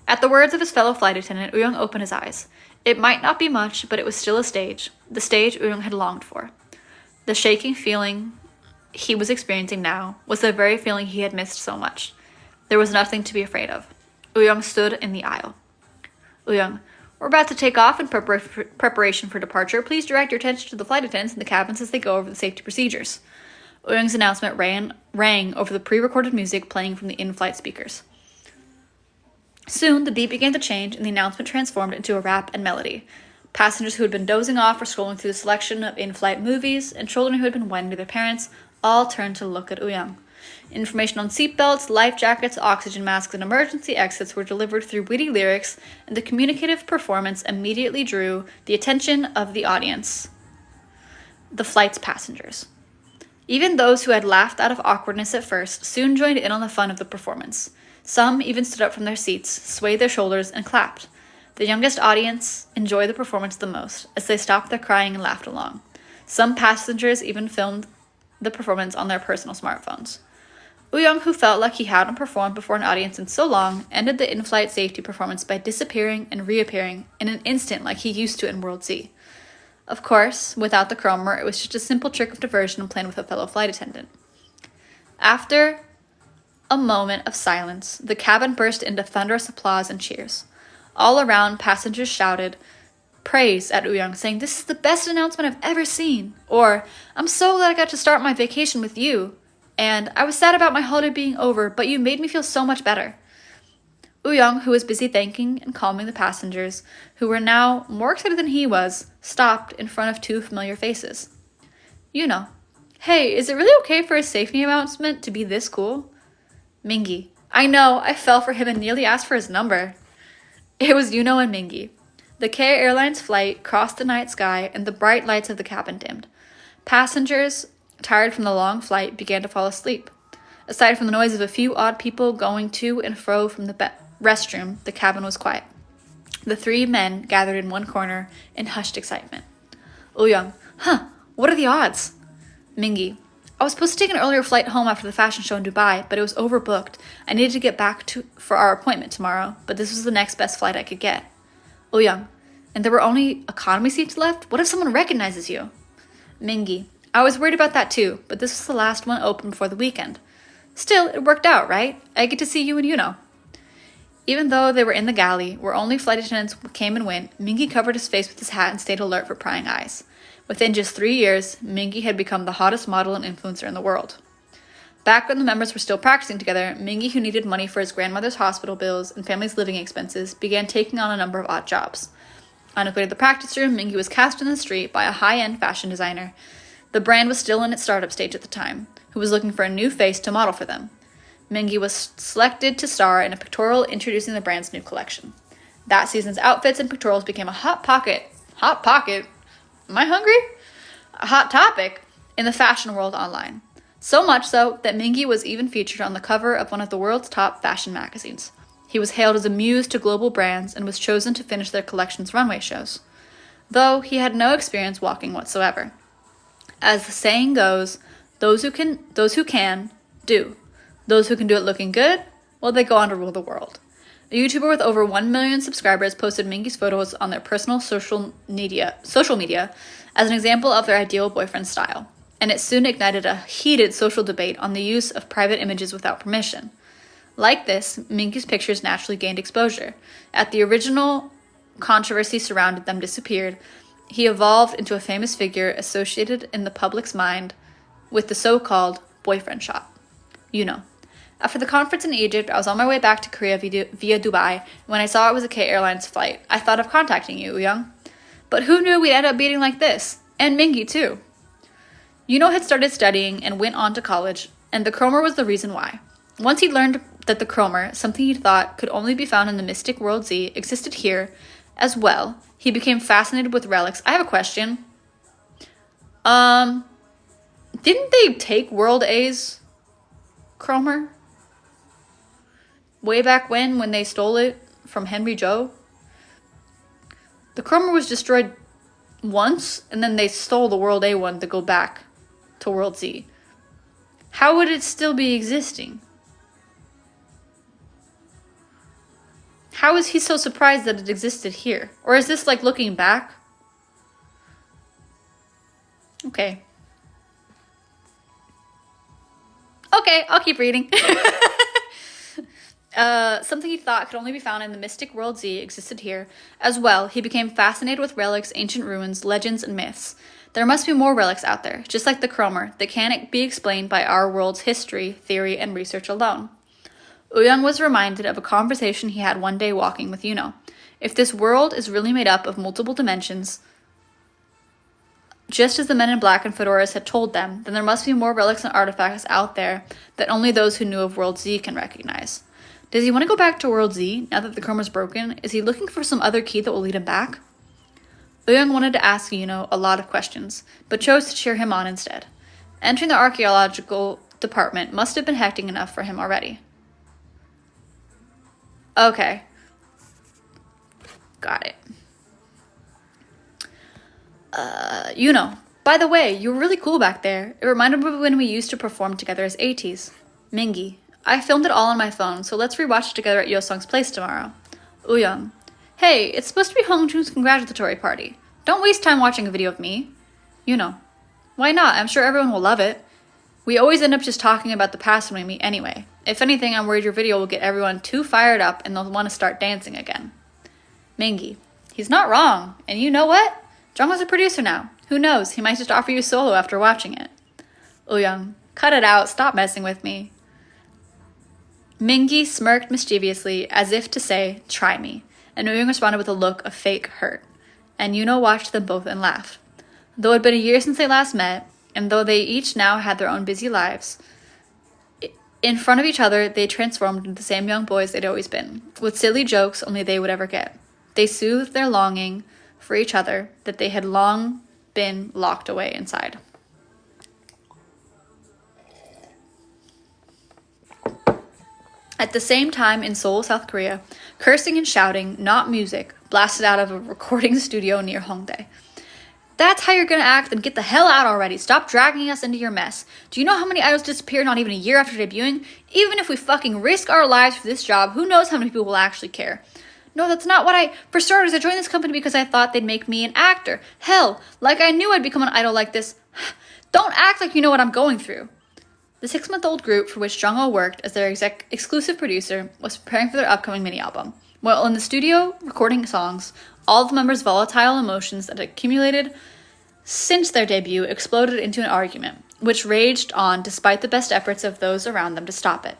At the words of his fellow flight attendant, Uyung opened his eyes. It might not be much, but it was still a stage. The stage Uyung had longed for. The shaking feeling he was experiencing now was the very feeling he had missed so much. There was nothing to be afraid of. Uyung stood in the aisle. Uyung, we're about to take off in preparation for departure. Please direct your attention to the flight attendants in the cabins as they go over the safety procedures. Uyung's announcement rang over the pre-recorded music playing from the in-flight speakers. Soon, the beat began to change, and the announcement transformed into a rap and melody. Passengers who had been dozing off or scrolling through the selection of in-flight movies, and children who had been whining to their parents, all turned to look at Uyung. Information on seatbelts, life jackets, oxygen masks, and emergency exits were delivered through witty lyrics, and the communicative performance immediately drew the attention of the audience, the flight's passengers. Even those who had laughed out of awkwardness at first soon joined in on the fun of the performance. Some even stood up from their seats, swayed their shoulders, and clapped. The youngest audience enjoyed the performance the most, as they stopped their crying and laughed along. Some passengers even filmed the performance on their personal smartphones. Uyung, who felt like he hadn't performed before an audience in so long, ended the in-flight safety performance by disappearing and reappearing in an instant like he used to in World Z. Of course, without the chromer, it was just a simple trick of diversion planned with a fellow flight attendant. After a moment of silence, the cabin burst into thunderous applause and cheers. All around, passengers shouted praise at Uyung, saying, "This is the best announcement I've ever seen," or, "I'm so glad I got to start my vacation with you," and "I was sad about my holiday being over, but you made me feel so much better." Uyung, who was busy thanking and calming the passengers, who were now more excited than he was, stopped in front of two familiar faces. You know. Hey, is it really okay for a safety announcement to be this cool? Mingy. I know, I fell for him and nearly asked for his number. It was Yuno and Mingy. The K Airlines flight crossed the night sky and the bright lights of the cabin dimmed. Passengers, tired from the long flight, began to fall asleep. Aside from the noise of a few odd people going to and fro from the restroom, the cabin was quiet. The three men gathered in one corner in hushed excitement. Uyung, what are the odds? Mingy, I was supposed to take an earlier flight home after the fashion show in Dubai, but it was overbooked. I needed to get back for our appointment tomorrow, but this was the next best flight I could get. Young, and there were only economy seats left? What if someone recognizes you? Mingy, I was worried about that too, but this was the last one open before the weekend. Still, it worked out, right? I get to see you and Even though they were in the galley, where only flight attendants came and went, Mingy covered his face with his hat and stayed alert for prying eyes. Within just 3 years, Mingy had become the hottest model and influencer in the world. Back when the members were still practicing together, Mingy, who needed money for his grandmother's hospital bills and family's living expenses, began taking on a number of odd jobs. On his way to the practice room, Mingy was cast in the street by a high-end fashion designer. The brand was still in its startup stage at the time, who was looking for a new face to model for them. Mingy was selected to star in a pictorial introducing the brand's new collection. That season's outfits and pictorials became a hot pocket? Am I hungry? A hot topic in the fashion world online. So much so that Mingy was even featured on the cover of one of the world's top fashion magazines. He was hailed as a muse to global brands and was chosen to finish their collection's runway shows, though he had no experience walking whatsoever. As the saying goes, those who can, do. Those who can do it looking good, well, they go on to rule the world. A YouTuber with over 1 million subscribers posted Mingy's photos on their personal social media as an example of their ideal boyfriend style, and it soon ignited a heated social debate on the use of private images without permission. Like this, Mingy's pictures naturally gained exposure. As the original controversy surrounding them disappeared, he evolved into a famous figure associated in the public's mind with the so-called boyfriend shot. After the conference in Egypt, I was on my way back to Korea via Dubai. When I saw it was a K Airlines flight, I thought of contacting you, Young. But who knew we'd end up meeting like this? And Mingy, too. Had started studying and went on to college, and the Cromer was the reason why. Once he learned that the Cromer, something he thought could only be found in the mystic World Z, existed here as well, he became fascinated with relics. I have a question. Didn't they take World A's Cromer? Way back when they stole it from Henry Joe? The Cromer was destroyed once, and then they stole the World A one to go back to World Z. How would it still be existing? How is he so surprised that it existed here? Or is this like looking back? Okay, I'll keep reading. Something he thought could only be found in the mystic World Z existed here. As well, he became fascinated with relics, ancient ruins, legends, and myths. There must be more relics out there, just like the Cromer, that can't be explained by our world's history, theory, and research alone. Young was reminded of a conversation he had one day walking with Yuno. If this world is really made up of multiple dimensions, just as the men in black and fedoras had told them, then there must be more relics and artifacts out there that only those who knew of World Z can recognize. Does he want to go back to World Z now that the Cromer's broken? Is he looking for some other key that will lead him back? Young wanted to ask Yuno a lot of questions, but chose to cheer him on instead. Entering the archaeological department must have been hectic enough for him already. Okay. Got it. By the way, you were really cool back there. It reminded me of when we used to perform together as Ateez. Mingy, I filmed it all on my phone, so let's rewatch it together at Yosung's place tomorrow. Young, hey, it's supposed to be Hongjoong's congratulatory party. Don't waste time watching a video of me. Why not? I'm sure everyone will love it. We always end up just talking about the past when we meet anyway. If anything, I'm worried your video will get everyone too fired up and they'll want to start dancing again. Mingy, he's not wrong. And you know what? Jung's a producer now. Who knows? He might just offer you solo after watching it. Young, cut it out. Stop messing with me. Mingy smirked mischievously as if to say, try me. And Young responded with a look of fake hurt. And Yuno watched them both and laughed. Though it had been a year since they last met, and though they each now had their own busy lives, in front of each other, they transformed into the same young boys they'd always been, with silly jokes only they would ever get. They soothed their longing for each other that they had long been locked away inside. At the same time in Seoul, South Korea, cursing and shouting, not music, blasted out of a recording studio near Hongdae. that's how you're gonna act, then get the hell out already. Stop dragging us into your mess. Do you know how many idols disappear not even a year after debuting? Even if we fucking risk our lives for this job, who knows how many people will actually care? No, that's not what for starters, I joined this company because I thought they'd make me an actor. Hell, like I knew I'd become an idol like this. Don't act like you know what I'm going through. The 6-month-old group for which Jungho worked as their exclusive producer was preparing for their upcoming mini-album. While in the studio recording songs, all of the members' volatile emotions that had accumulated since their debut exploded into an argument, which raged on despite the best efforts of those around them to stop it.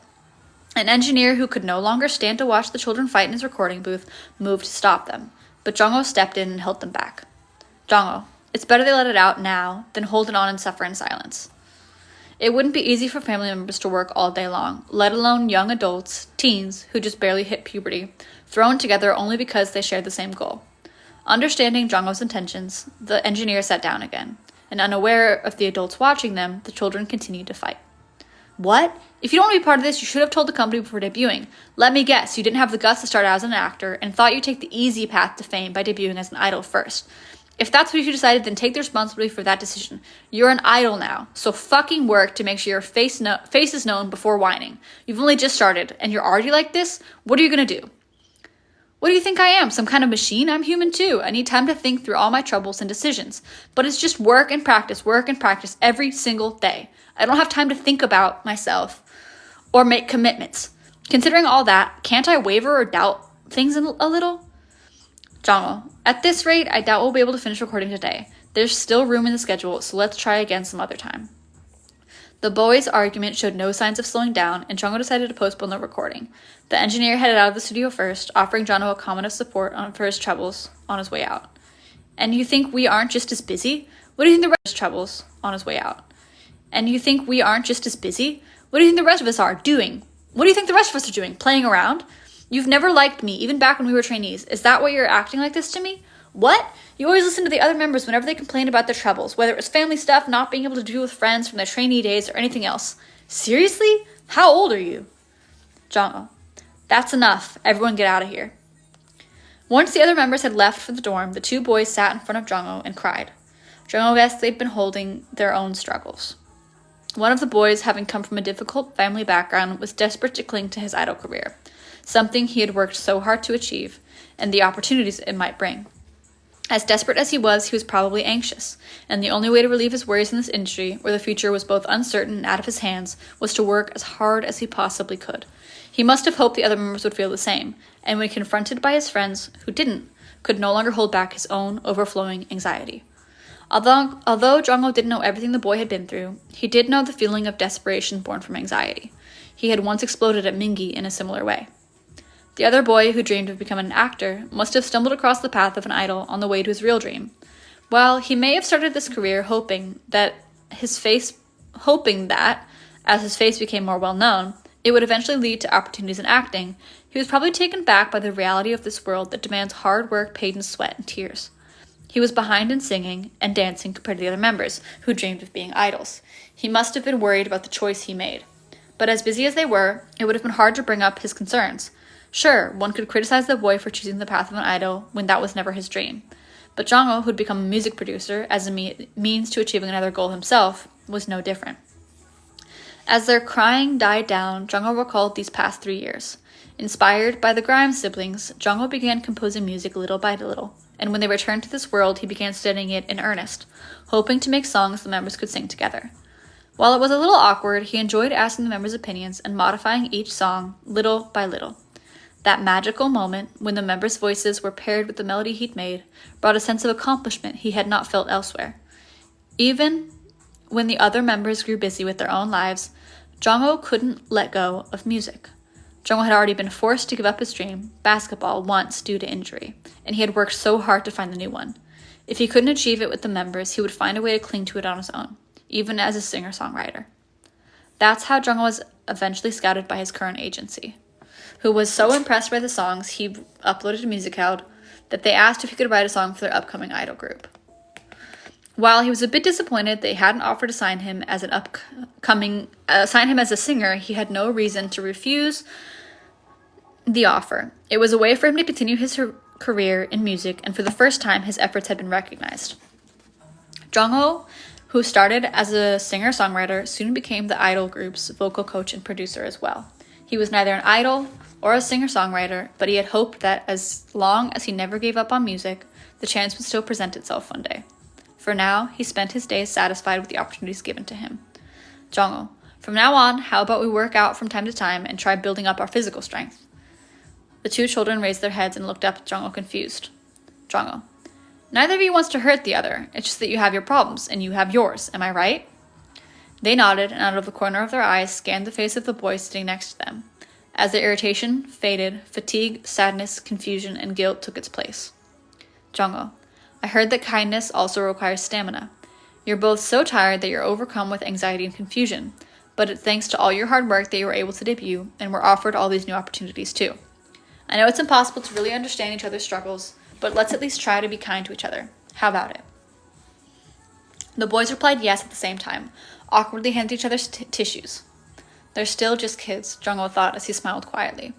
An engineer who could no longer stand to watch the children fight in his recording booth moved to stop them, but Jungho stepped in and held them back. Jungho, it's better they let it out now than hold it on and suffer in silence. It wouldn't be easy for family members to work all day long, let alone young adults, teens who just barely hit puberty, thrown together only because they shared the same goal. Understanding Jungho's intentions, the engineer sat down again, and unaware of the adults watching them, the children continued to fight. What? If you don't want to be part of this, you should have told the company before debuting. Let me guess, you didn't have the guts to start out as an actor and thought you'd take the easy path to fame by debuting as an idol first. If that's what you decided, then take the responsibility for that decision. You're an idol now, so fucking work to make sure your face is known before whining. You've only just started, and you're already like this? What are you gonna do? What do you think I am? Some kind of machine? I'm human too. I need time to think through all my troubles and decisions. But it's just work and practice every single day. I don't have time to think about myself or make commitments. Considering all that, can't I waver or doubt things a little? Jungho, at this rate, I doubt we'll be able to finish recording today. There's still room in the schedule, so let's try again some other time. The boys' argument showed no signs of slowing down, and Jungho decided to postpone the recording. The engineer headed out of the studio first, offering Jungho a comment of support for his troubles on his way out. And you think we aren't just as busy? What do you think the rest of troubles on his way out? And you think we aren't just as busy? What do you think the rest of us are doing? What do you think the rest of us are doing? Playing around? You've never liked me, even back when we were trainees. Is that why you're acting like this to me? What? You always listen to the other members whenever they complain about their troubles, whether it was family stuff, not being able to deal with friends from their trainee days, or anything else. Seriously? How old are you? Jungho, that's enough. Everyone get out of here. Once the other members had left for the dorm, the two boys sat in front of Jungho and cried. Jungho guessed they'd been holding their own struggles. One of the boys, having come from a difficult family background, was desperate to cling to his idol career, something he had worked so hard to achieve, and the opportunities it might bring. As desperate as he was probably anxious, and the only way to relieve his worries in this industry, where the future was both uncertain and out of his hands, was to work as hard as he possibly could. He must have hoped the other members would feel the same, and when confronted by his friends who didn't, could no longer hold back his own overflowing anxiety. Although Jungho didn't know everything the boy had been through, he did know the feeling of desperation born from anxiety. He had once exploded at Mingi in a similar way. The other boy, who dreamed of becoming an actor, must have stumbled across the path of an idol on the way to his real dream. While he may have started this career hoping that, as his face became more well-known, it would eventually lead to opportunities in acting, he was probably taken back by the reality of this world that demands hard work paid in sweat and tears. He was behind in singing and dancing compared to the other members, who dreamed of being idols. He must have been worried about the choice he made. But as busy as they were, it would have been hard to bring up his concerns. Sure, one could criticize the boy for choosing the path of an idol when that was never his dream. But Jungho, who'd become a music producer as a means to achieving another goal himself, was no different. As their crying died down, Jungho recalled these past 3 years. Inspired by the Grimes siblings, Jungho began composing music little by little, and when they returned to this world, he began studying it in earnest, hoping to make songs the members could sing together. While it was a little awkward, he enjoyed asking the members' opinions and modifying each song little by little. That magical moment, when the members' voices were paired with the melody he'd made, brought a sense of accomplishment he had not felt elsewhere. Even when the other members grew busy with their own lives, Jungho couldn't let go of music. Jungho had already been forced to give up his dream, basketball, once due to injury, and he had worked so hard to find the new one. If he couldn't achieve it with the members, he would find a way to cling to it on his own, even as a singer-songwriter. That's how Jungho was eventually scouted by his current agency, who was so impressed by the songs he uploaded to MusicCloud that they asked if he could write a song for their upcoming idol group. While he was a bit disappointed they hadn't offered to sign him as a singer, he had no reason to refuse the offer. It was a way for him to continue his career in music, and for the first time, his efforts had been recognized. Jongho, who started as a singer-songwriter, soon became the idol group's vocal coach and producer as well. He was neither an idol or a singer-songwriter, but he had hoped that as long as he never gave up on music, the chance would still present itself one day. For now, he spent his days satisfied with the opportunities given to him. Jongho, from now on, how about we work out from time to time and try building up our physical strength? The two children raised their heads and looked up at Jongho confused. Jongho, neither of you wants to hurt the other. It's just that you have your problems and you have yours. Am I right? They nodded and out of the corner of their eyes scanned the face of the boy sitting next to them. As their irritation faded, fatigue, sadness, confusion, and guilt took its place. Jongho, I heard that kindness also requires stamina. You're both so tired that you're overcome with anxiety and confusion, but it's thanks to all your hard work that you were able to debut and were offered all these new opportunities too. I know it's impossible to really understand each other's struggles, but let's at least try to be kind to each other. How about it? The boys replied yes at the same time, awkwardly handed each other tissues. They're still just kids, Jongho thought as he smiled quietly.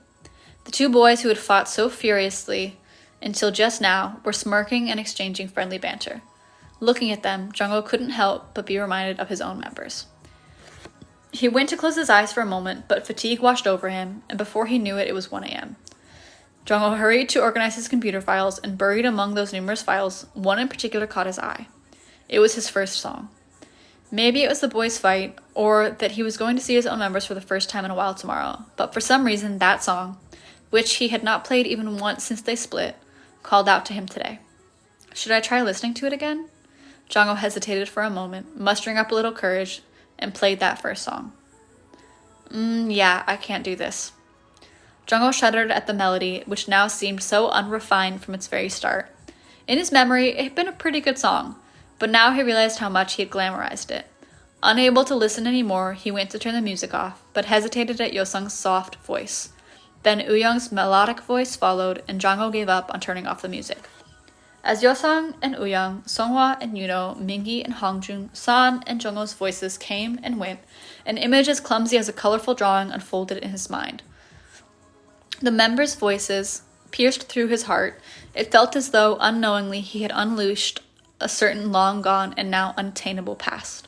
The two boys who had fought so furiously until just now were smirking and exchanging friendly banter. Looking at them, Jongho couldn't help but be reminded of his own members. He went to close his eyes for a moment, but fatigue washed over him, and before he knew it, it was 1 a.m. Jongho hurried to organize his computer files, and buried among those numerous files, one in particular caught his eye. It was his first song. Maybe it was the boys' fight, or that he was going to see his own members for the first time in a while tomorrow, but for some reason that song, which he had not played even once since they split, called out to him today. Should I try listening to it again? Jongho hesitated for a moment, mustering up a little courage, and played that first song. Yeah, I can't do this. Jongho shuddered at the melody, which now seemed so unrefined from its very start. In his memory, it had been a pretty good song, but now he realized how much he had glamorized it. Unable to listen anymore, he went to turn the music off, but hesitated at Yosung's soft voice. Then Uyung's melodic voice followed, and Jongho gave up on turning off the music. As Yosung and Uyung, Songhwa and Yuno, Mingi and Hongjun, San and Jongho's voices came and went, an image as clumsy as a colorful drawing unfolded in his mind. The members' voices pierced through his heart. It felt as though, unknowingly, he had unleashed a certain long-gone and now unattainable past.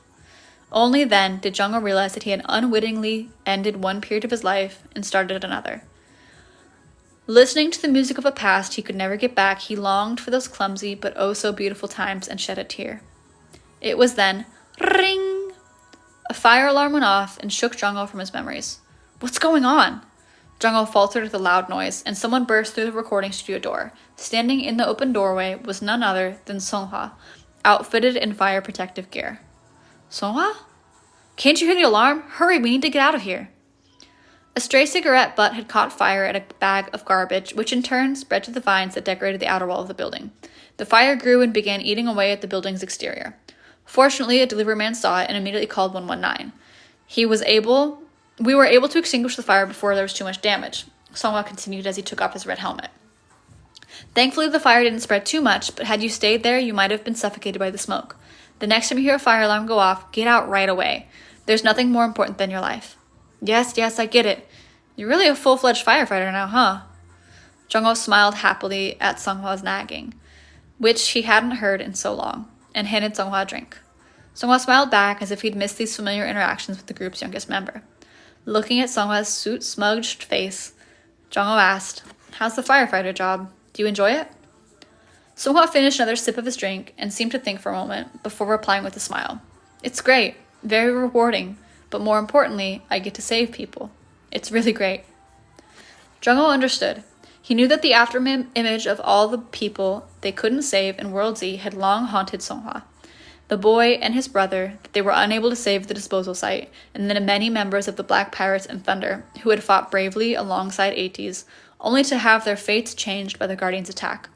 Only then did Jongho realize that he had unwittingly ended one period of his life and started another. Listening to the music of a past he could never get back, he longed for those clumsy but oh so beautiful times and shed a tear. It was then, ring! A fire alarm went off and shook Jongho from his memories. What's going on? Jongho faltered with a loud noise, and someone burst through the recording studio door. Standing in the open doorway was none other than Songhwa, outfitted in fire protective gear. Songhwa? Can't you hear the alarm? Hurry, we need to get out of here. A stray cigarette butt had caught fire at a bag of garbage, which in turn spread to the vines that decorated the outer wall of the building. The fire grew and began eating away at the building's exterior. Fortunately, a delivery man saw it and immediately called 119. We were able to extinguish the fire before there was too much damage, Songhwa continued as he took off his red helmet. Thankfully, the fire didn't spread too much, but had you stayed there, you might have been suffocated by the smoke. The next time you hear a fire alarm go off, get out right away. There's nothing more important than your life. Yes, I get it. You're really a full-fledged firefighter now, huh? Jongho smiled happily at Songhwa's nagging, which he hadn't heard in so long, and handed Songhwa a drink. Songhwa smiled back as if he'd missed these familiar interactions with the group's youngest member. Looking at Songhwa's smudged face, Jongho asked, How's the firefighter job? Do you enjoy it? Songhwa finished another sip of his drink and seemed to think for a moment before replying with a smile. It's great, very rewarding, but more importantly, I get to save people. It's really great. Jongho understood. He knew that the after-image of all the people they couldn't save in World Z had long haunted Songhwa. The boy and his brother that they were unable to save at the disposal site, and then many members of the Black Pirates and Thunder who had fought bravely alongside Ateez, only to have their fates changed by the Guardian's attack.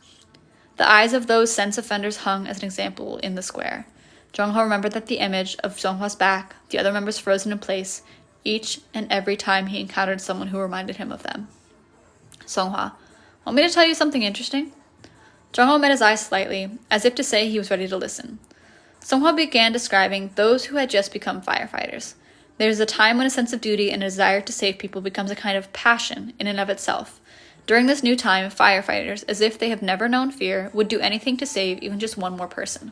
The eyes of those sense offenders hung as an example in the square. Jongho remembered that the image of Songhwa's back, the other members frozen in place, each and every time he encountered someone who reminded him of them. Songhwa, want me to tell you something interesting? Jongho met his eyes slightly, as if to say he was ready to listen. Songhwa began describing those who had just become firefighters. There is a time when a sense of duty and a desire to save people becomes a kind of passion in and of itself. During this new time, firefighters, as if they have never known fear, would do anything to save even just one more person.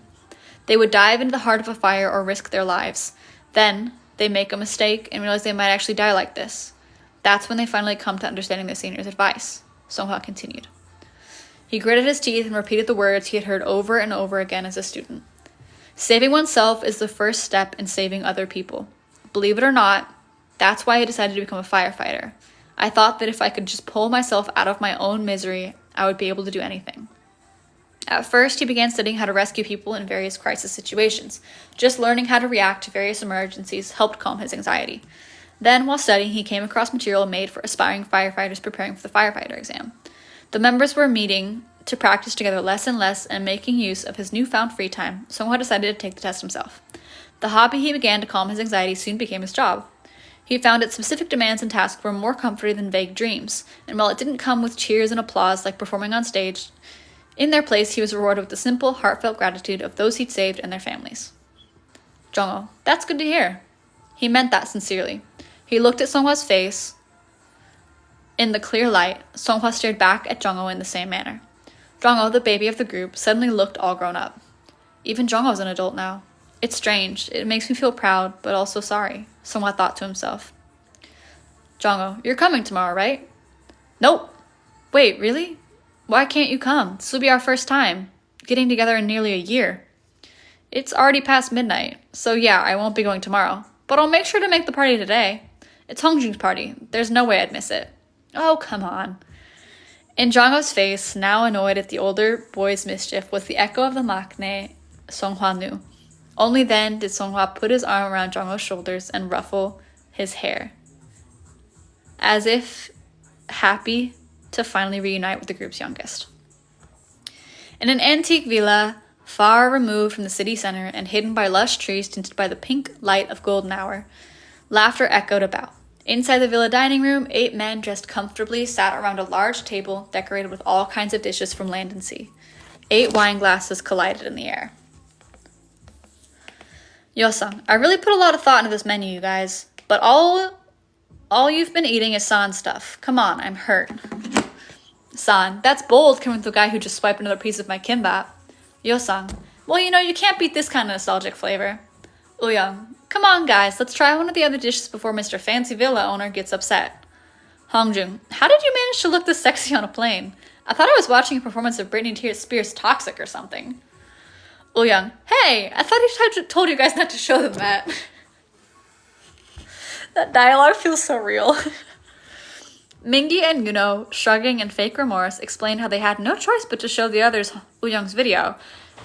They would dive into the heart of a fire or risk their lives. Then, they make a mistake and realize they might actually die like this. That's when they finally come to understanding their senior's advice. Songhwa continued. He gritted his teeth and repeated the words he had heard over and over again as a student. Saving oneself is the first step in saving other people. Believe it or not, that's why I decided to become a firefighter. I thought that if I could just pull myself out of my own misery, I would be able to do anything. At first, he began studying how to rescue people in various crisis situations. Just learning how to react to various emergencies helped calm his anxiety. Then, while studying, he came across material made for aspiring firefighters preparing for the firefighter exam. The members were meeting to practice together less and less, and making use of his newfound free time, Songhwa decided to take the test himself. The hobby he began to calm his anxiety soon became his job. He found its specific demands and tasks were more comforting than vague dreams, and while it didn't come with cheers and applause like performing on stage, in their place he was rewarded with the simple, heartfelt gratitude of those he'd saved and their families. Jongho, that's good to hear. He meant that sincerely. He looked at Songhwa's face. In the clear light, Songhwa stared back at Jongho in the same manner. Jongho, the baby of the group, suddenly looked all grown up. Even Jongho's an adult now. It's strange. It makes me feel proud, but also sorry, Songhwa thought to himself. Jongho, you're coming tomorrow, right? Nope. Wait, really? Why can't you come? This will be our first time. Getting together in nearly a year. It's already past midnight, so yeah, I won't be going tomorrow. But I'll make sure to make the party today. It's Hongjung's party. There's no way I'd miss it. Oh, come on. In Jongho's face, now annoyed at the older boy's mischief, was the echo of the maknae Songhwa knew. Only then did Songhwa put his arm around Jongho's shoulders and ruffle his hair, as if happy to finally reunite with the group's youngest. In an antique villa, far removed from the city center and hidden by lush trees tinted by the pink light of golden hour, laughter echoed about. Inside the villa dining room, 8 men dressed comfortably sat around a large table decorated with all kinds of dishes from land and sea. 8 wine glasses collided in the air. Yosung, I really put a lot of thought into this menu, you guys, but all you've been eating is San stuff. Come on, I'm hurt. San, that's bold coming from the guy who just swiped another piece of my kimbap. Yosung, well, you can't beat this kind of nostalgic flavor. Uyang, come on, guys, let's try one of the other dishes before Mr. Fancy Villa owner gets upset. Hongjung, how did you manage to look this sexy on a plane? I thought I was watching a performance of Britney Spears' Toxic or something. Uyang, hey, I thought he told you guys not to show them that. That dialogue feels so real. Mingi and Yuno, shrugging in fake remorse, explained how they had no choice but to show the others Uyang's video,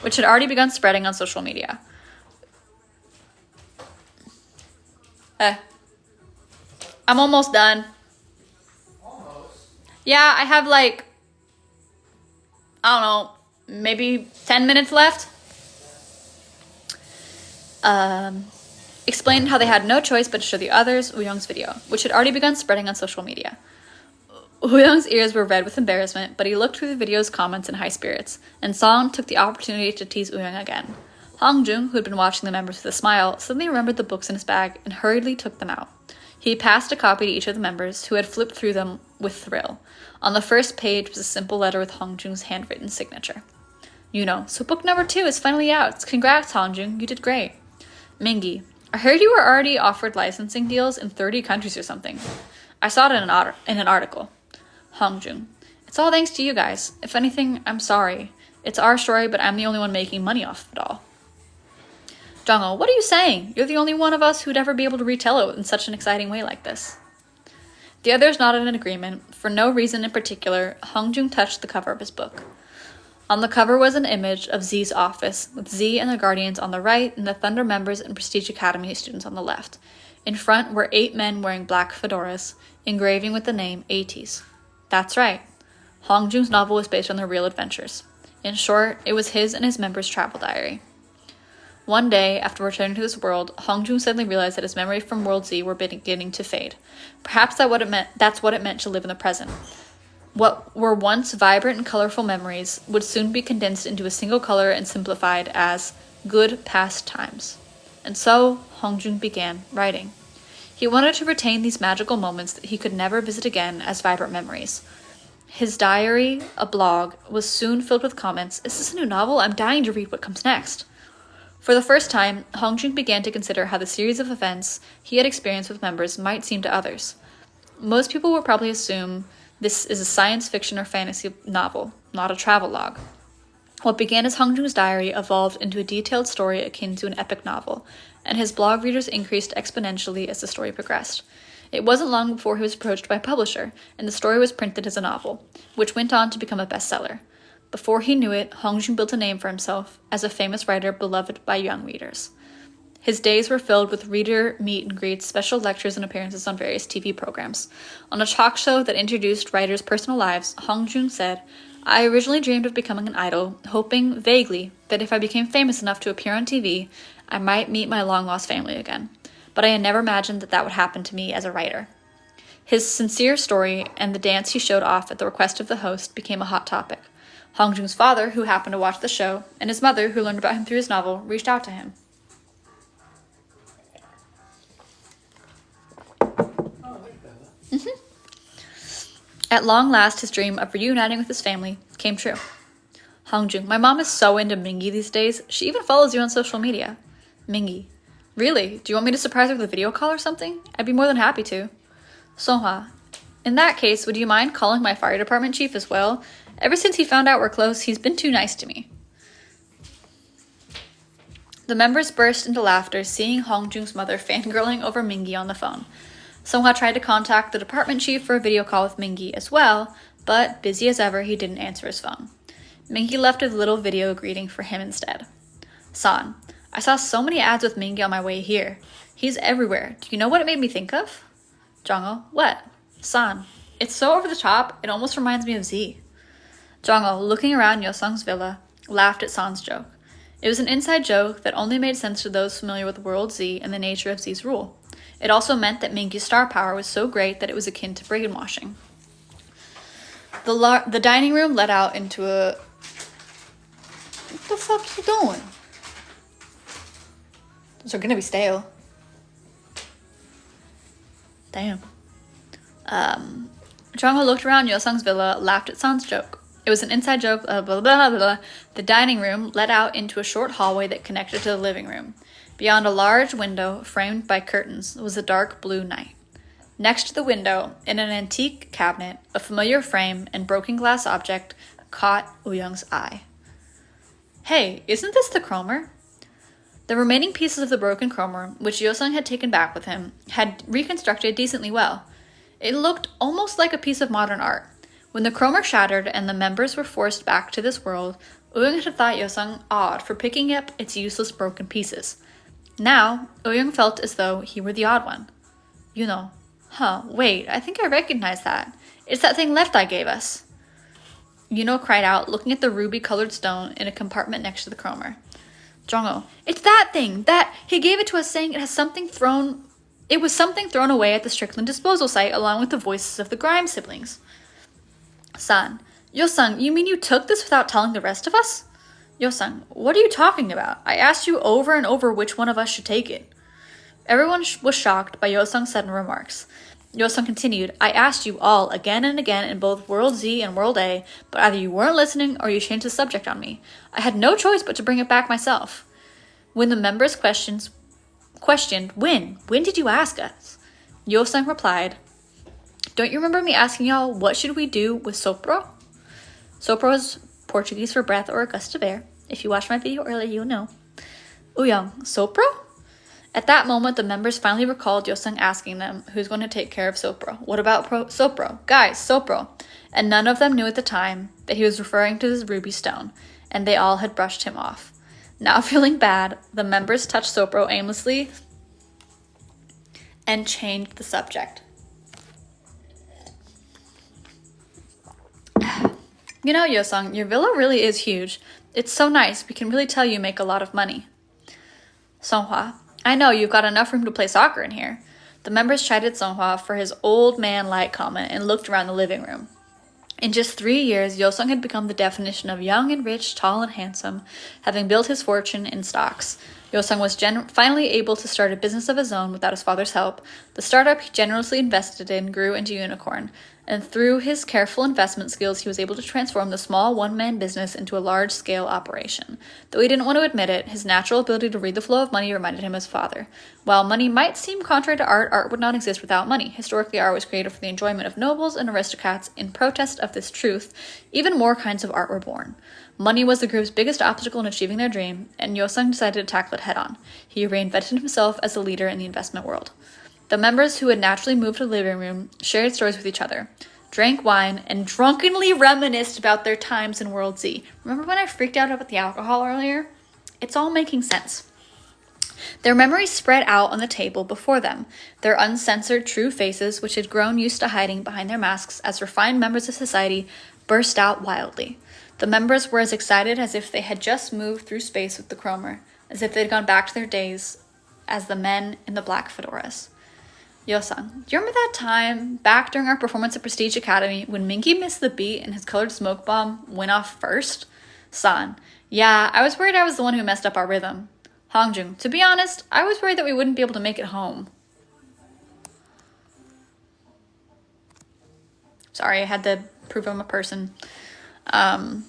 which had already begun spreading on social media. I'm almost done. Almost? Yeah, I have I don't know, maybe 10 minutes left. Explained how they had no choice but to show the others Uyong's video, which had already begun spreading on social media. Uyong's ears were red with embarrassment, but he looked through the video's comments in high spirits, and Song took the opportunity to tease Uyong again. Hongjung, who had been watching the members with a smile, suddenly remembered the books in his bag and hurriedly took them out. He passed a copy to each of the members, who had flipped through them with thrill. On the first page was a simple letter with Hongjung's handwritten signature. So book number 2 is finally out. Congrats, Hongjung. You did great. Mingi, I heard you were already offered licensing deals in 30 countries or something. I saw it in an article. Hongjung, it's all thanks to you guys. If anything, I'm sorry. It's our story, but I'm the only one making money off of it all. Jongho, what are you saying? You're the only one of us who'd ever be able to retell it in such an exciting way like this. The others nodded in agreement. For no reason in particular, Hongjung touched the cover of his book. On the cover was an image of Z's office, with Z and the Guardians on the right and the Thunder members and Prestige Academy students on the left. In front were 8 men wearing black fedoras, engraving with the name Ateez. That's right. Hongjung's novel was based on their real adventures. In short, it was his and his members' travel diary. One day, after returning to this world, Hongjung suddenly realized that his memories from World Z were beginning to fade. Perhaps that's what it meant to live in the present. What were once vibrant and colorful memories would soon be condensed into a single color and simplified as good past times. And so, Hongjung began writing. He wanted to retain these magical moments that he could never visit again as vibrant memories. His diary, a blog, was soon filled with comments. Is this a new novel? I'm dying to read what comes next. For the first time, Hongjun began to consider how the series of events he had experienced with members might seem to others. Most people would probably assume this is a science fiction or fantasy novel, not a travelogue. What began as Hongjun's diary evolved into a detailed story akin to an epic novel, and his blog readers increased exponentially as the story progressed. It wasn't long before he was approached by a publisher, and the story was printed as a novel, which went on to become a bestseller. Before he knew it, Hongjun built a name for himself as a famous writer beloved by young readers. His days were filled with reader meet and greets, special lectures, and appearances on various TV programs. On a talk show that introduced writers' personal lives, Hongjun said, "I originally dreamed of becoming an idol, hoping, vaguely, that if I became famous enough to appear on TV, I might meet my long-lost family again. But I had never imagined that would happen to me as a writer." His sincere story and the dance he showed off at the request of the host became a hot topic. Hongjun's father, who happened to watch the show, and his mother, who learned about him through his novel, reached out to him. At long last, his dream of reuniting with his family came true. "Hongjun, my mom is so into Mingi these days. She even follows you on social media." "Mingi? Really? Do you want me to surprise her with a video call or something? I'd be more than happy to." "Songhwa, in that case, would you mind calling my fire department chief as well? Ever since he found out we're close, he's been too nice to me." The members burst into laughter, seeing Hongjun's mother fangirling over Mingi on the phone. Songhwa tried to contact the department chief for a video call with Mingi as well, but busy as ever, he didn't answer his phone. Mingi left a little video greeting for him instead. "San, I saw so many ads with Mingi on my way here. He's everywhere. Do you know what it made me think of?" "Jongho, what?" "San, it's so over the top, it almost reminds me of Z." Jongho, looking around Yosung's villa, laughed at San's joke. It was an inside joke that only made sense to those familiar with World Z and the nature of Z's rule. It also meant that Mingi's star power was so great that it was akin to brainwashing. The dining room led out into a... What the fuck you doing? Those are gonna be stale. Damn. Jongho looked around Yosung's villa, laughed at San's joke. It was an inside joke, blah, blah, blah, blah. The dining room led out into a short hallway that connected to the living room. Beyond a large window, framed by curtains, was a dark blue night. Next to the window, in an antique cabinet, a familiar frame and broken glass object caught Uyung's eye. "Hey, isn't this the chromer?" The remaining pieces of the broken chromer, which Yosung had taken back with him, had reconstructed decently well. It looked almost like a piece of modern art. When the chromer shattered and the members were forced back to this world, Uyung had thought Yosung odd for picking up its useless broken pieces. Now, Uyung felt as though he were the odd one. Wait, I think I recognize that. It's that thing Left Eye gave us." Yuno cried out, looking at the ruby-colored stone in a compartment next to the chromer. Jongho, "It's that thing! He gave it to us saying it was something thrown away at the Strickland disposal site along with the voices of the Grimes siblings." "San, Yosung, you mean you took this without telling the rest of us?" "Yosung, what are you talking about? I asked you over and over which one of us should take it." Everyone was shocked by Yosung's sudden remarks. Yosung continued, "I asked you all again and again in both World Z and World A, but either you weren't listening or you changed the subject on me. I had no choice but to bring it back myself." When the members questioned, when did you ask us? Yosung replied, "Don't you remember me asking y'all what should we do with sopro?" Sopro is Portuguese for breath or a gust of air. If you watched my video earlier, you'll know. "Uyung, sopro?" At that moment, the members finally recalled Yosung asking them who's going to take care of Sopro. What about Sopro? Guys, Sopro. And none of them knew at the time that he was referring to his ruby stone, and they all had brushed him off. Now feeling bad, the members touched Sopro aimlessly and changed the subject. Yosung, your villa really is huge. It's so nice. We can really tell you make a lot of money. Songhwa, I know you've got enough room to play soccer in here. The members chided Songhwa for his old man-like comment and looked around the living room. In just 3 years, Yosung had become the definition of young and rich, tall and handsome, having built his fortune in stocks. Yosung was finally able to start a business of his own without his father's help. The startup he generously invested in grew into unicorn, And through his careful investment skills, he was able to transform the small one-man business into a large-scale operation. Though he didn't want to admit it, his natural ability to read the flow of money reminded him of his father. While money might seem contrary to art, art would not exist without money. Historically, art was created for the enjoyment of nobles and aristocrats. In protest of this truth, even more kinds of art were born. Money was the group's biggest obstacle in achieving their dream, and Yosung decided to tackle it head-on. He reinvented himself as a leader in the investment world. The members who had naturally moved to the living room shared stories with each other, drank wine, and drunkenly reminisced about their times in World Z. Remember when I freaked out about the alcohol earlier? It's all making sense. Their memories spread out on the table before them, their uncensored true faces, which had grown used to hiding behind their masks as refined members of society, burst out wildly. The members were as excited as if they had just moved through space with the Chromer, as if they'd gone back to their days as the men in the black fedoras. Yosung, do you remember that time back during our performance at Prestige Academy when Minky missed the beat and his colored smoke bomb went off first? San, yeah, I was worried I was the one who messed up our rhythm. Hongjung, to be honest, I was worried that we wouldn't be able to make it home. Sorry, I had to prove I'm a person. I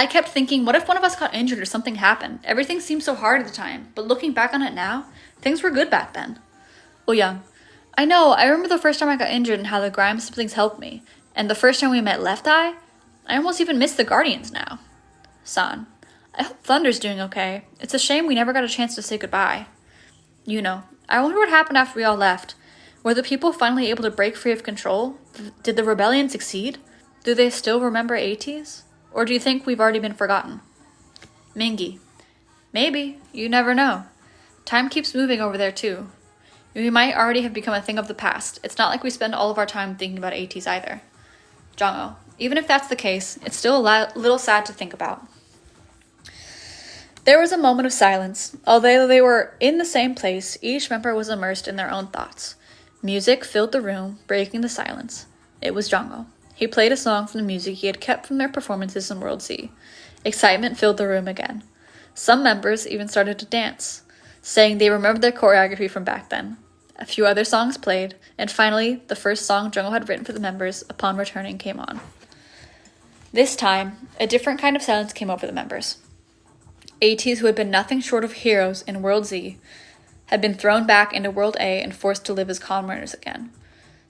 kept thinking, what if one of us got injured or something happened? Everything seemed so hard at the time, but looking back on it now, things were good back then. Young, I know, I remember the first time I got injured and how the Grimes siblings helped me. And the first time we met Left Eye, I almost even missed the Guardians now. San, I hope Thunder's doing okay. It's a shame we never got a chance to say goodbye. I wonder what happened after we all left. Were the people finally able to break free of control? Did the rebellion succeed? Do they still remember Ateez? Or do you think we've already been forgotten? Mingy, maybe. You never know. Time keeps moving over there too. We might already have become a thing of the past. It's not like we spend all of our time thinking about Ateez either. Jongho, even if that's the case, it's still a little sad to think about. There was a moment of silence. Although they were in the same place, each member was immersed in their own thoughts. Music filled the room, breaking the silence. It was Jongho. He played a song from the music he had kept from their performances in World Z. Excitement filled the room again. Some members even started to dance, saying they remembered their choreography from back then. A few other songs played, and finally, the first song Jongho had written for the members upon returning came on. This time, a different kind of silence came over the members. Ateez, who had been nothing short of heroes in World Z, had been thrown back into World A and forced to live as commoners again.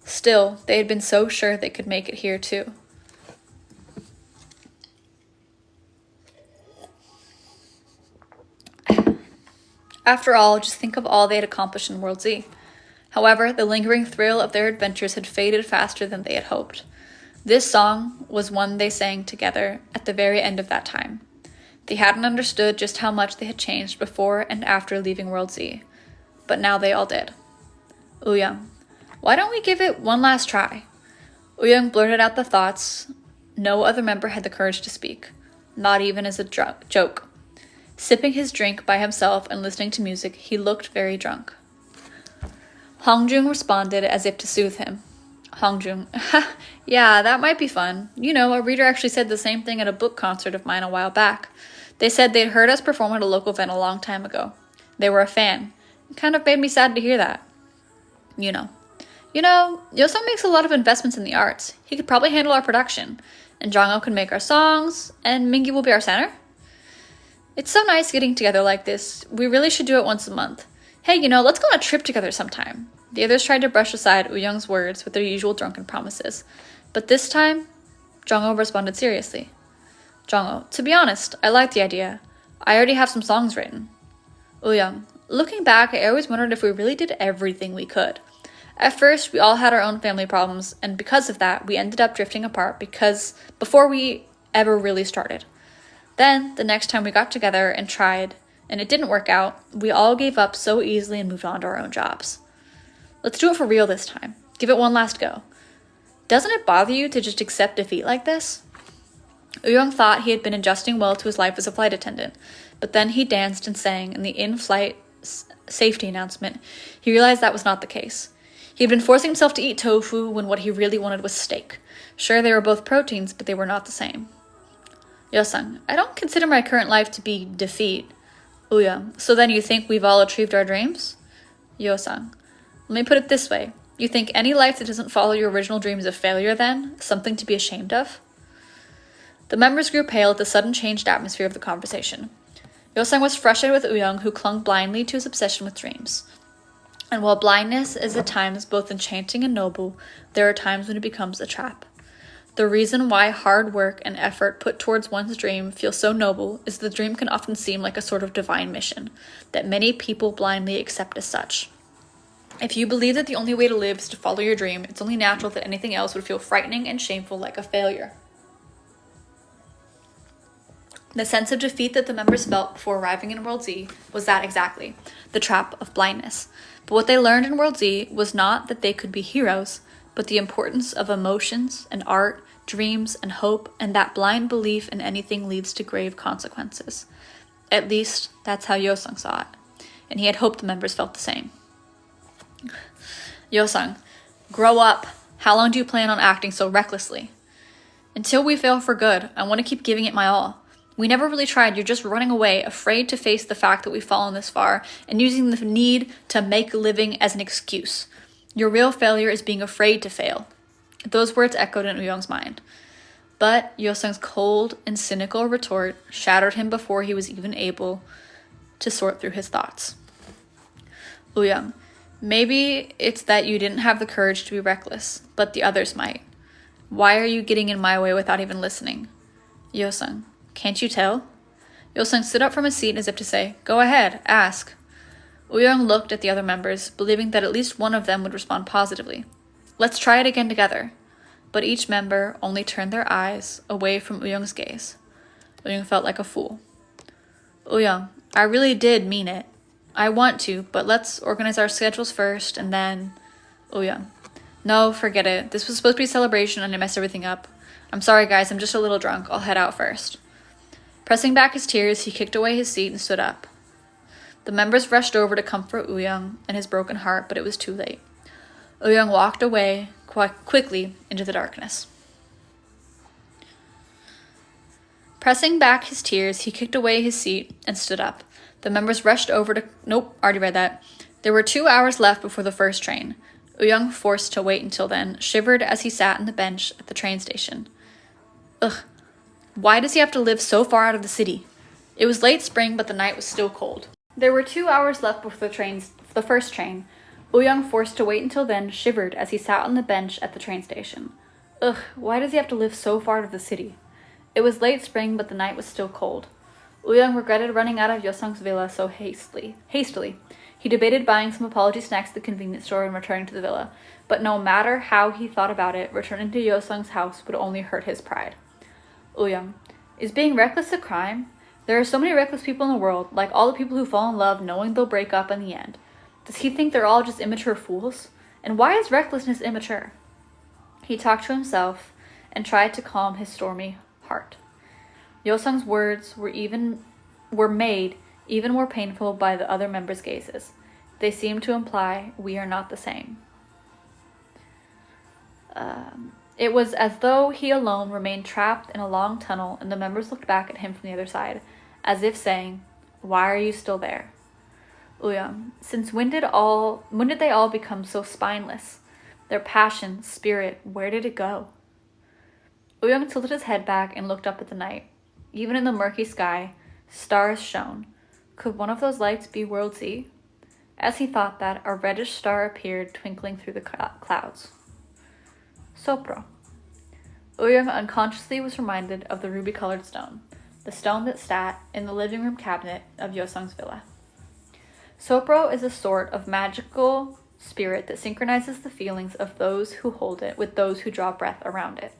Still, they had been so sure they could make it here too. After all, just think of all they had accomplished in World Z. However, the lingering thrill of their adventures had faded faster than they had hoped. This song was one they sang together at the very end of that time. They hadn't understood just how much they had changed before and after leaving World Z, but now they all did. Young, why don't we give it one last try? Young blurted out the thoughts no other member had the courage to speak, not even as a joke. Sipping his drink by himself and listening to music, he looked very drunk. Hongjung responded as if to soothe him. Hongjung, yeah, that might be fun. A reader actually said the same thing at a book concert of mine a while back. They said they'd heard us perform at a local event a long time ago. They were a fan. It kind of made me sad to hear that. Yosung makes a lot of investments in the arts. He could probably handle our production. And Jongho can make our songs, and Mingy will be our center. It's so nice getting together like this. We really should do it once a month. Hey, let's go on a trip together sometime. The others tried to brush aside Young's words with their usual drunken promises. But this time, Jongho responded seriously. Jongho, to be honest, I like the idea. I already have some songs written. Young, looking back, I always wondered if we really did everything we could. At first, we all had our own family problems, and because of that, we ended up drifting apart before we ever really started. Then, the next time we got together and tried, and it didn't work out, we all gave up so easily and moved on to our own jobs. Let's do it for real this time. Give it one last go. Doesn't it bother you to just accept defeat like this? Young thought he had been adjusting well to his life as a flight attendant, but then he danced and sang in the in-flight safety announcement. He realized that was not the case. He had been forcing himself to eat tofu when what he really wanted was steak. Sure, they were both proteins, but they were not the same. Yosung, I don't consider my current life to be defeat. Young, so then you think we've all achieved our dreams? Yosung, let me put it this way. You think any life that doesn't follow your original dream is a failure then? Something to be ashamed of? The members grew pale at the sudden changed atmosphere of the conversation. Yosung was frustrated with Uyung, who clung blindly to his obsession with dreams. And while blindness is at times both enchanting and noble, there are times when it becomes a trap. The reason why hard work and effort put towards one's dream feels so noble is the dream can often seem like a sort of divine mission, that many people blindly accept as such. If you believe that the only way to live is to follow your dream, it's only natural that anything else would feel frightening and shameful like a failure. The sense of defeat that the members felt before arriving in World Z was that exactly, the trap of blindness. But what they learned in World Z was not that they could be heroes, but the importance of emotions and art, dreams and hope, and that blind belief in anything leads to grave consequences. At least, that's how Yosung saw it, and he had hoped the members felt the same. Yosung, grow up. How long do you plan on acting so recklessly? Until we fail for good, I want to keep giving it my all. We never really tried. You're just running away, afraid to face the fact that we've fallen this far, and using the need to make a living as an excuse. Your real failure is being afraid to fail. Those words echoed in Uyung's mind. But Yosung's cold and cynical retort shattered him before he was even able to sort through his thoughts. Uyung, maybe it's that you didn't have the courage to be reckless, but the others might. Why are you getting in my way without even listening? Yosung, can't you tell? Yosung stood up from his seat as if to say, go ahead, ask. Uyung looked at the other members, believing that at least one of them would respond positively. Let's try it again together. But each member only turned their eyes away from Uyung's gaze. Uyung felt like a fool. Uyung, I really did mean it. I want to, but let's organize our schedules first, and then... Uyung, no, forget it. This was supposed to be a celebration, and I messed everything up. I'm sorry, guys, I'm just a little drunk. I'll head out first. Pressing back his tears, he kicked away his seat and stood up. The members rushed over to comfort Uyung and his broken heart, but it was too late. Uyung walked away quickly into the darkness. Pressing back his tears, he kicked away his seat and stood up. The members rushed over to... Nope, already read that. There were 2 hours left before the first train. Uyung, forced to wait until then, shivered as he sat on the bench at the train station. Ugh, why does he have to live so far out of the city? It was late spring, but the night was still cold. There were 2 hours left before the first train. Uyung, forced to wait until then, shivered as he sat on the bench at the train station. Ugh, why does he have to live so far out of the city? It was late spring, but the night was still cold. Uyung regretted running out of Yosung's villa so hastily. He debated buying some apology snacks at the convenience store and returning to the villa, but no matter how he thought about it, returning to Yosung's house would only hurt his pride. Uyung, is being reckless a crime? There are so many reckless people in the world, like all the people who fall in love knowing they'll break up in the end. Does he think they're all just immature fools? And why is recklessness immature? He talked to himself and tried to calm his stormy heart. Yosung's words were made even more painful by the other members' gazes. They seemed to imply, we are not the same. It was as though he alone remained trapped in a long tunnel, and the members looked back at him from the other side, as if saying, why are you still there? Uyung, since when did they all become so spineless? Their passion, spirit, where did it go? Uyung tilted his head back and looked up at the night. Even in the murky sky, stars shone. Could one of those lights be World Z? As he thought that, a reddish star appeared twinkling through the clouds. Sopro. Uyung unconsciously was reminded of the ruby-colored stone, the stone that sat in the living room cabinet of Yosung's villa. Sopro is a sort of magical spirit that synchronizes the feelings of those who hold it with those who draw breath around it.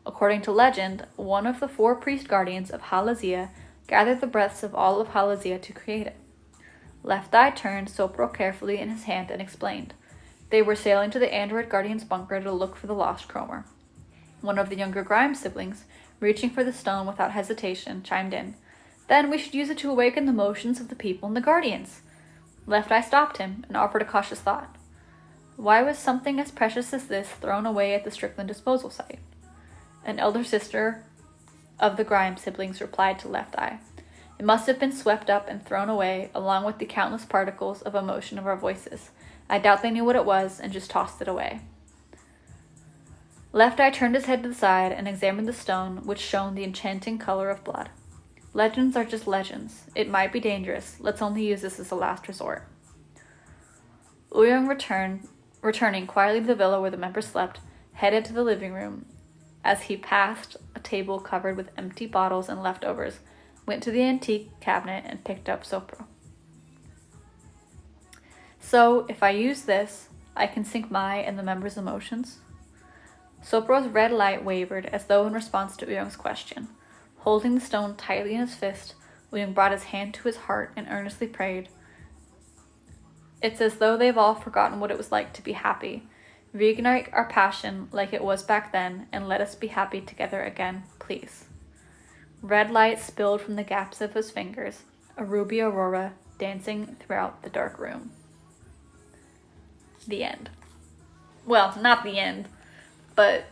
According to legend, one of the 4 priest guardians of Halazia gathered the breaths of all of Halazia to create it. Left Eye turned Sopro carefully in his hand and explained. They were sailing to the android guardian's bunker to look for the lost Cromer. One of the younger Grimes siblings, reaching for the stone without hesitation, chimed in. Then we should use it to awaken the motions of the people and the guardians. Left Eye stopped him and offered a cautious thought. Why was something as precious as this thrown away at the Strickland disposal site? An elder sister of the Grimes siblings replied to Left Eye. It must have been swept up and thrown away, along with the countless particles of emotion of our voices, I doubt they knew what it was and just tossed it away. Left Eye turned his head to the side and examined the stone, which shone the enchanting color of blood. Legends are just legends. It might be dangerous. Let's only use this as a last resort. Uyong returning quietly to the villa where the members slept, headed to the living room. As he passed a table covered with empty bottles and leftovers, went to the antique cabinet and picked up Sopro. So, if I use this, I can sync my and the members' emotions? Sopro's red light wavered as though in response to Uyong's question. Holding the stone tightly in his fist, Uyong brought his hand to his heart and earnestly prayed. It's as though they've all forgotten what it was like to be happy. Reignite our passion like it was back then and let us be happy together again, please. Red light spilled from the gaps of his fingers, a ruby aurora dancing throughout the dark room. The end. Well, not the end, but